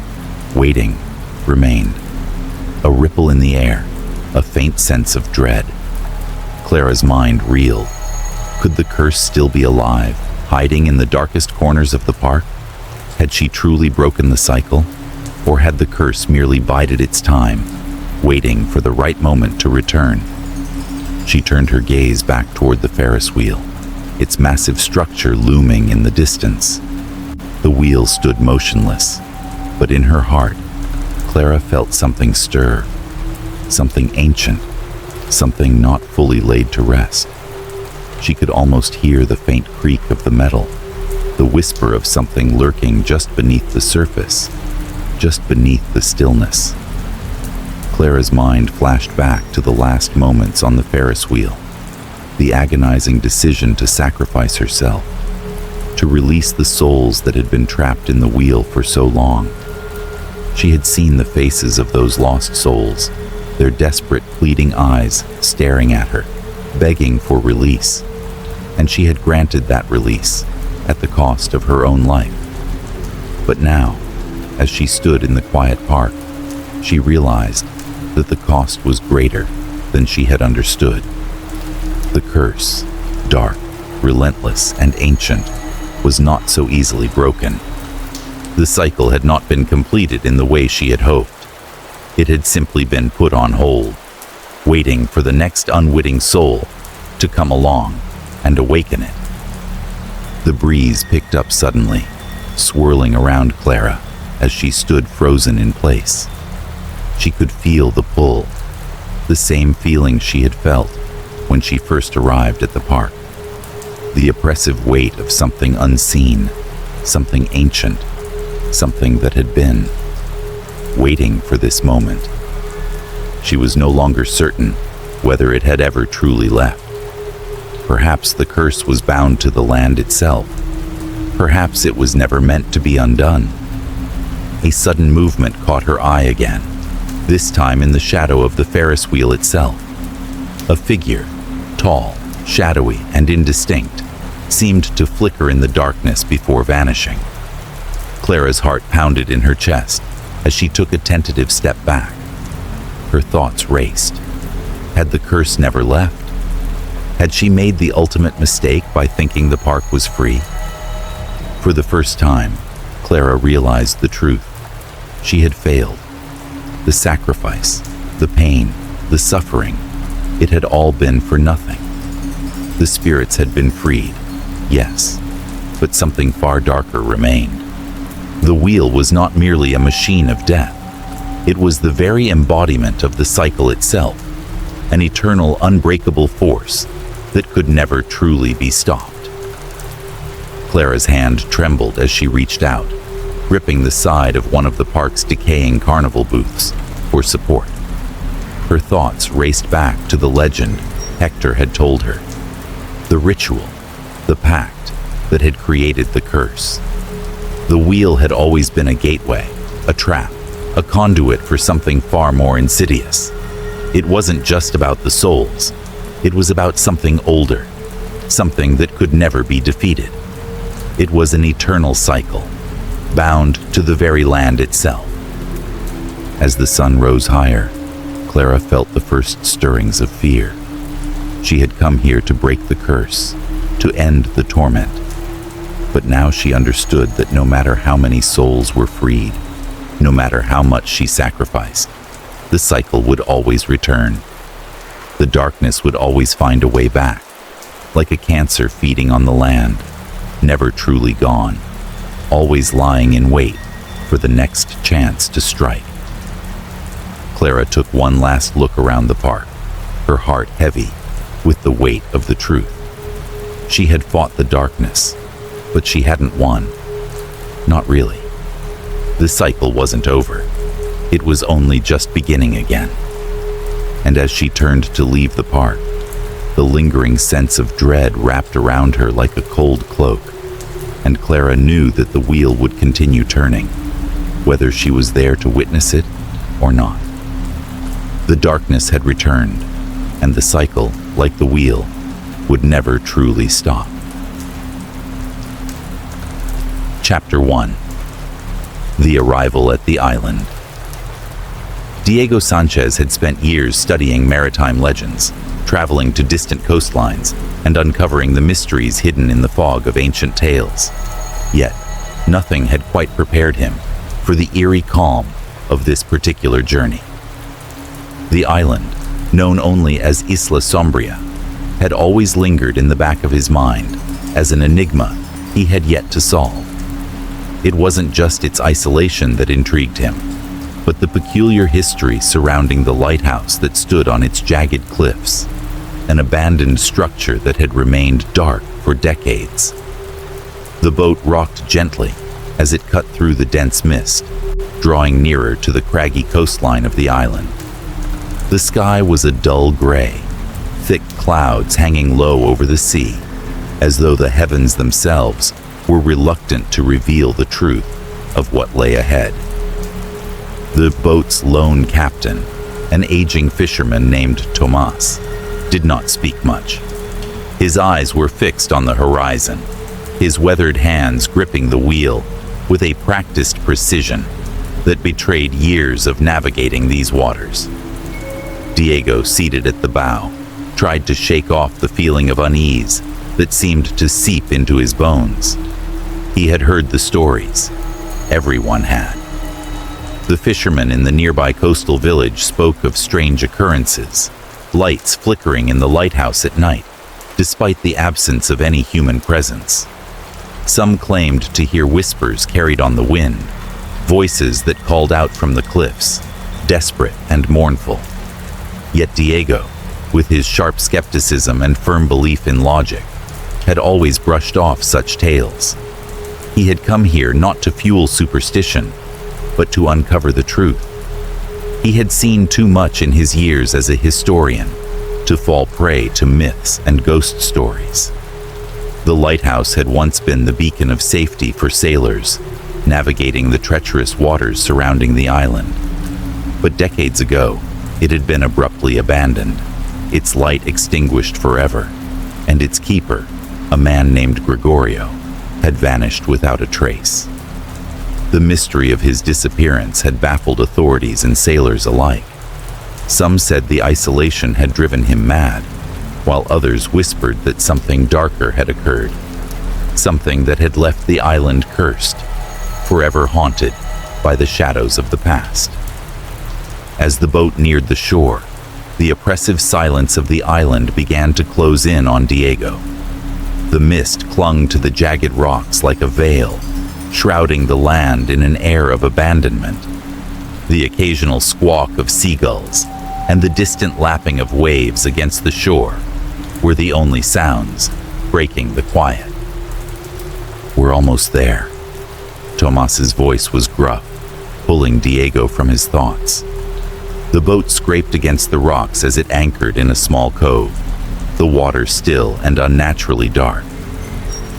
S1: waiting, remained. A ripple in the air, a faint sense of dread. Clara's mind reeled. Could the curse still be alive, hiding in the darkest corners of the park? Had she truly broken the cycle? Or had the curse merely bided its time, waiting for the right moment to return? She turned her gaze back toward the Ferris wheel, its massive structure looming in the distance. The wheel stood motionless, but in her heart, Clara felt something stir, something ancient, something not fully laid to rest. She could almost hear the faint creak of the metal, the whisper of something lurking just beneath the surface, just beneath the stillness. Clara's mind flashed back to the last moments on the Ferris wheel, the agonizing decision to sacrifice herself, to release the souls that had been trapped in the wheel for so long. She had seen the faces of those lost souls, their desperate, pleading eyes staring at her, begging for release. And she had granted that release at the cost of her own life. But now, as she stood in the quiet park, she realized that the cost was greater than she had understood. The curse, dark, relentless, and ancient, was not so easily broken. The cycle had not been completed in the way she had hoped. It had simply been put on hold, waiting for the next unwitting soul to come along and awaken it. The breeze picked up suddenly, swirling around Clara as she stood frozen in place. She could feel the pull, the same feeling she had felt when she first arrived at the park. The oppressive weight of something unseen, something ancient, something that had been, waiting for this moment. She was no longer certain whether it had ever truly left. Perhaps the curse was bound to the land itself. Perhaps it was never meant to be undone. A sudden movement caught her eye again, this time in the shadow of the Ferris wheel itself. A figure, tall, shadowy, and indistinct, seemed to flicker in the darkness before vanishing. Clara's heart pounded in her chest as she took a tentative step back. Her thoughts raced. Had the curse never left? Had she made the ultimate mistake by thinking the park was free? For the first time, Clara realized the truth. She had failed. The sacrifice, the pain, the suffering, it had all been for nothing. The spirits had been freed, yes, but something far darker remained. The wheel was not merely a machine of death. It was the very embodiment of the cycle itself, an eternal, unbreakable force that could never truly be stopped. Clara's hand trembled as she reached out, gripping the side of one of the park's decaying carnival booths for support. Her thoughts raced back to the legend Hector had told her, the ritual, the pact that had created the curse. The wheel had always been a gateway, a trap, a conduit for something far more insidious. It wasn't just about the souls. It was about something older, something that could never be defeated. It was an eternal cycle, bound to the very land itself. As the sun rose higher, Clara felt the first stirrings of fear. She had come here to break the curse, to end the torment. But now she understood that no matter how many souls were freed, no matter how much she sacrificed, the cycle would always return. The darkness would always find a way back, like a cancer feeding on the land, never truly gone, always lying in wait for the next chance to strike. Clara took one last look around the park, her heart heavy with the weight of the truth. She had fought the darkness, but she hadn't won. Not really. The cycle wasn't over. It was only just beginning again. And as she turned to leave the park, the lingering sense of dread wrapped around her like a cold cloak, and Clara knew that the wheel would continue turning, whether she was there to witness it or not. The darkness had returned, and the cycle, like the wheel, would never truly stop. Chapter 1. The Arrival at the Island. Diego Sanchez had spent years studying maritime legends, traveling to distant coastlines, and uncovering the mysteries hidden in the fog of ancient tales. Yet, nothing had quite prepared him for the eerie calm of this particular journey. The island, known only as Isla Sombria, had always lingered in the back of his mind as an enigma he had yet to solve. It wasn't just its isolation that intrigued him, but the peculiar history surrounding the lighthouse that stood on its jagged cliffs, an abandoned structure that had remained dark for decades. The boat rocked gently as it cut through the dense mist, drawing nearer to the craggy coastline of the island. The sky was a dull gray, thick clouds hanging low over the sea, as though the heavens themselves were reluctant to reveal the truth of what lay ahead. The boat's lone captain, an aging fisherman named Tomas, did not speak much. His eyes were fixed on the horizon, his weathered hands gripping the wheel with a practiced precision that betrayed years of navigating these waters. Diego, seated at the bow, tried to shake off the feeling of unease that seemed to seep into his bones. He had heard the stories. Everyone had. The fishermen in the nearby coastal village spoke of strange occurrences, lights flickering in the lighthouse at night, despite the absence of any human presence. Some claimed to hear whispers carried on the wind, voices that called out from the cliffs, desperate and mournful. Yet Diego, with his sharp skepticism and firm belief in logic, had always brushed off such tales. He had come here not to fuel superstition, but to uncover the truth. He had seen too much in his years as a historian to fall prey to myths and ghost stories. The lighthouse had once been the beacon of safety for sailors navigating the treacherous waters surrounding the island. But decades ago, it had been abruptly abandoned, its light extinguished forever, and its keeper, a man named Gregorio, had vanished without a trace. The mystery of his disappearance had baffled authorities and sailors alike. Some said the isolation had driven him mad, while others whispered that something darker had occurred, something that had left the island cursed, forever haunted by the shadows of the past. As the boat neared the shore, the oppressive silence of the island began to close in on Diego. The mist clung to the jagged rocks like a veil, shrouding the land in an air of abandonment. The occasional squawk of seagulls and the distant lapping of waves against the shore were the only sounds breaking the quiet. "We're almost there." Tomas's voice was gruff, pulling Diego from his thoughts. The boat scraped against the rocks as it anchored in a small cove, the water still and unnaturally dark.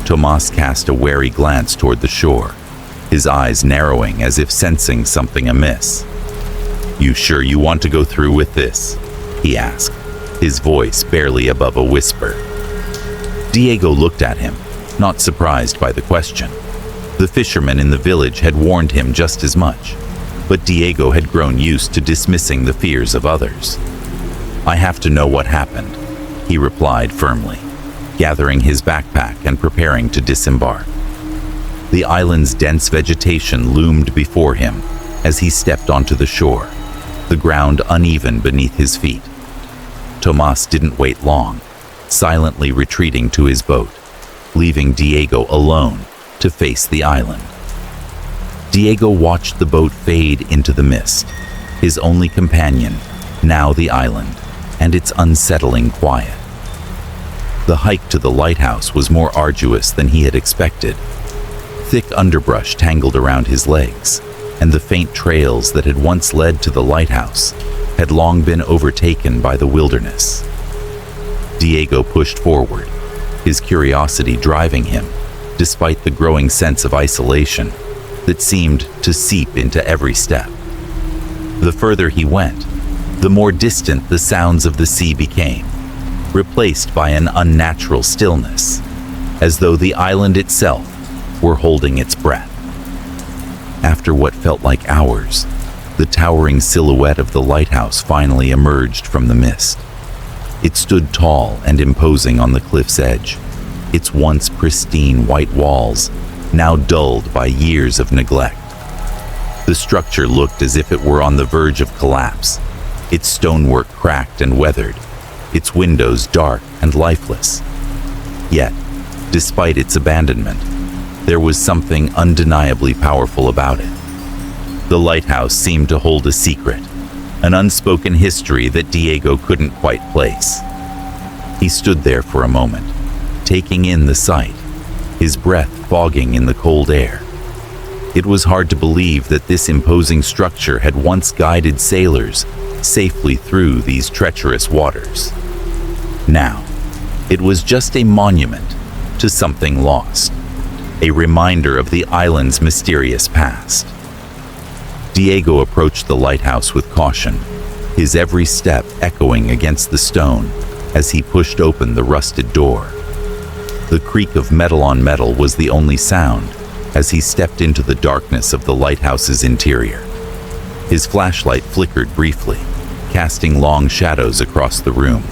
S1: Tomas cast a wary glance toward the shore, his eyes narrowing as if sensing something amiss. "You sure you want to go through with this?" he asked, his voice barely above a whisper. Diego looked at him, not surprised by the question. The fishermen in the village had warned him just as much, but Diego had grown used to dismissing the fears of others. "I have to know what happened," he replied firmly, gathering his backpack and preparing to disembark. The island's dense vegetation loomed before him as he stepped onto the shore, the ground uneven beneath his feet. Tomas didn't wait long, silently retreating to his boat, leaving Diego alone to face the island. Diego watched the boat fade into the mist, his only companion, now the island, and its unsettling quiet. The hike to the lighthouse was more arduous than he had expected. Thick underbrush tangled around his legs, and the faint trails that had once led to the lighthouse had long been overtaken by the wilderness. Diego pushed forward, his curiosity driving him, despite the growing sense of isolation that seemed to seep into every step. The further he went, the more distant the sounds of the sea became, replaced by an unnatural stillness, as though the island itself were holding its breath. After what felt like hours, the towering silhouette of the lighthouse finally emerged from the mist. It stood tall and imposing on the cliff's edge, its once pristine white walls now dulled by years of neglect. The structure looked as if it were on the verge of collapse, its stonework cracked and weathered, its windows dark and lifeless. Yet, despite its abandonment, there was something undeniably powerful about it. The lighthouse seemed to hold a secret, an unspoken history that Diego couldn't quite place. He stood there for a moment, taking in the sight, his breath fogging in the cold air. It was hard to believe that this imposing structure had once guided sailors safely through these treacherous waters. Now, it was just a monument to something lost, a reminder of the island's mysterious past. Diego approached the lighthouse with caution, his every step echoing against the stone as he pushed open the rusted door. The creak of metal on metal was the only sound as he stepped into the darkness of the lighthouse's interior. His flashlight flickered briefly, casting long shadows across the room.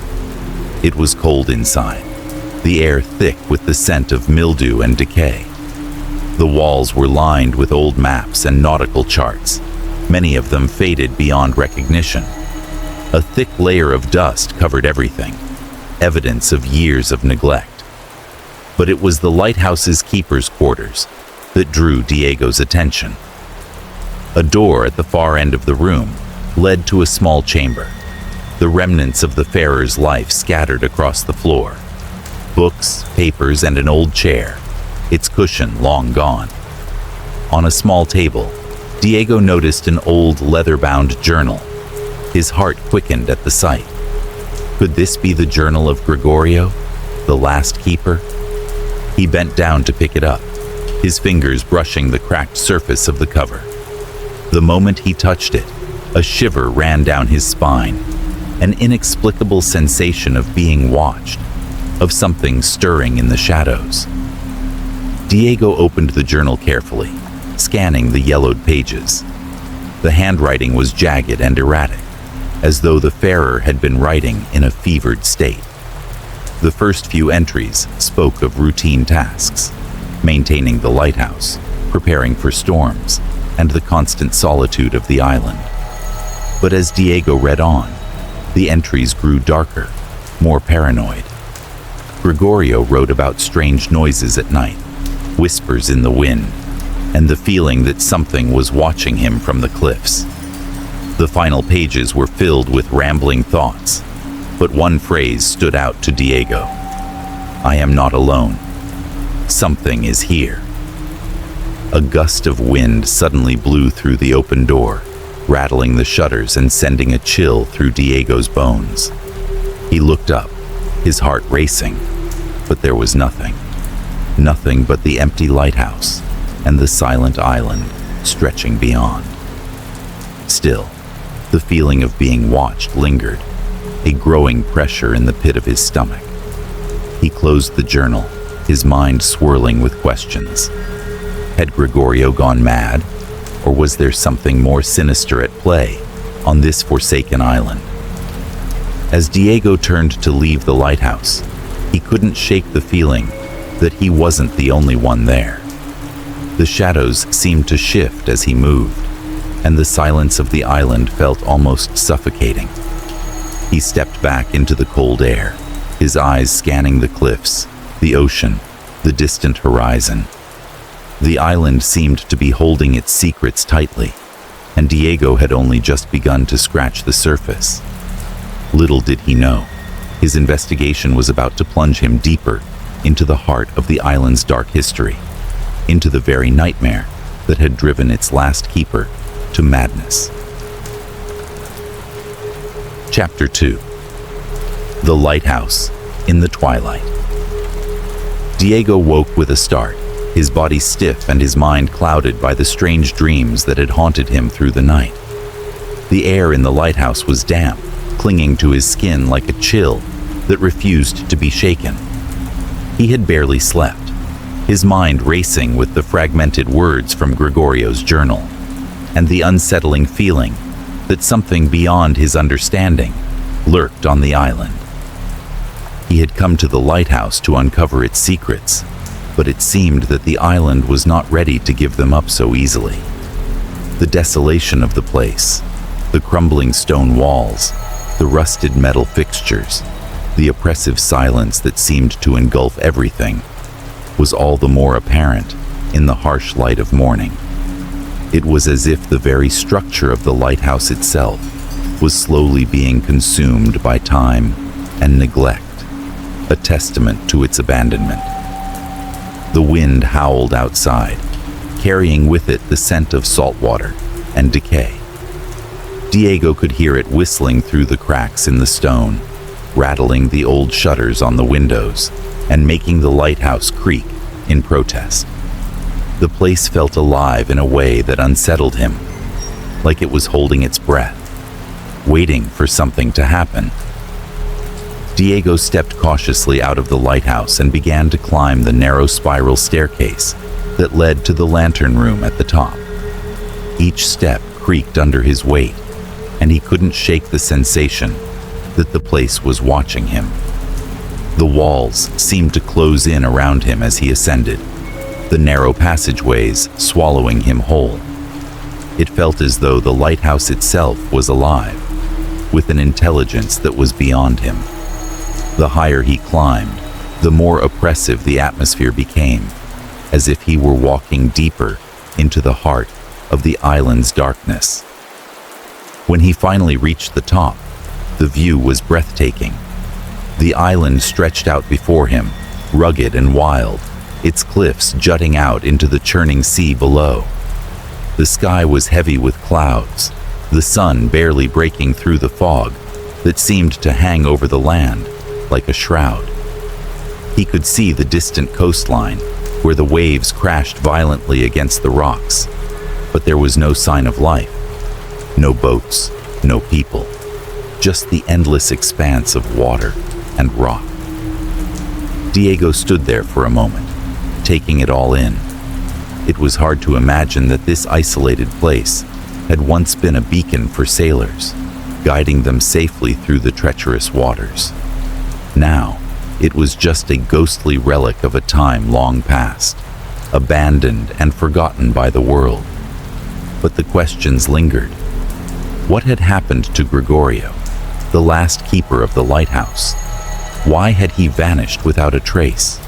S1: It was cold inside, the air thick with the scent of mildew and decay. The walls were lined with old maps and nautical charts, many of them faded beyond recognition. A thick layer of dust covered everything, evidence of years of neglect. But it was the lighthouse's keeper's quarters that drew Diego's attention. A door at the far end of the room led to a small chamber. the remnants of the farer's life scattered across the floor. Books, papers, and an old chair, its cushion long gone. On a small table, Diego noticed an old leather-bound journal. His heart quickened at the sight. Could this be the journal of Gregorio, the last keeper? He bent down to pick it up, his fingers brushing the cracked surface of the cover. The moment he touched it, a shiver ran down his spine, an inexplicable sensation of being watched, of something stirring in the shadows. Diego opened the journal carefully, scanning the yellowed pages. The handwriting was jagged and erratic, as though the farer had been writing in a fevered state. The first few entries spoke of routine tasks, maintaining the lighthouse, preparing for storms, and the constant solitude of the island. But as Diego read on, the entries grew darker, more paranoid. Gregorio wrote about strange noises at night, whispers in the wind, and the feeling that something was watching him from the cliffs. The final pages were filled with rambling thoughts, but one phrase stood out to Diego. "I am not alone. Something is here." A gust of wind suddenly blew through the open door, rattling the shutters and sending a chill through Diego's bones. He looked up, his heart racing, but there was nothing. Nothing but the empty lighthouse and the silent island stretching beyond. Still, the feeling of being watched lingered, a growing pressure in the pit of his stomach. He closed the journal, his mind swirling with questions. Had Gregorio gone mad, or was there something more sinister at play on this forsaken island? As Diego turned to leave the lighthouse, he couldn't shake the feeling that he wasn't the only one there. The shadows seemed to shift as he moved, and the silence of the island felt almost suffocating. He stepped back into the cold air, his eyes scanning the cliffs, the ocean, the distant horizon. The island seemed to be holding its secrets tightly, and Diego had only just begun to scratch the surface. Little did he know, his investigation was about to plunge him deeper into the heart of the island's dark history, into the very nightmare that had driven its last keeper to madness. Chapter 2. The Lighthouse in the Twilight. Diego woke with a start, his body stiff and his mind clouded by the strange dreams that had haunted him through the night. The air in the lighthouse was damp, clinging to his skin like a chill that refused to be shaken. He had barely slept, his mind racing with the fragmented words from Gregorio's journal, and the unsettling feeling that something beyond his understanding lurked on the island. He had come to the lighthouse to uncover its secrets, but it seemed that the island was not ready to give them up so easily. The desolation of the place, the crumbling stone walls, the rusted metal fixtures, the oppressive silence that seemed to engulf everything, was all the more apparent in the harsh light of morning. It was as if the very structure of the lighthouse itself was slowly being consumed by time and neglect, a testament to its abandonment. The wind howled outside, carrying with it the scent of salt water and decay. Diego could hear it whistling through the cracks in the stone, rattling the old shutters on the windows and making the lighthouse creak in protest. The place felt alive in a way that unsettled him, like it was holding its breath, waiting for something to happen. Diego stepped cautiously out of the lighthouse and began to climb the narrow spiral staircase that led to the lantern room at the top. Each step creaked under his weight, and he couldn't shake the sensation that the place was watching him. The walls seemed to close in around him as he ascended, the narrow passageways swallowing him whole. It felt as though the lighthouse itself was alive, with an intelligence that was beyond him. The higher he climbed, the more oppressive the atmosphere became, as if he were walking deeper into the heart of the island's darkness. When he finally reached the top, The view was breathtaking. The island stretched out before him, rugged and wild, its cliffs jutting out into the churning sea below. The sky was heavy with clouds, the sun barely breaking through the fog that seemed to hang over the land like a shroud. He could see the distant coastline, where the waves crashed violently against the rocks, but there was no sign of life. No boats, no people, just the endless expanse of water and rock. Diego stood there for a moment, taking it all in. It was hard to imagine that this isolated place had once been a beacon for sailors, guiding them safely through the treacherous waters. Now, it was just a ghostly relic of a time long past, abandoned and forgotten by the world. But the questions lingered. What had happened to Gregorio, the last keeper of the lighthouse? Why had he vanished without a trace?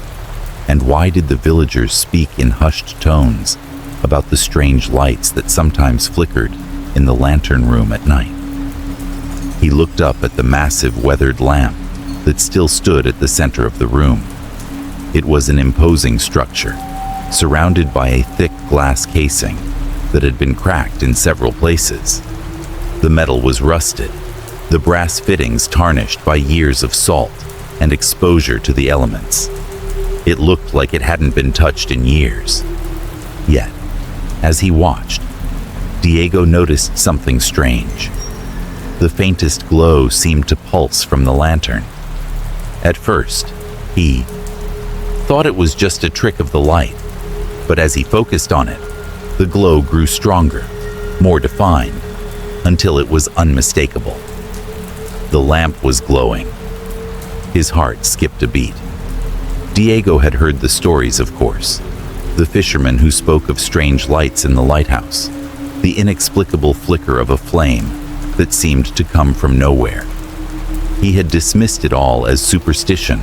S1: And why did the villagers speak in hushed tones about the strange lights that sometimes flickered in the lantern room at night? He looked up at the massive weathered lamp that still stood at the center of the room. It was an imposing structure, surrounded by a thick glass casing that had been cracked in several places. The metal was rusted, the brass fittings tarnished by years of salt and exposure to the elements. It looked like it hadn't been touched in years. Yet, as he watched, Diego noticed something strange. The faintest glow seemed to pulse from the lantern. At first, he thought it was just a trick of the light, but as he focused on it, the glow grew stronger, more defined, until it was unmistakable. The lamp was glowing. His heart skipped a beat. Diego had heard the stories, of course. The fishermen who spoke of strange lights in the lighthouse, the inexplicable flicker of a flame that seemed to come from nowhere. He had dismissed it all as superstition,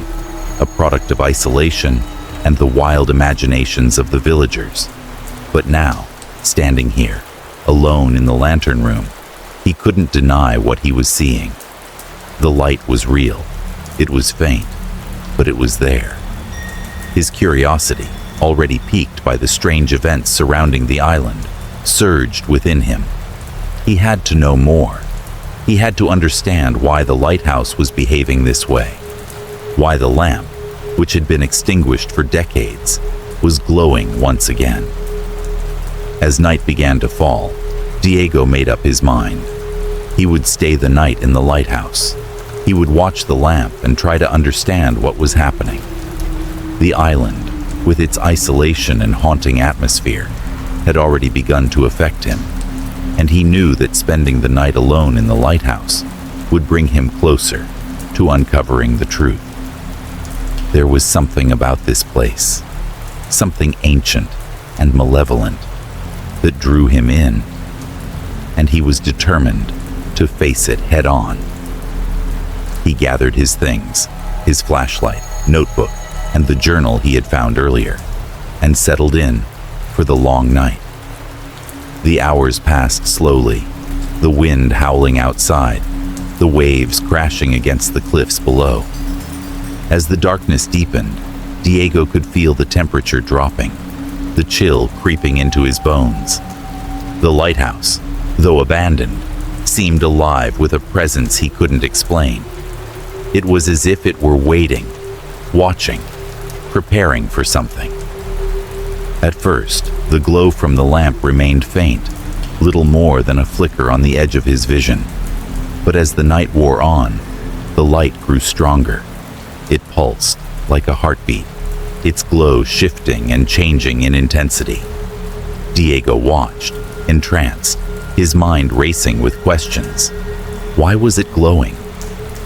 S1: a product of isolation and the wild imaginations of the villagers. But now, standing here, alone in the lantern room, he couldn't deny what he was seeing. The light was real. It was faint, but it was there. His curiosity, already piqued by the strange events surrounding the island, surged within him. He had to know more. He had to understand why the lighthouse was behaving this way, why the lamp, which had been extinguished for decades, was glowing once again. As night began to fall, Diego made up his mind. He would stay the night in the lighthouse. He would watch the lamp and try to understand what was happening. The island, with its isolation and haunting atmosphere, had already begun to affect him, and he knew that spending the night alone in the lighthouse would bring him closer to uncovering the truth. There was something about this place, something ancient and malevolent, that drew him in, and he was determined to face it head on. He gathered his things, his flashlight, notebook, and the journal he had found earlier, and settled in for the long night. The hours passed slowly, the wind howling outside, the waves crashing against the cliffs below. As the darkness deepened, Diego could feel the temperature dropping, the chill creeping into his bones. The lighthouse, though abandoned, seemed alive with a presence he couldn't explain. It was as if it were waiting, watching, preparing for something. At first, the glow from the lamp remained faint, little more than a flicker on the edge of his vision. But as the night wore on, the light grew stronger. It pulsed like a heartbeat, its glow shifting and changing in intensity. Diego watched, entranced, his mind racing with questions. Why was it glowing?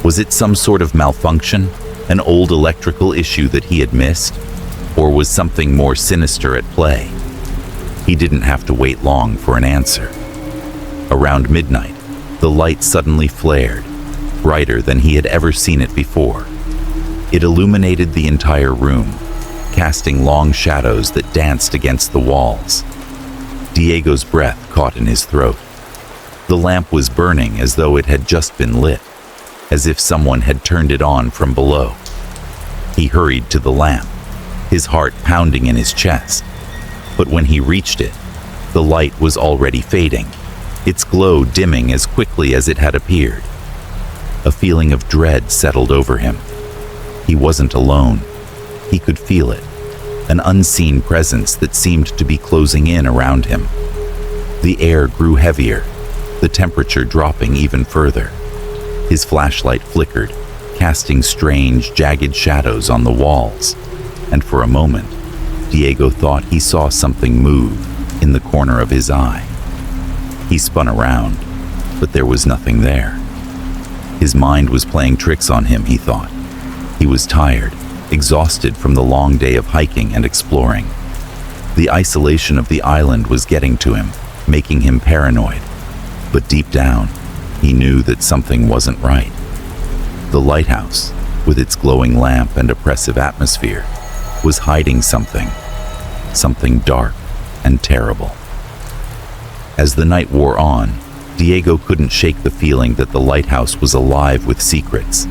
S1: Was it some sort of malfunction, an old electrical issue that he had missed? Or was something more sinister at play? He didn't have to wait long for an answer. Around midnight, the light suddenly flared, brighter than he had ever seen it before. It illuminated the entire room, casting long shadows that danced against the walls. Diego's breath caught in his throat. The lamp was burning as though it had just been lit, as if someone had turned it on from below. He hurried to the lamp, his heart pounding in his chest. But when he reached it, the light was already fading, its glow dimming as quickly as it had appeared. A feeling of dread settled over him. He wasn't alone. He could feel it, an unseen presence that seemed to be closing in around him. The air grew heavier, the temperature dropping even further. His flashlight flickered, casting strange, jagged shadows on the walls, and for a moment, Diego thought he saw something move in the corner of his eye. He spun around, but there was nothing there. His mind was playing tricks on him, he thought. He was tired, exhausted from the long day of hiking and exploring. The isolation of the island was getting to him, making him paranoid. But deep down, he knew that something wasn't right. The lighthouse, with its glowing lamp and oppressive atmosphere, was hiding something dark and terrible. As the night wore on, Diego couldn't shake the feeling that the lighthouse was alive with secrets,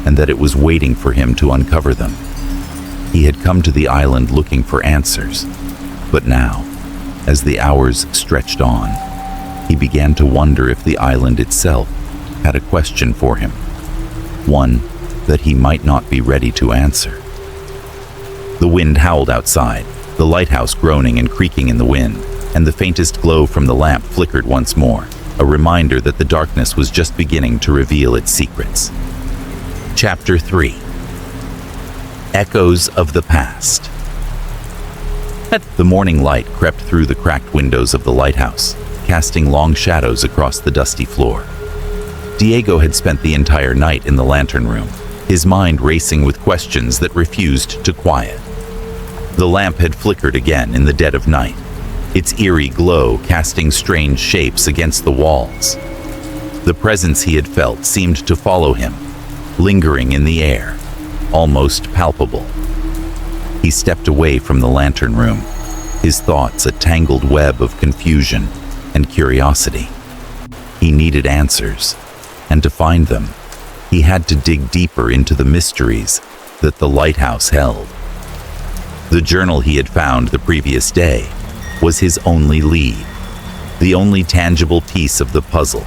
S1: and that it was waiting for him to uncover them. He had come to the island looking for answers, but now, as the hours stretched on, he began to wonder if the island itself had a question for him, one that he might not be ready to answer. The wind howled outside, the lighthouse groaning and creaking in the wind, and the faintest glow from the lamp flickered once more, a reminder that the darkness was just beginning to reveal its secrets. Chapter 3. Echoes of the Past. The morning light crept through the cracked windows of the lighthouse, casting long shadows across the dusty floor. Diego had spent the entire night in the lantern room, his mind racing with questions that refused to quiet. The lamp had flickered again in the dead of night, its eerie glow casting strange shapes against the walls. The presence he had felt seemed to follow him, lingering in the air, almost palpable. He stepped away from the lantern room, his thoughts a tangled web of confusion and curiosity. He needed answers, and to find them, he had to dig deeper into the mysteries that the lighthouse held. The journal he had found the previous day was his only lead, the only tangible piece of the puzzle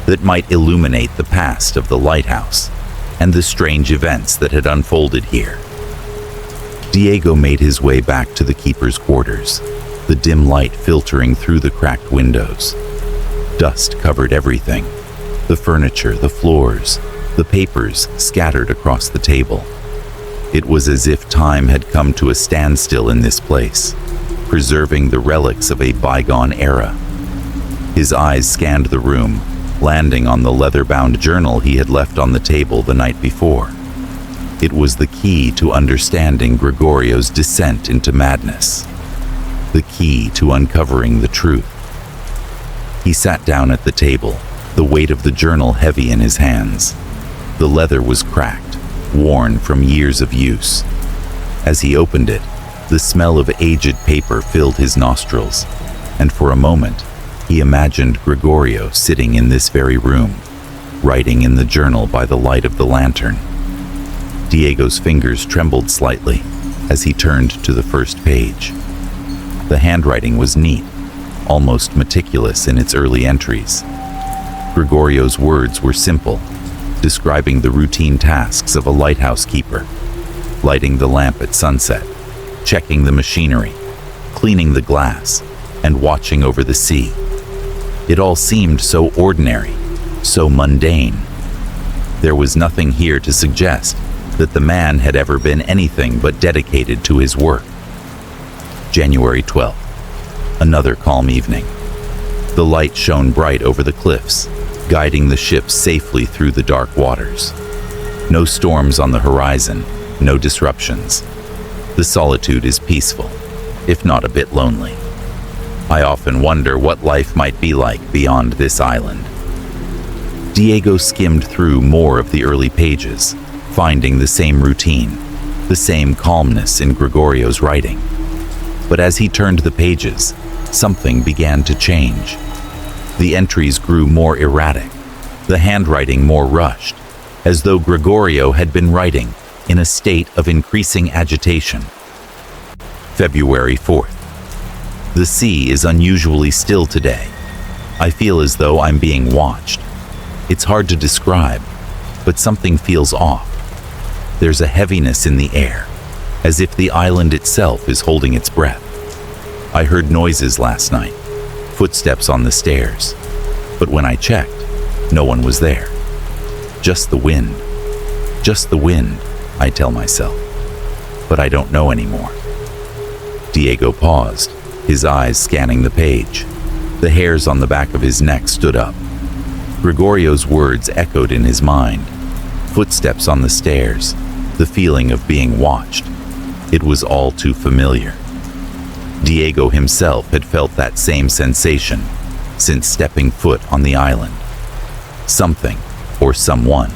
S1: that might illuminate the past of the lighthouse and the strange events that had unfolded here. Diego made his way back to the keeper's quarters, the dim light filtering through the cracked windows. Dust covered everything, the furniture, the floors, the papers scattered across the table. It was as if time had come to a standstill in this place, preserving the relics of a bygone era. His eyes scanned the room, landing on the leather-bound journal he had left on the table the night before. It was the key to understanding Gregorio's descent into madness, the key to uncovering the truth. He sat down at the table, the weight of the journal heavy in his hands. The leather was cracked, worn from years of use. As he opened it, the smell of aged paper filled his nostrils, and for a moment, he imagined Gregorio sitting in this very room, writing in the journal by the light of the lantern. Diego's fingers trembled slightly as he turned to the first page. The handwriting was neat, almost meticulous in its early entries. Gregorio's words were simple, describing the routine tasks of a lighthouse keeper: lighting the lamp at sunset, checking the machinery, cleaning the glass, and watching over the sea. It all seemed so ordinary, so mundane. There was nothing here to suggest that the man had ever been anything but dedicated to his work. January 12th. Another calm evening. The light shone bright over the cliffs, guiding the ship safely through the dark waters. No storms on the horizon, no disruptions. The solitude is peaceful, if not a bit lonely. I often wonder what life might be like beyond this island. Diego skimmed through more of the early pages, finding the same routine, the same calmness in Gregorio's writing. But as he turned the pages, something began to change. The entries grew more erratic, the handwriting more rushed, as though Gregorio had been writing in a state of increasing agitation. February 4th. The sea is unusually still today. I feel as though I'm being watched. It's hard to describe, but something feels off. There's a heaviness in the air, as if the island itself is holding its breath. I heard noises last night, footsteps on the stairs, but when I checked, no one was there. Just the wind. Just the wind, I tell myself. But I don't know anymore. Diego paused, his eyes scanning the page. The hairs on the back of his neck stood up. Gregorio's words echoed in his mind. Footsteps on the stairs, the feeling of being watched. It was all too familiar. Diego himself had felt that same sensation since stepping foot on the island. Something, or someone,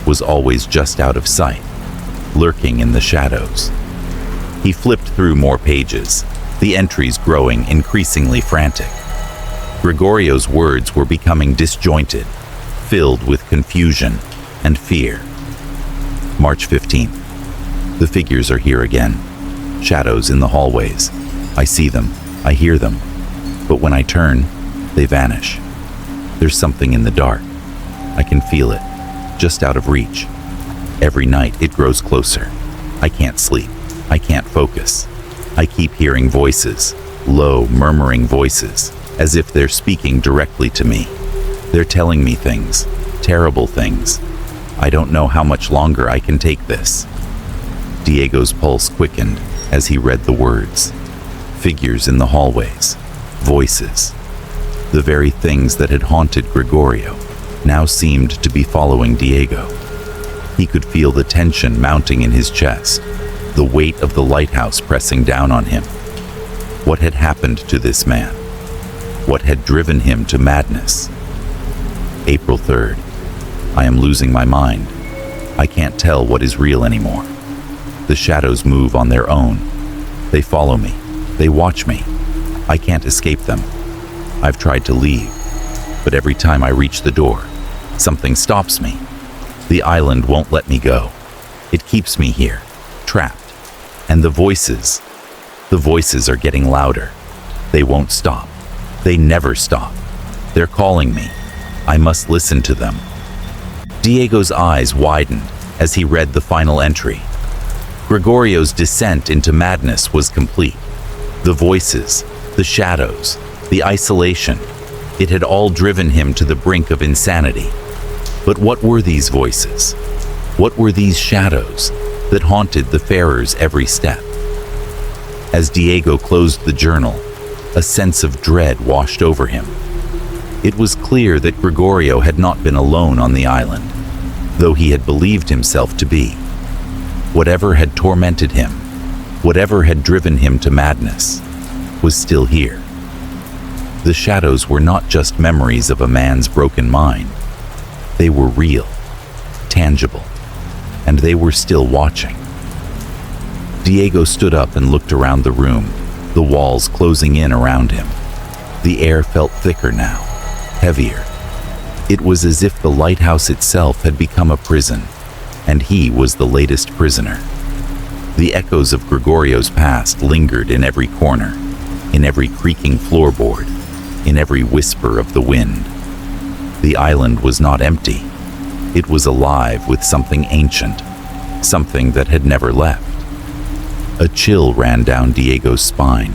S1: was always just out of sight, lurking in the shadows. He flipped through more pages, the entries growing increasingly frantic. Gregorio's words were becoming disjointed, filled with confusion and fear. March 15th. The figures are here again. Shadows in the hallways. I see them, I hear them, but when I turn, they vanish. There's something in the dark. I can feel it, just out of reach. Every night it grows closer. I can't sleep. I can't focus. I keep hearing voices, low, murmuring voices, as if they're speaking directly to me. They're telling me things, terrible things. I don't know how much longer I can take this. Diego's pulse quickened as he read the words. Figures in the hallways, voices. The very things that had haunted Gregorio now seemed to be following Diego. He could feel the tension mounting in his chest, the weight of the lighthouse pressing down on him. What had happened to this man? What had driven him to madness? April 3rd. I am losing my mind. I can't tell what is real anymore. The shadows move on their own. They follow me. They watch me. I can't escape them. I've tried to leave, but every time I reach the door, something stops me. The island won't let me go. It keeps me here, trapped. And the voices are getting louder. They won't stop. They never stop. They're calling me. I must listen to them. Diego's eyes widened as he read the final entry. Gregorio's descent into madness was complete. The voices, the shadows, the isolation, it had all driven him to the brink of insanity. But what were these voices? What were these shadows that haunted the farer's every step? As Diego closed the journal, a sense of dread washed over him. It was clear that Gregorio had not been alone on the island, though he had believed himself to be. Whatever had tormented him, whatever had driven him to madness, was still here. The shadows were not just memories of a man's broken mind. They were real, tangible, and they were still watching. Diego stood up and looked around the room, the walls closing in around him. The air felt thicker now, heavier. It was as if the lighthouse itself had become a prison, and he was the latest prisoner. The echoes of Gregorio's past lingered in every corner, in every creaking floorboard, in every whisper of the wind. The island was not empty. It was alive with something ancient, something that had never left. A chill ran down Diego's spine.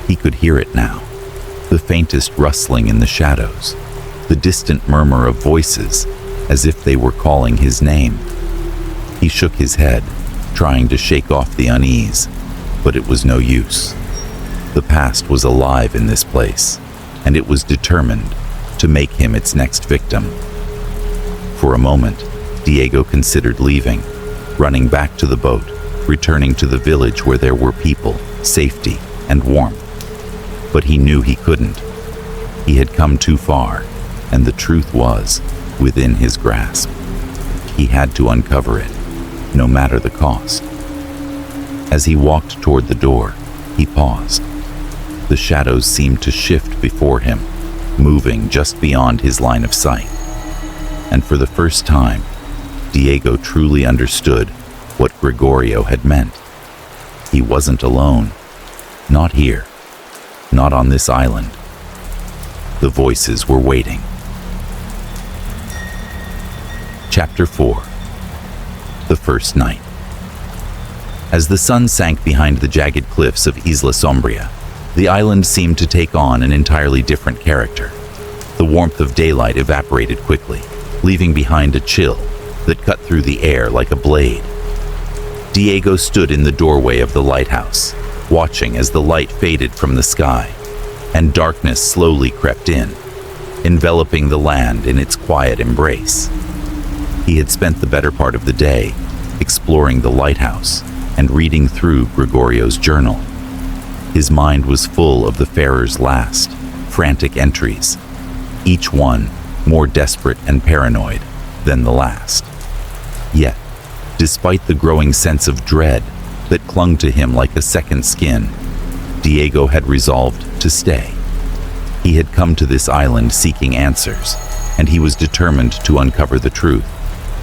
S1: He could hear it now, the faintest rustling in the shadows, the distant murmur of voices, as if they were calling his name. He shook his head, trying to shake off the unease, but it was no use. The past was alive in this place, and it was determined to make him its next victim. For a moment, Diego considered leaving, running back to the boat, returning to the village where there were people, safety, and warmth. But he knew he couldn't. He had come too far, and the truth was within his grasp. He had to uncover it, no matter the cost. As he walked toward the door, he paused. The shadows seemed to shift before him, moving just beyond his line of sight. And for the first time, Diego truly understood what Gregorio had meant. He wasn't alone. Not here. Not on this island. The voices were waiting. Chapter 4. The First Night. As the sun sank behind the jagged cliffs of Isla Sombria, the island seemed to take on an entirely different character. The warmth of daylight evaporated quickly, leaving behind a chill that cut through the air like a blade. Diego stood in the doorway of the lighthouse, watching as the light faded from the sky, and darkness slowly crept in, enveloping the land in its quiet embrace. He had spent the better part of the day exploring the lighthouse and reading through Gregorio's journal. His mind was full of the farer's last, frantic entries, each one more desperate and paranoid than the last. Yet, despite the growing sense of dread that clung to him like a second skin, Diego had resolved to stay. He had come to this island seeking answers, and he was determined to uncover the truth,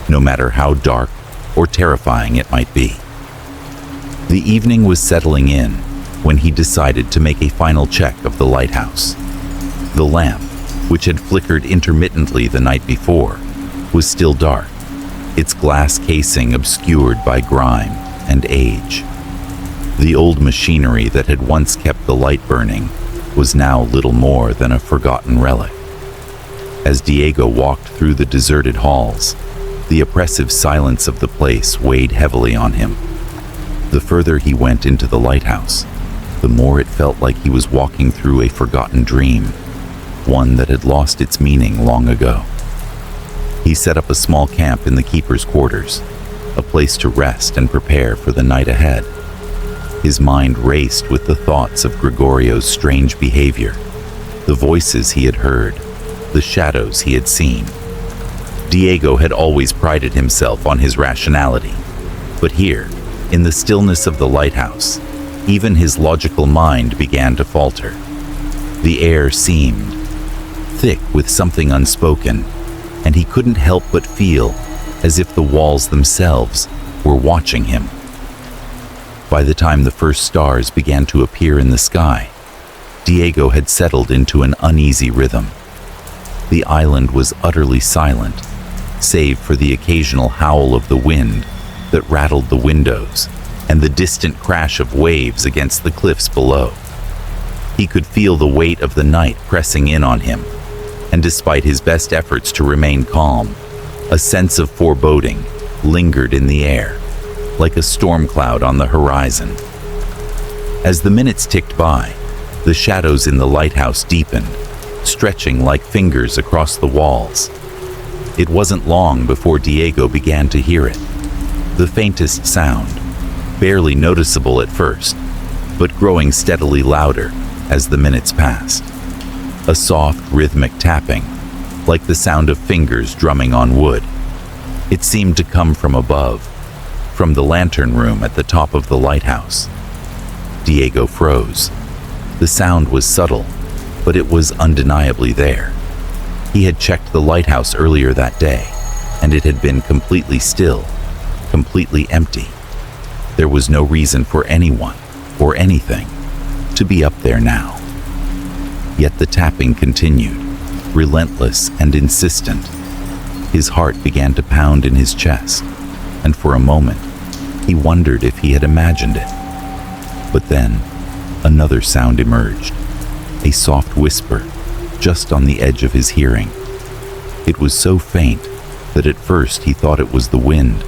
S1: no matter how dark or terrifying it might be. The evening was settling in when he decided to make a final check of the lighthouse. The lamp, which had flickered intermittently the night before, was still dark, its glass casing obscured by grime and age. The old machinery that had once kept the light burning was now little more than a forgotten relic. As Diego walked through the deserted halls, the oppressive silence of the place weighed heavily on him. The further he went into the lighthouse, the more it felt like he was walking through a forgotten dream, one that had lost its meaning long ago. He set up a small camp in the keeper's quarters, a place to rest and prepare for the night ahead. His mind raced with the thoughts of Gregorio's strange behavior, the voices he had heard, the shadows he had seen. Diego had always prided himself on his rationality, but here, in the stillness of the lighthouse, even his logical mind began to falter. The air seemed thick with something unspoken, and he couldn't help but feel as if the walls themselves were watching him. By the time the first stars began to appear in the sky, Diego had settled into an uneasy rhythm. The island was utterly silent, save for the occasional howl of the wind that rattled the windows and the distant crash of waves against the cliffs below. He could feel the weight of the night pressing in on him, and despite his best efforts to remain calm, a sense of foreboding lingered in the air, like a storm cloud on the horizon. As the minutes ticked by, the shadows in the lighthouse deepened, stretching like fingers across the walls. It wasn't long before Diego began to hear it. The faintest sound, barely noticeable at first, but growing steadily louder as the minutes passed. A soft, rhythmic tapping, like the sound of fingers drumming on wood. It seemed to come from above, from the lantern room at the top of the lighthouse. Diego froze. The sound was subtle, but it was undeniably there. He had checked the lighthouse earlier that day, and it had been completely still, completely empty. There was no reason for anyone, or anything, to be up there now. Yet the tapping continued, relentless and insistent. His heart began to pound in his chest, and for a moment, he wondered if he had imagined it. But then, another sound emerged, a soft whisper, just on the edge of his hearing. It was so faint that at first he thought it was the wind,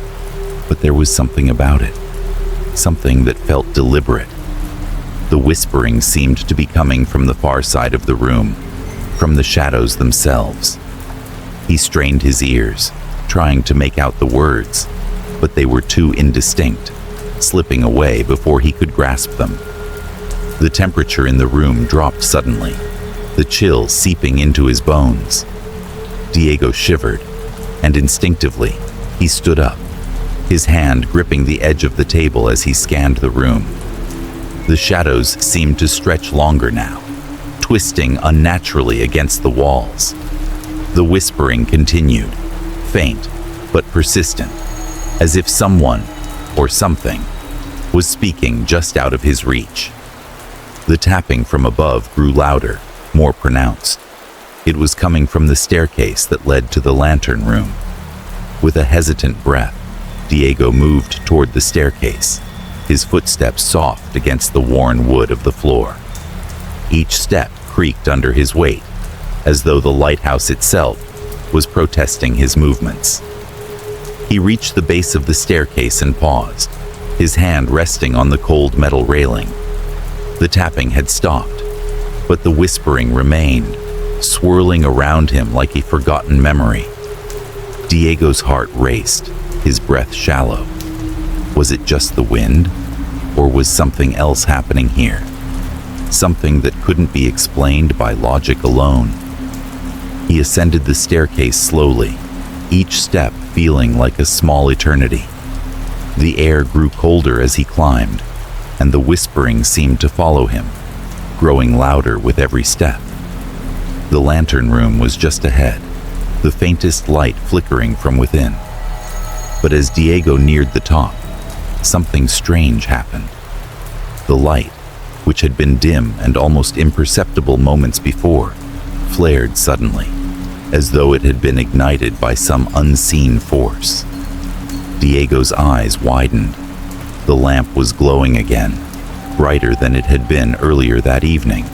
S1: but there was something about it, something that felt deliberate. The whispering seemed to be coming from the far side of the room, from the shadows themselves. He strained his ears, trying to make out the words, but they were too indistinct, slipping away before he could grasp them. The temperature in the room dropped suddenly, the chill seeping into his bones. Diego shivered, and instinctively, he stood up, his hand gripping the edge of the table as he scanned the room. The shadows seemed to stretch longer now, twisting unnaturally against the walls. The whispering continued, faint, but persistent, as if someone, or something, was speaking just out of his reach. The tapping from above grew louder, more pronounced. It was coming from the staircase that led to the lantern room. With a hesitant breath, Diego moved toward the staircase, his footsteps soft against the worn wood of the floor. Each step creaked under his weight, as though the lighthouse itself was protesting his movements. He reached the base of the staircase and paused, his hand resting on the cold metal railing. The tapping had stopped, but the whispering remained, swirling around him like a forgotten memory. Diego's heart raced, his breath shallow. Was it just the wind, or was something else happening here? Something that couldn't be explained by logic alone. He ascended the staircase slowly, each step feeling like a small eternity. The air grew colder as he climbed, and the whispering seemed to follow him, growing louder with every step. The lantern room was just ahead, the faintest light flickering from within. But as Diego neared the top, something strange happened. The light, which had been dim and almost imperceptible moments before, flared suddenly, as though it had been ignited by some unseen force. Diego's eyes widened. The lamp was glowing again, brighter than it had been earlier that evening,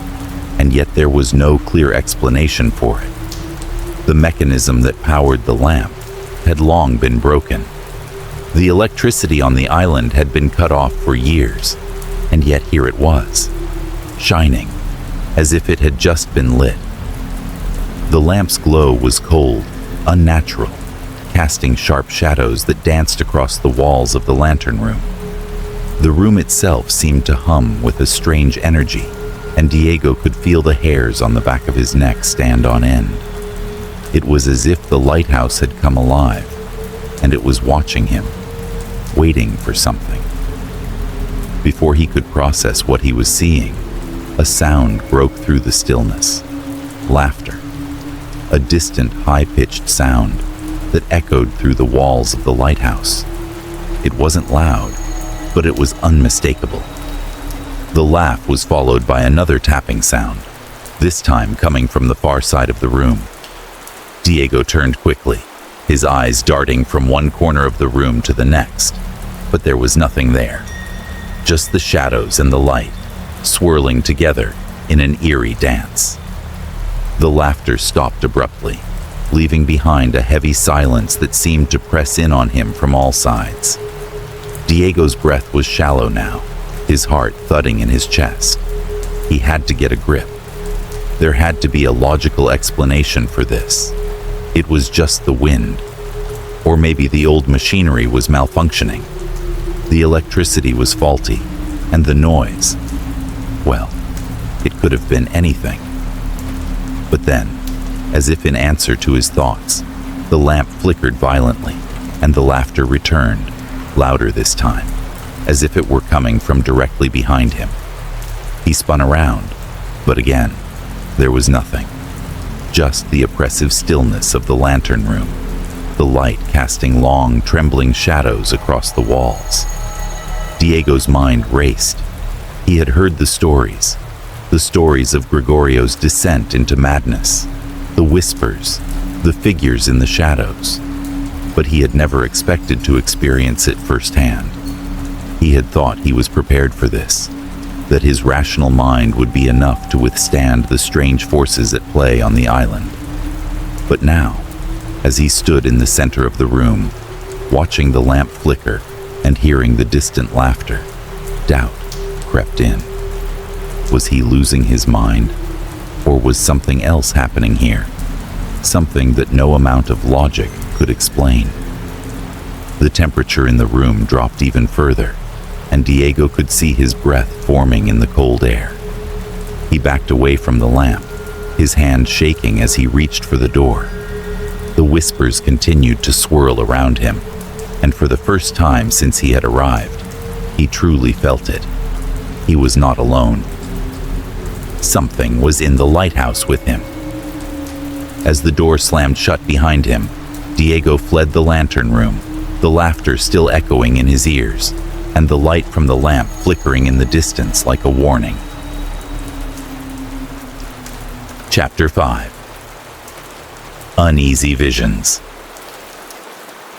S1: and yet there was no clear explanation for it. The mechanism that powered the lamp had long been broken. The electricity on the island had been cut off for years, and yet here it was, shining, as if it had just been lit. The lamp's glow was cold, unnatural, casting sharp shadows that danced across the walls of the lantern room. The room itself seemed to hum with a strange energy, and Diego could feel the hairs on the back of his neck stand on end. It was as if the lighthouse had come alive, and it was watching him, waiting for something. Before he could process what he was seeing, a sound broke through the stillness. Laughter. A distant, high-pitched sound that echoed through the walls of the lighthouse. It wasn't loud, but it was unmistakable. The laugh was followed by another tapping sound, this time coming from the far side of the room. Diego turned quickly, his eyes darting from one corner of the room to the next, but there was nothing there. Just the shadows and the light, swirling together in an eerie dance. The laughter stopped abruptly, leaving behind a heavy silence that seemed to press in on him from all sides. Diego's breath was shallow now, his heart thudding in his chest. He had to get a grip. There had to be a logical explanation for this. It was just the wind. Or maybe the old machinery was malfunctioning. The electricity was faulty, and the noise, well, it could have been anything. But then, as if in answer to his thoughts, the lamp flickered violently, and the laughter returned, louder this time, as if it were coming from directly behind him. He spun around, but again, there was nothing. Just the oppressive stillness of the lantern room, the light casting long, trembling shadows across the walls. Diego's mind raced. He had heard the stories of Gregorio's descent into madness, the whispers, the figures in the shadows, but he had never expected to experience it firsthand. He had thought he was prepared for this, that his rational mind would be enough to withstand the strange forces at play on the island. But now, as he stood in the center of the room, watching the lamp flicker and hearing the distant laughter, doubt crept in. Was he losing his mind? Or was something else happening here? Something that no amount of logic could explain. The temperature in the room dropped even further, and Diego could see his breath forming in the cold air. He backed away from the lamp, his hand shaking as he reached for the door. The whispers continued to swirl around him, and for the first time since he had arrived, he truly felt it. He was not alone. Something was in the lighthouse with him. As the door slammed shut behind him, Diego fled the lantern room, the laughter still echoing in his ears, and the light from the lamp flickering in the distance like a warning. Chapter 5. Uneasy Visions.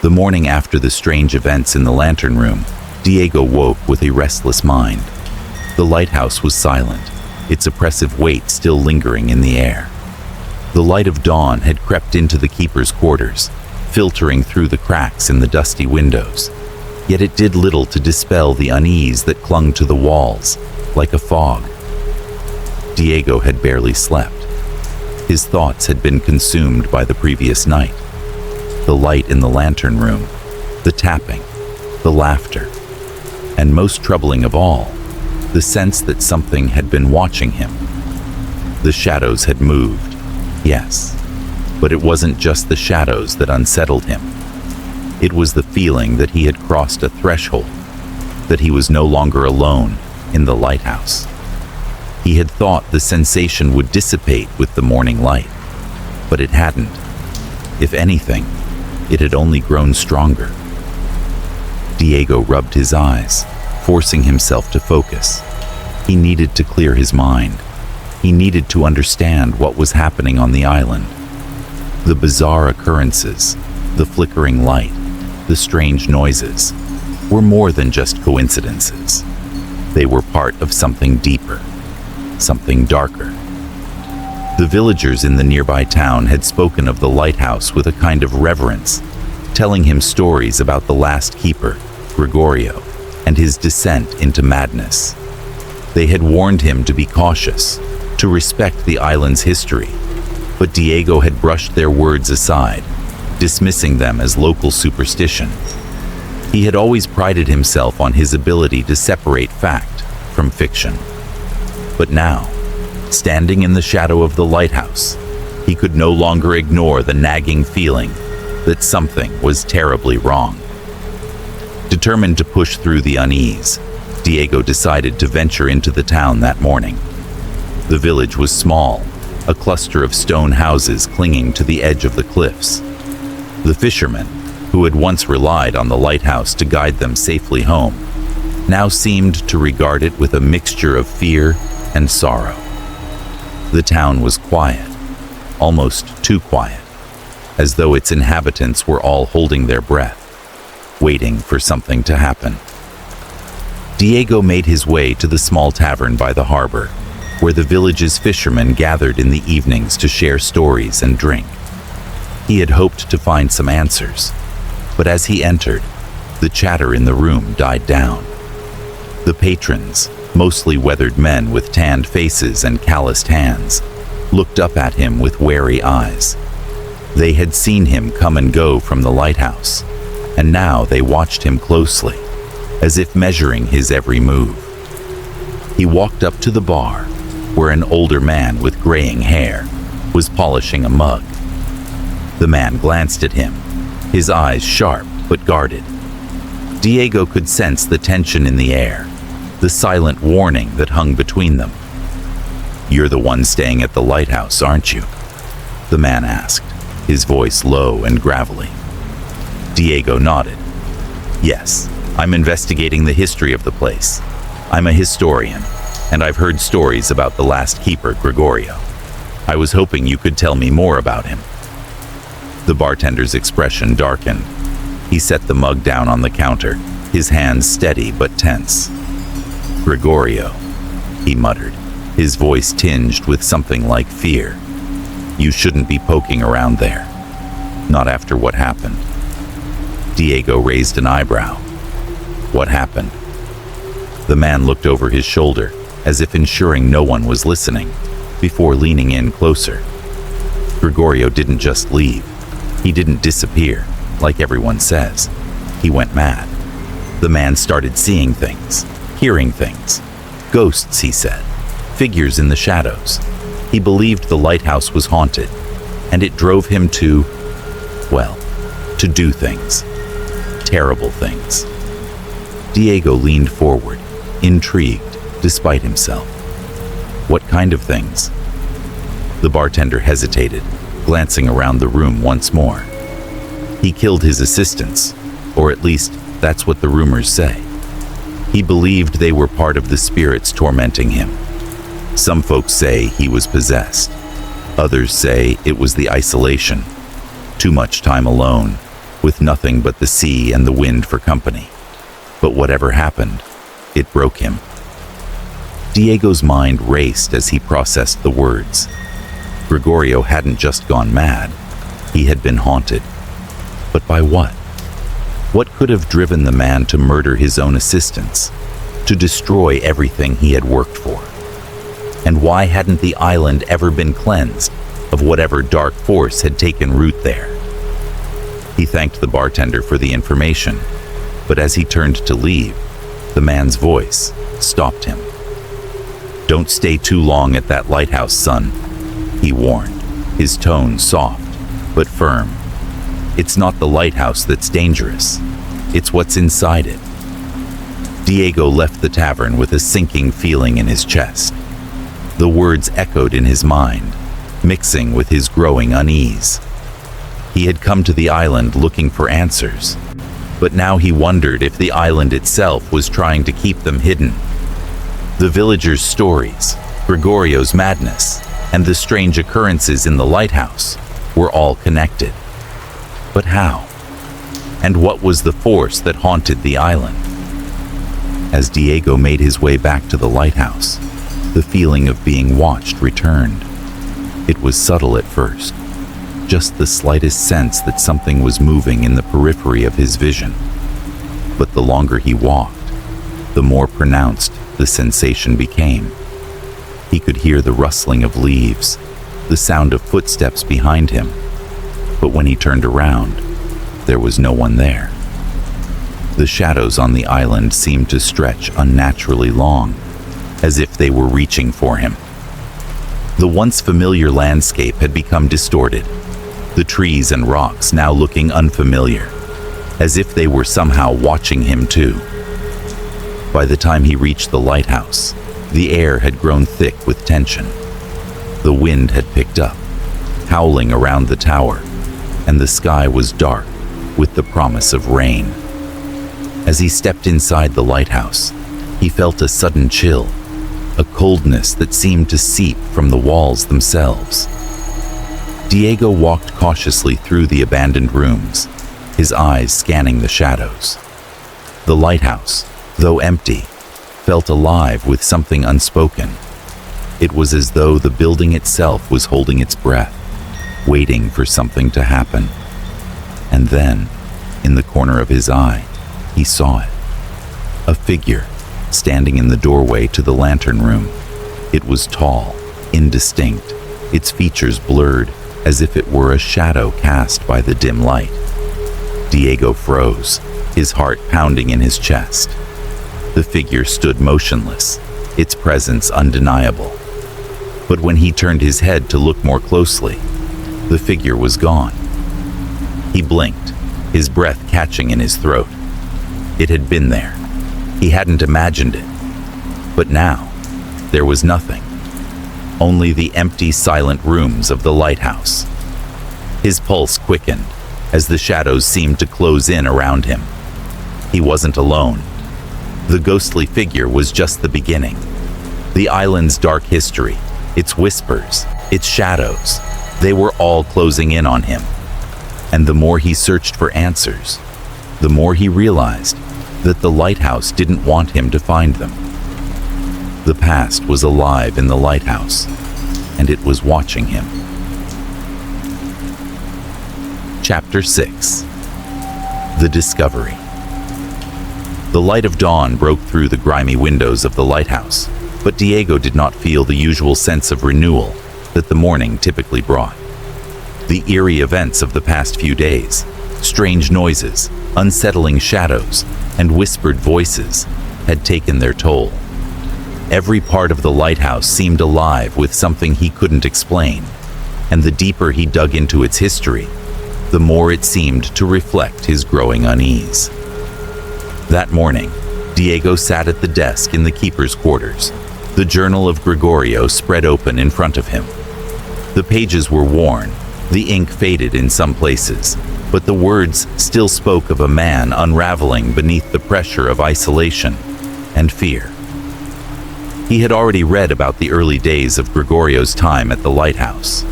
S1: The morning after the strange events in the lantern room, Diego woke with a restless mind. The lighthouse was silent, its oppressive weight still lingering in the air. The light of dawn had crept into the keeper's quarters, filtering through the cracks in the dusty windows. Yet it did little to dispel the unease that clung to the walls, like a fog. Diego had barely slept. His thoughts had been consumed by the previous night. The light in the lantern room, the tapping, the laughter, and most troubling of all, the sense that something had been watching him. The shadows had moved, yes, but it wasn't just the shadows that unsettled him. It was the feeling that he had crossed a threshold, that he was no longer alone in the lighthouse. He had thought the sensation would dissipate with the morning light, but it hadn't. If anything, it had only grown stronger. Diego rubbed his eyes, forcing himself to focus. He needed to clear his mind. He needed to understand what was happening on the island. The bizarre occurrences, the flickering light, the strange noises, were more than just coincidences. They were part of something deeper, something darker. The villagers in the nearby town had spoken of the lighthouse with a kind of reverence, telling him stories about the last keeper, Gregorio, and his descent into madness. They had warned him to be cautious, to respect the island's history, but Diego had brushed their words aside, dismissing them as local superstition. He had always prided himself on his ability to separate fact from fiction. But now, standing in the shadow of the lighthouse, he could no longer ignore the nagging feeling that something was terribly wrong. Determined to push through the unease, Diego decided to venture into the town that morning. The village was small, a cluster of stone houses clinging to the edge of the cliffs. The fishermen, who had once relied on the lighthouse to guide them safely home, now seemed to regard it with a mixture of fear and sorrow. The town was quiet, almost too quiet, as though its inhabitants were all holding their breath, waiting for something to happen. Diego made his way to the small tavern by the harbor, where the village's fishermen gathered in the evenings to share stories and drink. He had hoped to find some answers, but as he entered, the chatter in the room died down. The patrons, mostly weathered men with tanned faces and calloused hands, looked up at him with wary eyes. They had seen him come and go from the lighthouse, and now they watched him closely, as if measuring his every move. He walked up to the bar, where an older man with graying hair was polishing a mug. The man glanced at him, his eyes sharp but guarded. Diego could sense the tension in the air, the silent warning that hung between them. "You're the one staying at the lighthouse, aren't you?" the man asked, his voice low and gravelly. Diego nodded. "Yes, I'm investigating the history of the place. I'm a historian, and I've heard stories about the last keeper, Gregorio. I was hoping you could tell me more about him." The bartender's expression darkened. He set the mug down on the counter, his hands steady but tense. "Gregorio," he muttered, his voice tinged with something like fear. "You shouldn't be poking around there. Not after what happened." Diego raised an eyebrow. "What happened?" The man looked over his shoulder, as if ensuring no one was listening, before leaning in closer. Gregorio didn't just leave. He didn't disappear, like everyone says. He went mad. The man started seeing things, hearing things. Ghosts, he said. Figures in the shadows. He believed the lighthouse was haunted, and it drove him to, well, to do things. Terrible things. Diego leaned forward, intrigued, despite himself. "What kind of things?" The bartender hesitated, glancing around the room once more. He killed his assistants, or at least that's what the rumors say. He believed they were part of the spirits tormenting him. Some folks say he was possessed. Others say it was the isolation. Too much time alone, with nothing but the sea and the wind for company. But whatever happened, it broke him. Diego's mind raced as he processed the words. Gregorio hadn't just gone mad. He had been haunted. But by what? What could have driven the man to murder his own assistants, to destroy everything he had worked for? And why hadn't the island ever been cleansed of whatever dark force had taken root there? He thanked the bartender for the information, but as he turned to leave, the man's voice stopped him. "Don't stay too long at that lighthouse, son," he warned, his tone soft but firm. "It's not the lighthouse that's dangerous. It's what's inside it." Diego left the tavern with a sinking feeling in his chest. The words echoed in his mind, mixing with his growing unease. He had come to the island looking for answers, but now he wondered if the island itself was trying to keep them hidden. The villagers' stories, Gregorio's madness, and the strange occurrences in the lighthouse were all connected. But how? And what was the force that haunted the island? As Diego made his way back to the lighthouse, the feeling of being watched returned. It was subtle at first, just the slightest sense that something was moving in the periphery of his vision. But the longer he walked, the more pronounced the sensation became. He could hear the rustling of leaves, the sound of footsteps behind him. But when he turned around, there was no one there. The shadows on the island seemed to stretch unnaturally long, as if they were reaching for him. The once familiar landscape had become distorted, the trees and rocks now looking unfamiliar, as if they were somehow watching him too. By the time he reached the lighthouse, the air had grown thick with tension. The wind had picked up, howling around the tower, and the sky was dark with the promise of rain. As he stepped inside the lighthouse, he felt a sudden chill, a coldness that seemed to seep from the walls themselves. Diego walked cautiously through the abandoned rooms, his eyes scanning the shadows. The lighthouse, though empty, felt alive with something unspoken. It was as though the building itself was holding its breath, waiting for something to happen. And then, in the corner of his eye, he saw it. A figure, standing in the doorway to the lantern room. It was tall, indistinct, its features blurred as if it were a shadow cast by the dim light. Diego froze, his heart pounding in his chest. The figure stood motionless, its presence undeniable. But when he turned his head to look more closely, the figure was gone. He blinked, his breath catching in his throat. It had been there. He hadn't imagined it. But now, there was nothing. Only the empty, silent rooms of the lighthouse. His pulse quickened as the shadows seemed to close in around him. He wasn't alone. The ghostly figure was just the beginning. The island's dark history, its whispers, its shadows, they were all closing in on him. And the more he searched for answers, the more he realized that the lighthouse didn't want him to find them. The past was alive in the lighthouse, and it was watching him. Chapter 6. The Discovery. The light of dawn broke through the grimy windows of the lighthouse, but Diego did not feel the usual sense of renewal that the morning typically brought. The eerie events of the past few days, strange noises, unsettling shadows, and whispered voices had taken their toll. Every part of the lighthouse seemed alive with something he couldn't explain, and the deeper he dug into its history, the more it seemed to reflect his growing unease. That morning, Diego sat at the desk in the keeper's quarters, the journal of Gregorio spread open in front of him. The pages were worn, the ink faded in some places, but the words still spoke of a man unraveling beneath the pressure of isolation and fear. He had already read about the early days of Gregorio's time at the lighthouse,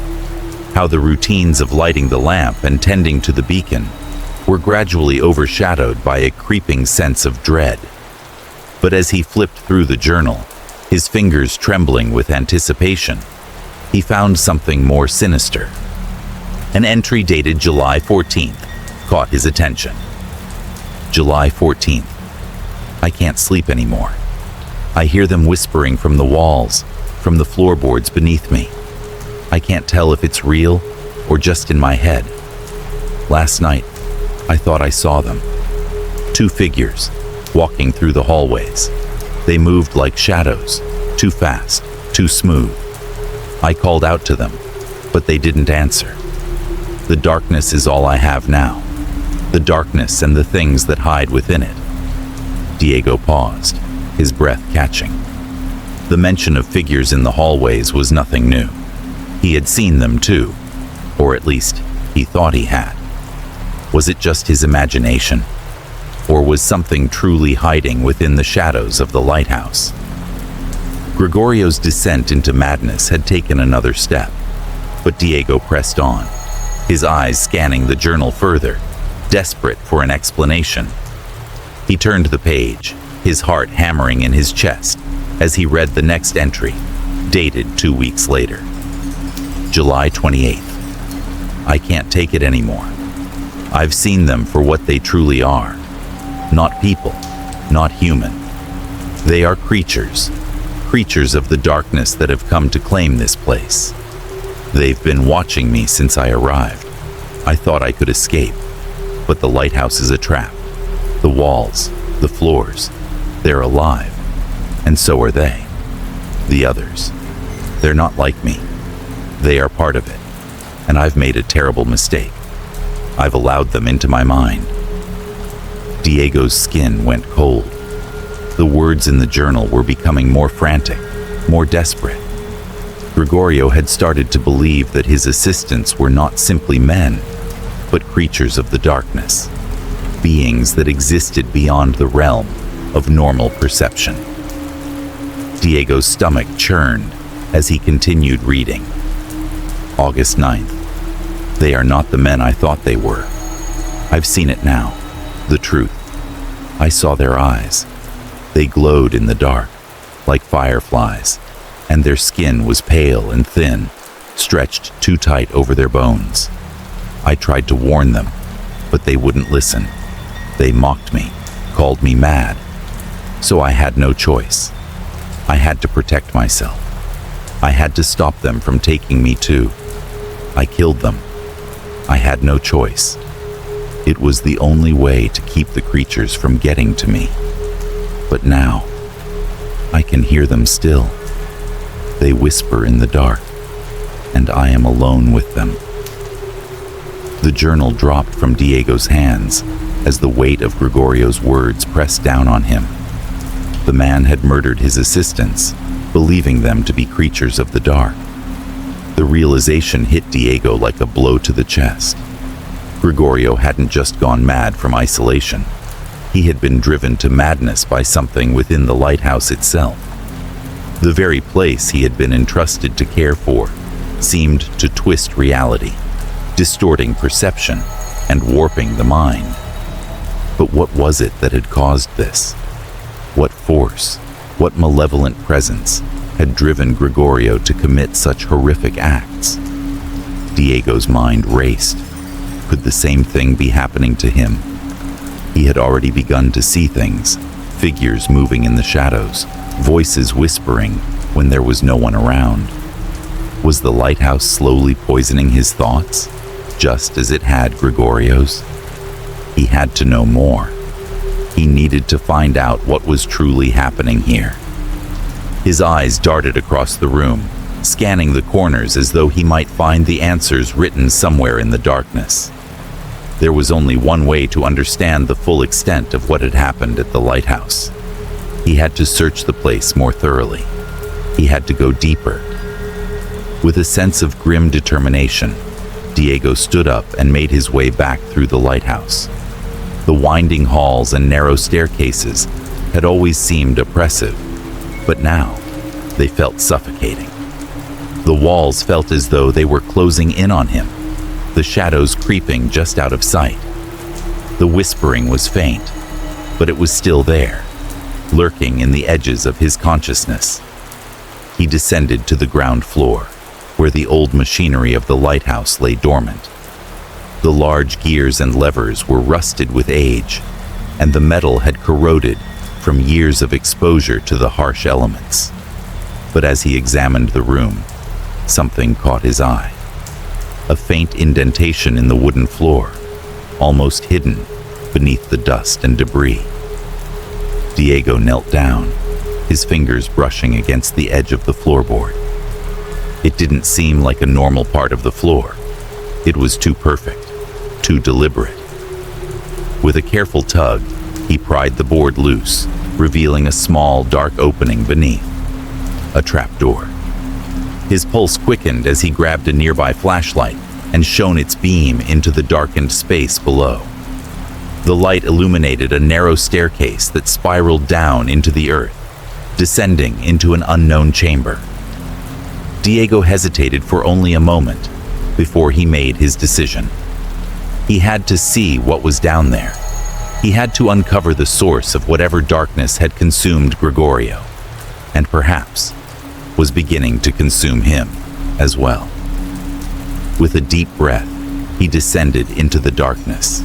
S1: how the routines of lighting the lamp and tending to the beacon were gradually overshadowed by a creeping sense of dread. But as he flipped through the journal, his fingers trembling with anticipation, he found something more sinister. An entry dated July 14th caught his attention. July 14th. I can't sleep anymore. I hear them whispering from the walls, from the floorboards beneath me. I can't tell if it's real or just in my head. Last night, I thought I saw them. 2 figures, walking through the hallways. They moved like shadows, too fast, too smooth. I called out to them, but they didn't answer. The darkness is all I have now. The darkness and the things that hide within it. Diego paused, his breath catching. The mention of figures in the hallways was nothing new. He had seen them too, or at least he thought he had. Was it just his imagination? Or was something truly hiding within the shadows of the lighthouse? Gregorio's descent into madness had taken another step, but Diego pressed on, his eyes scanning the journal further, desperate for an explanation. He turned the page, his heart hammering in his chest as he read the next entry, dated 2 weeks later. July 28th. I can't take it anymore. I've seen them for what they truly are. Not people, not human. They are creatures, creatures of the darkness that have come to claim this place. They've been watching me since I arrived. I thought I could escape, but the lighthouse is a trap. The walls, the floors, they're alive, and so are they. The others, they're not like me. They are part of it, and I've made a terrible mistake. I've allowed them into my mind. Diego's skin went cold. The words in the journal were becoming more frantic, more desperate. Gregorio had started to believe that his assistants were not simply men, but creatures of the darkness, beings that existed beyond the realm of normal perception. Diego's stomach churned as he continued reading. August 9th. They are not the men I thought they were. I've seen it now, the truth. I saw their eyes. They glowed in the dark, like fireflies, and their skin was pale and thin, stretched too tight over their bones. I tried to warn them, but they wouldn't listen. They mocked me, called me mad. So I had no choice. I had to protect myself. I had to stop them from taking me too. I killed them. I had no choice. It was the only way to keep the creatures from getting to me. But now, I can hear them still. They whisper in the dark, and I am alone with them. The journal dropped from Diego's hands as the weight of Gregorio's words pressed down on him. The man had murdered his assistants, believing them to be creatures of the dark. The realization hit Diego like a blow to the chest. Gregorio hadn't just gone mad from isolation. He had been driven to madness by something within the lighthouse itself. The very place he had been entrusted to care for seemed to twist reality, distorting perception and warping the mind. But what was it that had caused this? What force, what malevolent presence had driven Gregorio to commit such horrific acts? Diego's mind raced. Could the same thing be happening to him? He had already begun to see things, figures moving in the shadows, voices whispering when there was no one around. Was the lighthouse slowly poisoning his thoughts, just as it had Gregorio's? He had to know more. He needed to find out what was truly happening here. His eyes darted across the room, scanning the corners as though he might find the answers written somewhere in the darkness. There was only one way to understand the full extent of what had happened at the lighthouse. He had to search the place more thoroughly. He had to go deeper. With a sense of grim determination, Diego stood up and made his way back through the lighthouse. The winding halls and narrow staircases had always seemed oppressive, but now they felt suffocating. The walls felt as though they were closing in on him, the shadows creeping just out of sight. The whispering was faint, but it was still there, lurking in the edges of his consciousness. He descended to the ground floor, where the old machinery of the lighthouse lay dormant. The large gears and levers were rusted with age, and the metal had corroded from years of exposure to the harsh elements. But as he examined the room, something caught his eye. A faint indentation in the wooden floor, almost hidden beneath the dust and debris. Diego knelt down, his fingers brushing against the edge of the floorboard. It didn't seem like a normal part of the floor. It was too perfect, too deliberate. With a careful tug, he pried the board loose, revealing a small, dark opening beneath. A trapdoor. His pulse quickened as he grabbed a nearby flashlight and shone its beam into the darkened space below. The light illuminated a narrow staircase that spiraled down into the earth, descending into an unknown chamber. Diego hesitated for only a moment before he made his decision. He had to see what was down there. He had to uncover the source of whatever darkness had consumed Gregorio, and perhaps was beginning to consume him as well. With a deep breath, he descended into the darkness.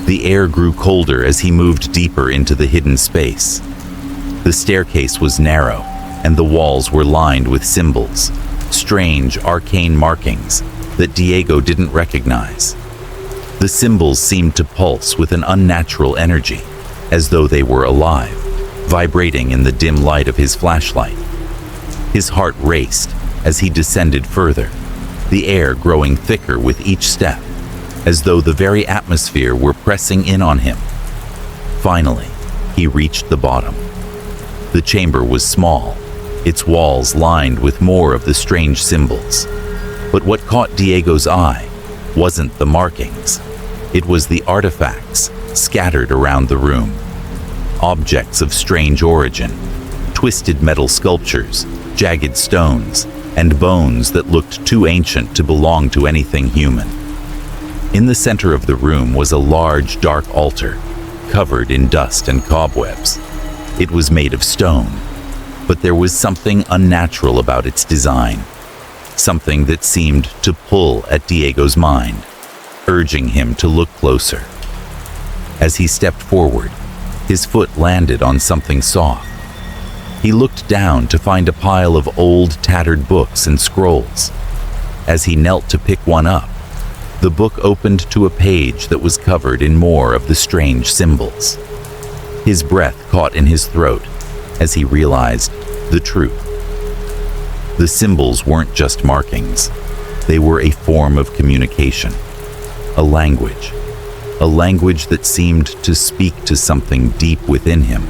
S1: The air grew colder as he moved deeper into the hidden space. The staircase was narrow, and the walls were lined with symbols, strange, arcane markings that Diego didn't recognize. The symbols seemed to pulse with an unnatural energy, as though they were alive, vibrating in the dim light of his flashlight. His heart raced as he descended further, the air growing thicker with each step, as though the very atmosphere were pressing in on him. Finally, he reached the bottom. The chamber was small, its walls lined with more of the strange symbols. But what caught Diego's eye wasn't the markings. It was the artifacts scattered around the room. Objects of strange origin, twisted metal sculptures, jagged stones, and bones that looked too ancient to belong to anything human. In the center of the room was a large, dark altar, covered in dust and cobwebs. It was made of stone, but there was something unnatural about its design, something that seemed to pull at Diego's mind, urging him to look closer. As he stepped forward, his foot landed on something soft. He looked down to find a pile of old, tattered books and scrolls. As he knelt to pick one up, the book opened to a page that was covered in more of the strange symbols. His breath caught in his throat as he realized the truth. The symbols weren't just markings. They were a form of communication, a language that seemed to speak to something deep within him,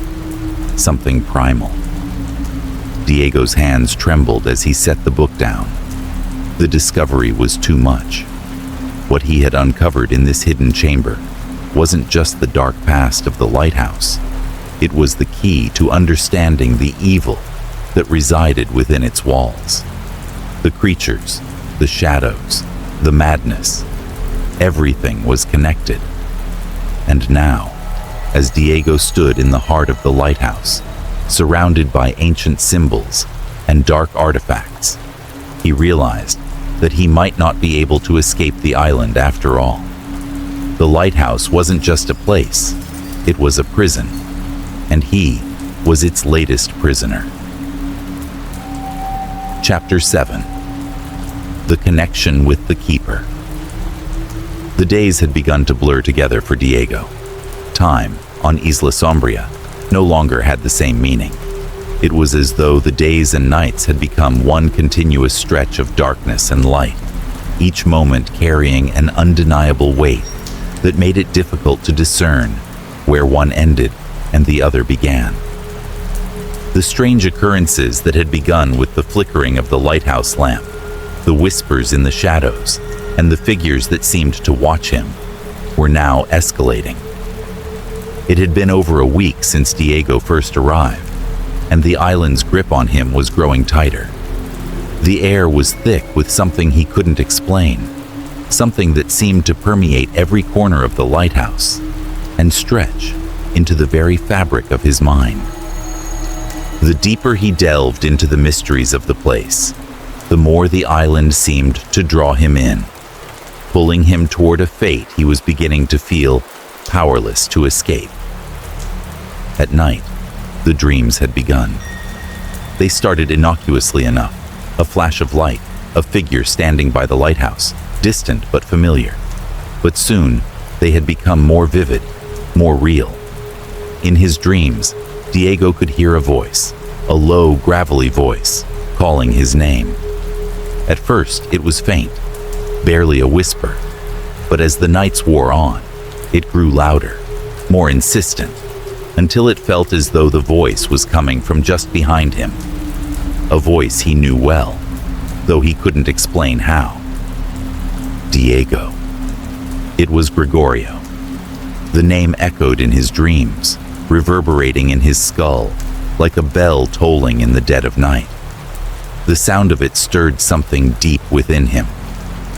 S1: something primal. Diego's hands trembled as he set the book down. The discovery was too much. What he had uncovered in this hidden chamber wasn't just the dark past of the lighthouse. It was the key to understanding the evil that resided within its walls. The creatures, the shadows, the madness, everything was connected. And now, as Diego stood in the heart of the lighthouse, surrounded by ancient symbols and dark artifacts, he realized that he might not be able to escape the island after all. The lighthouse wasn't just a place, it was a prison, and he was its latest prisoner. Chapter 7. The Connection with the Keeper. The days had begun to blur together for Diego. Time, on Isla Sombria, no longer had the same meaning. It was as though the days and nights had become one continuous stretch of darkness and light, each moment carrying an undeniable weight that made it difficult to discern where one ended and the other began. The strange occurrences that had begun with the flickering of the lighthouse lamp, the whispers in the shadows, and the figures that seemed to watch him were now escalating. It had been over a week since Diego first arrived, and the island's grip on him was growing tighter. The air was thick with something he couldn't explain, something that seemed to permeate every corner of the lighthouse and stretch into the very fabric of his mind. The deeper he delved into the mysteries of the place, the more the island seemed to draw him in, pulling him toward a fate he was beginning to feel powerless to escape. At night, the dreams had begun. They started innocuously enough, a flash of light, a figure standing by the lighthouse, distant but familiar. But soon, they had become more vivid, more real. In his dreams, Diego could hear a voice, a low, gravelly voice, calling his name. At first, it was faint, barely a whisper, but as the nights wore on, it grew louder, more insistent, until it felt as though the voice was coming from just behind him. A voice he knew well, though he couldn't explain how. Diego. It was Gregorio. The name echoed in his dreams, reverberating in his skull, like a bell tolling in the dead of night. The sound of it stirred something deep within him,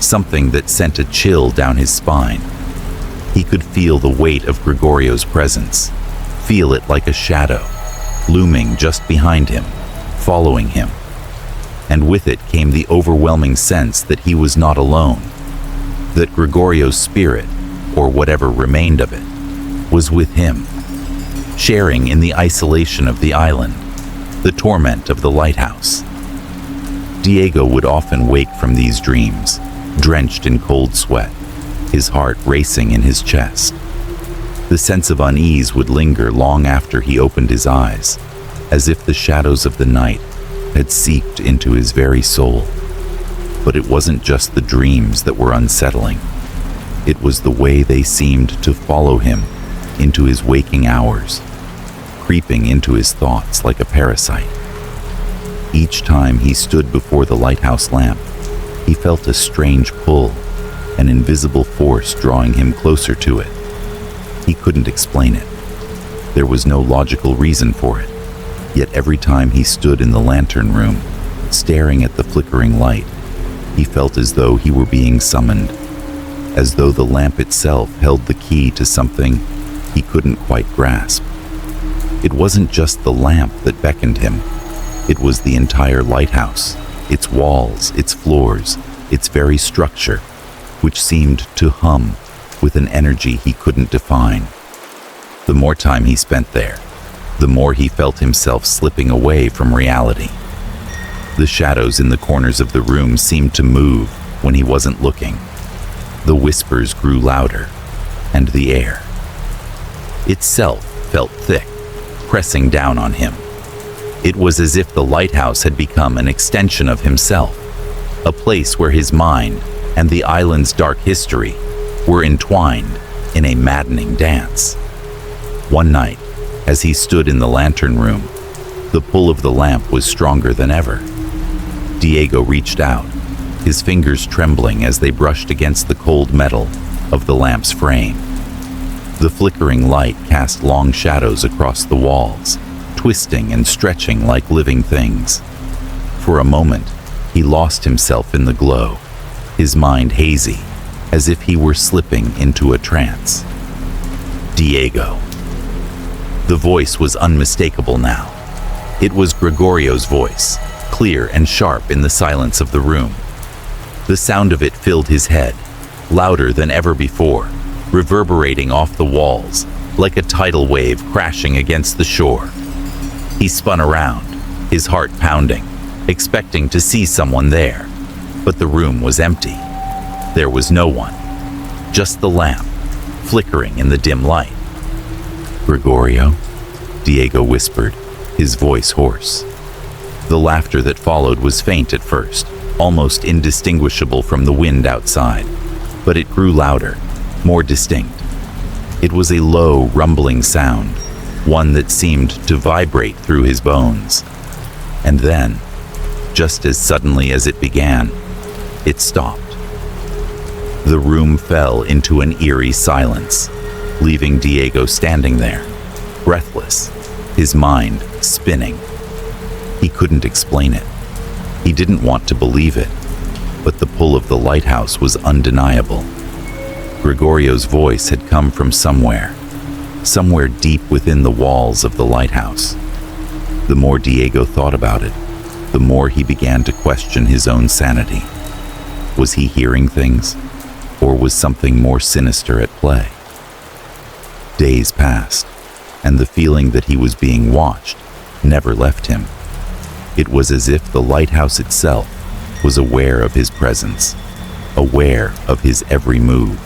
S1: something that sent a chill down his spine. He could feel the weight of Gregorio's presence, feel it like a shadow, looming just behind him, following him. And with it came the overwhelming sense that he was not alone, that Gregorio's spirit, or whatever remained of it, was with him, sharing in the isolation of the island, the torment of the lighthouse. Diego would often wake from these dreams, drenched in cold sweat, his heart racing in his chest. The sense of unease would linger long after he opened his eyes, as if the shadows of the night had seeped into his very soul. But it wasn't just the dreams that were unsettling. It was the way they seemed to follow him into his waking hours, creeping into his thoughts like a parasite. Each time he stood before the lighthouse lamp, he felt a strange pull, an invisible force drawing him closer to it. He couldn't explain it. There was no logical reason for it. Yet every time he stood in the lantern room, staring at the flickering light, he felt as though he were being summoned, as though the lamp itself held the key to something he couldn't quite grasp. It wasn't just the lamp that beckoned him. It was the entire lighthouse, its walls, its floors, its very structure, which seemed to hum with an energy he couldn't define. The more time he spent there, the more he felt himself slipping away from reality. The shadows in the corners of the room seemed to move when he wasn't looking. The whispers grew louder, and the air itself felt thick, pressing down on him. It was as if the lighthouse had become an extension of himself, a place where his mind and the island's dark history were entwined in a maddening dance. One night, as he stood in the lantern room, the pull of the lamp was stronger than ever. Diego reached out, his fingers trembling as they brushed against the cold metal of the lamp's frame. The flickering light cast long shadows across the walls, twisting and stretching like living things. For a moment, he lost himself in the glow, his mind hazy, as if he were slipping into a trance. Diego. The voice was unmistakable now. It was Gregorio's voice, clear and sharp in the silence of the room. The sound of it filled his head, louder than ever before, reverberating off the walls, like a tidal wave crashing against the shore. He spun around, his heart pounding, expecting to see someone there, but the room was empty. There was no one, just the lamp, flickering in the dim light. "Gregorio?" Diego whispered, his voice hoarse. The laughter that followed was faint at first, almost indistinguishable from the wind outside, but it grew louder, more distinct. It was a low, rumbling sound, one that seemed to vibrate through his bones. And then, just as suddenly as it began, it stopped. The room fell into an eerie silence, leaving Diego standing there, breathless, his mind spinning. He couldn't explain it. He didn't want to believe it, but the pull of the lighthouse was undeniable. Gregorio's voice had come from somewhere deep within the walls of the lighthouse. The more Diego thought about it, the more he began to question his own sanity. Was he hearing things, or was something more sinister at play? Days passed, and the feeling that he was being watched never left him. It was as if the lighthouse itself was aware of his presence, aware of his every move.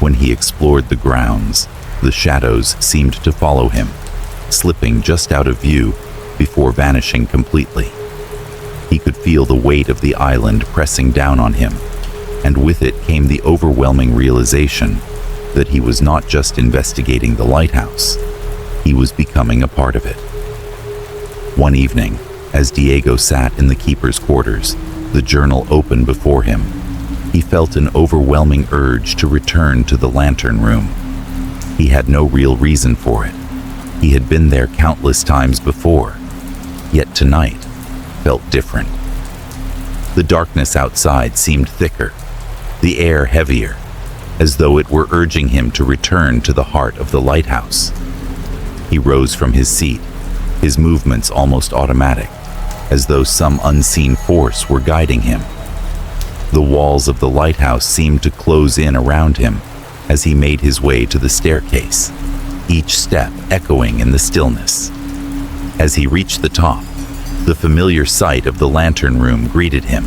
S1: When he explored the grounds, the shadows seemed to follow him, slipping just out of view before vanishing completely. He could feel the weight of the island pressing down on him, and with it came the overwhelming realization that he was not just investigating the lighthouse, he was becoming a part of it. One evening, as Diego sat in the keeper's quarters, the journal open before him, he felt an overwhelming urge to return to the lantern room. He had no real reason for it. He had been there countless times before, yet tonight felt different. The darkness outside seemed thicker, the air heavier, as though it were urging him to return to the heart of the lighthouse. He rose from his seat, his movements almost automatic, as though some unseen force were guiding him. The walls of the lighthouse seemed to close in around him as he made his way to the staircase, each step echoing in the stillness. As he reached the top, the familiar sight of the lantern room greeted him,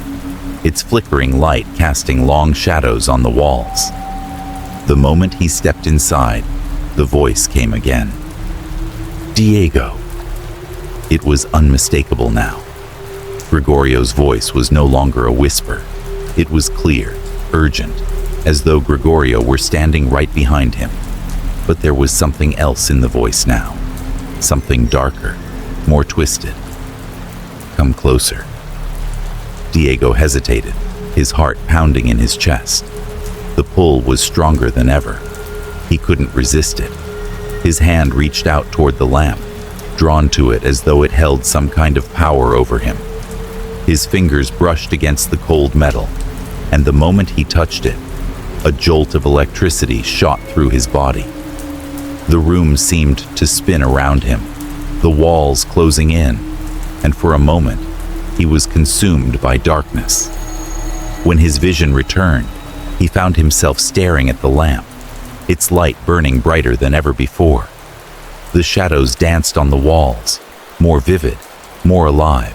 S1: its flickering light casting long shadows on the walls. The moment he stepped inside, the voice came again. "Diego." It was unmistakable now. Gregorio's voice was no longer a whisper. It was clear, urgent, as though Gregorio were standing right behind him. But there was something else in the voice now, something darker, more twisted. "Come closer." Diego hesitated, his heart pounding in his chest. The pull was stronger than ever. He couldn't resist it. His hand reached out toward the lamp, drawn to it as though it held some kind of power over him. His fingers brushed against the cold metal, and the moment he touched it, a jolt of electricity shot through his body. The room seemed to spin around him, the walls closing in, and for a moment, he was consumed by darkness. When his vision returned, he found himself staring at the lamp, its light burning brighter than ever before. The shadows danced on the walls, more vivid, more alive.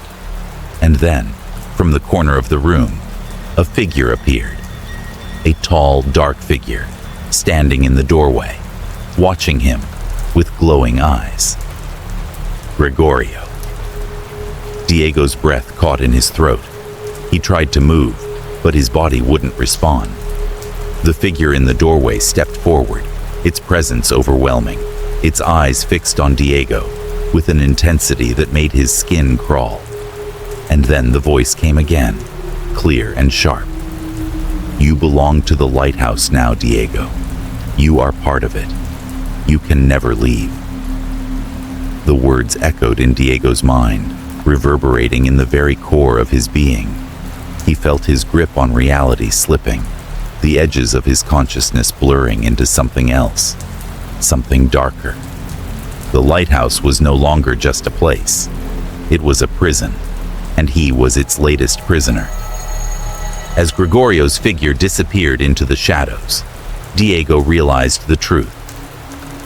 S1: And then, from the corner of the room, a figure appeared. A tall, dark figure, standing in the doorway, watching him with glowing eyes. Gregorio. Diego's breath caught in his throat. He tried to move, but his body wouldn't respond. The figure in the doorway stepped forward, its presence overwhelming, its eyes fixed on Diego with an intensity that made his skin crawl. And then the voice came again, clear and sharp. "You belong to the lighthouse now, Diego. You are part of it. You can never leave." The words echoed in Diego's mind, reverberating in the very core of his being. He felt his grip on reality slipping, the edges of his consciousness blurring into something else, something darker. The lighthouse was no longer just a place. It was a prison, and he was its latest prisoner. As Gregorio's figure disappeared into the shadows, Diego realized the truth.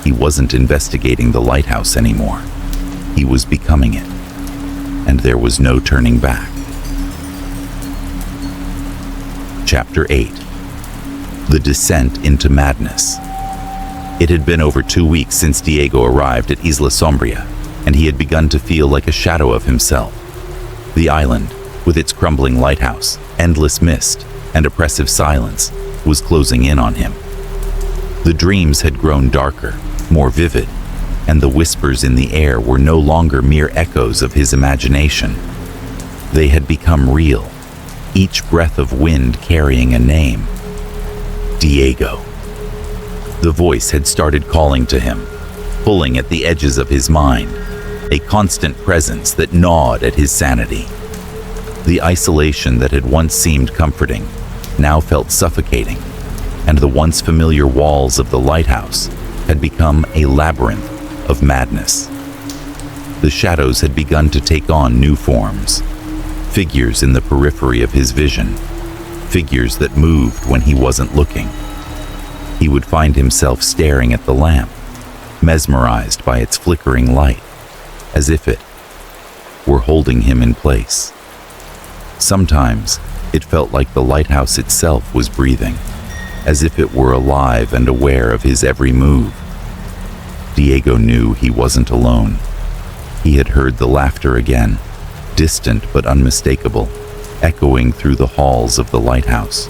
S1: He wasn't investigating the lighthouse anymore. He was becoming it, and there was no turning back. Chapter 8. The Descent into Madness. It had been over 2 weeks since Diego arrived at Isla Sombria, and he had begun to feel like a shadow of himself. The island, with its crumbling lighthouse, endless mist, and oppressive silence, was closing in on him. The dreams had grown darker, more vivid, and the whispers in the air were no longer mere echoes of his imagination. They had become real, each breath of wind carrying a name, Diego. The voice had started calling to him, pulling at the edges of his mind, a constant presence that gnawed at his sanity. The isolation that had once seemed comforting now felt suffocating, and the once familiar walls of the lighthouse had become a labyrinth of madness. The shadows had begun to take on new forms, figures in the periphery of his vision, figures that moved when he wasn't looking. He would find himself staring at the lamp, mesmerized by its flickering light, as if it were holding him in place. Sometimes it felt like the lighthouse itself was breathing, as if it were alive and aware of his every move. Diego knew he wasn't alone. He had heard the laughter again, distant but unmistakable, echoing through the halls of the lighthouse.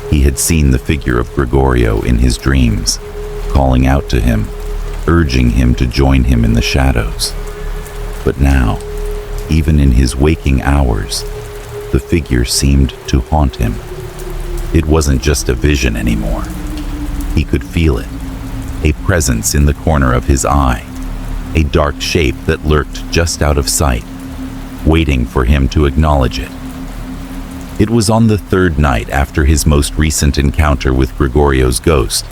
S1: He had seen the figure of Gregorio in his dreams, calling out to him, urging him to join him in the shadows. But now, even in his waking hours, the figure seemed to haunt him. It wasn't just a vision anymore. He could feel it, a presence in the corner of his eye, a dark shape that lurked just out of sight, waiting for him to acknowledge it. It was on the third night after his most recent encounter with Gregorio's ghost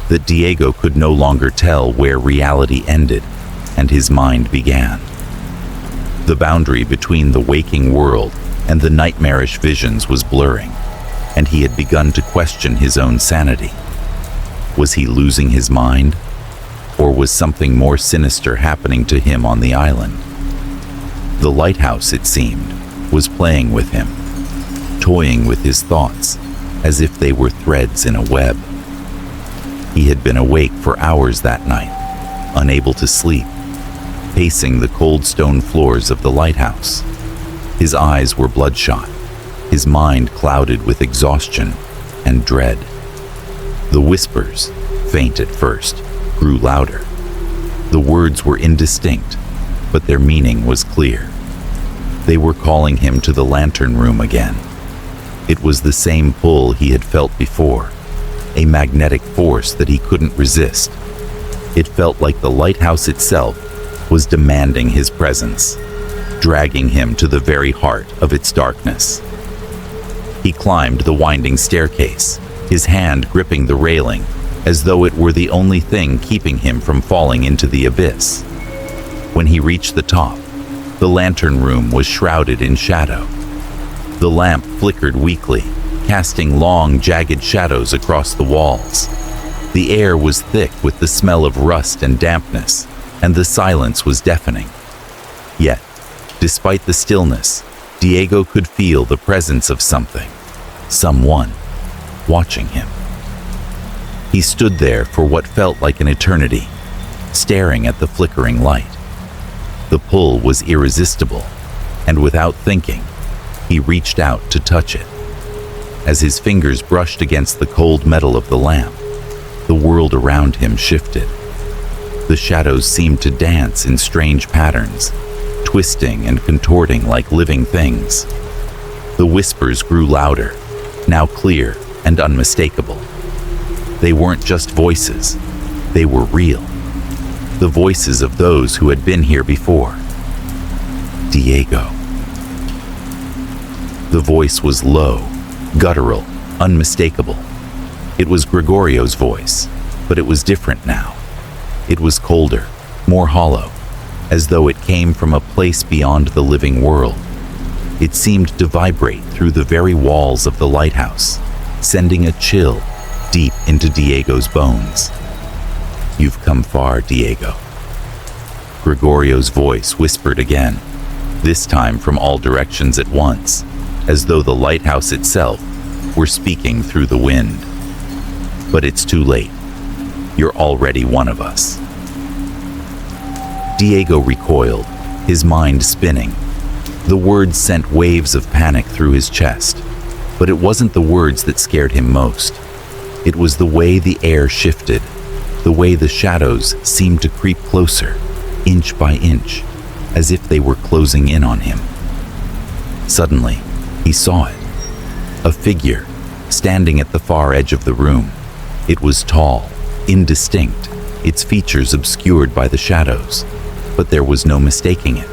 S1: that Diego could no longer tell where reality ended and his mind began. The boundary between the waking world and the nightmarish visions was blurring, and he had begun to question his own sanity. Was he losing his mind? Or was something more sinister happening to him on the island? The lighthouse, it seemed, was playing with him, toying with his thoughts as if they were threads in a web. He had been awake for hours that night, unable to sleep, pacing the cold stone floors of the lighthouse. His eyes were bloodshot, his mind clouded with exhaustion and dread. The whispers, faint at first, grew louder. The words were indistinct, but their meaning was clear. They were calling him to the lantern room again. It was the same pull he had felt before, a magnetic force that he couldn't resist. It felt like the lighthouse itself was demanding his presence, dragging him to the very heart of its darkness. He climbed the winding staircase, his hand gripping the railing, as though it were the only thing keeping him from falling into the abyss. When he reached the top, the lantern room was shrouded in shadow. The lamp flickered weakly, casting long, jagged shadows across the walls. The air was thick with the smell of rust and dampness, and the silence was deafening. Yet, despite the stillness, Diego could feel the presence of something, someone, watching him. He stood there for what felt like an eternity, staring at the flickering light. The pull was irresistible, and without thinking, he reached out to touch it. As his fingers brushed against the cold metal of the lamp, the world around him shifted. The shadows seemed to dance in strange patterns, twisting and contorting like living things. The whispers grew louder, now clear and unmistakable. They weren't just voices, they were real. The voices of those who had been here before. Diego. The voice was low, guttural, unmistakable. It was Gregorio's voice, but it was different now. It was colder, more hollow, as though it came from a place beyond the living world. It seemed to vibrate through the very walls of the lighthouse, sending a chill deep into Diego's bones. "You've come far, Diego." Gregorio's voice whispered again, this time from all directions at once, as though the lighthouse itself were speaking through the wind. "But it's too late. You're already one of us." Diego recoiled, his mind spinning. The words sent waves of panic through his chest, but it wasn't the words that scared him most. It was the way the air shifted, the way the shadows seemed to creep closer, inch by inch, as if they were closing in on him. Suddenly, he saw it. A figure, standing at the far edge of the room, It was tall, indistinct, its features obscured by the shadows, but there was no mistaking it.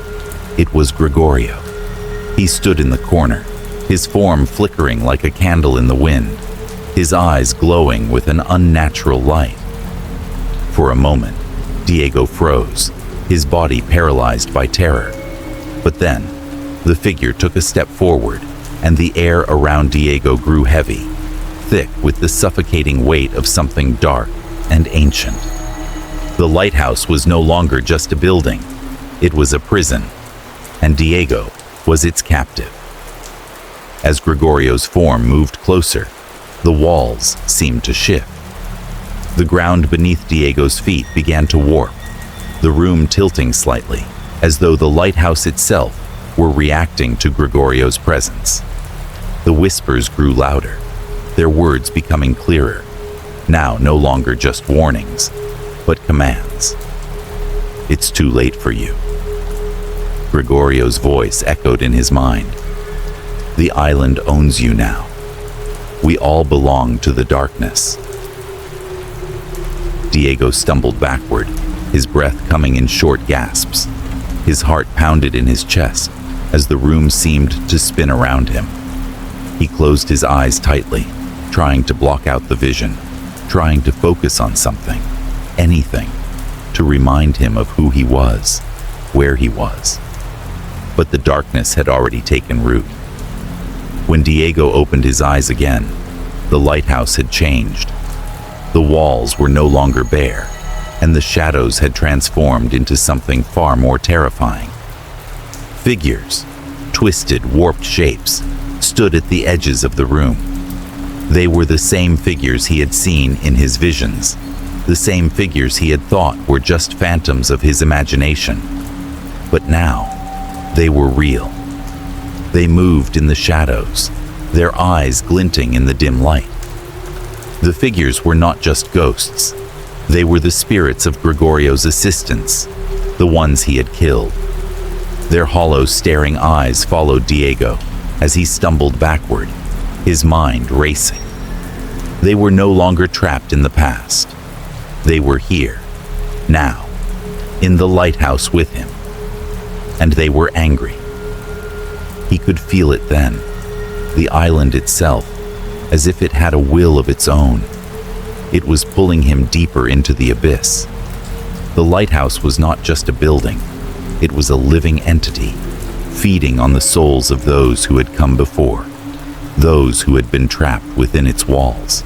S1: It was Gregorio. He stood in the corner, his form flickering like a candle in the wind, his eyes glowing with an unnatural light. For a moment, Diego froze, his body paralyzed by terror. But then, the figure took a step forward, and the air around Diego grew heavy, thick with the suffocating weight of something dark and ancient. The lighthouse was no longer just a building, it was a prison, and Diego was its captive. As Gregorio's form moved closer, the walls seemed to shift. The ground beneath Diego's feet began to warp, the room tilting slightly, as though the lighthouse itself were reacting to Gregorio's presence. The whispers grew louder, their words becoming clearer, now no longer just warnings, but commands. "It's too late for you." Gregorio's voice echoed in his mind. "The island owns you now. We all belong to the darkness." Diego stumbled backward, his breath coming in short gasps. His heart pounded in his chest as the room seemed to spin around him. He closed his eyes tightly, trying to block out the vision, trying to focus on something, anything, to remind him of who he was, where he was. But the darkness had already taken root. When Diego opened his eyes again, the lighthouse had changed. The walls were no longer bare, and the shadows had transformed into something far more terrifying. Figures, twisted, warped shapes, stood at the edges of the room. They were the same figures he had seen in his visions, the same figures he had thought were just phantoms of his imagination. But now, they were real. They moved in the shadows, their eyes glinting in the dim light. The figures were not just ghosts. They were the spirits of Gregorio's assistants, the ones he had killed. Their hollow, staring eyes followed Diego as he stumbled backward, his mind racing. They were no longer trapped in the past. They were here, now, in the lighthouse with him. And they were angry. He could feel it then, the island itself, as if it had a will of its own. It was pulling him deeper into the abyss. The lighthouse was not just a building, it was a living entity, feeding on the souls of those who had come before, those who had been trapped within its walls.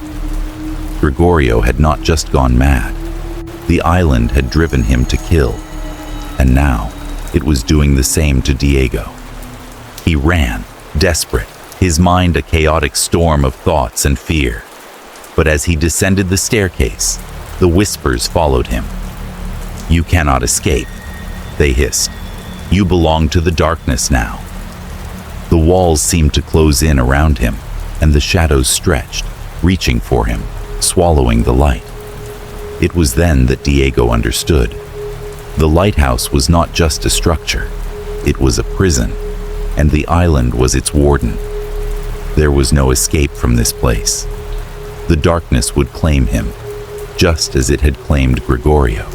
S1: Gregorio had not just gone mad. The island had driven him to kill, and now it was doing the same to Diego. He ran, desperate, his mind a chaotic storm of thoughts and fear. But as he descended the staircase, the whispers followed him. "You cannot escape," they hissed. "You belong to the darkness now." The walls seemed to close in around him, and the shadows stretched, reaching for him, swallowing the light. It was then that Diego understood. The lighthouse was not just a structure, it was a prison, and the island was its warden. There was no escape from this place. The darkness would claim him, just as it had claimed Gregorio,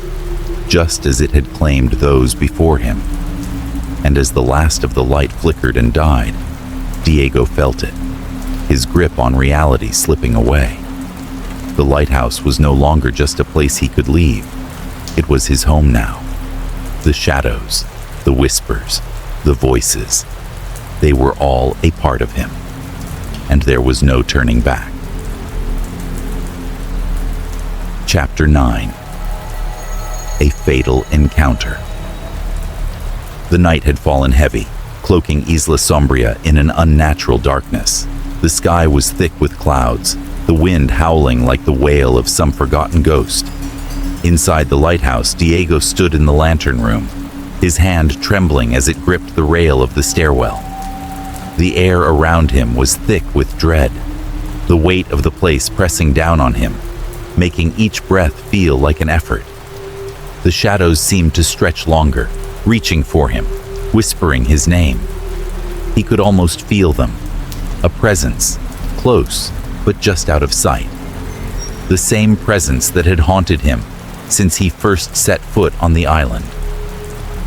S1: just as it had claimed those before him. And as the last of the light flickered and died, Diego felt it, his grip on reality slipping away. The lighthouse was no longer just a place he could leave. It was his home now. The shadows, the whispers, the voices, they were all a part of him. And there was no turning back. Chapter 9. A Fatal Encounter. The night had fallen heavy, cloaking Isla Sombria in an unnatural darkness. The sky was thick with clouds, the wind howling like the wail of some forgotten ghost. Inside the lighthouse, Diego stood in the lantern room, his hand trembling as it gripped the rail of the stairwell. The air around him was thick with dread, the weight of the place pressing down on him, making each breath feel like an effort. The shadows seemed to stretch longer, reaching for him, whispering his name. He could almost feel them, a presence, close, but just out of sight. the same presence that had haunted him since he first set foot on the island.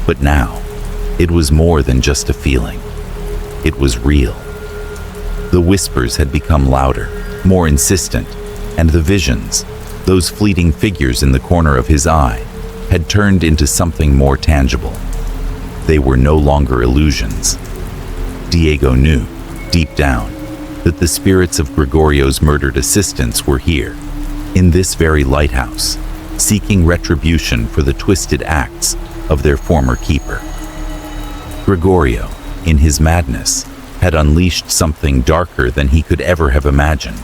S1: But now, it was more than just a feeling. It was real. The whispers had become louder, more insistent, and the visions, those fleeting figures in the corner of his eye, had turned into something more tangible. They were no longer illusions. Diego knew, deep down, that the spirits of Gregorio's murdered assistants were here, in this very lighthouse, seeking retribution for the twisted acts of their former keeper. Gregorio, in his madness, had unleashed something darker than he could ever have imagined,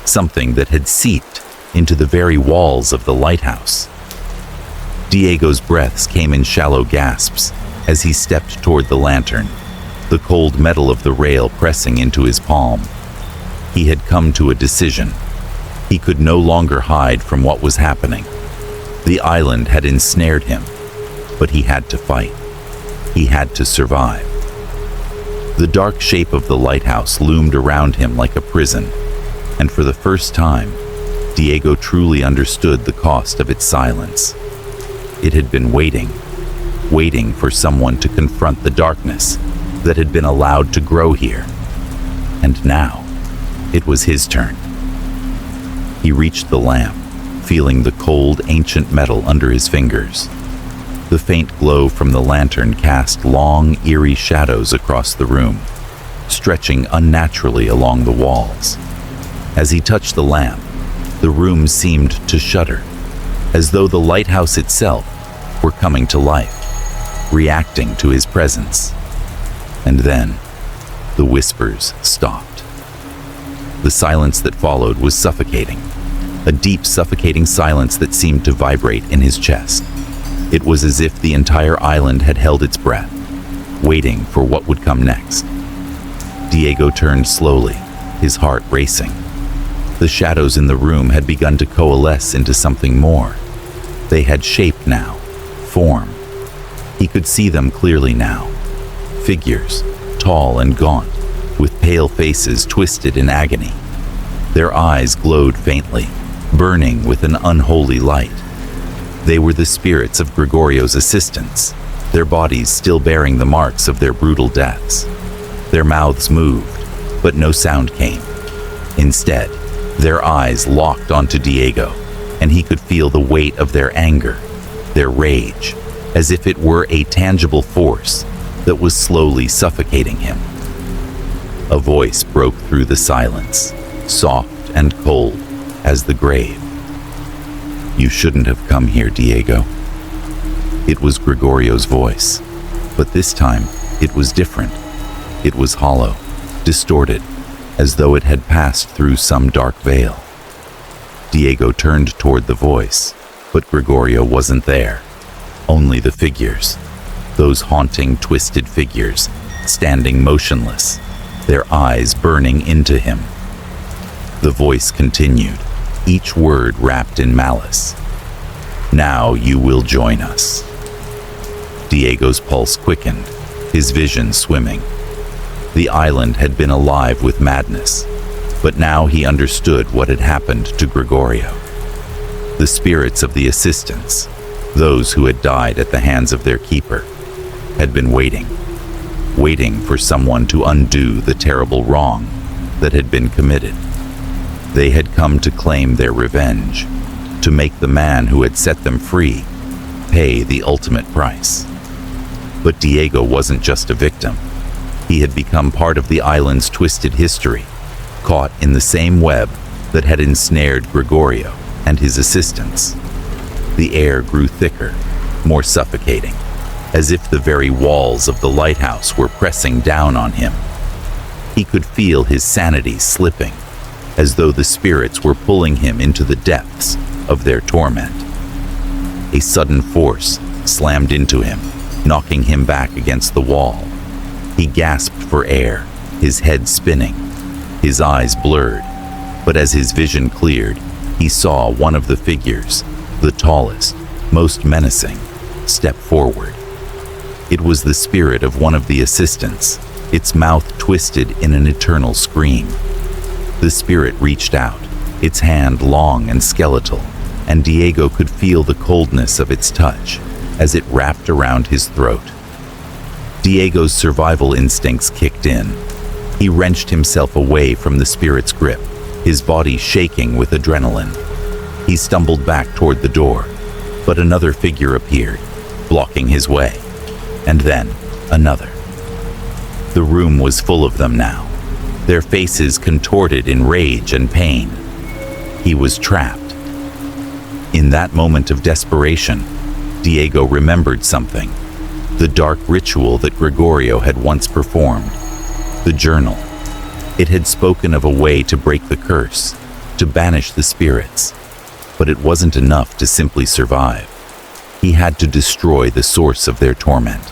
S1: something that had seeped into the very walls of the lighthouse. Diego's breaths came in shallow gasps as he stepped toward the lantern, the cold metal of the rail pressing into his palm. He had come to a decision. He could no longer hide from what was happening. The island had ensnared him, but he had to fight. He had to survive. The dark shape of the lighthouse loomed around him like a prison, and for the first time, Diego truly understood the cost of its silence. It had been waiting for someone to confront the darkness that had been allowed to grow here. And now, it was his turn. He reached the lamp, feeling the cold, ancient metal under his fingers. The faint glow from the lantern cast long, eerie shadows across the room, stretching unnaturally along the walls. As he touched the lamp, the room seemed to shudder, as though the lighthouse itself were coming to life, reacting to his presence. And then, the whispers stopped. The silence that followed was suffocating, a deep, suffocating silence that seemed to vibrate in his chest. It was as if the entire island had held its breath, waiting for what would come next. Diego turned slowly, his heart racing. The shadows in the room had begun to coalesce into something more. They had shape now, form. He could see them clearly now. Figures, tall and gaunt, with pale faces twisted in agony. Their eyes glowed faintly, burning with an unholy light. They were the spirits of Gregorio's assistants, their bodies still bearing the marks of their brutal deaths. Their mouths moved, but no sound came. Instead, their eyes locked onto Diego, and he could feel the weight of their anger, their rage, as if it were a tangible force that was slowly suffocating him. A voice broke through the silence, soft and cold as the grave. "You shouldn't have come here, Diego." It was Gregorio's voice, but this time it was different. It was hollow, distorted, as though it had passed through some dark veil. Diego turned toward the voice, but Gregorio wasn't there. Only the figures, those haunting, twisted figures, standing motionless, their eyes burning into him. The voice continued, each word wrapped in malice. "Now you will join us." Diego's pulse quickened, his vision swimming. The island had been alive with madness, but now he understood what had happened to Gregorio. The spirits of the assistants, those who had died at the hands of their keeper, had been waiting for someone to undo the terrible wrong that had been committed. They had come to claim their revenge, to make the man who had set them free pay the ultimate price. But Diego wasn't just a victim. He had become part of the island's twisted history, caught in the same web that had ensnared Gregorio and his assistants. The air grew thicker, more suffocating, as if the very walls of the lighthouse were pressing down on him. He could feel his sanity slipping, as though the spirits were pulling him into the depths of their torment. A sudden force slammed into him, knocking him back against the wall. He gasped for air, his head spinning, his eyes blurred, but as his vision cleared, he saw one of the figures, the tallest, most menacing, step forward. It was the spirit of one of the assistants, its mouth twisted in an eternal scream. The spirit reached out, its hand long and skeletal, and Diego could feel the coldness of its touch as it wrapped around his throat. Diego's survival instincts kicked in. He wrenched himself away from the spirit's grip, his body shaking with adrenaline. He stumbled back toward the door, but another figure appeared, blocking his way, and then another. The room was full of them now, their faces contorted in rage and pain. He was trapped. In that moment of desperation, Diego remembered something, the dark ritual that Gregorio had once performed. The journal. It had spoken of a way to break the curse, to banish the spirits. But it wasn't enough to simply survive. He had to destroy the source of their torment,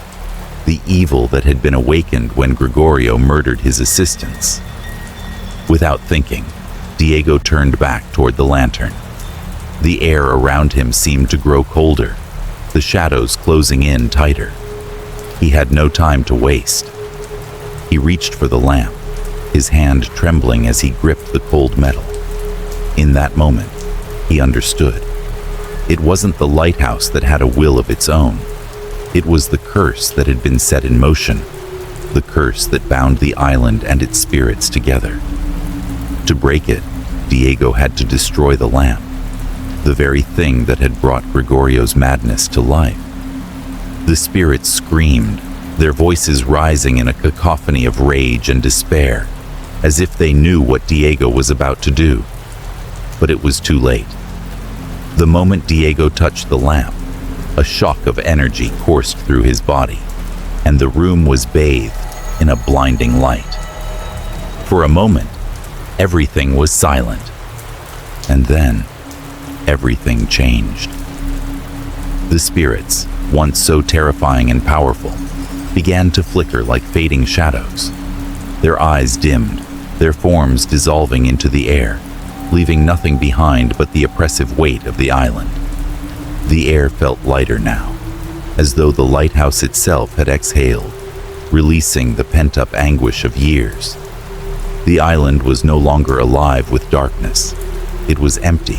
S1: the evil that had been awakened when Gregorio murdered his assistants. Without thinking, Diego turned back toward the lantern. The air around him seemed to grow colder, the shadows closing in tighter. He had no time to waste. He reached for the lamp, his hand trembling as he gripped the cold metal. In that moment, he understood. It wasn't the lighthouse that had a will of its own. It was the curse that had been set in motion, the curse that bound the island and its spirits together. To break it, Diego had to destroy the lamp, the very thing that had brought Gregorio's madness to life. The spirits screamed, their voices rising in a cacophony of rage and despair, as if they knew what Diego was about to do. But it was too late. The moment Diego touched the lamp, a shock of energy coursed through his body, and the room was bathed in a blinding light. For a moment, everything was silent, and then everything changed. The spirits, once so terrifying and powerful, began to flicker like fading shadows. Their eyes dimmed, their forms dissolving into the air, leaving nothing behind but the oppressive weight of the island. The air felt lighter now, as though the lighthouse itself had exhaled, releasing the pent-up anguish of years. The island was no longer alive with darkness. It was empty,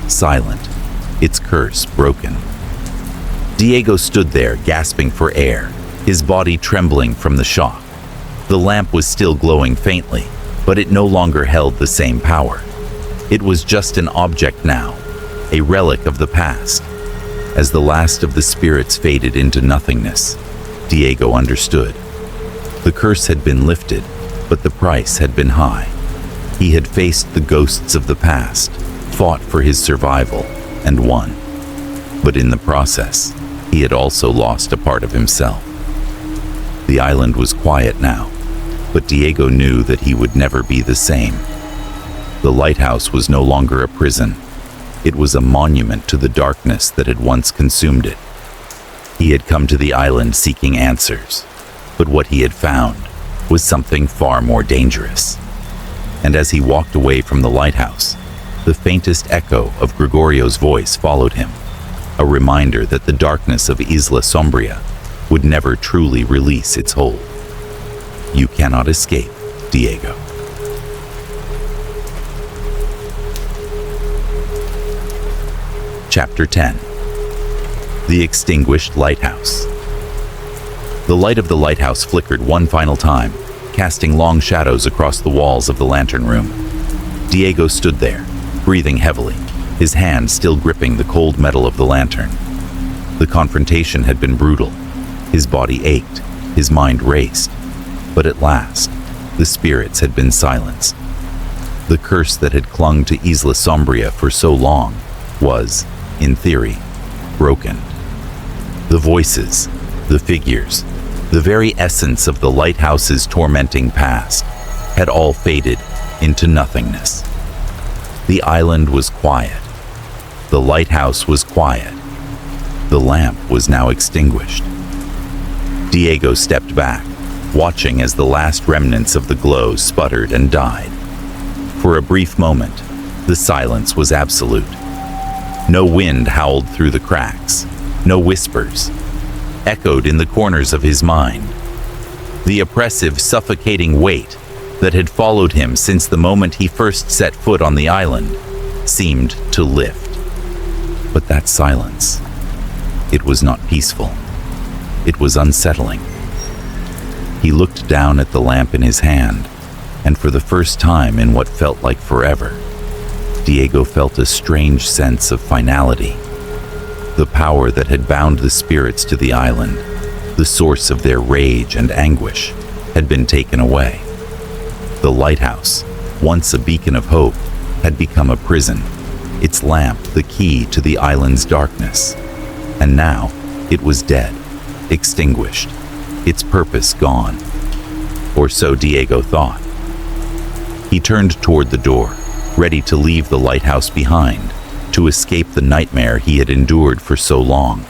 S1: silent, its curse broken. Diego stood there, gasping for air, his body trembling from the shock. The lamp was still glowing faintly, but it no longer held the same power. It was just an object now, a relic of the past. As the last of the spirits faded into nothingness, Diego understood. The curse had been lifted, but the price had been high. He had faced the ghosts of the past, fought for his survival, and won. But in the process, he had also lost a part of himself. The island was quiet now, but Diego knew that he would never be the same. The lighthouse was no longer a prison. It was a monument to the darkness that had once consumed it. He had come to the island seeking answers, but what he had found was something far more dangerous. And as he walked away from the lighthouse, the faintest echo of Gregorio's voice followed him, a reminder that the darkness of Isla Sombria would never truly release its hold. You cannot escape, Diego. Chapter 10. The Extinguished Lighthouse. The light of the lighthouse flickered one final time, casting long shadows across the walls of the lantern room. Diego stood there, breathing heavily, his hand still gripping the cold metal of the lantern. The confrontation had been brutal. His body ached, his mind raced. But at last, the spirits had been silenced. The curse that had clung to Isla Sombria for so long was, in theory, broken. The voices, the figures, the very essence of the lighthouse's tormenting past had all faded into nothingness. The island was quiet. The lighthouse was quiet. The lamp was now extinguished. Diego stepped back, watching as the last remnants of the glow sputtered and died. For a brief moment, the silence was absolute. No wind howled through the cracks, no whispers echoed in the corners of his mind. The oppressive, suffocating weight that had followed him since the moment he first set foot on the island seemed to lift. But that silence, it was not peaceful. It was unsettling. He looked down at the lamp in his hand, and for the first time in what felt like forever, Diego felt a strange sense of finality. The power that had bound the spirits to the island, the source of their rage and anguish, had been taken away. The lighthouse, once a beacon of hope, had become a prison, its lamp the key to the island's darkness. And now it was dead, extinguished, its purpose gone. Or so Diego thought. He turned toward the door, ready to leave the lighthouse behind, to escape the nightmare he had endured for so long.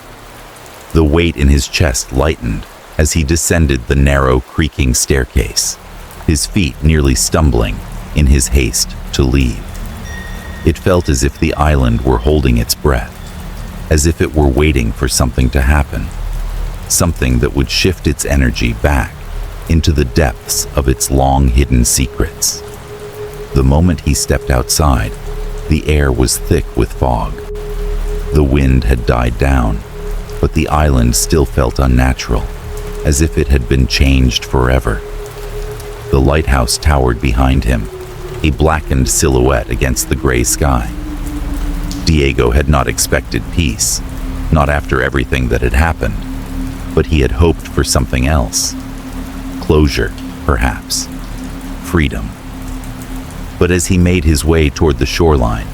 S1: The weight in his chest lightened as he descended the narrow, creaking staircase, his feet nearly stumbling in his haste to leave. It felt as if the island were holding its breath, as if it were waiting for something to happen, something that would shift its energy back into the depths of its long-hidden secrets. The moment he stepped outside, the air was thick with fog. The wind had died down, but the island still felt unnatural, as if it had been changed forever. The lighthouse towered behind him, a blackened silhouette against the gray sky. Diego had not expected peace, not after everything that had happened, but he had hoped for something else. Closure, perhaps. Freedom. But as he made his way toward the shoreline,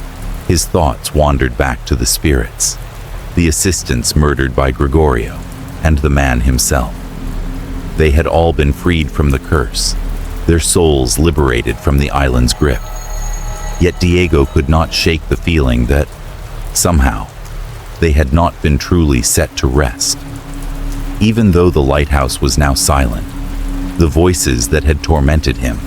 S1: his thoughts wandered back to the spirits, the assistants murdered by Gregorio, and the man himself. They had all been freed from the curse, their souls liberated from the island's grip. Yet Diego could not shake the feeling that, somehow, they had not been truly set to rest. Even though the lighthouse was now silent, the voices that had tormented him,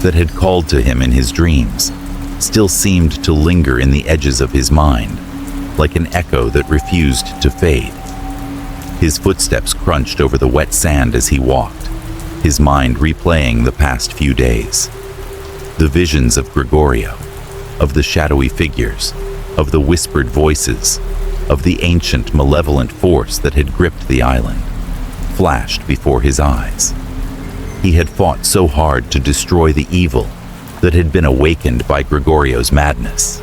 S1: that had called to him in his dreams, still seemed to linger in the edges of his mind, like an echo that refused to fade. His footsteps crunched over the wet sand as he walked, his mind replaying the past few days. The visions of Gregorio, of the shadowy figures, of the whispered voices, of the ancient malevolent force that had gripped the island, flashed before his eyes. He had fought so hard to destroy the evil that had been awakened by Gregorio's madness.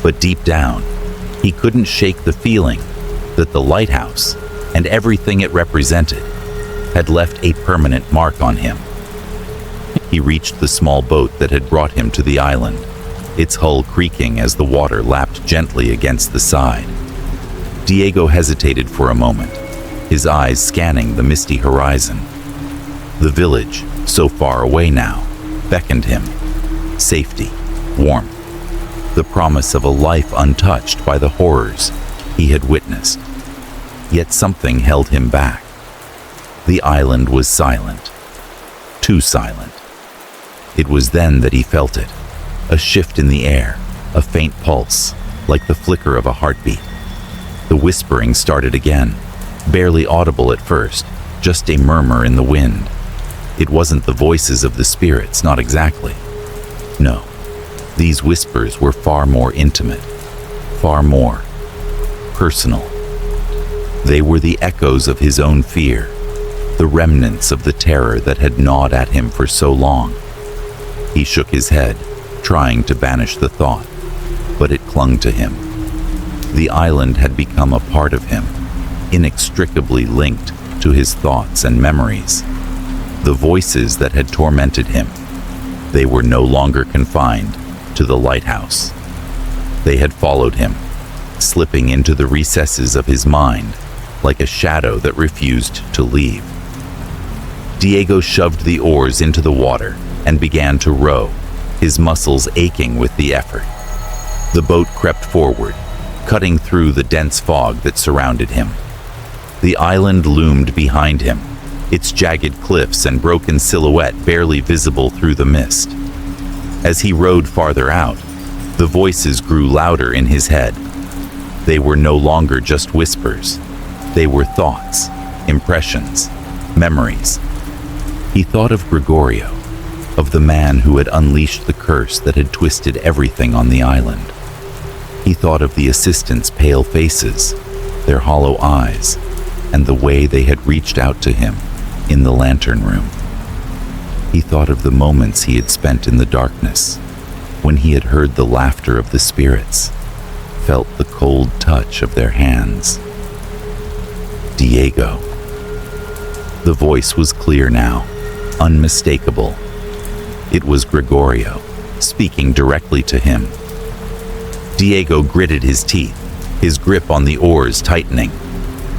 S1: But deep down, he couldn't shake the feeling that the lighthouse and everything it represented had left a permanent mark on him. He reached the small boat that had brought him to the island, its hull creaking as the water lapped gently against the side. Diego hesitated for a moment, his eyes scanning the misty horizon. The village, so far away now, beckoned him. Safety, warmth, the promise of a life untouched by the horrors he had witnessed. Yet something held him back. The island was silent, too silent. It was then that he felt it, a shift in the air, a faint pulse, like the flicker of a heartbeat. The whispering started again, barely audible at first, just a murmur in the wind. It wasn't the voices of the spirits, not exactly. No, these whispers were far more intimate, far more personal. They were the echoes of his own fear, the remnants of the terror that had gnawed at him for so long. He shook his head, trying to banish the thought, but it clung to him. The island had become a part of him, inextricably linked to his thoughts and memories. The voices that had tormented him, they were no longer confined to the lighthouse. They had followed him, slipping into the recesses of his mind like a shadow that refused to leave. Diego shoved the oars into the water and began to row, his muscles aching with the effort. The boat crept forward, cutting through the dense fog that surrounded him. The island loomed behind him, its jagged cliffs and broken silhouette barely visible through the mist. As he rowed farther out, the voices grew louder in his head. They were no longer just whispers. They were thoughts, impressions, memories. He thought of Gregorio, of the man who had unleashed the curse that had twisted everything on the island. He thought of the assistants' pale faces, their hollow eyes, and the way they had reached out to him in the lantern room. He thought of the moments he had spent in the darkness, when he had heard the laughter of the spirits, felt the cold touch of their hands. Diego. The voice was clear now, unmistakable. It was Gregorio, speaking directly to him. Diego gritted his teeth, his grip on the oars tightening.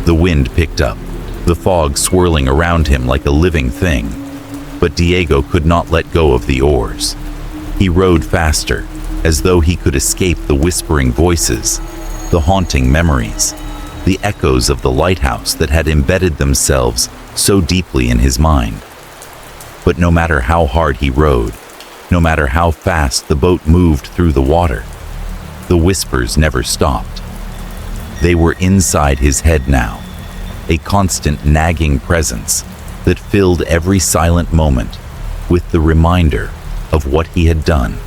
S1: The wind picked up, the fog swirling around him like a living thing. But Diego could not let go of the oars. He rowed faster, as though he could escape the whispering voices, the haunting memories, the echoes of the lighthouse that had embedded themselves so deeply in his mind. But no matter how hard he rowed, no matter how fast the boat moved through the water, the whispers never stopped. They were inside his head now, a constant nagging presence that filled every silent moment with the reminder of what he had done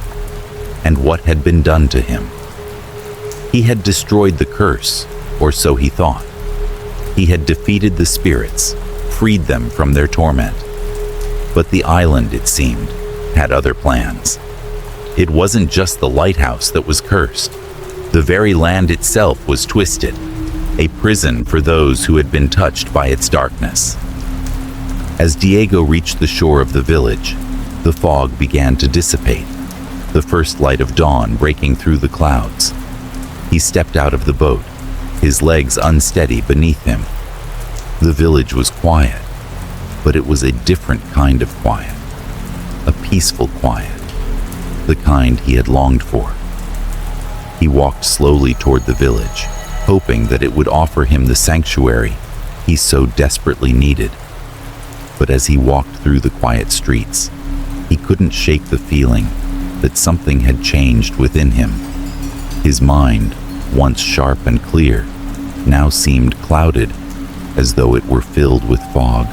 S1: and what had been done to him. He had destroyed the curse, or so he thought. He had defeated the spirits, freed them from their torment. But the island, it seemed, had other plans. It wasn't just the lighthouse that was cursed. The very land itself was twisted, a prison for those who had been touched by its darkness. As Diego reached the shore of the village, the fog began to dissipate, the first light of dawn breaking through the clouds. He stepped out of the boat, his legs unsteady beneath him. The village was quiet, but it was a different kind of quiet, a peaceful quiet, the kind he had longed for. He walked slowly toward the village, hoping that it would offer him the sanctuary he so desperately needed. But as he walked through the quiet streets, he couldn't shake the feeling that something had changed within him. His mind, once sharp and clear, now seemed clouded, as though it were filled with fog.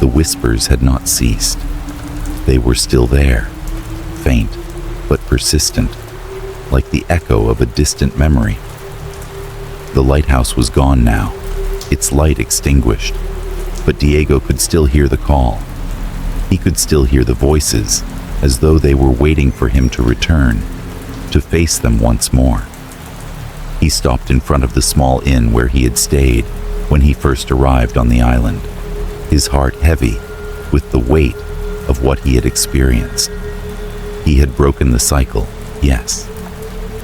S1: The whispers had not ceased. They were still there, faint but persistent, like the echo of a distant memory. The lighthouse was gone now, its light extinguished, but Diego could still hear the call. He could still hear the voices, as though they were waiting for him to return, to face them once more. He stopped in front of the small inn where he had stayed when he first arrived on the island, his heart heavy with the weight of what he had experienced. He had broken the cycle, yes.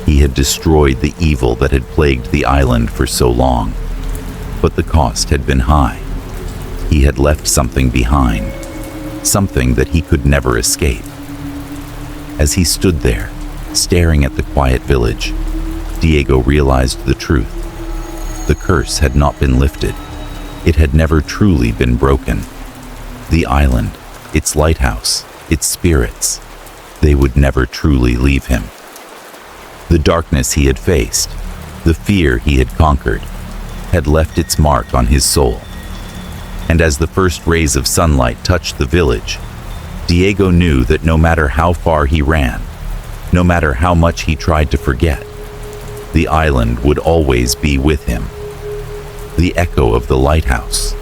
S1: He had destroyed the evil that had plagued the island for so long, but the cost had been high. He had left something behind, something that he could never escape. As he stood there, staring at the quiet village, Diego realized the truth. The curse had not been lifted. It had never truly been broken. The island, its lighthouse, its spirits, they would never truly leave him. The darkness he had faced, the fear he had conquered, had left its mark on his soul. And as the first rays of sunlight touched the village, Diego knew that no matter how far he ran, no matter how much he tried to forget, the island would always be with him. The echo of the lighthouse,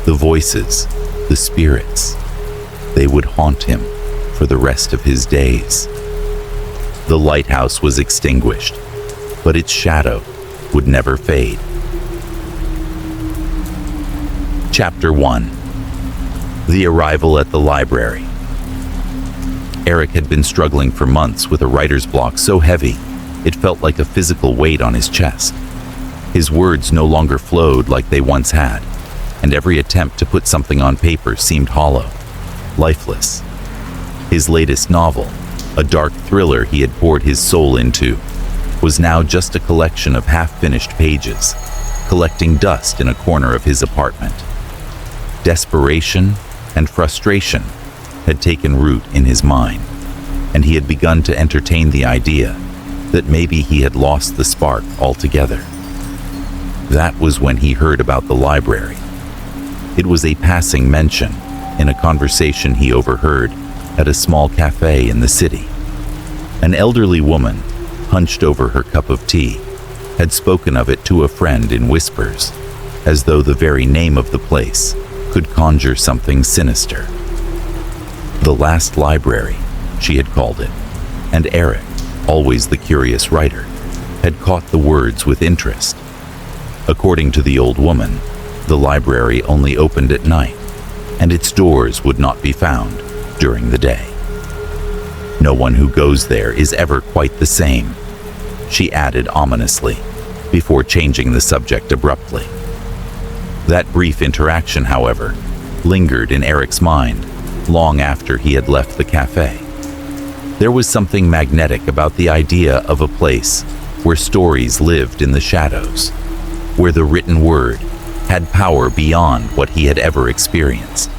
S1: the voices, the spirits, they would haunt him for the rest of his days. The lighthouse was extinguished, but its shadow would never fade. Chapter 1. The arrival at the library. Eric had been struggling for months with a writer's block so heavy it felt like a physical weight on his chest. His words no longer flowed like they once had, and every attempt to put something on paper seemed hollow, lifeless. His latest novel, a dark thriller he had poured his soul into, was now just a collection of half-finished pages, collecting dust in a corner of his apartment. Desperation and frustration had taken root in his mind, and he had begun to entertain the idea that maybe he had lost the spark altogether. That was when he heard about the library. It was a passing mention in a conversation he overheard at a small cafe in the city. An elderly woman, hunched over her cup of tea, had spoken of it to a friend in whispers, as though the very name of the place could conjure something sinister. The Last Library, she had called it, and Eric, always the curious writer, had caught the words with interest. According to the old woman, the library only opened at night, and its doors would not be found during the day. No one who goes there is ever quite the same, she added ominously, before changing the subject abruptly. That brief interaction, however, lingered in Eric's mind long after he had left the cafe. There was something magnetic about the idea of a place where stories lived in the shadows, where the written word had power beyond what he had ever experienced.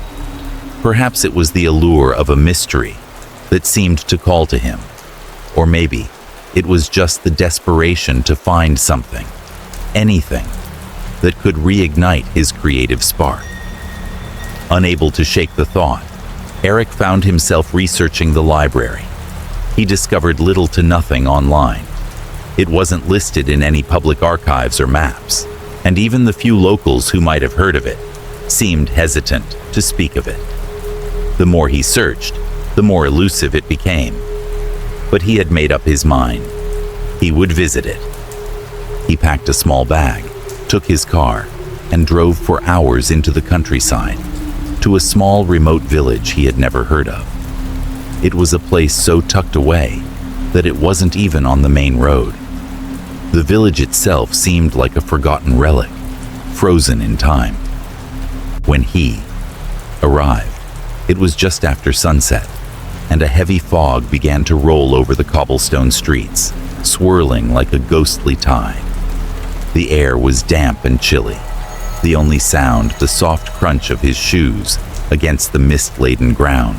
S1: Perhaps it was the allure of a mystery that seemed to call to him, or maybe it was just the desperation to find something, anything, that could reignite his creative spark. Unable to shake the thought, Eric found himself researching the library. He discovered little to nothing online. It wasn't listed in any public archives or maps, and even the few locals who might have heard of it seemed hesitant to speak of it. The more he searched, the more elusive it became. But he had made up his mind. He would visit it. He packed a small bag, took his car, and drove for hours into the countryside, to a small remote village he had never heard of. It was a place so tucked away that it wasn't even on the main road. The village itself seemed like a forgotten relic, frozen in time. When he arrived, it was just after sunset, and a heavy fog began to roll over the cobblestone streets, swirling like a ghostly tide. The air was damp and chilly, the only sound the soft crunch of his shoes against the mist-laden ground.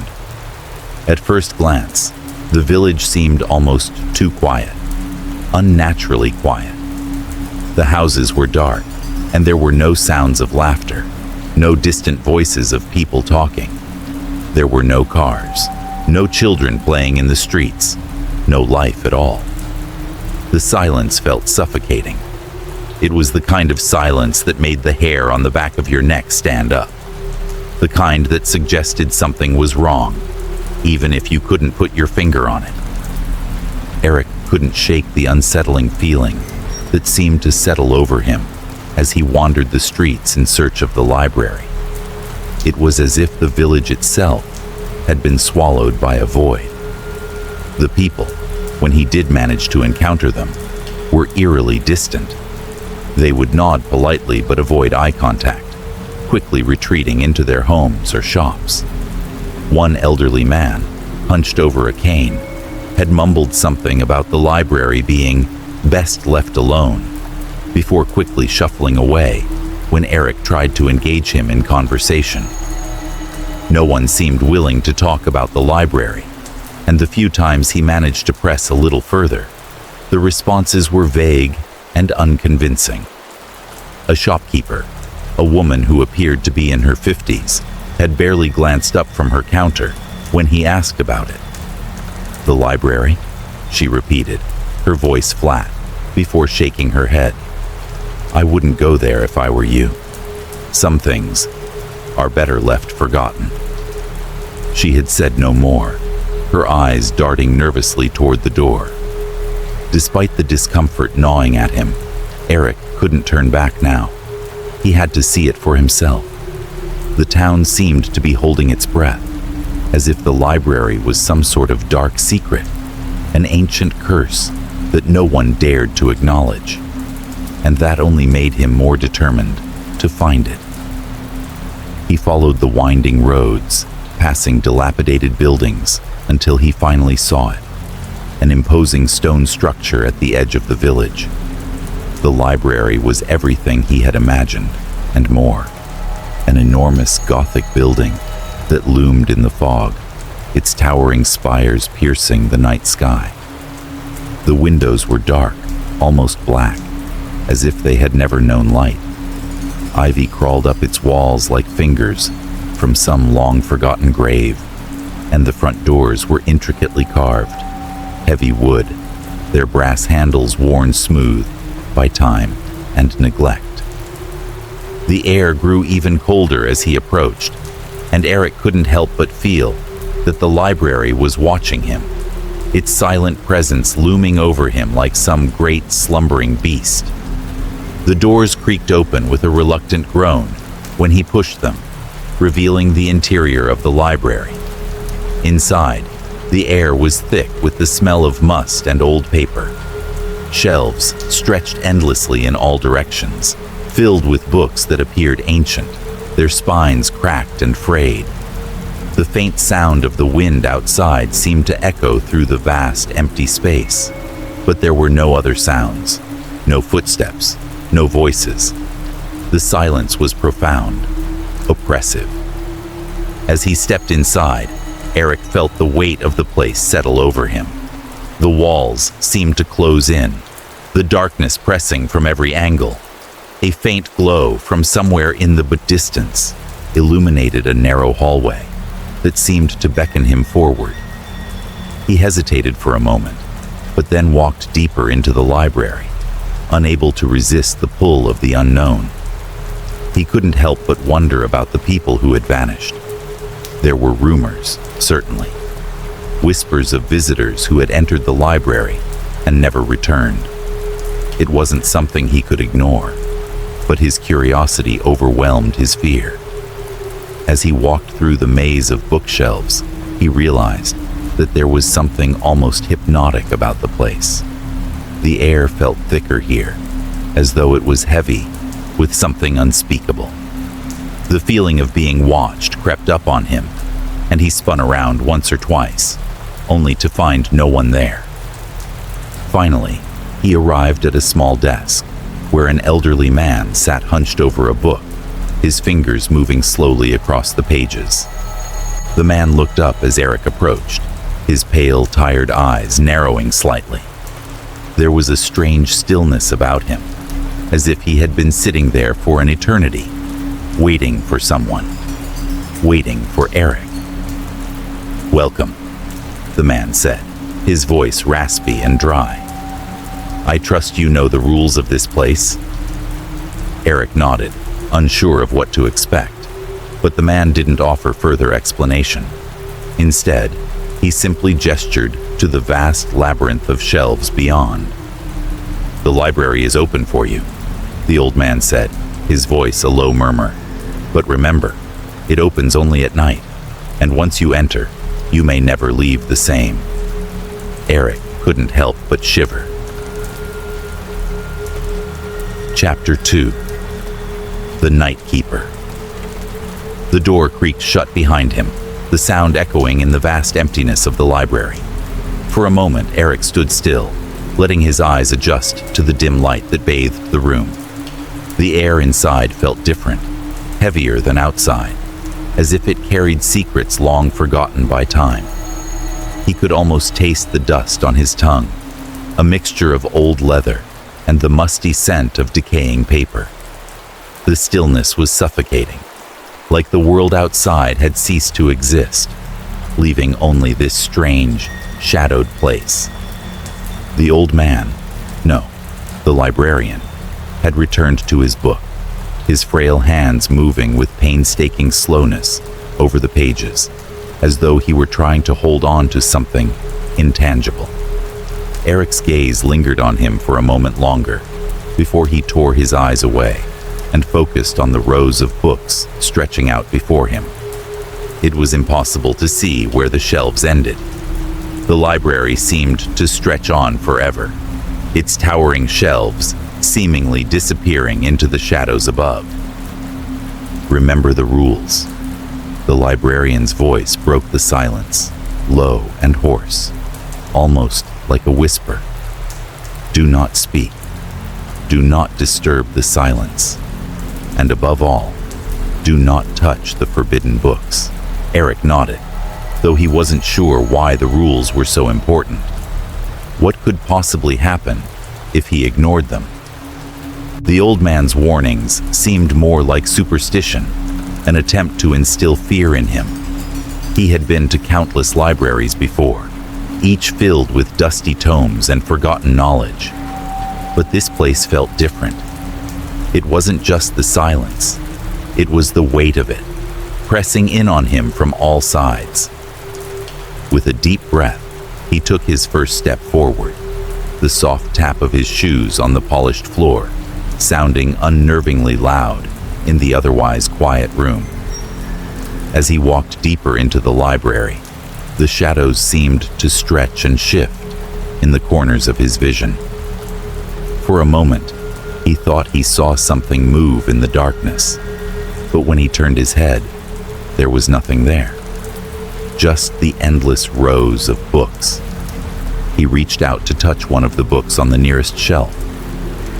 S1: At first glance, the village seemed almost too quiet, unnaturally quiet. The houses were dark, and there were no sounds of laughter, no distant voices of people talking. There were no cars, no children playing in the streets, no life at all. The silence felt suffocating. It was the kind of silence that made the hair on the back of your neck stand up, the kind that suggested something was wrong, even if you couldn't put your finger on it. Eric couldn't shake the unsettling feeling that seemed to settle over him as he wandered the streets in search of the library. It was as if the village itself had been swallowed by a void. The people, when he did manage to encounter them, were eerily distant. They would nod politely but avoid eye contact, quickly retreating into their homes or shops. One elderly man, hunched over a cane, had mumbled something about the library being best left alone, before quickly shuffling away when Eric tried to engage him in conversation. No one seemed willing to talk about the library, and the few times he managed to press a little further, the responses were vague and unconvincing. A shopkeeper, a woman who appeared to be in her 50s, had barely glanced up from her counter when he asked about it. "The library?" she repeated, her voice flat, before shaking her head. "I wouldn't go there if I were you. Some things are better left forgotten." She had said no more, her eyes darting nervously toward the door. Despite the discomfort gnawing at him, Eric couldn't turn back now. He had to see it for himself. The town seemed to be holding its breath, as if the library was some sort of dark secret, an ancient curse that no one dared to acknowledge, and that only made him more determined to find it. He followed the winding roads, passing dilapidated buildings, until he finally saw it, an imposing stone structure at the edge of the village. The library was everything he had imagined, and more. An enormous Gothic building that loomed in the fog, its towering spires piercing the night sky. The windows were dark, almost black, as if they had never known light. Ivy crawled up its walls like fingers from some long-forgotten grave, and the front doors were intricately carved, heavy wood their brass handles worn smooth by time and neglect. The air grew even colder as he approached, and Eric couldn't help but feel that the library was watching him, its silent presence looming over him like some great slumbering beast. The doors creaked open with a reluctant groan when he pushed them, revealing the interior of the library. Inside, the air was thick with the smell of must and old paper. Shelves stretched endlessly in all directions, filled with books that appeared ancient, their spines cracked and frayed. The faint sound of the wind outside seemed to echo through the vast, empty space, but there were no other sounds, no footsteps, no voices. The silence was profound, oppressive. As he stepped inside, Eric felt the weight of the place settle over him. The walls seemed to close in, the darkness pressing from every angle. A faint glow from somewhere in the distance illuminated a narrow hallway that seemed to beckon him forward. He hesitated for a moment, but then walked deeper into the library, unable to resist the pull of the unknown. He couldn't help but wonder about the people who had vanished. There were rumors, certainly. Whispers of visitors who had entered the library and never returned. It wasn't something he could ignore, but his curiosity overwhelmed his fear. As he walked through the maze of bookshelves, he realized that there was something almost hypnotic about the place. The air felt thicker here, as though it was heavy with something unspeakable. The feeling of being watched crept up on him, and he spun around once or twice, only to find no one there. Finally, he arrived at a small desk, where an elderly man sat hunched over a book, his fingers moving slowly across the pages. The man looked up as Eric approached, his pale, tired eyes narrowing slightly. There was a strange stillness about him, as if he had been sitting there for an eternity, waiting for someone, waiting for Eric. "Welcome," the man said, his voice raspy and dry. "I trust you know the rules of this place?" Eric nodded, unsure of what to expect, but the man didn't offer further explanation. Instead, he simply gestured to the vast labyrinth of shelves beyond. "The library is open for you," the old man said, his voice a low murmur. "But remember, it opens only at night, and once you enter, you may never leave the same." Eric couldn't help but shiver. Chapter 2. The Night Keeper. The door creaked shut behind him, the sound echoing in the vast emptiness of the library. For a moment, Eric stood still, letting his eyes adjust to the dim light that bathed the room. The air inside felt different, heavier than outside, as if it carried secrets long forgotten by time. He could almost taste the dust on his tongue, a mixture of old leather and the musty scent of decaying paper. The stillness was suffocating, like the world outside had ceased to exist, leaving only this strange, shadowed place. The old man, no, the librarian, had returned to his book, his frail hands moving with painstaking slowness over the pages, as though he were trying to hold on to something intangible. Eric's gaze lingered on him for a moment longer, before he tore his eyes away and focused on the rows of books stretching out before him. It was impossible to see where the shelves ended. The library seemed to stretch on forever, its towering shelves seemingly disappearing into the shadows above. "Remember the rules." The librarian's voice broke the silence, low and hoarse, almost like a whisper. "Do not speak. Do not disturb the silence. And above all, do not touch the forbidden books." Eric nodded, though he wasn't sure why the rules were so important. What could possibly happen if he ignored them? The old man's warnings seemed more like superstition, an attempt to instill fear in him. He had been to countless libraries before, each filled with dusty tomes and forgotten knowledge. But this place felt different. It wasn't just the silence, it was the weight of it, pressing in on him from all sides. With a deep breath, he took his first step forward, the soft tap of his shoes on the polished floor, sounding unnervingly loud in the otherwise quiet room. As he walked deeper into the library, the shadows seemed to stretch and shift in the corners of his vision. For a moment, he thought he saw something move in the darkness, but when he turned his head, there was nothing there. Just the endless rows of books. He reached out to touch one of the books on the nearest shelf.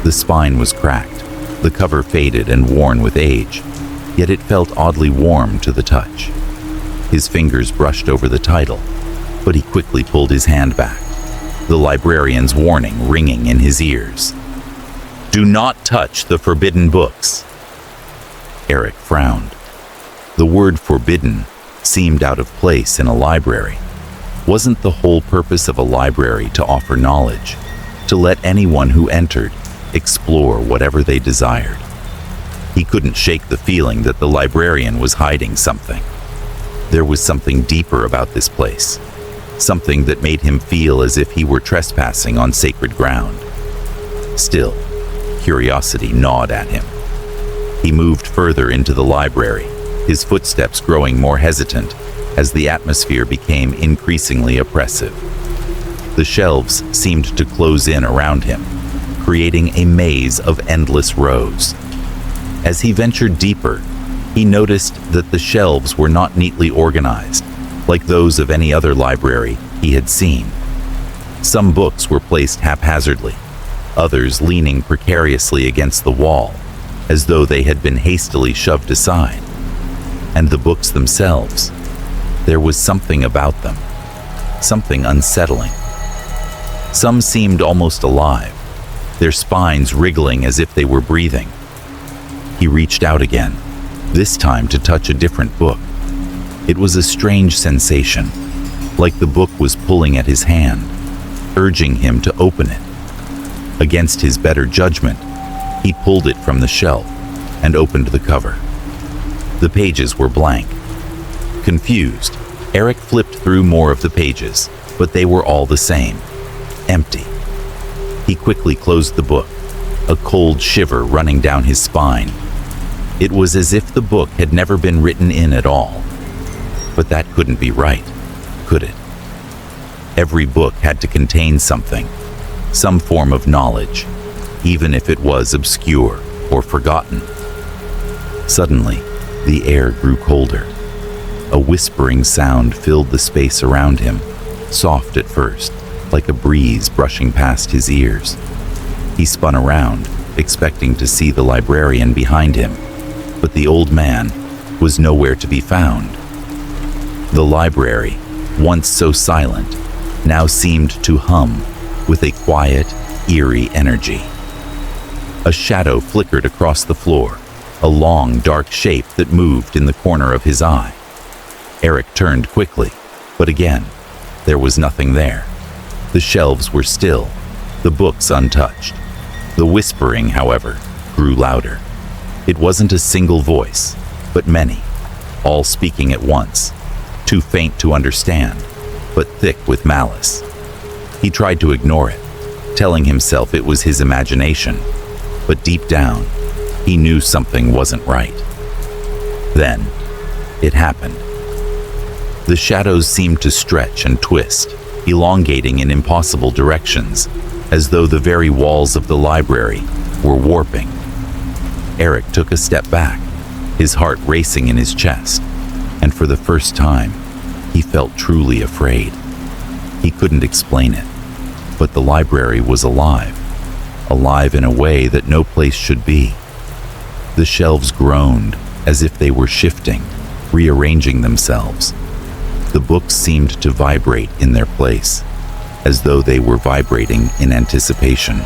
S1: The spine was cracked, the cover faded and worn with age, yet it felt oddly warm to the touch. His fingers brushed over the title, but he quickly pulled his hand back, the librarian's warning ringing in his ears. "Do not touch the forbidden books." Eric frowned. The word forbidden seemed out of place in a library. Wasn't the whole purpose of a library to offer knowledge, to let anyone who entered explore whatever they desired? He couldn't shake the feeling that the librarian was hiding something. There was something deeper about this place, something that made him feel as if he were trespassing on sacred ground. Still, curiosity gnawed at him. He moved further into the library, his footsteps growing more hesitant as the atmosphere became increasingly oppressive. The shelves seemed to close in around him, creating a maze of endless rows. As he ventured deeper, he noticed that the shelves were not neatly organized, like those of any other library he had seen. Some books were placed haphazardly, others leaning precariously against the wall, as though they had been hastily shoved aside. And the books themselves, there was something about them, something unsettling. Some seemed almost alive, their spines wriggling as if they were breathing. He reached out again, this time to touch a different book. It was a strange sensation, like the book was pulling at his hand, urging him to open it. Against his better judgment, he pulled it from the shelf and opened the cover. The pages were blank. Confused, Eric flipped through more of the pages, but they were all the same, empty. He quickly closed the book, a cold shiver running down his spine. It was as if the book had never been written in at all. But that couldn't be right, could it? Every book had to contain something, some form of knowledge, even if it was obscure or forgotten. Suddenly, the air grew colder. A whispering sound filled the space around him, soft at first, like a breeze brushing past his ears. He spun around, expecting to see the librarian behind him, but the old man was nowhere to be found. The library, once so silent, now seemed to hum with a quiet, eerie energy. A shadow flickered across the floor, a long, dark shape that moved in the corner of his eye. Eric turned quickly, but again, there was nothing there. The shelves were still, the books untouched. The whispering, however, grew louder. It wasn't a single voice, but many, all speaking at once, too faint to understand, but thick with malice. He tried to ignore it, telling himself it was his imagination, but deep down, he knew something wasn't right. Then, it happened. The shadows seemed to stretch and twist, elongating in impossible directions, as though the very walls of the library were warping. Eric took a step back, his heart racing in his chest, and for the first time, he felt truly afraid. He couldn't explain it, but the library was alive in a way that no place should be. The shelves groaned as if they were shifting, rearranging themselves. The books seemed to vibrate in their place, as though they were vibrating in anticipation.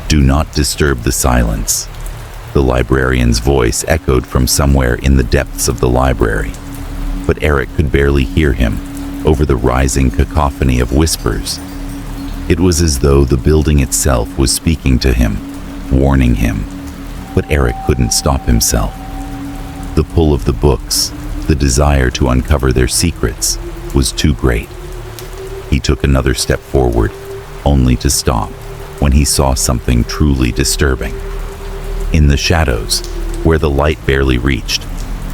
S1: "Do not disturb the silence." The librarian's voice echoed from somewhere in the depths of the library, but Eric could barely hear him over the rising cacophony of whispers. It was as though the building itself was speaking to him, warning him, but Eric couldn't stop himself. The pull of the books, the desire to uncover their secrets, was too great. He took another step forward, only to stop when he saw something truly disturbing. In the shadows, where the light barely reached,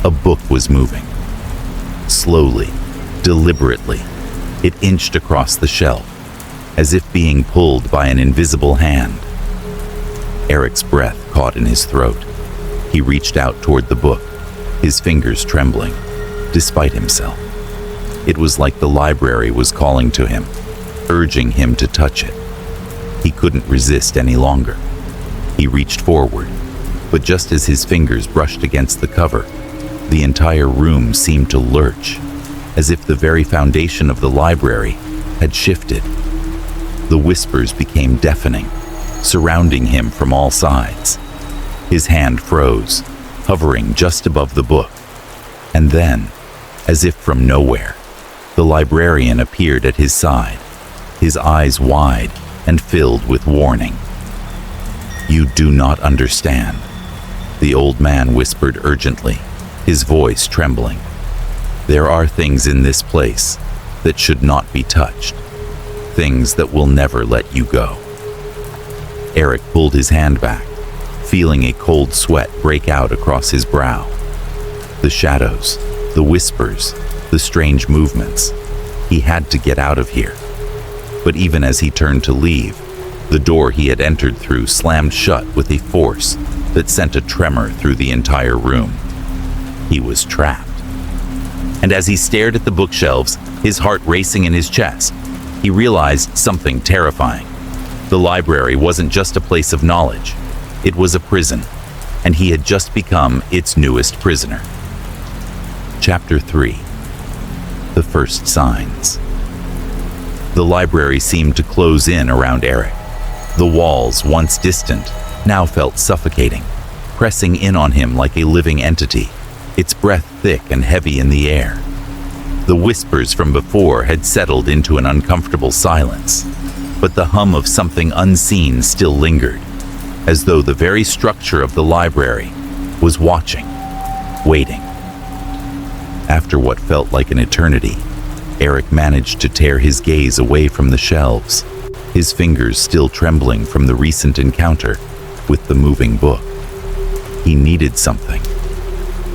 S1: a book was moving. Slowly, deliberately, it inched across the shelf, as if being pulled by an invisible hand. Eric's breath caught in his throat. He reached out toward the book, his fingers trembling, despite himself. It was like the library was calling to him, urging him to touch it. He couldn't resist any longer. He reached forward, but just as his fingers brushed against the cover, the entire room seemed to lurch, as if the very foundation of the library had shifted. The whispers became deafening, surrounding him from all sides. His hand froze, hovering just above the book. And then, as if from nowhere, the librarian appeared at his side, his eyes wide and filled with warning. "You do not understand," the old man whispered urgently, his voice trembling. "There are things in this place that should not be touched, things that will never let you go." Eric pulled his hand back, feeling a cold sweat break out across his brow. The shadows, the whispers, the strange movements. He had to get out of here. But even as he turned to leave, the door he had entered through slammed shut with a force that sent a tremor through the entire room. He was trapped. And as he stared at the bookshelves, his heart racing in his chest, he realized something terrifying. The library wasn't just a place of knowledge. It was a prison, and he had just become its newest prisoner. Chapter 3. The First Signs. The library seemed to close in around Eric. The walls, once distant, now felt suffocating, pressing in on him like a living entity, its breath thick and heavy in the air. The whispers from before had settled into an uncomfortable silence, but the hum of something unseen still lingered, as though the very structure of the library was watching, waiting. After what felt like an eternity, Eric managed to tear his gaze away from the shelves, his fingers still trembling from the recent encounter with the moving book. He needed something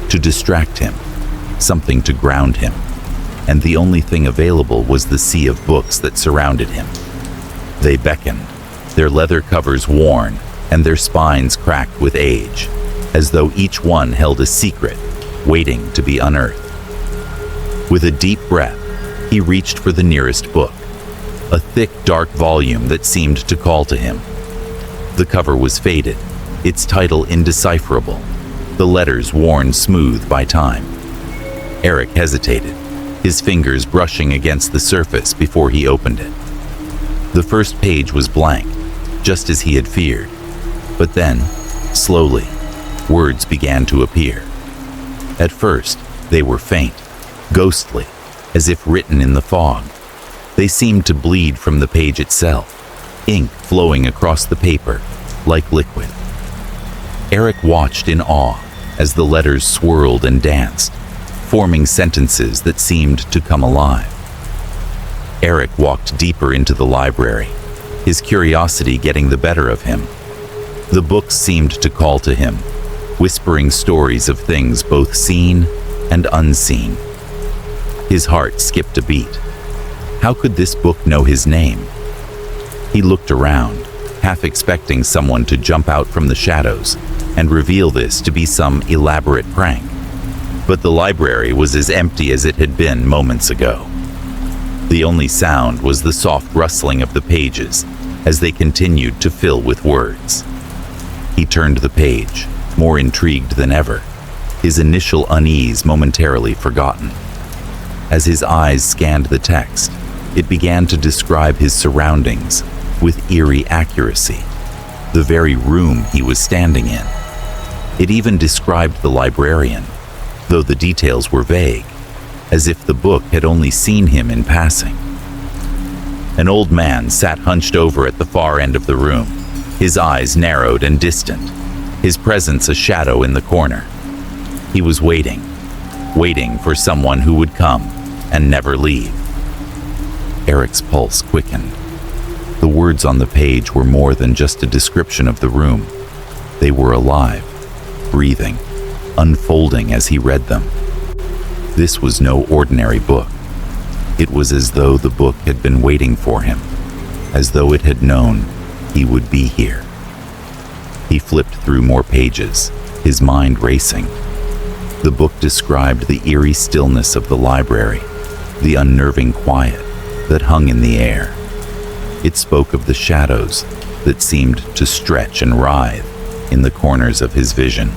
S1: to distract him, something to ground him, and the only thing available was the sea of books that surrounded him. They beckoned, their leather covers worn and their spines cracked with age, as though each one held a secret waiting to be unearthed. With a deep breath, he reached for the nearest book, a thick, dark volume that seemed to call to him. The cover was faded, its title indecipherable, the letters worn smooth by time. Eric hesitated, his fingers brushing against the surface before he opened it. The first page was blank, just as he had feared. But then, slowly, words began to appear. At first, they were faint, ghostly, as if written in the fog. They seemed to bleed from the page itself, ink flowing across the paper, like liquid. Eric watched in awe as the letters swirled and danced, forming sentences that seemed to come alive. Eric walked deeper into the library, his curiosity getting the better of him. The books seemed to call to him, whispering stories of things both seen and unseen. His heart skipped a beat. How could this book know his name? He looked around, half expecting someone to jump out from the shadows and reveal this to be some elaborate prank. But the library was as empty as it had been moments ago. The only sound was the soft rustling of the pages as they continued to fill with words. He turned the page, more intrigued than ever, his initial unease momentarily forgotten. As his eyes scanned the text, it began to describe his surroundings with eerie accuracy, the very room he was standing in. It even described the librarian, though the details were vague. as if the book had only seen him in passing. An old man sat hunched over at the far end of the room, his eyes narrowed and distant, his presence a shadow in the corner. He was waiting for someone who would come and never leave. Eric's pulse quickened. The words on the page were more than just a description of the room. They were alive, breathing, unfolding as he read them. This was no ordinary book. It was as though the book had been waiting for him, as though it had known he would be here. He flipped through more pages, his mind racing. The book described the eerie stillness of the library, the unnerving quiet that hung in the air. It spoke of the shadows that seemed to stretch and writhe in the corners of his vision.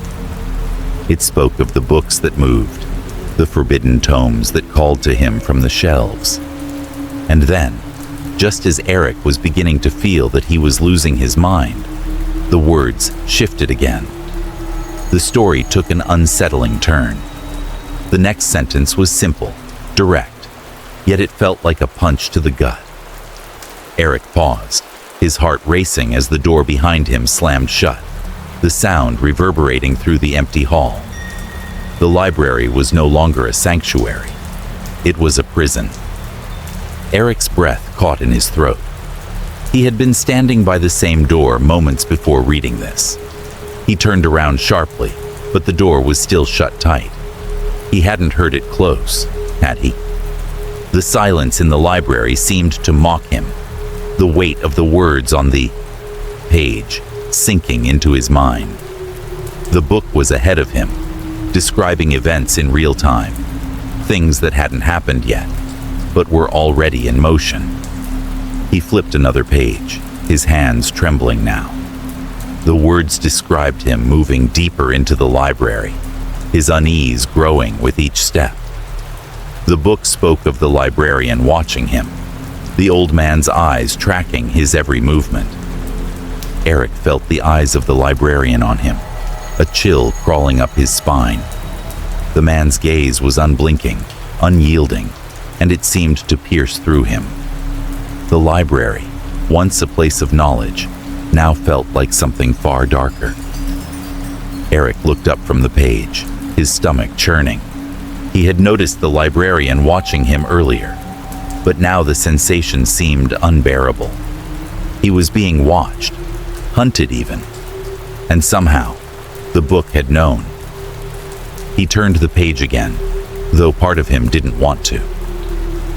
S1: It spoke of the books that moved, the forbidden tomes that called to him from the shelves. And then, just as Eric was beginning to feel that he was losing his mind, the words shifted again. The story took an unsettling turn. The next sentence was simple, direct, yet it felt like a punch to the gut. Eric paused, his heart racing as the door behind him slammed shut, the sound reverberating through the empty hall. The library was no longer a sanctuary. It was a prison. Eric's breath caught in his throat. He had been standing by the same door moments before reading this. He turned around sharply, but the door was still shut tight. He hadn't heard it close, had he? The silence in the library seemed to mock him, the weight of the words on the page sinking into his mind. The book was ahead of him, describing events in real time, things that hadn't happened yet, but were already in motion. He flipped another page, his hands trembling now. The words described him moving deeper into the library, his unease growing with each step. The book spoke of the librarian watching him, the old man's eyes tracking his every movement. Eric felt the eyes of the librarian on him, a chill crawling up his spine. The man's gaze was unblinking, unyielding, and it seemed to pierce through him. The library, once a place of knowledge, now felt like something far darker. Eric looked up from the page, his stomach churning. He had noticed the librarian watching him earlier, but now the sensation seemed unbearable. He was being watched, hunted even, and somehow, the book had known. He turned the page again, though part of him didn't want to.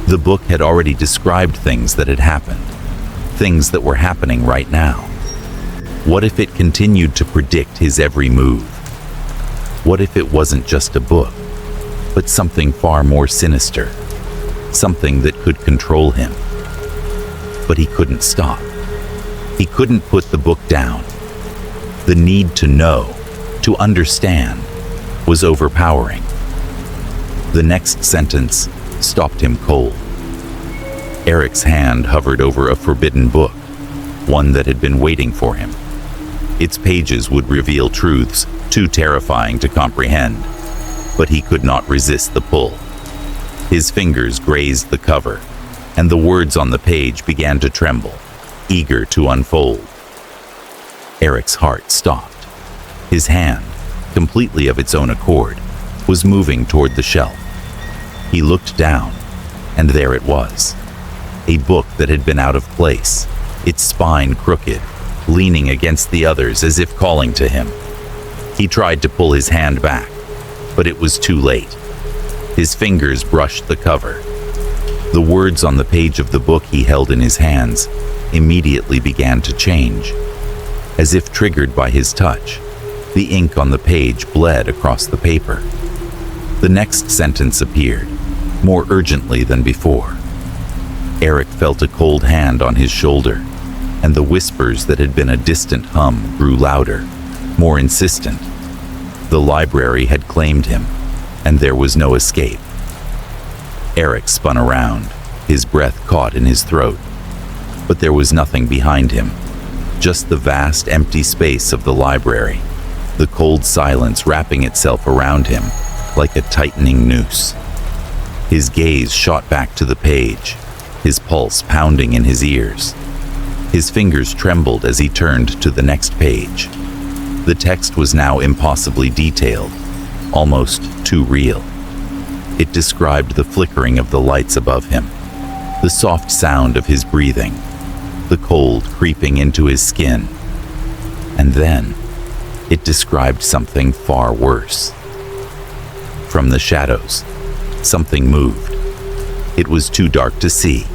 S1: The book had already described things that had happened, things that were happening right now. What if it continued to predict his every move? What if it wasn't just a book, but something far more sinister, something that could control him? But he couldn't stop. He couldn't put the book down. The need to know, to understand, was overpowering. The next sentence stopped him cold. Eric's hand hovered over a forbidden book, one that had been waiting for him. Its pages would reveal truths too terrifying to comprehend, but he could not resist the pull. His fingers grazed the cover, and the words on the page began to tremble, eager to unfold. Eric's heart stopped. His hand, completely of its own accord, was moving toward the shelf. He looked down, and there it was. A book that had been out of place, its spine crooked, leaning against the others as if calling to him. He tried to pull his hand back, but it was too late. His fingers brushed the cover. The words on the page of the book he held in his hands immediately began to change. As if triggered by his touch, the ink on the page bled across the paper. The next sentence appeared, more urgently than before. Eric felt a cold hand on his shoulder, and the whispers that had been a distant hum grew louder, more insistent. The library had claimed him, and there was no escape. Eric spun around, his breath caught in his throat. But there was nothing behind him, just the vast empty space of the library, the cold silence wrapping itself around him like a tightening noose. His gaze shot back to the page, his pulse pounding in his ears. His fingers trembled as he turned to the next page. The text was now impossibly detailed, almost too real. It described the flickering of the lights above him, the soft sound of his breathing, the cold creeping into his skin. And then, it described something far worse. From the shadows, something moved. It was too dark to see,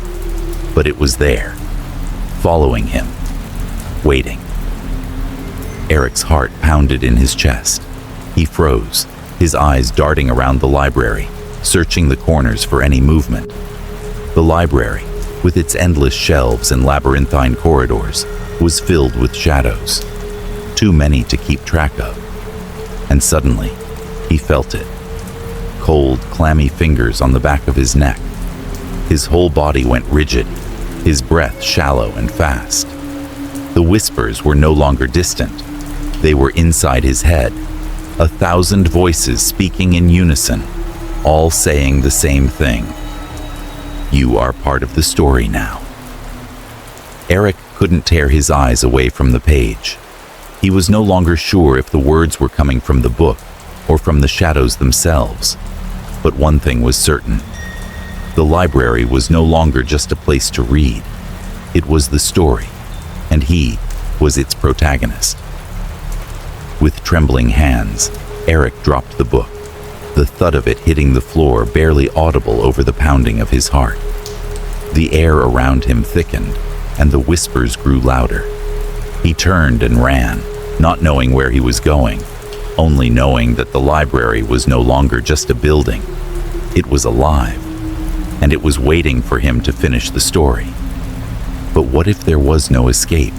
S1: but it was there, following him, waiting. Eric's heart pounded in his chest. He froze, his eyes darting around the library, searching the corners for any movement. The library, with its endless shelves and labyrinthine corridors, was filled with shadows, too many to keep track of. And suddenly, he felt it. Cold, clammy fingers on the back of his neck. His whole body went rigid, his breath shallow and fast. The whispers were no longer distant. They were inside his head, 1,000 voices speaking in unison, all saying the same thing. You are part of the story now. Eric couldn't tear his eyes away from the page. He was no longer sure if the words were coming from the book or from the shadows themselves. But one thing was certain. The library was no longer just a place to read. It was the story, and he was its protagonist. With trembling hands, Eric dropped the book, the thud of it hitting the floor barely audible over the pounding of his heart. The air around him thickened, and the whispers grew louder. He turned and ran, not knowing where he was going, only knowing that the library was no longer just a building. It was alive, and it was waiting for him to finish the story. But what if there was no escape?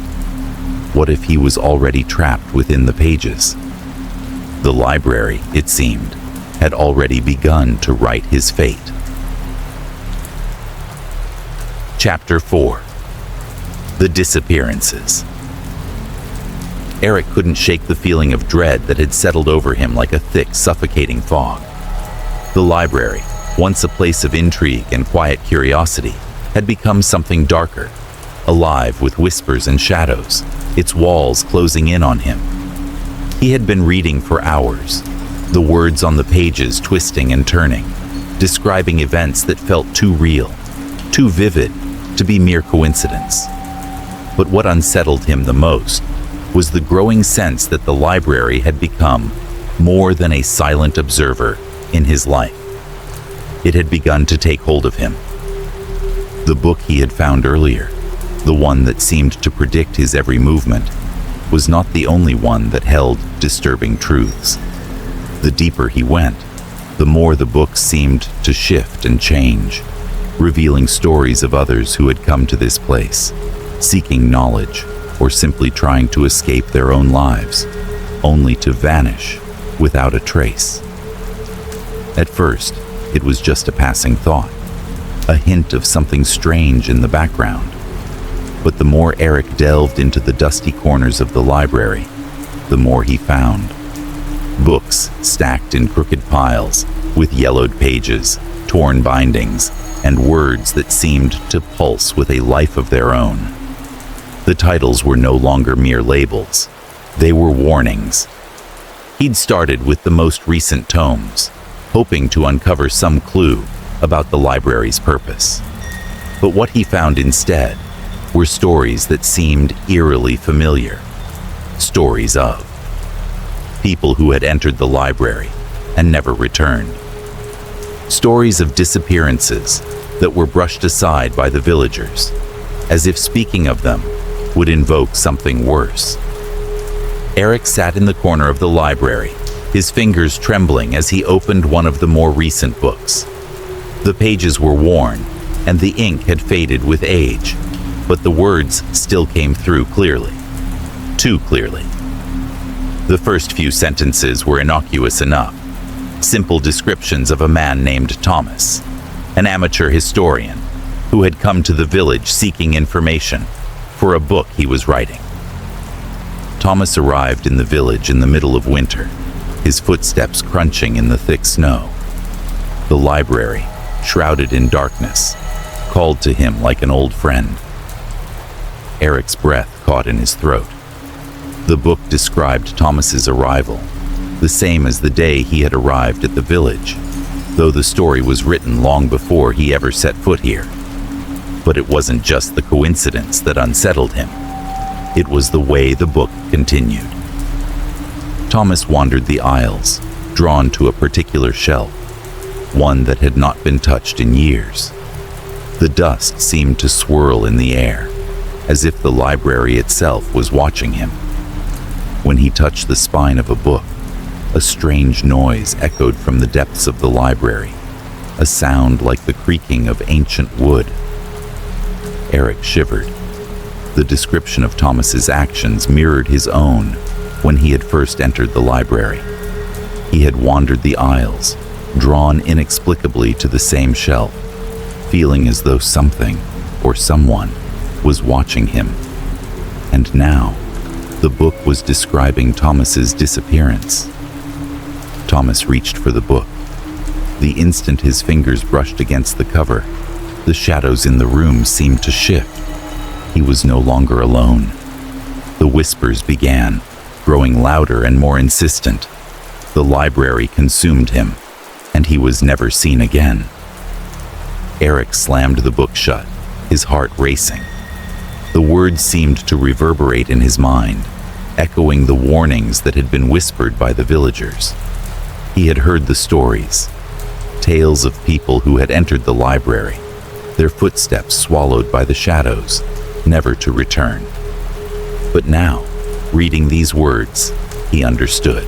S1: What if he was already trapped within the pages? The library, it seemed, had already begun to write his fate. Chapter 4. The Disappearances. Eric couldn't shake the feeling of dread that had settled over him like a thick, suffocating fog. The library, once a place of intrigue and quiet curiosity, had become something darker, alive with whispers and shadows, its walls closing in on him. He had been reading for hours, the words on the pages twisting and turning, describing events that felt too real, too vivid to be mere coincidence. But what unsettled him the most was the growing sense that the library had become more than a silent observer in his life. It had begun to take hold of him. The book he had found earlier, the one that seemed to predict his every movement, was not the only one that held disturbing truths. The deeper he went, the more the book seemed to shift and change, revealing stories of others who had come to this place, seeking knowledge, or simply trying to escape their own lives, only to vanish without a trace. At first, it was just a passing thought, a hint of something strange in the background. But the more Eric delved into the dusty corners of the library, the more he found. Books stacked in crooked piles, with yellowed pages, torn bindings, and words that seemed to pulse with a life of their own. The titles were no longer mere labels. They were warnings. He'd started with the most recent tomes, hoping to uncover some clue about the library's purpose. But what he found instead were stories that seemed eerily familiar. Stories of people who had entered the library and never returned. Stories of disappearances that were brushed aside by the villagers, as if speaking of them would invoke something worse. Eric sat in the corner of the library, his fingers trembling as he opened one of the more recent books. The pages were worn, and the ink had faded with age, but the words still came through clearly. Too clearly. The first few sentences were innocuous enough. Simple descriptions of a man named Thomas, an amateur historian who had come to the village seeking information for a book he was writing. Thomas arrived in the village in the middle of winter, his footsteps crunching in the thick snow. The library, shrouded in darkness, called to him like an old friend. Eric's breath caught in his throat. The book described Thomas's arrival, the same as the day he had arrived at the village, though the story was written long before he ever set foot here. But it wasn't just the coincidence that unsettled him. It was the way the book continued. Thomas wandered the aisles, drawn to a particular shelf, one that had not been touched in years. The dust seemed to swirl in the air, as if the library itself was watching him. When he touched the spine of a book, a strange noise echoed from the depths of the library, a sound like the creaking of ancient wood. Eric shivered. The description of Thomas's actions mirrored his own when he had first entered the library. He had wandered the aisles, drawn inexplicably to the same shelf, feeling as though something or someone was watching him. And now, the book was describing Thomas's disappearance. Thomas reached for the book. The instant his fingers brushed against the cover, the shadows in the room seemed to shift. He was no longer alone. The whispers began, growing louder and more insistent. The library consumed him, and he was never seen again. Eric slammed the book shut, his heart racing. The words seemed to reverberate in his mind, echoing the warnings that had been whispered by the villagers. He had heard the stories, tales of people who had entered the library, their footsteps swallowed by the shadows, never to return. But now, reading these words, he understood.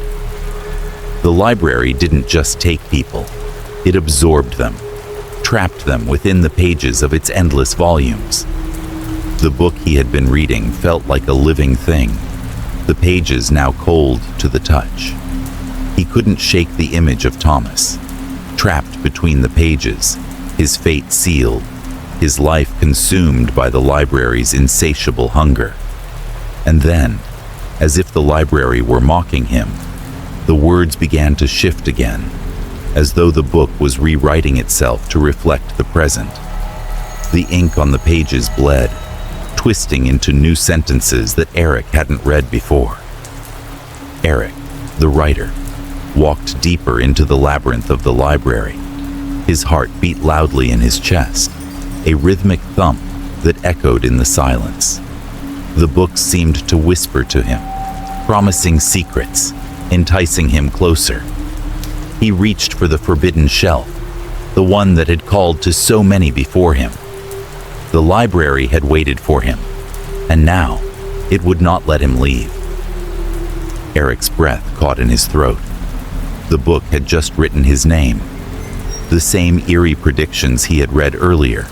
S1: The library didn't just take people, it absorbed them, trapped them within the pages of its endless volumes. The book he had been reading felt like a living thing, the pages now cold to the touch. He couldn't shake the image of Thomas, trapped between the pages, his fate sealed, his life consumed by the library's insatiable hunger. And then, as if the library were mocking him, the words began to shift again, as though the book was rewriting itself to reflect the present. The ink on the pages bled, twisting into new sentences that Eric hadn't read before. Eric, the writer, walked deeper into the labyrinth of the library. His heart beat loudly in his chest, a rhythmic thump that echoed in the silence. The book seemed to whisper to him, promising secrets, enticing him closer. He reached for the forbidden shelf, the one that had called to so many before him. The library had waited for him, and now it would not let him leave. Eric's breath caught in his throat. The book had just written his name. The same eerie predictions he had read earlier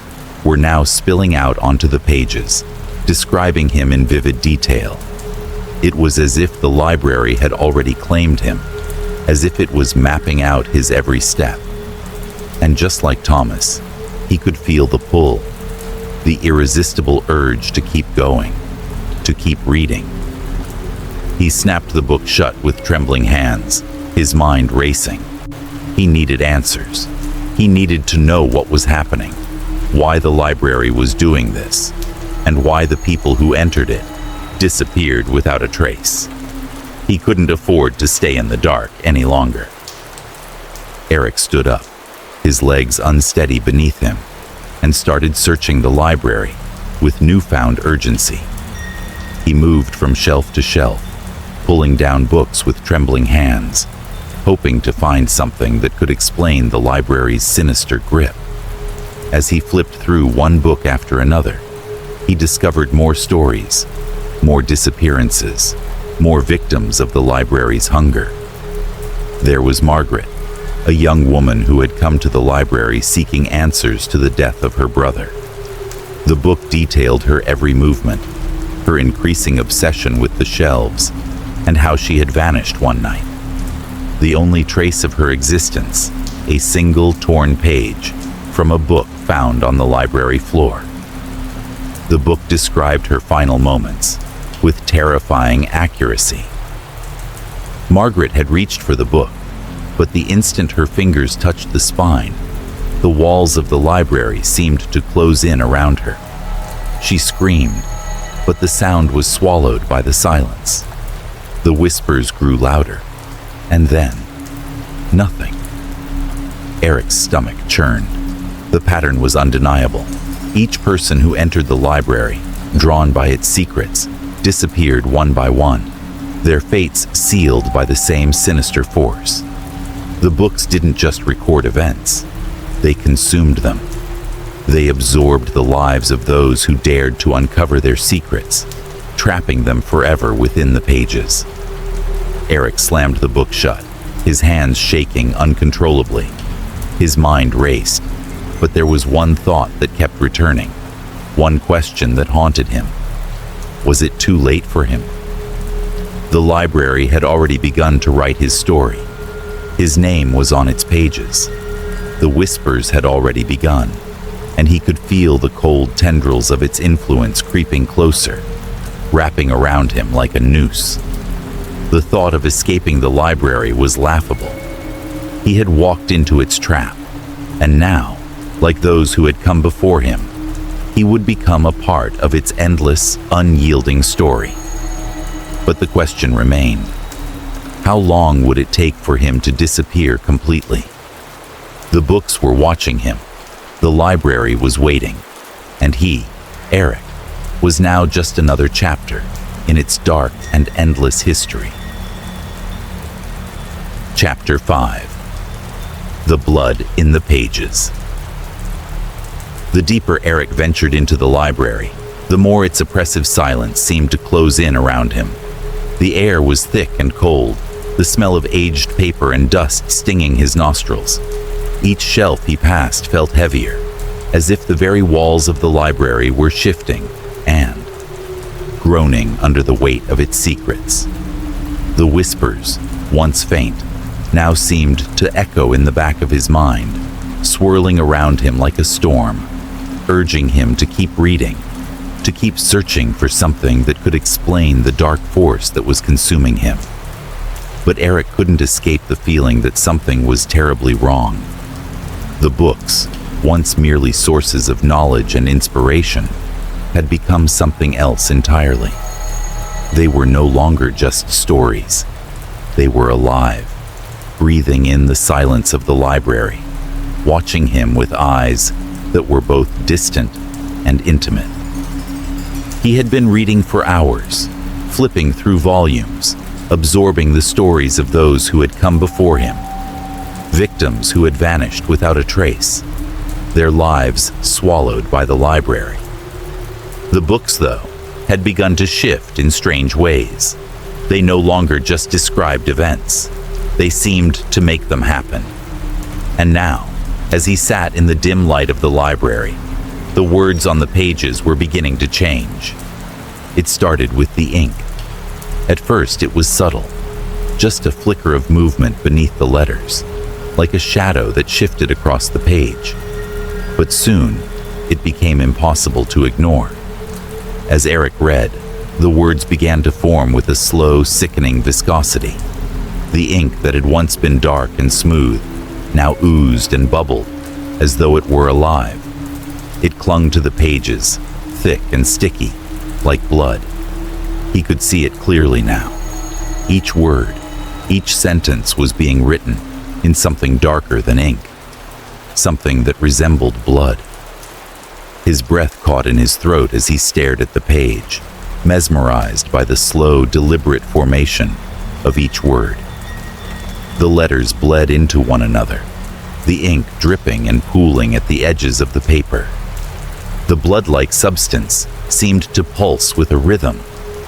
S1: were now spilling out onto the pages, describing him in vivid detail. It was as if the library had already claimed him, as if it was mapping out his every step. And just like Thomas, he could feel the pull, the irresistible urge to keep going, to keep reading. He snapped the book shut with trembling hands, his mind racing. He needed answers. He needed to know what was happening, why the library was doing this, and why the people who entered it disappeared without a trace. He couldn't afford to stay in the dark any longer. Eric stood up, his legs unsteady beneath him, and started searching the library with newfound urgency. He moved from shelf to shelf, pulling down books with trembling hands, hoping to find something that could explain the library's sinister grip. As he flipped through one book after another, he discovered more stories, more disappearances, more victims of the library's hunger. There was Margaret, a young woman who had come to the library seeking answers to the death of her brother. The book detailed her every movement, her increasing obsession with the shelves, and how she had vanished one night. The only trace of her existence, a single torn page from a book found on the library floor. The book described her final moments with terrifying accuracy. Margaret had reached for the book, but the instant her fingers touched the spine, The walls of the library seemed to close in around her. She screamed, but the sound was swallowed by the silence. The whispers grew louder, and then, nothing. Eric's stomach churned. The pattern was undeniable. Each person who entered the library, drawn by its secrets, disappeared one by one, their fates sealed by the same sinister force. The books didn't just record events, they consumed them. They absorbed the lives of those who dared to uncover their secrets, trapping them forever within the pages. Eric slammed the book shut, his hands shaking uncontrollably. His mind raced, but there was one thought that kept returning, one question that haunted him. Was it too late for him? The library had already begun to write his story. His name was on its pages. The whispers had already begun, and he could feel the cold tendrils of its influence creeping closer, wrapping around him like a noose. The thought of escaping the library was laughable. He had walked into its trap, and now, like those who had come before him, he would become a part of its endless, unyielding story. But the question remained: how long would it take for him to disappear completely? The books were watching him. The library was waiting. And he, Eric, was now just another chapter in its dark and endless history. Chapter 5. The Blood in the Pages. The deeper Eric ventured into the library, the more its oppressive silence seemed to close in around him. The air was thick and cold, the smell of aged paper and dust stinging his nostrils. Each shelf he passed felt heavier, as if the very walls of the library were shifting and groaning under the weight of its secrets. The whispers, once faint, now seemed to echo in the back of his mind, swirling around him like a storm, urging him to keep reading, to keep searching for something that could explain the dark force that was consuming him. But Eric couldn't escape the feeling that something was terribly wrong. The books, once merely sources of knowledge and inspiration, had become something else entirely. They were no longer just stories. They were alive, breathing in the silence of the library, watching him with eyes that were both distant and intimate. He had been reading for hours, flipping through volumes, absorbing the stories of those who had come before him, victims who had vanished without a trace, their lives swallowed by the library. The books, though, had begun to shift in strange ways. They no longer just described events. They seemed to make them happen. And now, as he sat in the dim light of the library, the words on the pages were beginning to change. It started with the ink. At first, it was subtle, just a flicker of movement beneath the letters, like a shadow that shifted across the page. But soon, it became impossible to ignore. As Eric read, the words began to form with a slow, sickening viscosity. The ink that had once been dark and smooth now oozed and bubbled, as though it were alive. It clung to the pages, thick and sticky, like blood. He could see it clearly now. Each word, each sentence was being written in something darker than ink, something that resembled blood. His breath caught in his throat as he stared at the page, mesmerized by the slow, deliberate formation of each word. The letters bled into one another, the ink dripping and pooling at the edges of the paper. The blood-like substance seemed to pulse with a rhythm,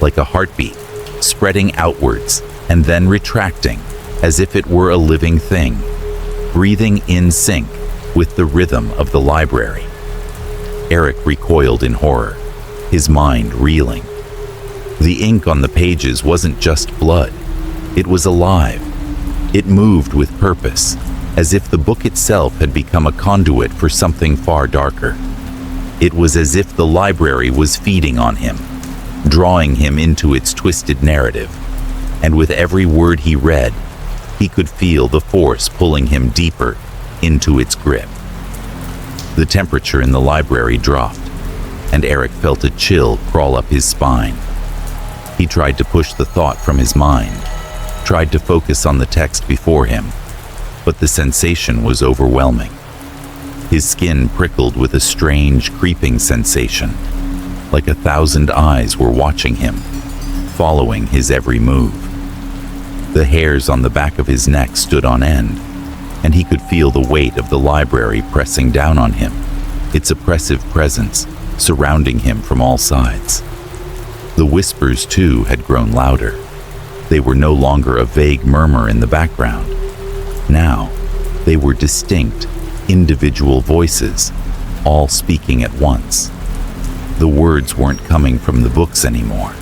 S1: like a heartbeat, spreading outwards and then retracting as if it were a living thing, breathing in sync with the rhythm of the library. Eric recoiled in horror, his mind reeling. The ink on the pages wasn't just blood. It was alive. It moved with purpose, as if the book itself had become a conduit for something far darker. It was as if the library was feeding on him, drawing him into its twisted narrative, and with every word he read, he could feel the force pulling him deeper into its grip. The temperature in the library dropped, and Eric felt a chill crawl up his spine. He tried to push the thought from his mind, tried to focus on the text before him, but the sensation was overwhelming. His skin prickled with a strange, creeping sensation, like 1,000 eyes were watching him, following his every move. The hairs on the back of his neck stood on end, and he could feel the weight of the library pressing down on him, its oppressive presence surrounding him from all sides. The whispers, too, had grown louder. They were no longer a vague murmur in the background. Now, they were distinct, individual voices, all speaking at once. The words weren't coming from the books anymore.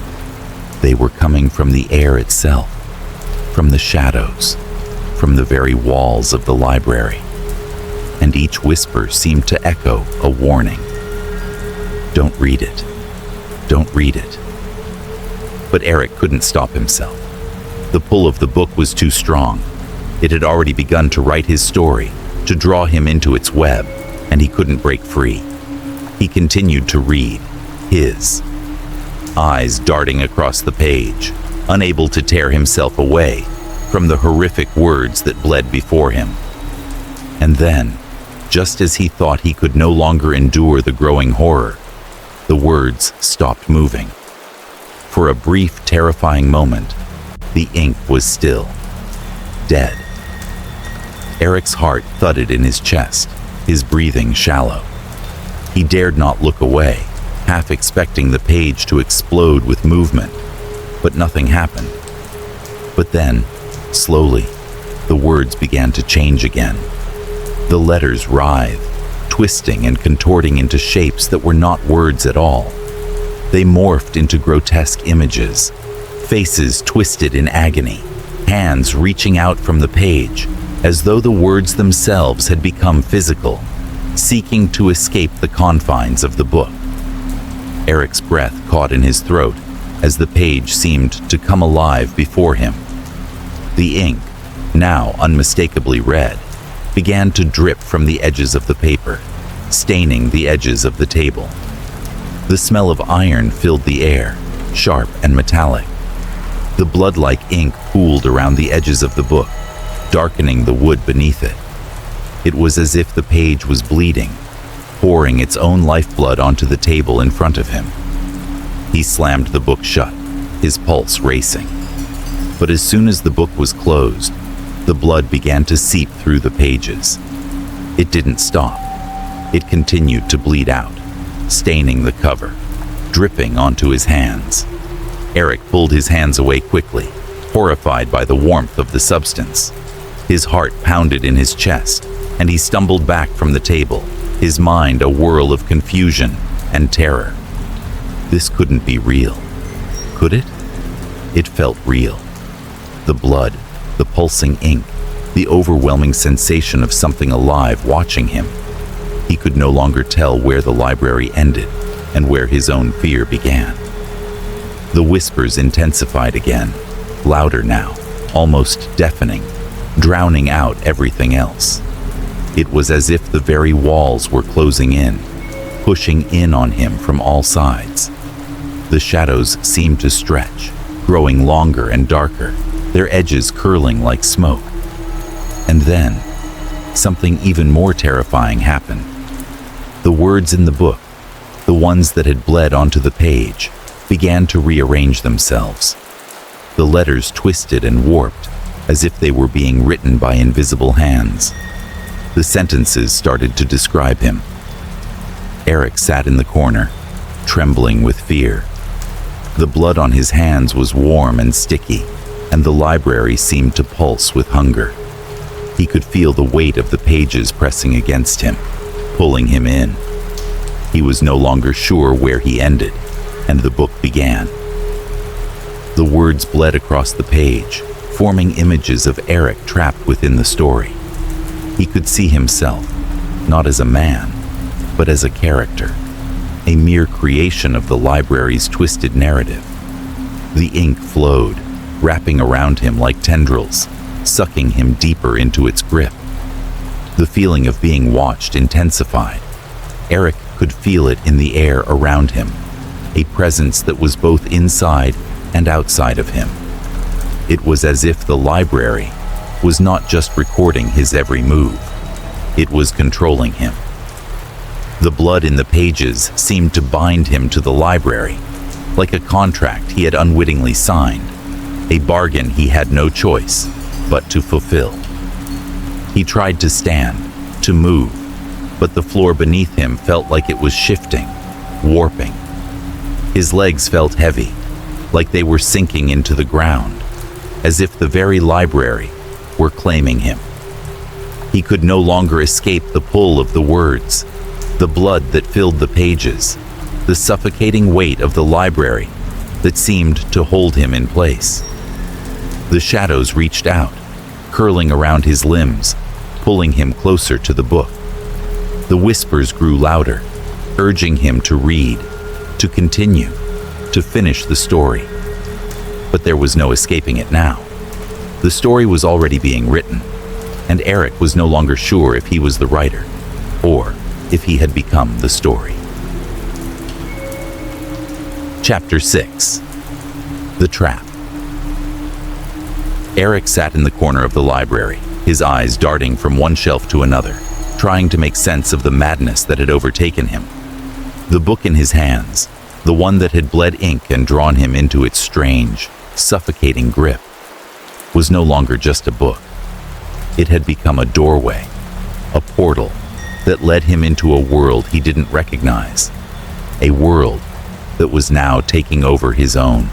S1: They were coming from the air itself, from the shadows, from the very walls of the library. And each whisper seemed to echo a warning. Don't read it. Don't read it. But Eric couldn't stop himself. The pull of the book was too strong. It had already begun to write his story, to draw him into its web, and he couldn't break free. He continued to read, his eyes darting across the page, unable to tear himself away from the horrific words that bled before him. And then, just as he thought he could no longer endure the growing horror, the words stopped moving. For a brief, terrifying moment, the ink was still. Dead. Eric's heart thudded in his chest, his breathing shallow. He dared not look away, half expecting the page to explode with movement, but nothing happened. But then, slowly, the words began to change again. The letters writhed, twisting and contorting into shapes that were not words at all. They morphed into grotesque images, faces twisted in agony, hands reaching out from the page, as though the words themselves had become physical, seeking to escape the confines of the book. Eric's breath caught in his throat as the page seemed to come alive before him. The ink, now unmistakably red, began to drip from the edges of the paper, staining the edges of the table. The smell of iron filled the air, sharp and metallic. The blood-like ink pooled around the edges of the book, darkening the wood beneath it. It was as if the page was bleeding, pouring its own lifeblood onto the table in front of him. He slammed the book shut, his pulse racing. But as soon as the book was closed, the blood began to seep through the pages. It didn't stop. It continued to bleed out, staining the cover, dripping onto his hands. Eric pulled his hands away quickly, horrified by the warmth of the substance. His heart pounded in his chest, and he stumbled back from the table, his mind a whirl of confusion and terror. This couldn't be real. Could it? It felt real. The blood, the pulsing ink, the overwhelming sensation of something alive watching him. He could no longer tell where the library ended and where his own fear began. The whispers intensified again, louder now, almost deafening, drowning out everything else. It was as if the very walls were closing in, pushing in on him from all sides. The shadows seemed to stretch, growing longer and darker, their edges curling like smoke. And then, something even more terrifying happened. The words in the book, the ones that had bled onto the page, began to rearrange themselves. The letters twisted and warped, as if they were being written by invisible hands. The sentences started to describe him. Eric sat in the corner, trembling with fear. The blood on his hands was warm and sticky, and the library seemed to pulse with hunger. He could feel the weight of the pages pressing against him, pulling him in. He was no longer sure where he ended, and the book began. The words bled across the page, forming images of Eric trapped within the story. He could see himself, not as a man, but as a character, a mere creation of the library's twisted narrative. The ink flowed, wrapping around him like tendrils, sucking him deeper into its grip. The feeling of being watched intensified, Eric could feel it in the air around him, a presence that was both inside and outside of him. It was as if the library was not just recording his every move, it was controlling him. The blood in the pages seemed to bind him to the library, like a contract he had unwittingly signed, a bargain he had no choice but to fulfill. He tried to stand, to move, but the floor beneath him felt like it was shifting, warping. His legs felt heavy, like they were sinking into the ground, as if the very library were claiming him. He could no longer escape the pull of the words, the blood that filled the pages, the suffocating weight of the library that seemed to hold him in place. The shadows reached out, curling around his limbs, pulling him closer to the book. The whispers grew louder, urging him to read, to continue, to finish the story. But there was no escaping it now. The story was already being written, and Eric was no longer sure if he was the writer, or if he had become the story. Chapter 6. The Trap. Eric sat in the corner of the library, his eyes darting from one shelf to another, trying to make sense of the madness that had overtaken him. The book in his hands, the one that had bled ink and drawn him into its strange, suffocating grip, was no longer just a book. It had become a doorway, a portal that led him into a world he didn't recognize, a world that was now taking over his own.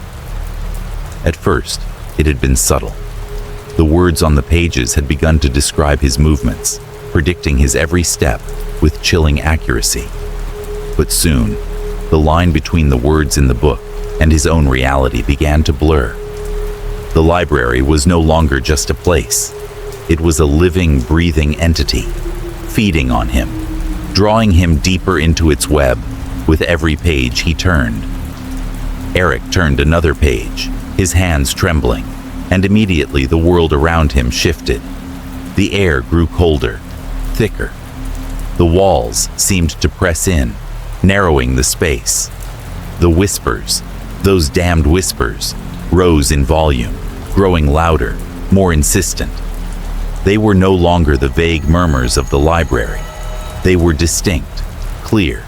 S1: At first, it had been subtle. The words on the pages had begun to describe his movements, predicting his every step with chilling accuracy. But soon, the line between the words in the book and his own reality began to blur. The library was no longer just a place. It was a living, breathing entity, feeding on him, drawing him deeper into its web with every page he turned. Eric turned another page, his hands trembling, and immediately the world around him shifted. The air grew colder, thicker. The walls seemed to press in, narrowing the space. The whispers, those damned whispers, rose in volume, growing louder, more insistent. They were no longer the vague murmurs of the library. They were distinct, clear,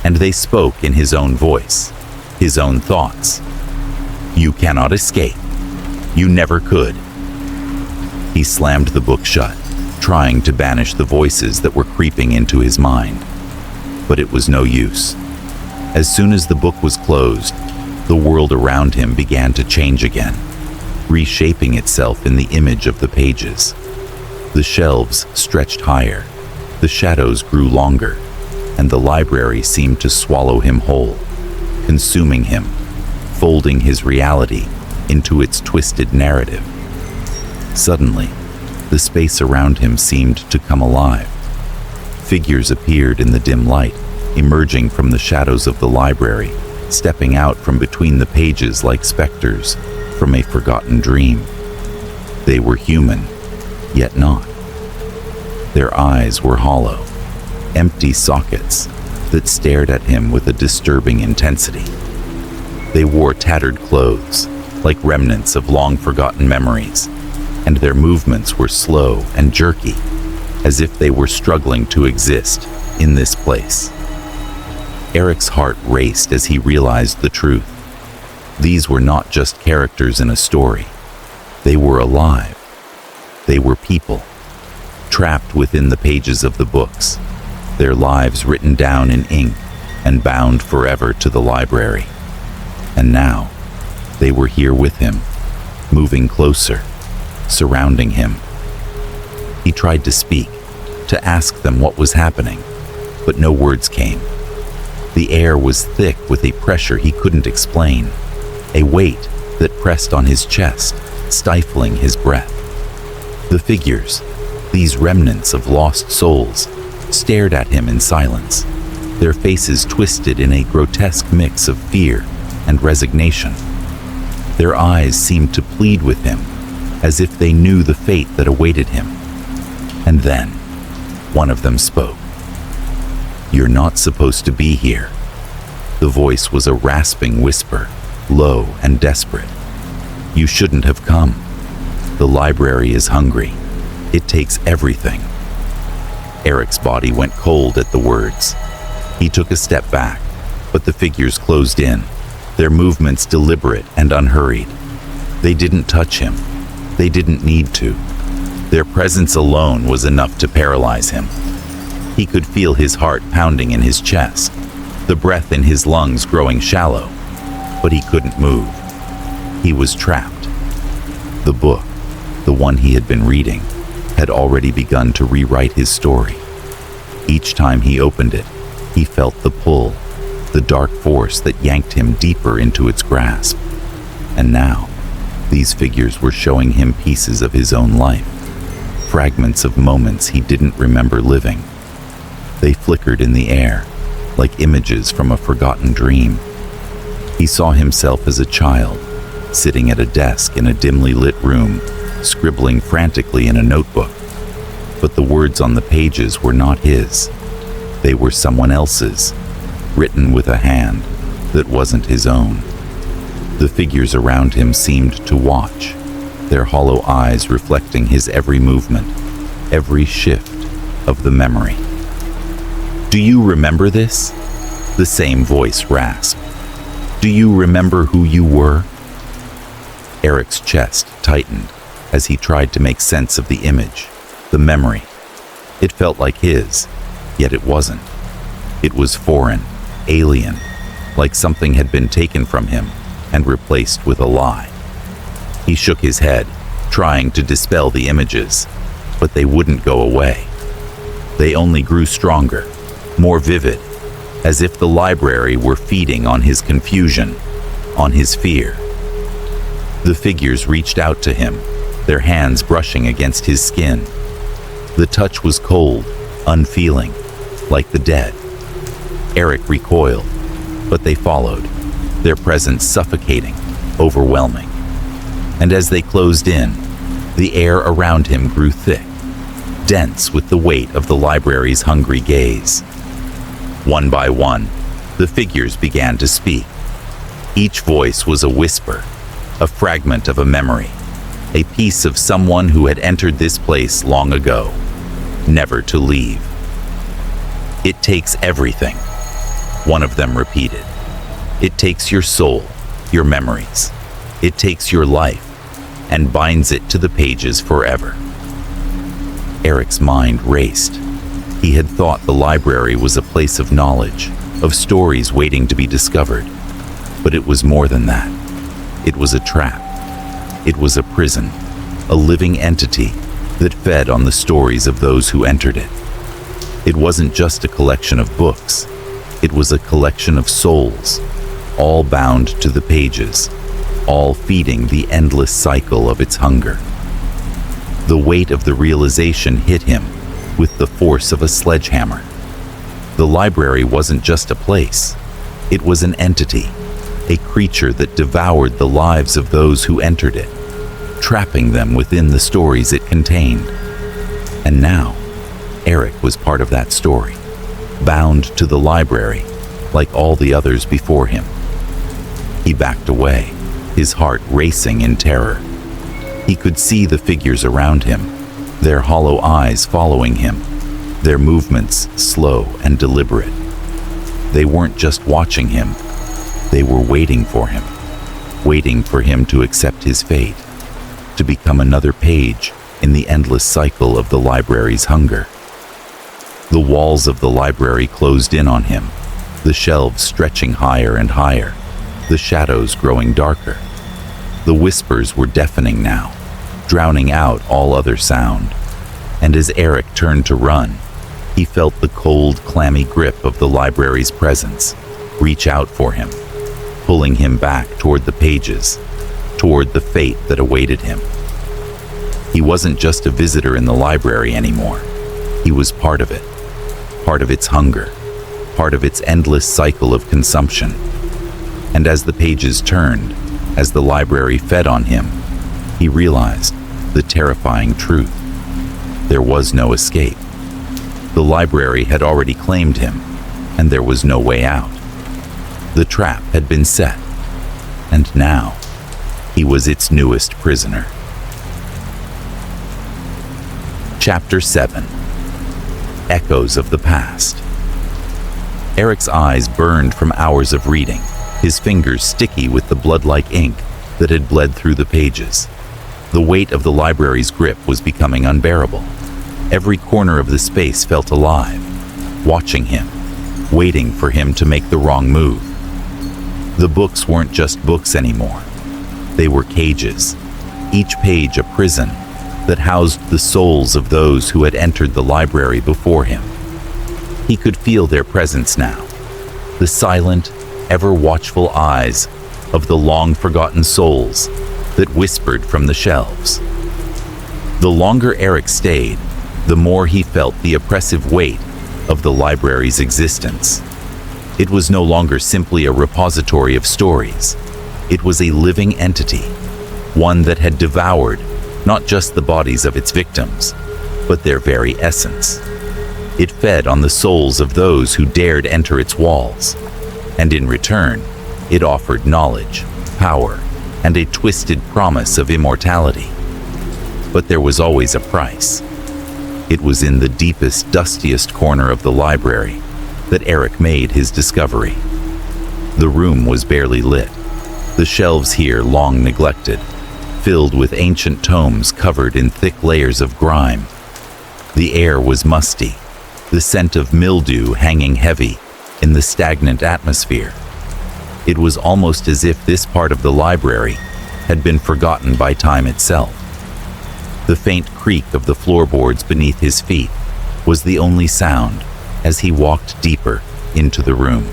S1: and they spoke in his own voice, his own thoughts. "You cannot escape. You never could." He slammed the book shut, trying to banish the voices that were creeping into his mind. But it was no use. As soon as the book was closed, the world around him began to change again, reshaping itself in the image of the pages. The shelves stretched higher, the shadows grew longer, and the library seemed to swallow him whole, consuming him, folding his reality into its twisted narrative. Suddenly, the space around him seemed to come alive. Figures appeared in the dim light, emerging from the shadows of the library, stepping out from between the pages like specters from a forgotten dream. They were human, yet not. Their eyes were hollow, empty sockets that stared at him with a disturbing intensity. They wore tattered clothes, like remnants of long-forgotten memories, and their movements were slow and jerky, as if they were struggling to exist in this place. Eric's heart raced as he realized the truth. These were not just characters in a story. They were alive. They were people, trapped within the pages of the books, their lives written down in ink and bound forever to the library. And now, they were here with him, moving closer, surrounding him. He tried to speak, to ask them what was happening, but no words came. The air was thick with a pressure he couldn't explain, a weight that pressed on his chest, stifling his breath. The figures, these remnants of lost souls, stared at him in silence, their faces twisted in a grotesque mix of fear and resignation. Their eyes seemed to plead with him, as if they knew the fate that awaited him. And then, one of them spoke. "You're not supposed to be here." The voice was a rasping whisper, low and desperate. "You shouldn't have come. The library is hungry. It takes everything." Eric's body went cold at the words. He took a step back, but the figures closed in, their movements deliberate and unhurried. They didn't touch him. They didn't need to. Their presence alone was enough to paralyze him. He could feel his heart pounding in his chest, the breath in his lungs growing shallow, but he couldn't move. He was trapped. The book, the one he had been reading, had already begun to rewrite his story. Each time he opened it, he felt the pull, the dark force that yanked him deeper into its grasp. And now, these figures were showing him pieces of his own life, fragments of moments he didn't remember living. They flickered in the air, like images from a forgotten dream. He saw himself as a child, sitting at a desk in a dimly lit room, scribbling frantically in a notebook. But the words on the pages were not his. They were someone else's, written with a hand that wasn't his own. The figures around him seemed to watch, their hollow eyes reflecting his every movement, every shift of the memory. "Do you remember this?" The same voice rasped. "Do you remember who you were?" Eric's chest tightened as he tried to make sense of the image, the memory. It felt like his, yet it wasn't. It was foreign, alien, like something had been taken from him and replaced with a lie. He shook his head, trying to dispel the images, but they wouldn't go away. They only grew stronger, more vivid, as if the library were feeding on his confusion, on his fear. The figures reached out to him, their hands brushing against his skin. The touch was cold, unfeeling, like the dead. Eric recoiled, but they followed, their presence suffocating, overwhelming. And as they closed in, the air around him grew thick, dense with the weight of the library's hungry gaze. One by one, the figures began to speak. Each voice was a whisper, a fragment of a memory, a piece of someone who had entered this place long ago, never to leave. "It takes everything," one of them repeated. "It takes your soul, your memories. It takes your life and binds it to the pages forever." Eric's mind raced. He had thought the library was a place of knowledge, of stories waiting to be discovered. But it was more than that. It was a trap. It was a prison, a living entity that fed on the stories of those who entered it. It wasn't just a collection of books. It was a collection of souls, all bound to the pages, all feeding the endless cycle of its hunger. The weight of the realization hit him with the force of a sledgehammer. The library wasn't just a place. It was an entity, a creature that devoured the lives of those who entered it, trapping them within the stories it contained. And now, Eric was part of that story, bound to the library, like all the others before him. He backed away, his heart racing in terror. He could see the figures around him, their hollow eyes following him, their movements slow and deliberate. They weren't just watching him, they were waiting for him to accept his fate, to become another page in the endless cycle of the library's hunger. The walls of the library closed in on him, the shelves stretching higher and higher, the shadows growing darker. The whispers were deafening now, drowning out all other sound. And as Eric turned to run, he felt the cold, clammy grip of the library's presence reach out for him, pulling him back toward the pages, toward the fate that awaited him. He wasn't just a visitor in the library anymore. He was part of it, part of its hunger, part of its endless cycle of consumption. And as the pages turned, as the library fed on him, he realized the terrifying truth. There was no escape. The library had already claimed him, and there was no way out. The trap had been set, and now he was its newest prisoner. Chapter 7. Echoes of the Past. Eric's eyes burned from hours of reading, his fingers sticky with the blood-like ink that had bled through the pages. The weight of the library's grip was becoming unbearable. Every corner of the space felt alive, watching him, waiting for him to make the wrong move. The books weren't just books anymore. They were cages, each page a prison that housed the souls of those who had entered the library before him. He could feel their presence now, the silent, ever-watchful eyes of the long-forgotten souls that whispered from the shelves. The longer Eric stayed, the more he felt the oppressive weight of the library's existence. It was no longer simply a repository of stories. It was a living entity, one that had devoured not just the bodies of its victims, but their very essence. It fed on the souls of those who dared enter its walls, and in return, it offered knowledge, power, and a twisted promise of immortality. But there was always a price. It was in the deepest, dustiest corner of the library that Eric made his discovery. The room was barely lit, the shelves here long neglected, filled with ancient tomes covered in thick layers of grime. The air was musty, the scent of mildew hanging heavy in the stagnant atmosphere. It was almost as if this part of the library had been forgotten by time itself. The faint creak of the floorboards beneath his feet was the only sound as he walked deeper into the room.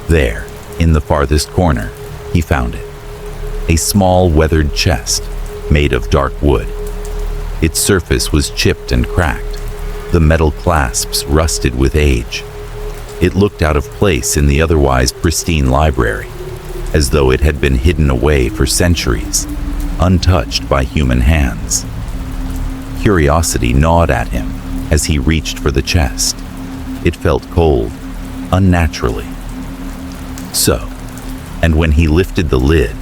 S1: There, in the farthest corner, he found it. A small weathered chest made of dark wood. Its surface was chipped and cracked, the metal clasps rusted with age. It looked out of place in the otherwise pristine library, as though it had been hidden away for centuries, untouched by human hands. Curiosity gnawed at him as he reached for the chest. It felt cold, unnaturally. So, and when he lifted the lid,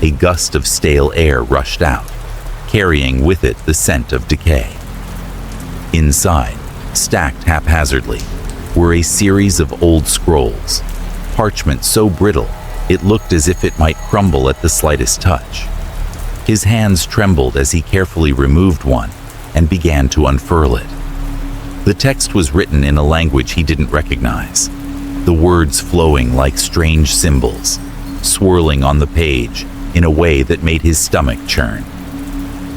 S1: a gust of stale air rushed out, carrying with it the scent of decay. Inside, stacked haphazardly, were a series of old scrolls, parchment so brittle it looked as if it might crumble at the slightest touch. His hands trembled as he carefully removed one and began to unfurl it. The text was written in a language he didn't recognize, the words flowing like strange symbols, swirling on the page in a way that made his stomach churn.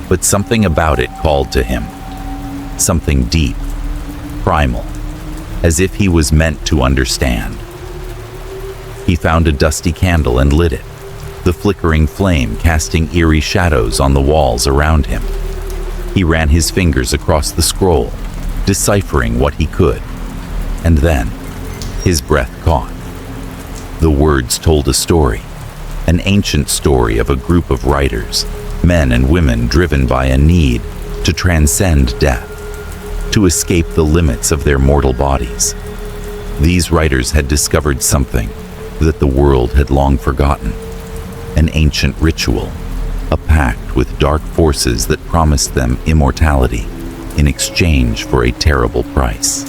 S1: But something about it called to him, something deep, primal, as if he was meant to understand. He found a dusty candle and lit it, the flickering flame casting eerie shadows on the walls around him. He ran his fingers across the scroll, deciphering what he could, and then his breath caught. The words told a story, an ancient story of a group of writers, men and women driven by a need to transcend death, to escape the limits of their mortal bodies. These writers had discovered something that the world had long forgotten, an ancient ritual, a pact with dark forces that promised them immortality in exchange for a terrible price.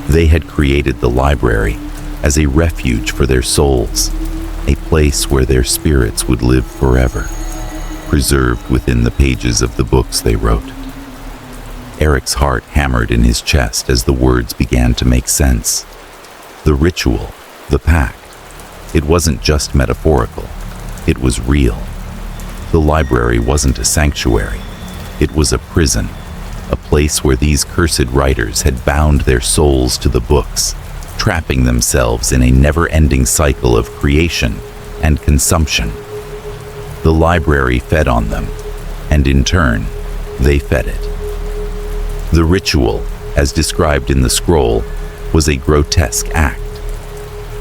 S1: They had created the library as a refuge for their souls, a place where their spirits would live forever, preserved within the pages of the books they wrote. Eric's heart hammered in his chest as the words began to make sense. The ritual, the pact, it wasn't just metaphorical, it was real. The library wasn't a sanctuary, it was a prison, a place where these cursed writers had bound their souls to the books, trapping themselves in a never-ending cycle of creation and consumption. The library fed on them, and in turn, they fed it. The ritual, as described in the scroll, was a grotesque act.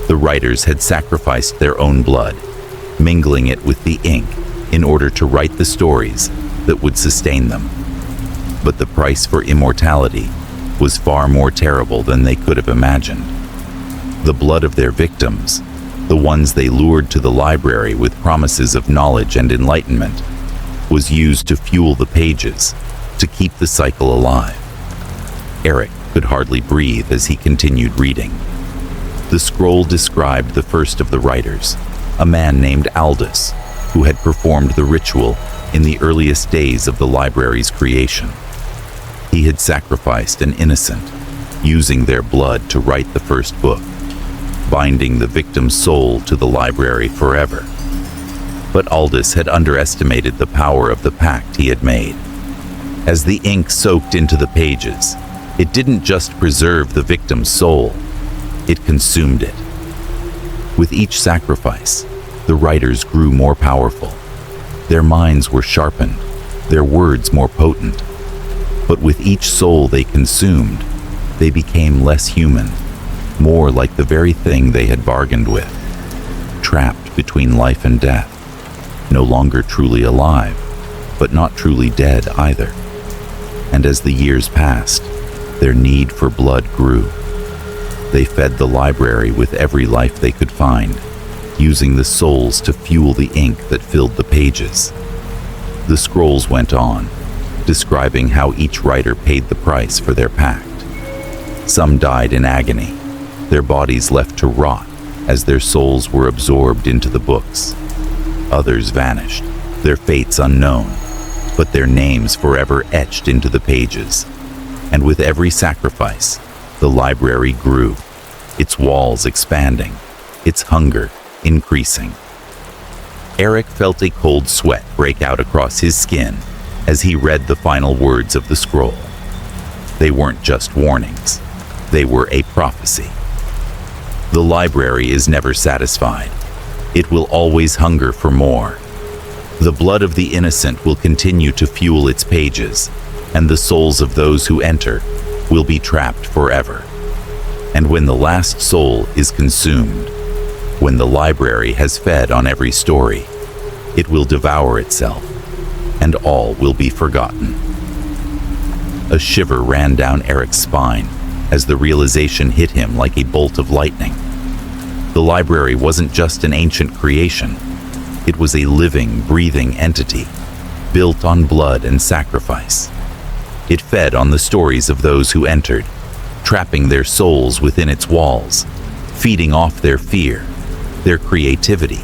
S1: The writers had sacrificed their own blood, mingling it with the ink in order to write the stories that would sustain them. But the price for immortality was far more terrible than they could have imagined. The blood of their victims, the ones they lured to the library with promises of knowledge and enlightenment, was used to fuel the pages, to keep the cycle alive. Eric could hardly breathe as he continued reading. The scroll described the first of the writers, a man named Aldous, who had performed the ritual in the earliest days of the library's creation. He had sacrificed an innocent, using their blood to write the first book, binding the victim's soul to the library forever. But Aldous had underestimated the power of the pact he had made. As the ink soaked into the pages, it didn't just preserve the victim's soul, it consumed it. With each sacrifice, the writers grew more powerful. Their minds were sharpened, their words more potent. But with each soul they consumed, they became less human, more like the very thing they had bargained with, trapped between life and death, no longer truly alive, but not truly dead either. And as the years passed, their need for blood grew. They fed the library with every life they could find, using the souls to fuel the ink that filled the pages. The scrolls went on, describing how each writer paid the price for their pact. Some died in agony, their bodies left to rot as their souls were absorbed into the books. Others vanished, their fates unknown, but their names forever etched into the pages. And with every sacrifice, the library grew, its walls expanding, its hunger increasing. Eric felt a cold sweat break out across his skin as he read the final words of the scroll. They weren't just warnings, they were a prophecy. The library is never satisfied. It will always hunger for more. The blood of the innocent will continue to fuel its pages, and the souls of those who enter will be trapped forever. And when the last soul is consumed, when the library has fed on every story, it will devour itself, and all will be forgotten. A shiver ran down Eric's spine as the realization hit him like a bolt of lightning. The library wasn't just an ancient creation. It was a living, breathing entity, built on blood and sacrifice. It fed on the stories of those who entered, trapping their souls within its walls, feeding off their fear, their creativity,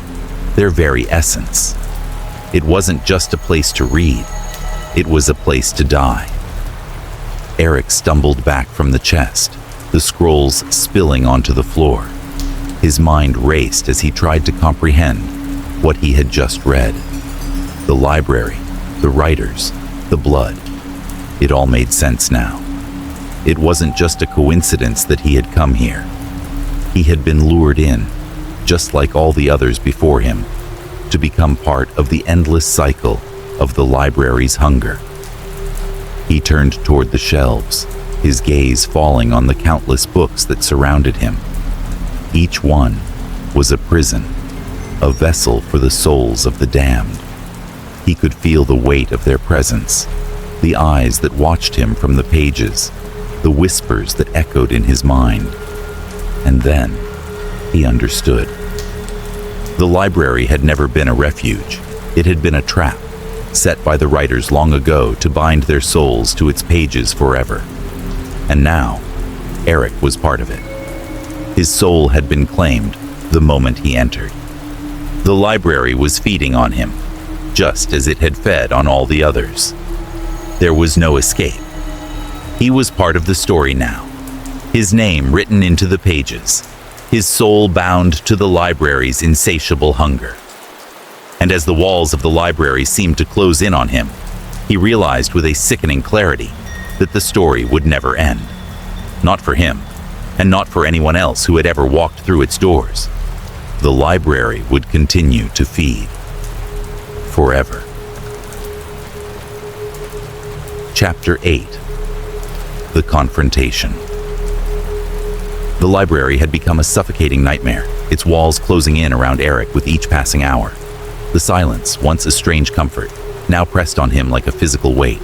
S1: their very essence. It wasn't just a place to read, it was a place to die. Eric stumbled back from the chest, the scrolls spilling onto the floor. His mind raced as he tried to comprehend what he had just read. The library, the writers, the blood. It all made sense now. It wasn't just a coincidence that he had come here. He had been lured in, just like all the others before him, to become part of the endless cycle of the library's hunger. He turned toward the shelves, his gaze falling on the countless books that surrounded him. Each one was a prison, a vessel for the souls of the damned. He could feel the weight of their presence, the eyes that watched him from the pages, the whispers that echoed in his mind. And then he understood. The library had never been a refuge. It had been a trap, set by the writers long ago to bind their souls to its pages forever. And now, Eric was part of it. His soul had been claimed the moment he entered. The library was feeding on him, just as it had fed on all the others. There was no escape. He was part of the story now, his name written into the pages, his soul bound to the library's insatiable hunger. And as the walls of the library seemed to close in on him, he realized with a sickening clarity that the story would never end. Not for him, and not for anyone else who had ever walked through its doors. The library would continue to feed. Forever. Chapter 8. The Confrontation. The library had become a suffocating nightmare, its walls closing in around Eric with each passing hour. The silence, once a strange comfort, now pressed on him like a physical weight.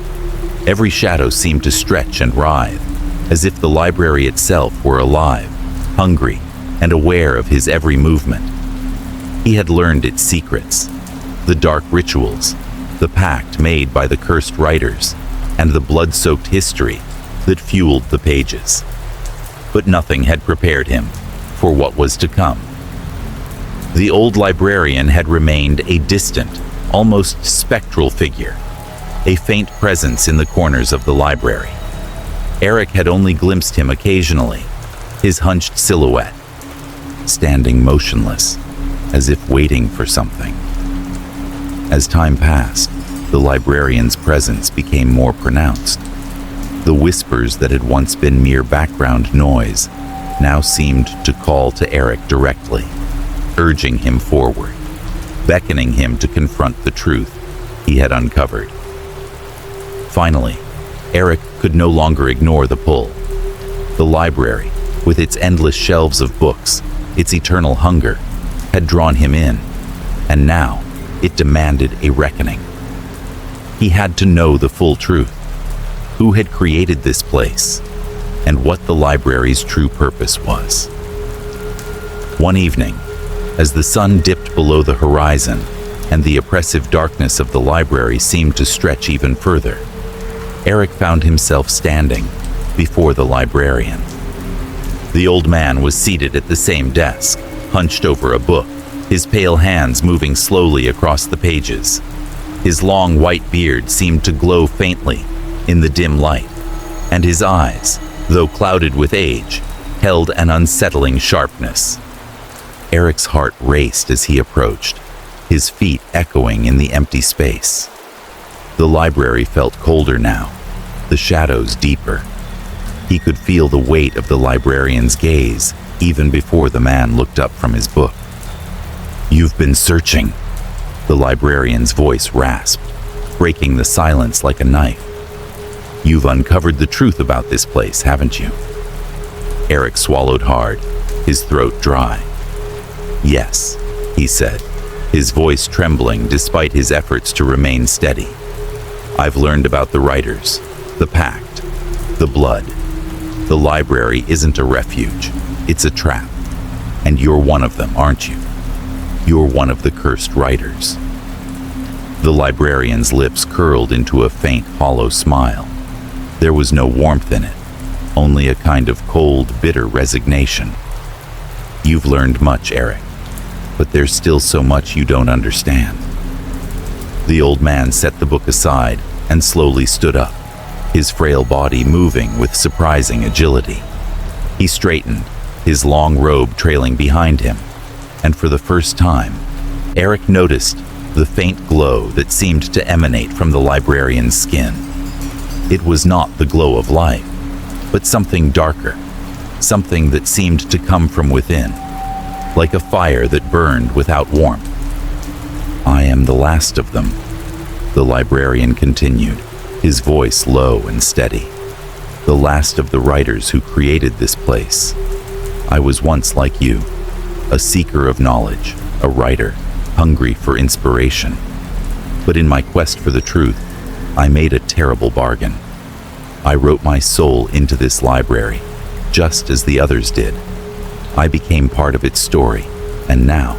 S1: Every shadow seemed to stretch and writhe, as if the library itself were alive, hungry, and aware of his every movement. He had learned its secrets, the dark rituals, the pact made by the cursed writers, and the blood-soaked history that fueled the pages. But nothing had prepared him for what was to come. The old librarian had remained a distant, almost spectral figure, a faint presence in the corners of the library. Eric had only glimpsed him occasionally, his hunched silhouette, standing motionless, as if waiting for something. As time passed, the librarian's presence became more pronounced. The whispers that had once been mere background noise now seemed to call to Eric directly, urging him forward, beckoning him to confront the truth he had uncovered. Finally, Eric could no longer ignore the pull. The library, with its endless shelves of books, its eternal hunger, had drawn him in, and now it demanded a reckoning. He had to know the full truth. Who had created this place, and what the library's true purpose was. One evening, as the sun dipped below the horizon and the oppressive darkness of the library seemed to stretch even further, Eric found himself standing before the librarian. The old man was seated at the same desk, hunched over a book, his pale hands moving slowly across the pages. His long white beard seemed to glow faintly in the dim light, and his eyes, though clouded with age, held an unsettling sharpness. Eric's heart raced as he approached, his feet echoing in the empty space. The library felt colder now, the shadows deeper. He could feel the weight of the librarian's gaze even before the man looked up from his book. "You've been searching," the librarian's voice rasped, breaking the silence like a knife. "You've uncovered the truth about this place, haven't you?" Eric swallowed hard, his throat dry. "Yes," he said, his voice trembling despite his efforts to remain steady. "I've learned about the writers, the pact, the blood. The library isn't a refuge, it's a trap. And you're one of them, aren't you? You're one of the cursed writers." The librarian's lips curled into a faint, hollow smile. There was no warmth in it, only a kind of cold, bitter resignation. "You've learned much, Eric, but there's still so much you don't understand." The old man set the book aside and slowly stood up, his frail body moving with surprising agility. He straightened, his long robe trailing behind him, and for the first time, Eric noticed the faint glow that seemed to emanate from the librarian's skin. It was not the glow of life, but something darker, something that seemed to come from within, like a fire that burned without warmth. "I am the last of them," the librarian continued, his voice low and steady. "The last of the writers who created this place. I was once like you, a seeker of knowledge, a writer, hungry for inspiration. But in my quest for the truth, I made a terrible bargain. I wrote my soul into this library, just as the others did. I became part of its story, and now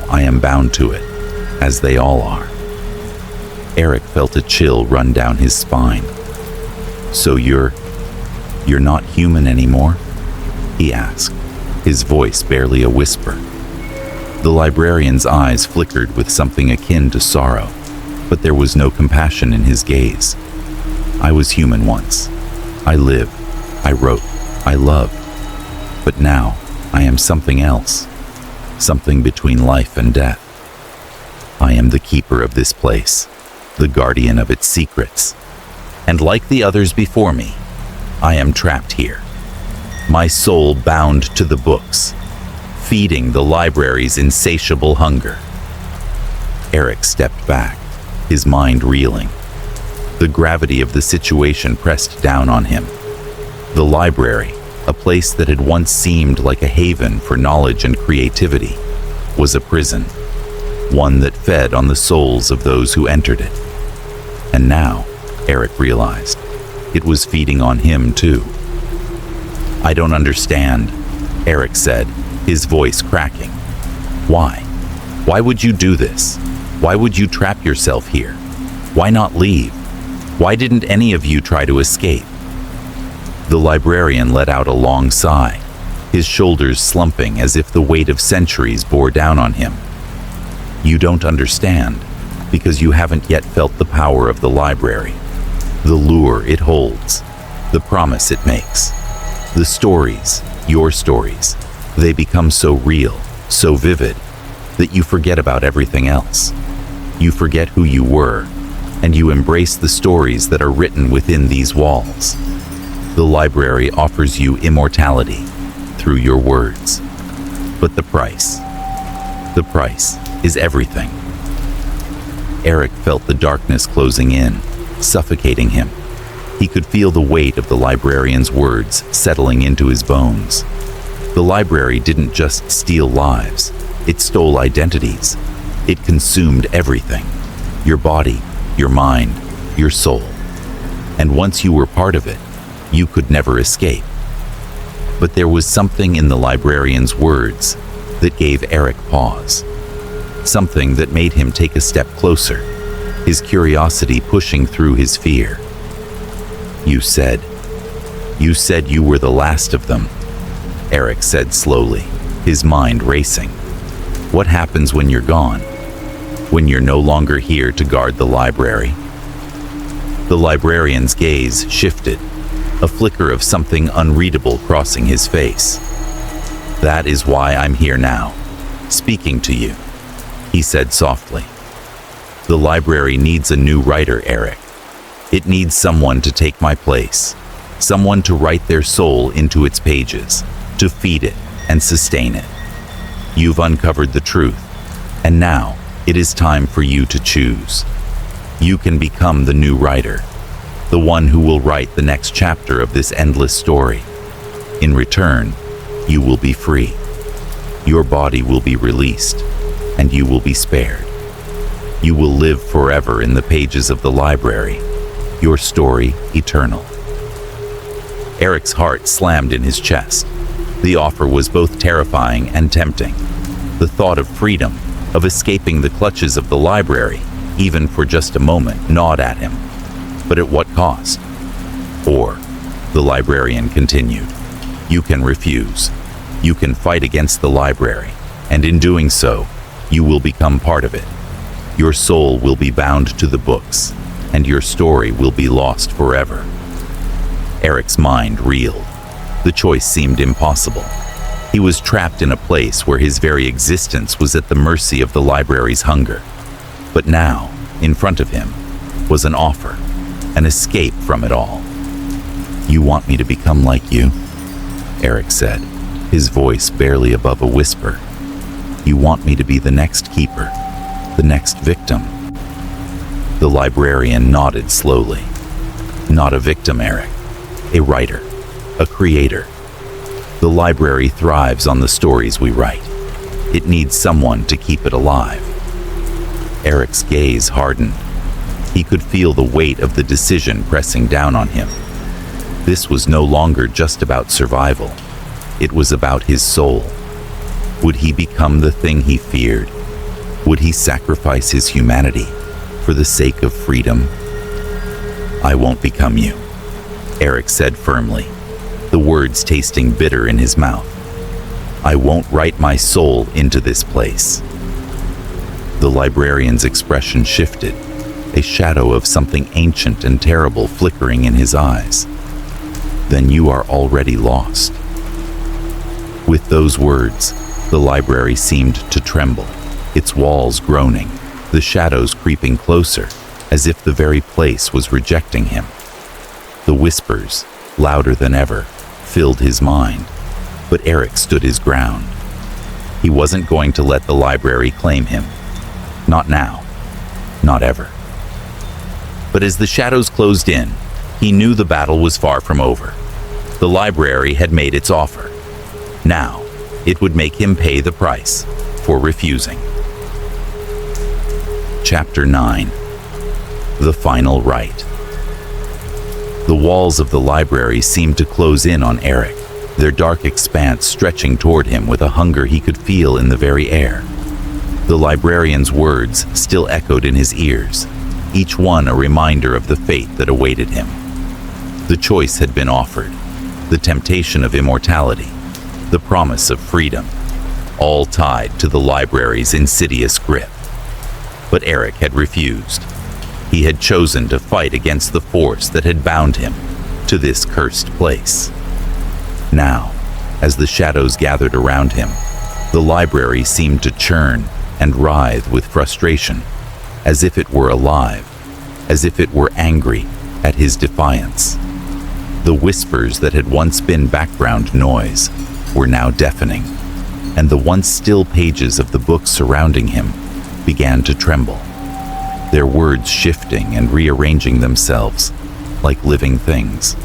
S1: I am bound to it, as they all are." Eric felt a chill run down his spine. "So you're not human anymore?" he asked, his voice barely a whisper. The librarian's eyes flickered with something akin to sorrow, but there was no compassion in his gaze. "I was human once. I lived, I wrote, I loved. But now I am something else, something between life and death. I am the keeper of this place, the guardian of its secrets. And like the others before me, I am trapped here, my soul bound to the books, feeding the library's insatiable hunger." Eric stepped back, his mind reeling. The gravity of the situation pressed down on him. The library, a place that had once seemed like a haven for knowledge and creativity, was a prison, one that fed on the souls of those who entered it. And now, Eric realized, it was feeding on him too. "I don't understand," Eric said, his voice cracking. Why? Why would you do this? Why would you trap yourself here? Why not leave? Why didn't any of you try to escape? The librarian let out a long sigh, his shoulders slumping as if the weight of centuries bore down on him. You don't understand, because you haven't yet felt the power of the library, the lure it holds, the promise it makes. The stories, your stories, they become so real, so vivid, that you forget about everything else. You forget who you were, and you embrace the stories that are written within these walls. The library offers you immortality through your words. But the price is everything. Eric felt the darkness closing in, suffocating him. He could feel the weight of the librarian's words settling into his bones. The library didn't just steal lives, it stole identities. It consumed everything. Your body, your mind, your soul. And once you were part of it, you could never escape. But there was something in the librarian's words that gave Eric pause. Something that made him take a step closer, his curiosity pushing through his fear. You said you were the last of them, Eric said slowly, his mind racing. What happens when you're gone? When you're no longer here to guard the library? The librarian's gaze shifted, a flicker of something unreadable crossing his face. That is why I'm here now, speaking to you, he said softly. The library needs a new writer, Eric. It needs someone to take my place, someone to write their soul into its pages, to feed it and sustain it. You've uncovered the truth, and now it is time for you to choose. You can become the new writer, the one who will write the next chapter of this endless story. In return, you will be free. Your body will be released, and you will be spared. You will live forever in the pages of the library, your story eternal. Eric's heart slammed in his chest. The offer was both terrifying and tempting. The thought of freedom, of escaping the clutches of the library, even for just a moment, gnawed at him. But at what cost? Or, the librarian continued, you can refuse. You can fight against the library, and in doing so, you will become part of it. Your soul will be bound to the books, and your story will be lost forever. Eric's mind reeled. The choice seemed impossible. He was trapped in a place where his very existence was at the mercy of the library's hunger. But now, in front of him, was an offer, an escape from it all. You want me to become like you? Eric said, his voice barely above a whisper. You want me to be the next keeper, the next victim? The librarian nodded slowly. Not a victim, Eric. A writer, a creator. The library thrives on the stories we write. It needs someone to keep it alive. Eric's gaze hardened. He could feel the weight of the decision pressing down on him. This was no longer just about survival. It was about his soul. Would he become the thing he feared? Would he sacrifice his humanity for the sake of freedom? I won't become you, Eric said firmly, the words tasting bitter in his mouth. I won't write my soul into this place. The librarian's expression shifted, a shadow of something ancient and terrible flickering in his eyes. Then you are already lost. With those words, the library seemed to tremble, its walls groaning, the shadows creeping closer, as if the very place was rejecting him. The whispers, louder than ever, filled his mind, but Eric stood his ground. He wasn't going to let the library claim him. Not now. Not ever. But as the shadows closed in, he knew the battle was far from over. The library had made its offer. Now, it would make him pay the price for refusing. Chapter 9. The Final Right. The walls of the library seemed to close in on Eric, their dark expanse stretching toward him with a hunger he could feel in the very air. The librarian's words still echoed in his ears, each one a reminder of the fate that awaited him. The choice had been offered, the temptation of immortality, the promise of freedom, all tied to the library's insidious grip. But Eric had refused. He had chosen to fight against the force that had bound him to this cursed place. Now, as the shadows gathered around him, the library seemed to churn and writhe with frustration, as if it were alive, as if it were angry at his defiance. The whispers that had once been background noise were now deafening, and the once still pages of the books surrounding him began to tremble, their words shifting and rearranging themselves like living things.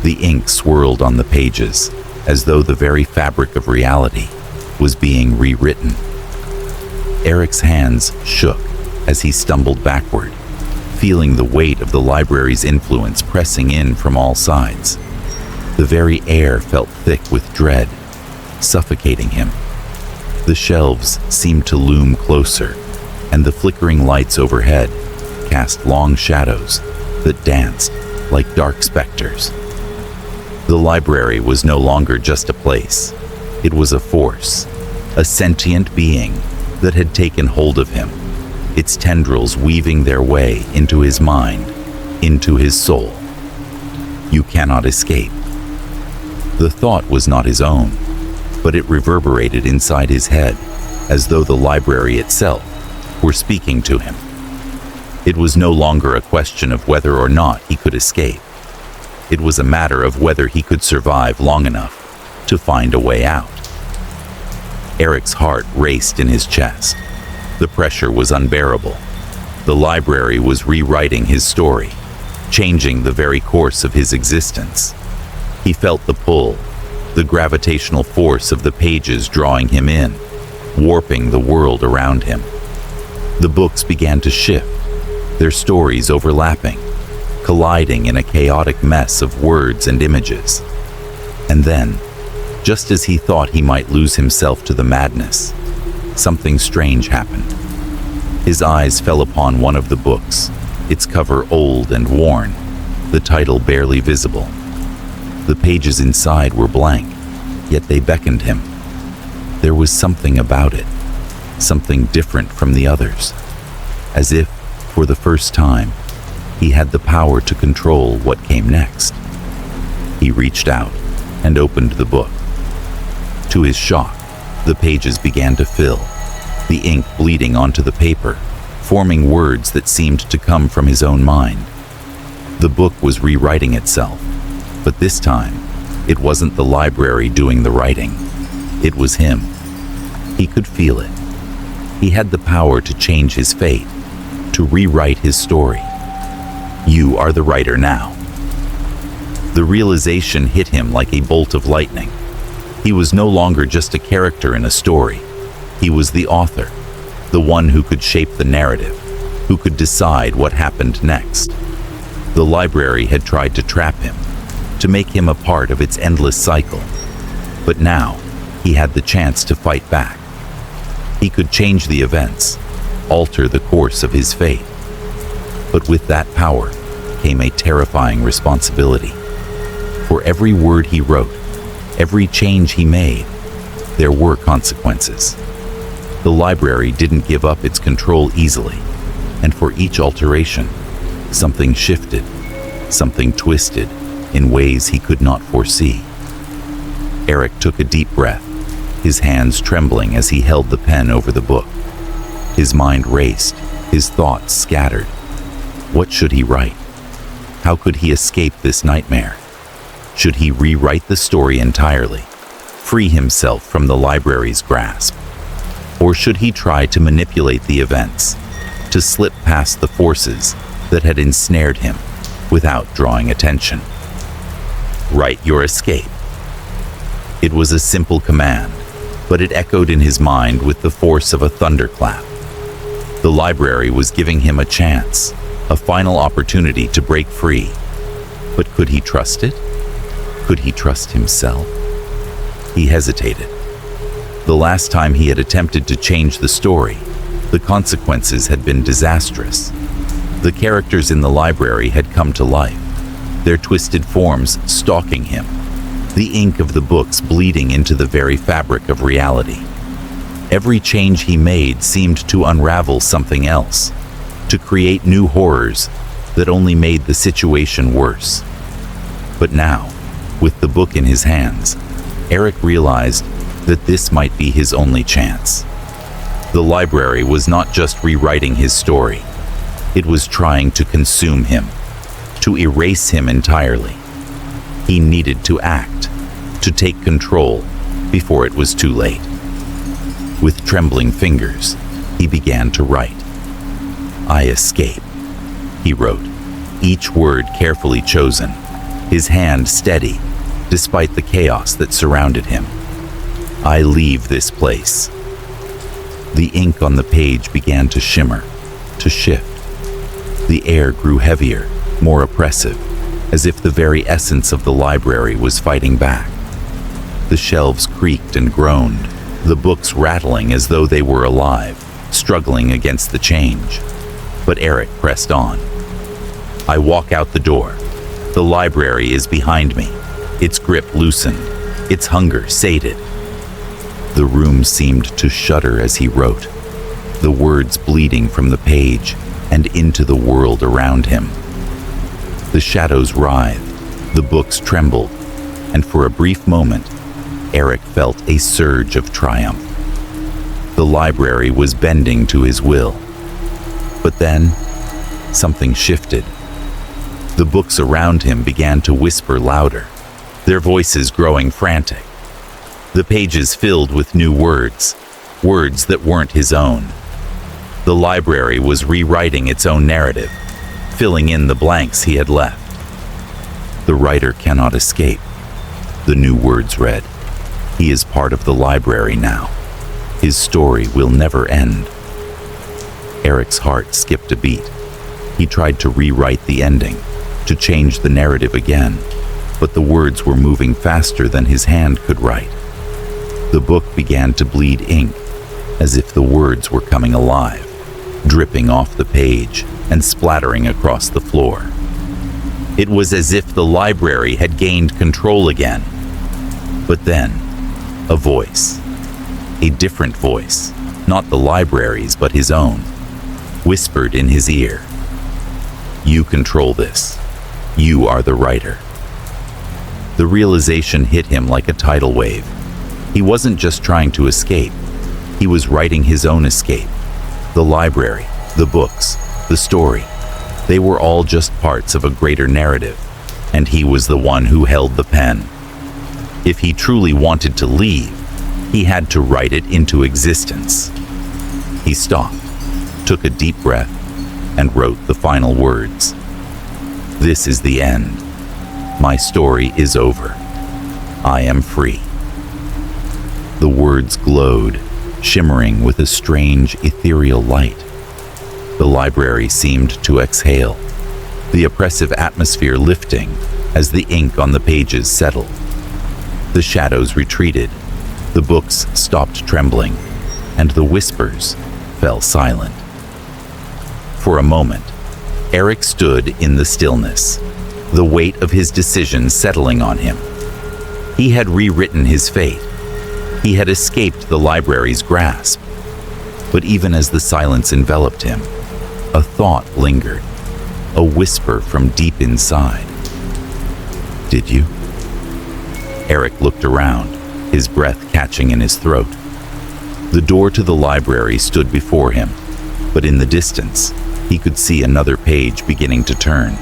S1: The ink swirled on the pages as though the very fabric of reality was being rewritten. Eric's hands shook as he stumbled backward, feeling the weight of the library's influence pressing in from all sides. The very air felt thick with dread, suffocating him. The shelves seemed to loom closer, and the flickering lights overhead cast long shadows that danced like dark specters. The library was no longer just a place. It was a force, a sentient being that had taken hold of him, its tendrils weaving their way into his mind, into his soul. You cannot escape. The thought was not his own, but it reverberated inside his head as though the library itself were speaking to him. It was no longer a question of whether or not he could escape. It was a matter of whether he could survive long enough to find a way out. Eric's heart raced in his chest. The pressure was unbearable. The library was rewriting his story, changing the very course of his existence. He felt the pull, the gravitational force of the pages drawing him in, warping the world around him. The books began to shift, their stories overlapping, colliding in a chaotic mess of words and images. And then, just as he thought he might lose himself to the madness, something strange happened. His eyes fell upon one of the books, its cover old and worn, the title barely visible. The pages inside were blank, yet they beckoned him. There was something about it, something different from the others, as if, for the first time, he had the power to control what came next. He reached out and opened the book. To his shock, the pages began to fill, the ink bleeding onto the paper, forming words that seemed to come from his own mind. The book was rewriting itself, but this time, it wasn't the library doing the writing. It was him. He could feel it. He had the power to change his fate, to rewrite his story. You are the writer now. The realization hit him like a bolt of lightning. He was no longer just a character in a story. He was the author, the one who could shape the narrative, who could decide what happened next. The library had tried to trap him, to make him a part of its endless cycle. But now, he had the chance to fight back. He could change the events, alter the course of his fate. But with that power came a terrifying responsibility. For every word he wrote, every change he made, there were consequences. The library didn't give up its control easily, and for each alteration, something shifted, something twisted in ways he could not foresee. Eric took a deep breath, his hands trembling as he held the pen over the book. His mind raced, his thoughts scattered. What should he write? How could he escape this nightmare? Should he rewrite the story entirely, free himself from the library's grasp? Or should he try to manipulate the events, to slip past the forces that had ensnared him without drawing attention? Write your escape. It was a simple command, but it echoed in his mind with the force of a thunderclap. The library was giving him a chance, a final opportunity to break free. But could he trust it? Could he trust himself? He hesitated. The last time he had attempted to change the story, the consequences had been disastrous. The characters in the library had come to life, their twisted forms stalking him, the ink of the books bleeding into the very fabric of reality. Every change he made seemed to unravel something else, to create new horrors that only made the situation worse. But now, with the book in his hands, Eric realized that this might be his only chance. The library was not just rewriting his story, it was trying to consume him, to erase him entirely. He needed to act, to take control before it was too late. With trembling fingers, he began to write. "I escape," he wrote, each word carefully chosen, his hand steady despite the chaos that surrounded him. "I leave this place." The ink on the page began to shimmer, to shift. The air grew heavier, more oppressive, as if the very essence of the library was fighting back. The shelves creaked and groaned, the books rattling as though they were alive, struggling against the change. But Eric pressed on. "I walk out the door. The library is behind me, its grip loosened, its hunger sated." The room seemed to shudder as he wrote, the words bleeding from the page and into the world around him. The shadows writhed, the books trembled, and for a brief moment, Eric felt a surge of triumph. The library was bending to his will. But then, something shifted. The books around him began to whisper louder, their voices growing frantic. The pages filled with new words, words that weren't his own. The library was rewriting its own narrative, filling in the blanks he had left. "The writer cannot escape," the new words read. "He is part of the library now. His story will never end." Eric's heart skipped a beat. He tried to rewrite the ending, to change the narrative again, but the words were moving faster than his hand could write. The book began to bleed ink, as if the words were coming alive, dripping off the page and splattering across the floor. It was as if the library had gained control again. But then, a voice, a different voice, not the library's but his own, whispered in his ear, "You control this. You are the writer." The realization hit him like a tidal wave. He wasn't just trying to escape. He was writing his own escape. The library, the books, the story, they were all just parts of a greater narrative, and he was the one who held the pen. If he truly wanted to leave, he had to write it into existence. He stopped, took a deep breath, and wrote the final words. "This is the end. My story is over. I am free." The words glowed, shimmering with a strange, ethereal light. The library seemed to exhale, the oppressive atmosphere lifting as the ink on the pages settled. The shadows retreated, the books stopped trembling, and the whispers fell silent. For a moment, Eric stood in the stillness, the weight of his decision settling on him. He had rewritten his fate. He had escaped the library's grasp. But even as the silence enveloped him, a thought lingered, a whisper from deep inside. "Did you?" Eric looked around, his breath catching in his throat. The door to the library stood before him, but in the distance, he could see another page beginning to turn.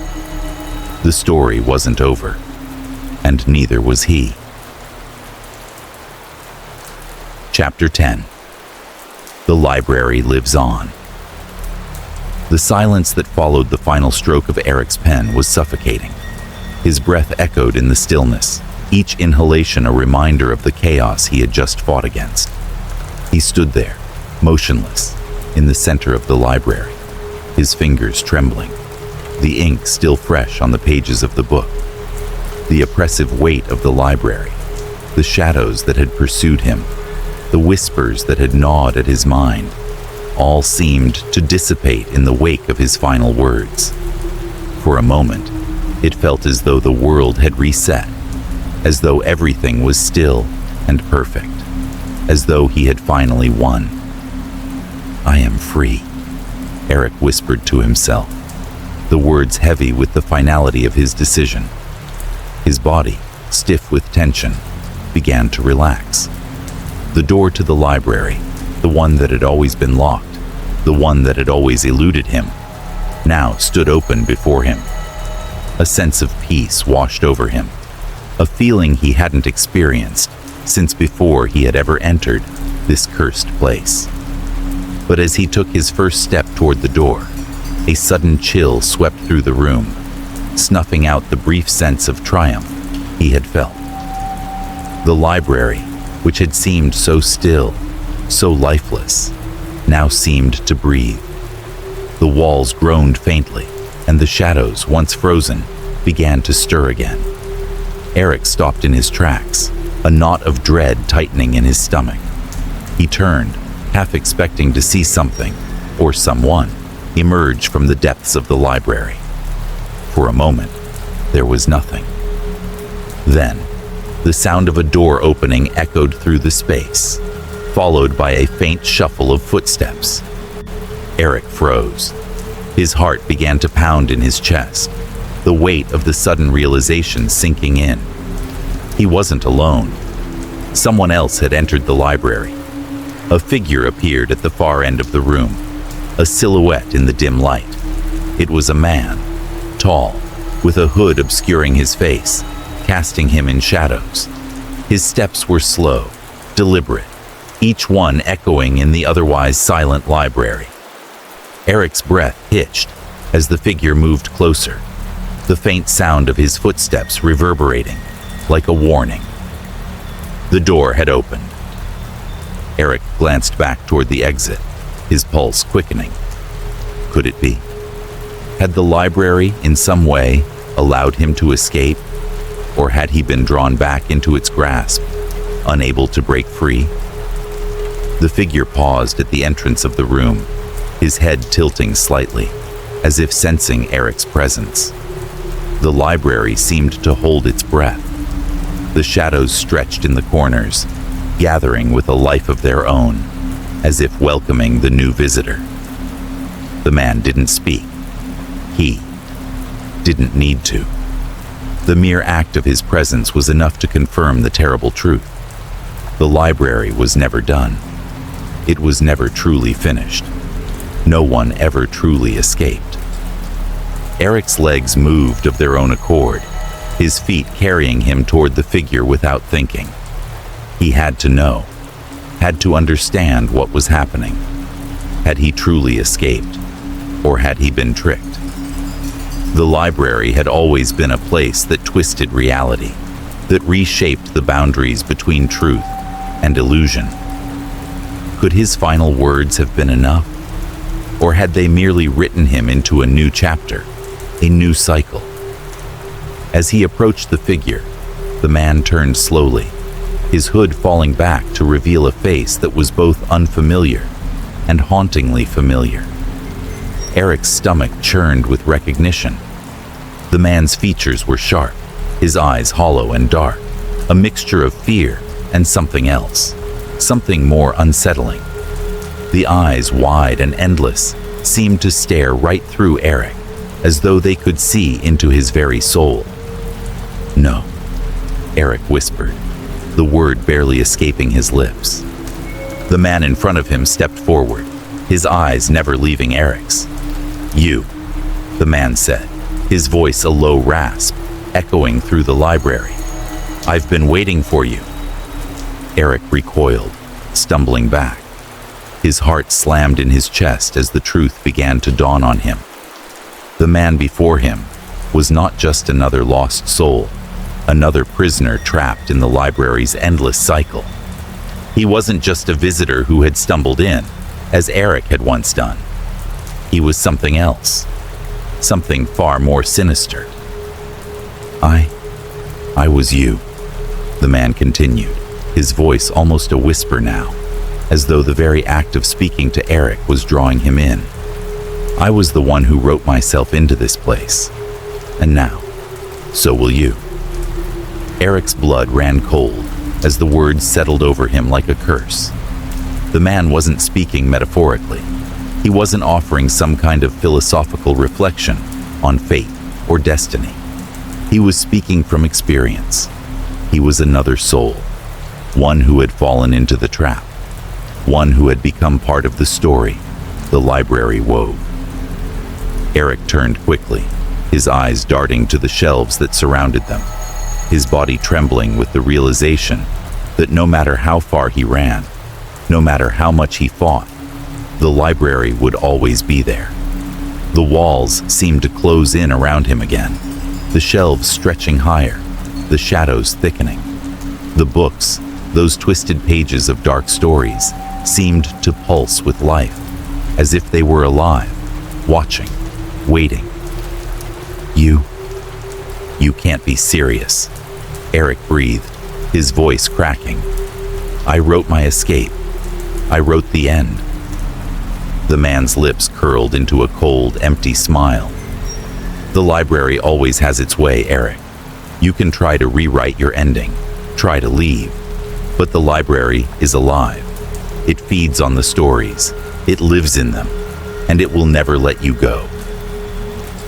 S1: The story wasn't over, and neither was he. Chapter 10. The library lives on. The silence that followed the final stroke of Eric's pen was suffocating. His breath echoed in the stillness, each inhalation a reminder of the chaos he had just fought against. He stood there, motionless, in the center of the library, his fingers trembling, the ink still fresh on the pages of the book. The oppressive weight of the library, the shadows that had pursued him, the whispers that had gnawed at his mind, all seemed to dissipate in the wake of his final words. For a moment, it felt as though the world had reset, as though everything was still and perfect, as though he had finally won. "I am free," Eric whispered to himself, the words heavy with the finality of his decision. His body, stiff with tension, began to relax. The door to the library, the one that had always been locked, the one that had always eluded him, now stood open before him. A sense of peace washed over him, a feeling he hadn't experienced since before he had ever entered this cursed place. But as he took his first step toward the door, a sudden chill swept through the room, snuffing out the brief sense of triumph he had felt. The library, which had seemed so still, so lifeless, now seemed to breathe. The walls groaned faintly, and the shadows, once frozen, began to stir again. Eric stopped in his tracks, a knot of dread tightening in his stomach. He turned, half expecting to see something, or someone, emerge from the depths of the library. For a moment, there was nothing. Then, the sound of a door opening echoed through the space, followed by a faint shuffle of footsteps. Eric froze. His heart began to pound in his chest, the weight of the sudden realization sinking in. He wasn't alone. Someone else had entered the library. A figure appeared at the far end of the room, a silhouette in the dim light. It was a man, tall, with a hood obscuring his face, casting him in shadows. His steps were slow, deliberate, each one echoing in the otherwise silent library. Eric's breath hitched as the figure moved closer, the faint sound of his footsteps reverberating like a warning. The door had opened. Eric glanced back toward the exit, his pulse quickening. Could it be? Had the library, in some way, allowed him to escape? Or had he been drawn back into its grasp, unable to break free? The figure paused at the entrance of the room, his head tilting slightly, as if sensing Eric's presence. The library seemed to hold its breath. The shadows stretched in the corners, gathering with a life of their own, as if welcoming the new visitor. The man didn't speak. He didn't need to. The mere act of his presence was enough to confirm the terrible truth. The library was never done. It was never truly finished. No one ever truly escaped. Eric's legs moved of their own accord, his feet carrying him toward the figure without thinking. He had to know, had to understand what was happening. Had he truly escaped, or had he been tricked? The library had always been a place that twisted reality, that reshaped the boundaries between truth and illusion. Could his final words have been enough? Or had they merely written him into a new chapter, a new cycle? As he approached the figure, the man turned slowly, his hood falling back to reveal a face that was both unfamiliar and hauntingly familiar. Eric's stomach churned with recognition. The man's features were sharp, his eyes hollow and dark, a mixture of fear and something else, something more unsettling. The eyes, wide and endless, seemed to stare right through Eric, as though they could see into his very soul. "No," Eric whispered, the word barely escaping his lips. The man in front of him stepped forward, his eyes never leaving Eric's. "You," the man said, his voice a low rasp, echoing through the library. "I've been waiting for you." Eric recoiled, stumbling back. His heart slammed in his chest as the truth began to dawn on him. The man before him was not just another lost soul, another prisoner trapped in the library's endless cycle. He wasn't just a visitor who had stumbled in, as Eric had once done. He was something else, something far more sinister. I was you, the man continued, his voice almost a whisper now, as though the very act of speaking to Eric was drawing him in. I was the one who wrote myself into this place. And now, so will you. Eric's blood ran cold as the words settled over him like a curse. The man wasn't speaking metaphorically. He wasn't offering some kind of philosophical reflection on fate or destiny. He was speaking from experience. He was another soul, one who had fallen into the trap, one who had become part of the story the library wove. Eric turned quickly, his eyes darting to the shelves that surrounded them, his body trembling with the realization that no matter how far he ran, no matter how much he fought, the library would always be there. The walls seemed to close in around him again, the shelves stretching higher, the shadows thickening. The books, those twisted pages of dark stories, seemed to pulse with life, as if they were alive, watching, waiting. You can't be serious, Eric breathed, his voice cracking. I wrote my escape. I wrote the end. The man's lips curled into a cold, empty smile. The library always has its way, Eric. You can try to rewrite your ending, try to leave, but the library is alive. It feeds on the stories, it lives in them, and it will never let you go.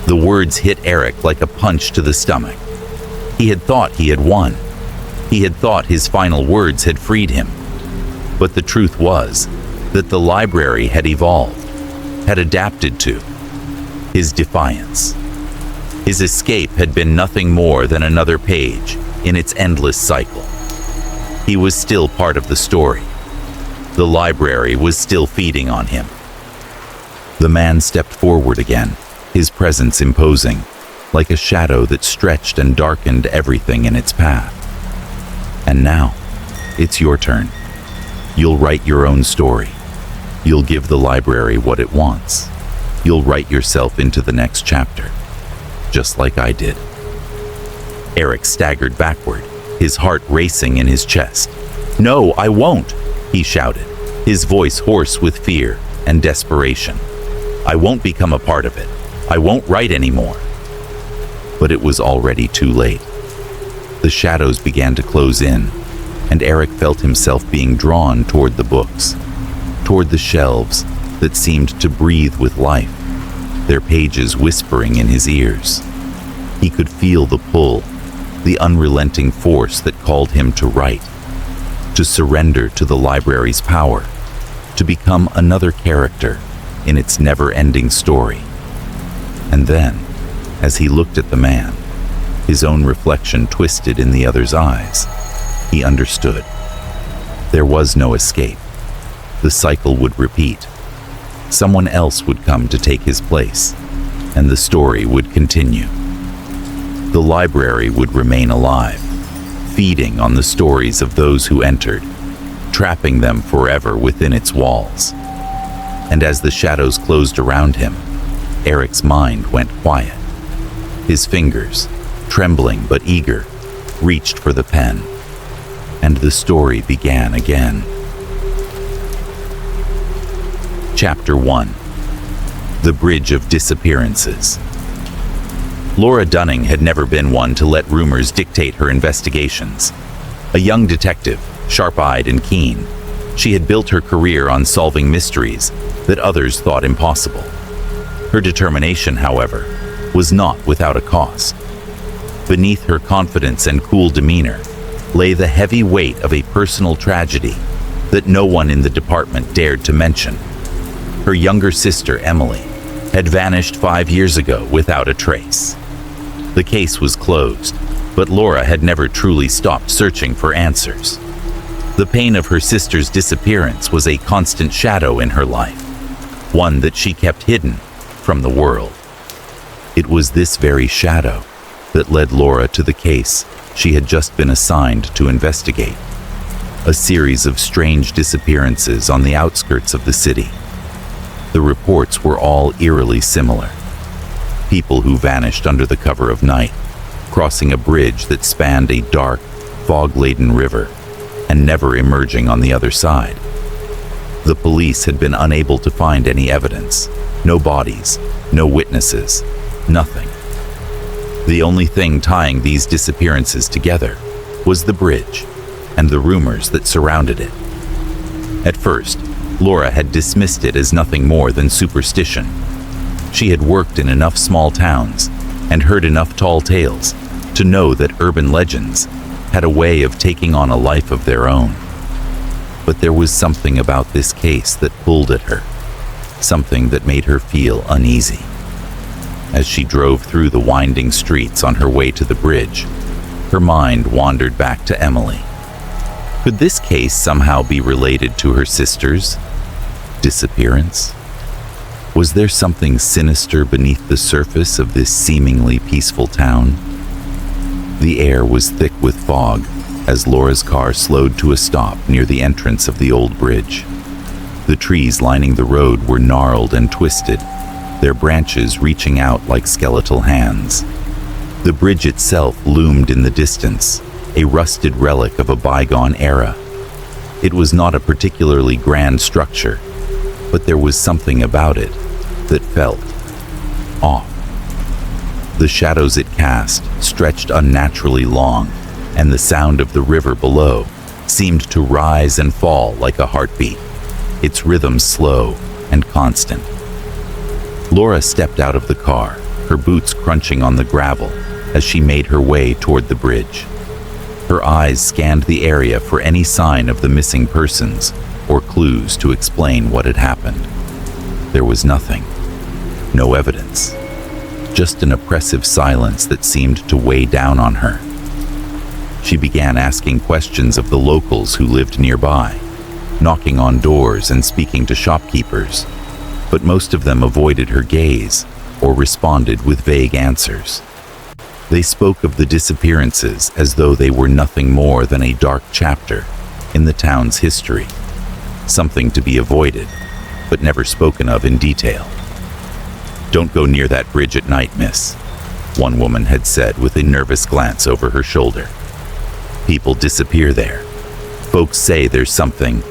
S1: The words hit Eric like a punch to the stomach. He had thought he had won. He had thought his final words had freed him. But the truth was that the library had evolved, had adapted to his defiance. His escape had been nothing more than another page in its endless cycle. He was still part of the story. The library was still feeding on him. The man stepped forward again, his presence imposing, like a shadow that stretched and darkened everything in its path. And now, it's your turn. You'll write your own story. You'll give the library what it wants. You'll write yourself into the next chapter, just like I did. Eric staggered backward, his heart racing in his chest. No, I won't, he shouted, his voice hoarse with fear and desperation. I won't become a part of it. I won't write anymore. But it was already too late. The shadows began to close in, and Eric felt himself being drawn toward the books, toward the shelves that seemed to breathe with life, their pages whispering in his ears. He could feel the pull, the unrelenting force that called him to write, to surrender to the library's power, to become another character in its never-ending story. And then, as he looked at the man, his own reflection twisted in the other's eyes, he understood. There was no escape. The cycle would repeat. Someone else would come to take his place, and the story would continue. The library would remain alive, feeding on the stories of those who entered, trapping them forever within its walls. And as the shadows closed around him, Eric's mind went quiet. His fingers, trembling but eager, reached for the pen, and the story began again. Chapter 1. The Bridge of Disappearances. Laura Dunning had never been one to let rumors dictate her investigations. A young detective, sharp-eyed and keen, she had built her career on solving mysteries that others thought impossible. Her determination, however, was not without a cost. Beneath her confidence and cool demeanor lay the heavy weight of a personal tragedy that no one in the department dared to mention. Her younger sister, Emily, had vanished 5 years ago without a trace. The case was closed, but Laura had never truly stopped searching for answers. The pain of her sister's disappearance was a constant shadow in her life, one that she kept hidden from the world. It was this very shadow that led Laura to the case she had just been assigned to investigate. A series of strange disappearances on the outskirts of the city. The reports were all eerily similar. People who vanished under the cover of night, crossing a bridge that spanned a dark, fog-laden river, and never emerging on the other side. The police had been unable to find any evidence, no bodies, no witnesses, nothing. The only thing tying these disappearances together was the bridge and the rumors that surrounded it. At first, Laura had dismissed it as nothing more than superstition. She had worked in enough small towns and heard enough tall tales to know that urban legends had a way of taking on a life of their own. But there was something about this case that pulled at her, something that made her feel uneasy. As she drove through the winding streets on her way to the bridge, her mind wandered back to Emily. Could this case somehow be related to her sister's disappearance? Was there something sinister beneath the surface of this seemingly peaceful town? The air was thick with fog as Laura's car slowed to a stop near the entrance of the old bridge. The trees lining the road were gnarled and twisted, their branches reaching out like skeletal hands. The bridge itself loomed in the distance, a rusted relic of a bygone era. It was not a particularly grand structure, but there was something about it that felt off. The shadows it cast stretched unnaturally long, and the sound of the river below seemed to rise and fall like a heartbeat, its rhythm slow and constant. Laura stepped out of the car, her boots crunching on the gravel as she made her way toward the bridge. Her eyes scanned the area for any sign of the missing persons or clues to explain what had happened. There was nothing, no evidence, just an oppressive silence that seemed to weigh down on her. She began asking questions of the locals who lived nearby, knocking on doors and speaking to shopkeepers, but most of them avoided her gaze or responded with vague answers. They spoke of the disappearances as though they were nothing more than a dark chapter in the town's history, something to be avoided, but never spoken of in detail. "Don't go near that bridge at night, miss," one woman had said with a nervous glance over her shoulder. "People disappear there. Folks say there's something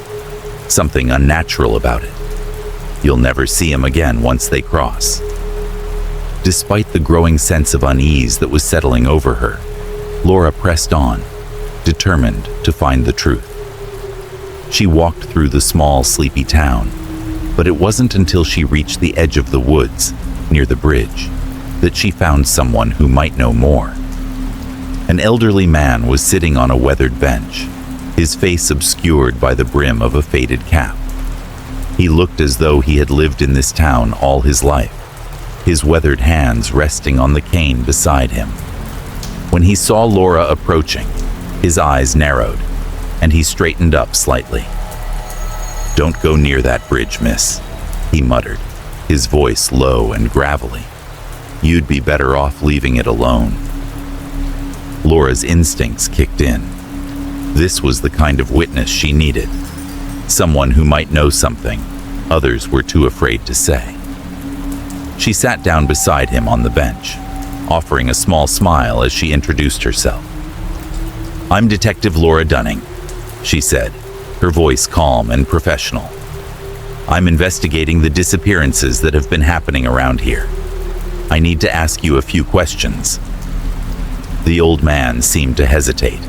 S1: unnatural about it. You'll never see 'em again once they cross." Despite the growing sense of unease that was settling over her, Laura pressed on, determined to find the truth. She walked through the small, sleepy town, but it wasn't until she reached the edge of the woods, near the bridge, that she found someone who might know more. An elderly man was sitting on a weathered bench, his face obscured by the brim of a faded cap. He looked as though he had lived in this town all his life, his weathered hands resting on the cane beside him. When he saw Laura approaching, his eyes narrowed, and he straightened up slightly. "Don't go near that bridge, miss," he muttered, his voice low and gravelly. "You'd be better off leaving it alone." Laura's instincts kicked in. This was the kind of witness she needed, someone who might know something others were too afraid to say. She sat down beside him on the bench, offering a small smile as she introduced herself. "I'm Detective Laura Dunning," she said, her voice calm and professional. "I'm investigating the disappearances that have been happening around here. I need to ask you a few questions." The old man seemed to hesitate,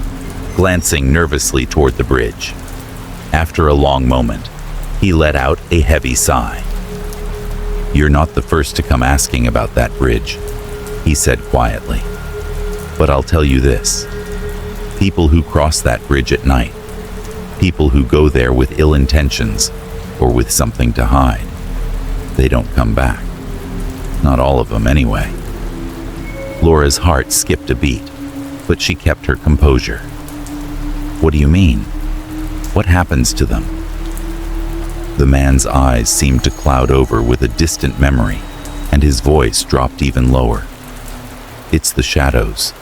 S1: glancing nervously toward the bridge. After a long moment, he let out a heavy sigh. "You're not the first to come asking about that bridge," he said quietly. "But I'll tell you this. People who cross that bridge at night, people who go there with ill intentions or with something to hide, they don't come back. Not all of them, anyway." Laura's heart skipped a beat, but she kept her composure. "What do you mean? What happens to them?" The man's eyes seemed to cloud over with a distant memory, and his voice dropped even lower. "It's the shadows,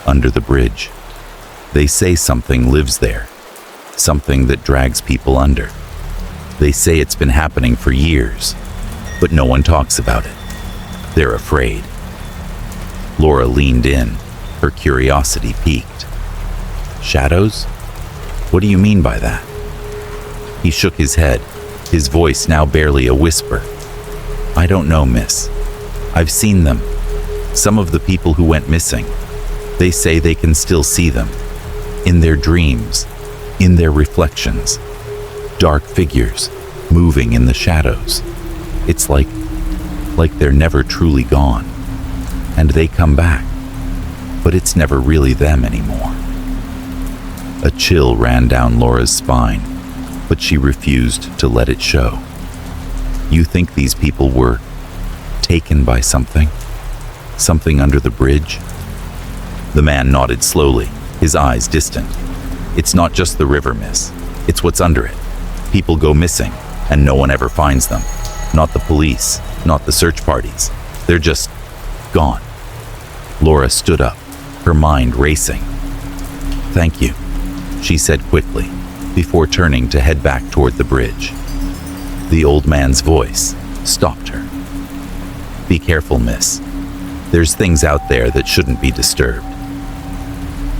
S1: under the bridge. They say something lives there, something that drags people under. They say it's been happening for years, but no one talks about it. They're afraid." Laura leaned in, Her curiosity piqued. Shadows? What do you mean by that? He shook his head, his voice now barely a whisper. I don't know, miss. I've seen them. Some of the people who went missing. They say they can still see them. In their dreams, in their reflections. Dark figures, moving in the shadows. It's like they're never truly gone. And they come back, but it's never really them anymore. A chill ran down Laura's spine, but she refused to let it show. You think these people were taken by something? Something under the bridge? The man nodded slowly, his eyes distant. It's not just the river, miss. It's what's under it. People go missing, and no one ever finds them. Not the police, not the search parties. They're just gone. Laura stood up, her mind racing. Thank you, she said quickly, before turning to head back toward the bridge. The old man's voice stopped her. Be careful, miss. There's things out there that shouldn't be disturbed.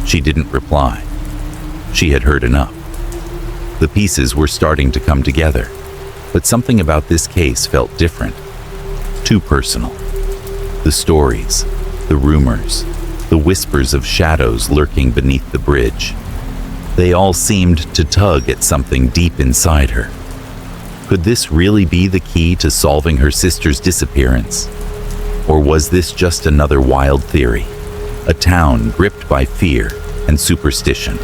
S1: She didn't reply. She had heard enough. The pieces were starting to come together, but something about this case felt different. Too personal. The stories, the rumors, the whispers of shadows lurking beneath the bridge. They all seemed to tug at something deep inside her. Could this really be the key to solving her sister's disappearance? Or was this just another wild theory? A town gripped by fear and superstition?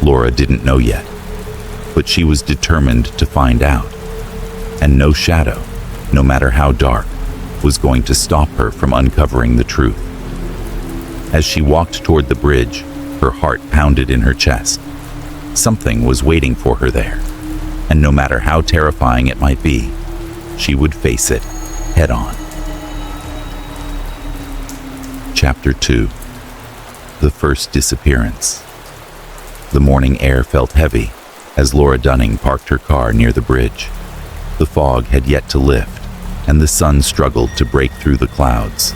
S1: Laura didn't know yet, but she was determined to find out. And no shadow, no matter how dark, was going to stop her from uncovering the truth. As she walked toward the bridge, her heart pounded in her chest. Something was waiting for her there, and no matter how terrifying it might be, she would face it head on. Chapter 2. The First Disappearance. The morning air felt heavy as Laura Dunning parked her car near the bridge. The fog had yet to lift, and the sun struggled to break through the clouds.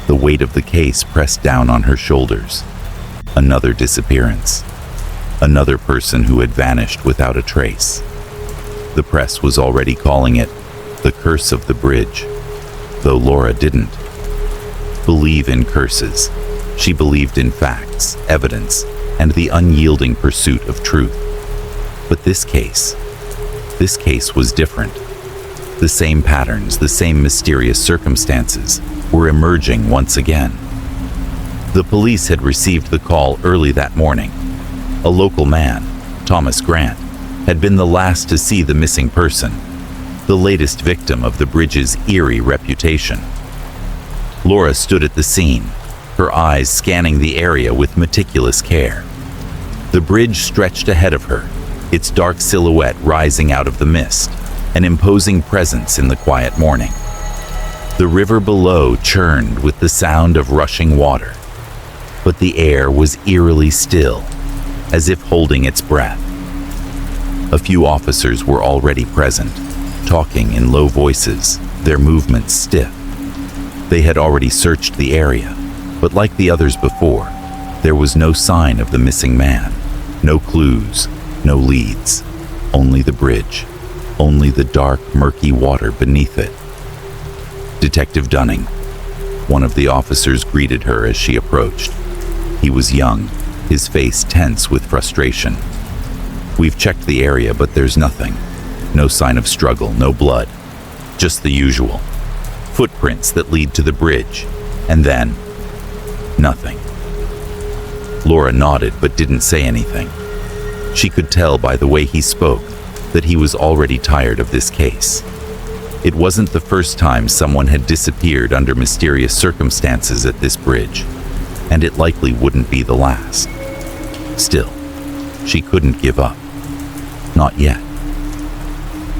S1: The weight of the case pressed down on her shoulders. Another disappearance. Another person who had vanished without a trace. The press was already calling it the curse of the bridge, though Laura didn't believe in curses. She believed in facts, evidence, and the unyielding pursuit of truth. But this case was different. The same patterns, the same mysterious circumstances were emerging once again. The police had received the call early that morning. A local man, Thomas Grant, had been the last to see the missing person, the latest victim of the bridge's eerie reputation. Laura stood at the scene, her eyes scanning the area with meticulous care. The bridge stretched ahead of her, its dark silhouette rising out of the mist, an imposing presence in the quiet morning. The river below churned with the sound of rushing water, but the air was eerily still, as if holding its breath. A few officers were already present, talking in low voices, their movements stiff. They had already searched the area, but like the others before, there was no sign of the missing man. No clues, no leads, only the bridge, only the dark, murky water beneath it. Detective Dunning, one of the officers, greeted her as she approached. He was young, his face tense with frustration. We've checked the area, but there's nothing. No sign of struggle, no blood. Just the usual. Footprints that lead to the bridge, and then nothing. Laura nodded but didn't say anything. She could tell by the way he spoke that he was already tired of this case. It wasn't the first time someone had disappeared under mysterious circumstances at this bridge, and it likely wouldn't be the last. Still, she couldn't give up. Not yet.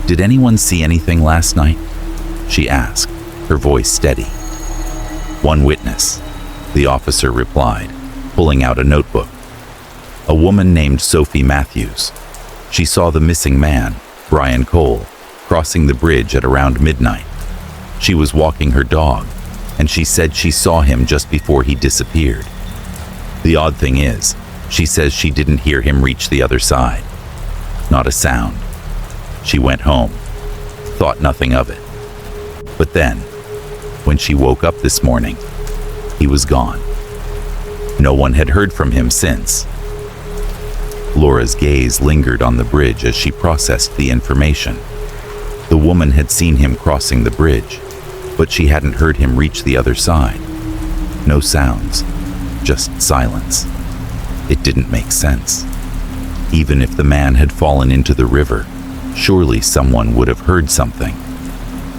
S1: Did anyone see anything last night? She asked, her voice steady. One witness, the officer replied, pulling out a notebook. A woman named Sophie Matthews. She saw the missing man, Brian Cole, crossing the bridge at around midnight. She was walking her dog, and she said she saw him just before he disappeared. The odd thing is, she says she didn't hear him reach the other side. Not a sound. She went home, thought nothing of it. But then, when she woke up this morning, he was gone. No one had heard from him since. Laura's gaze lingered on the bridge as she processed the information. The woman had seen him crossing the bridge, but she hadn't heard him reach the other side. No sounds, just silence. It didn't make sense. Even if the man had fallen into the river, surely someone would have heard something.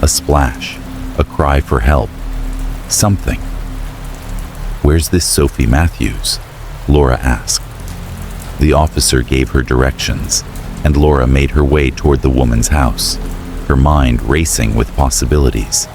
S1: A splash, a cry for help, something. "Where's this Sophie Matthews?" Laura asked. The officer gave her directions, and Laura made her way toward the woman's house, her mind racing with possibilities.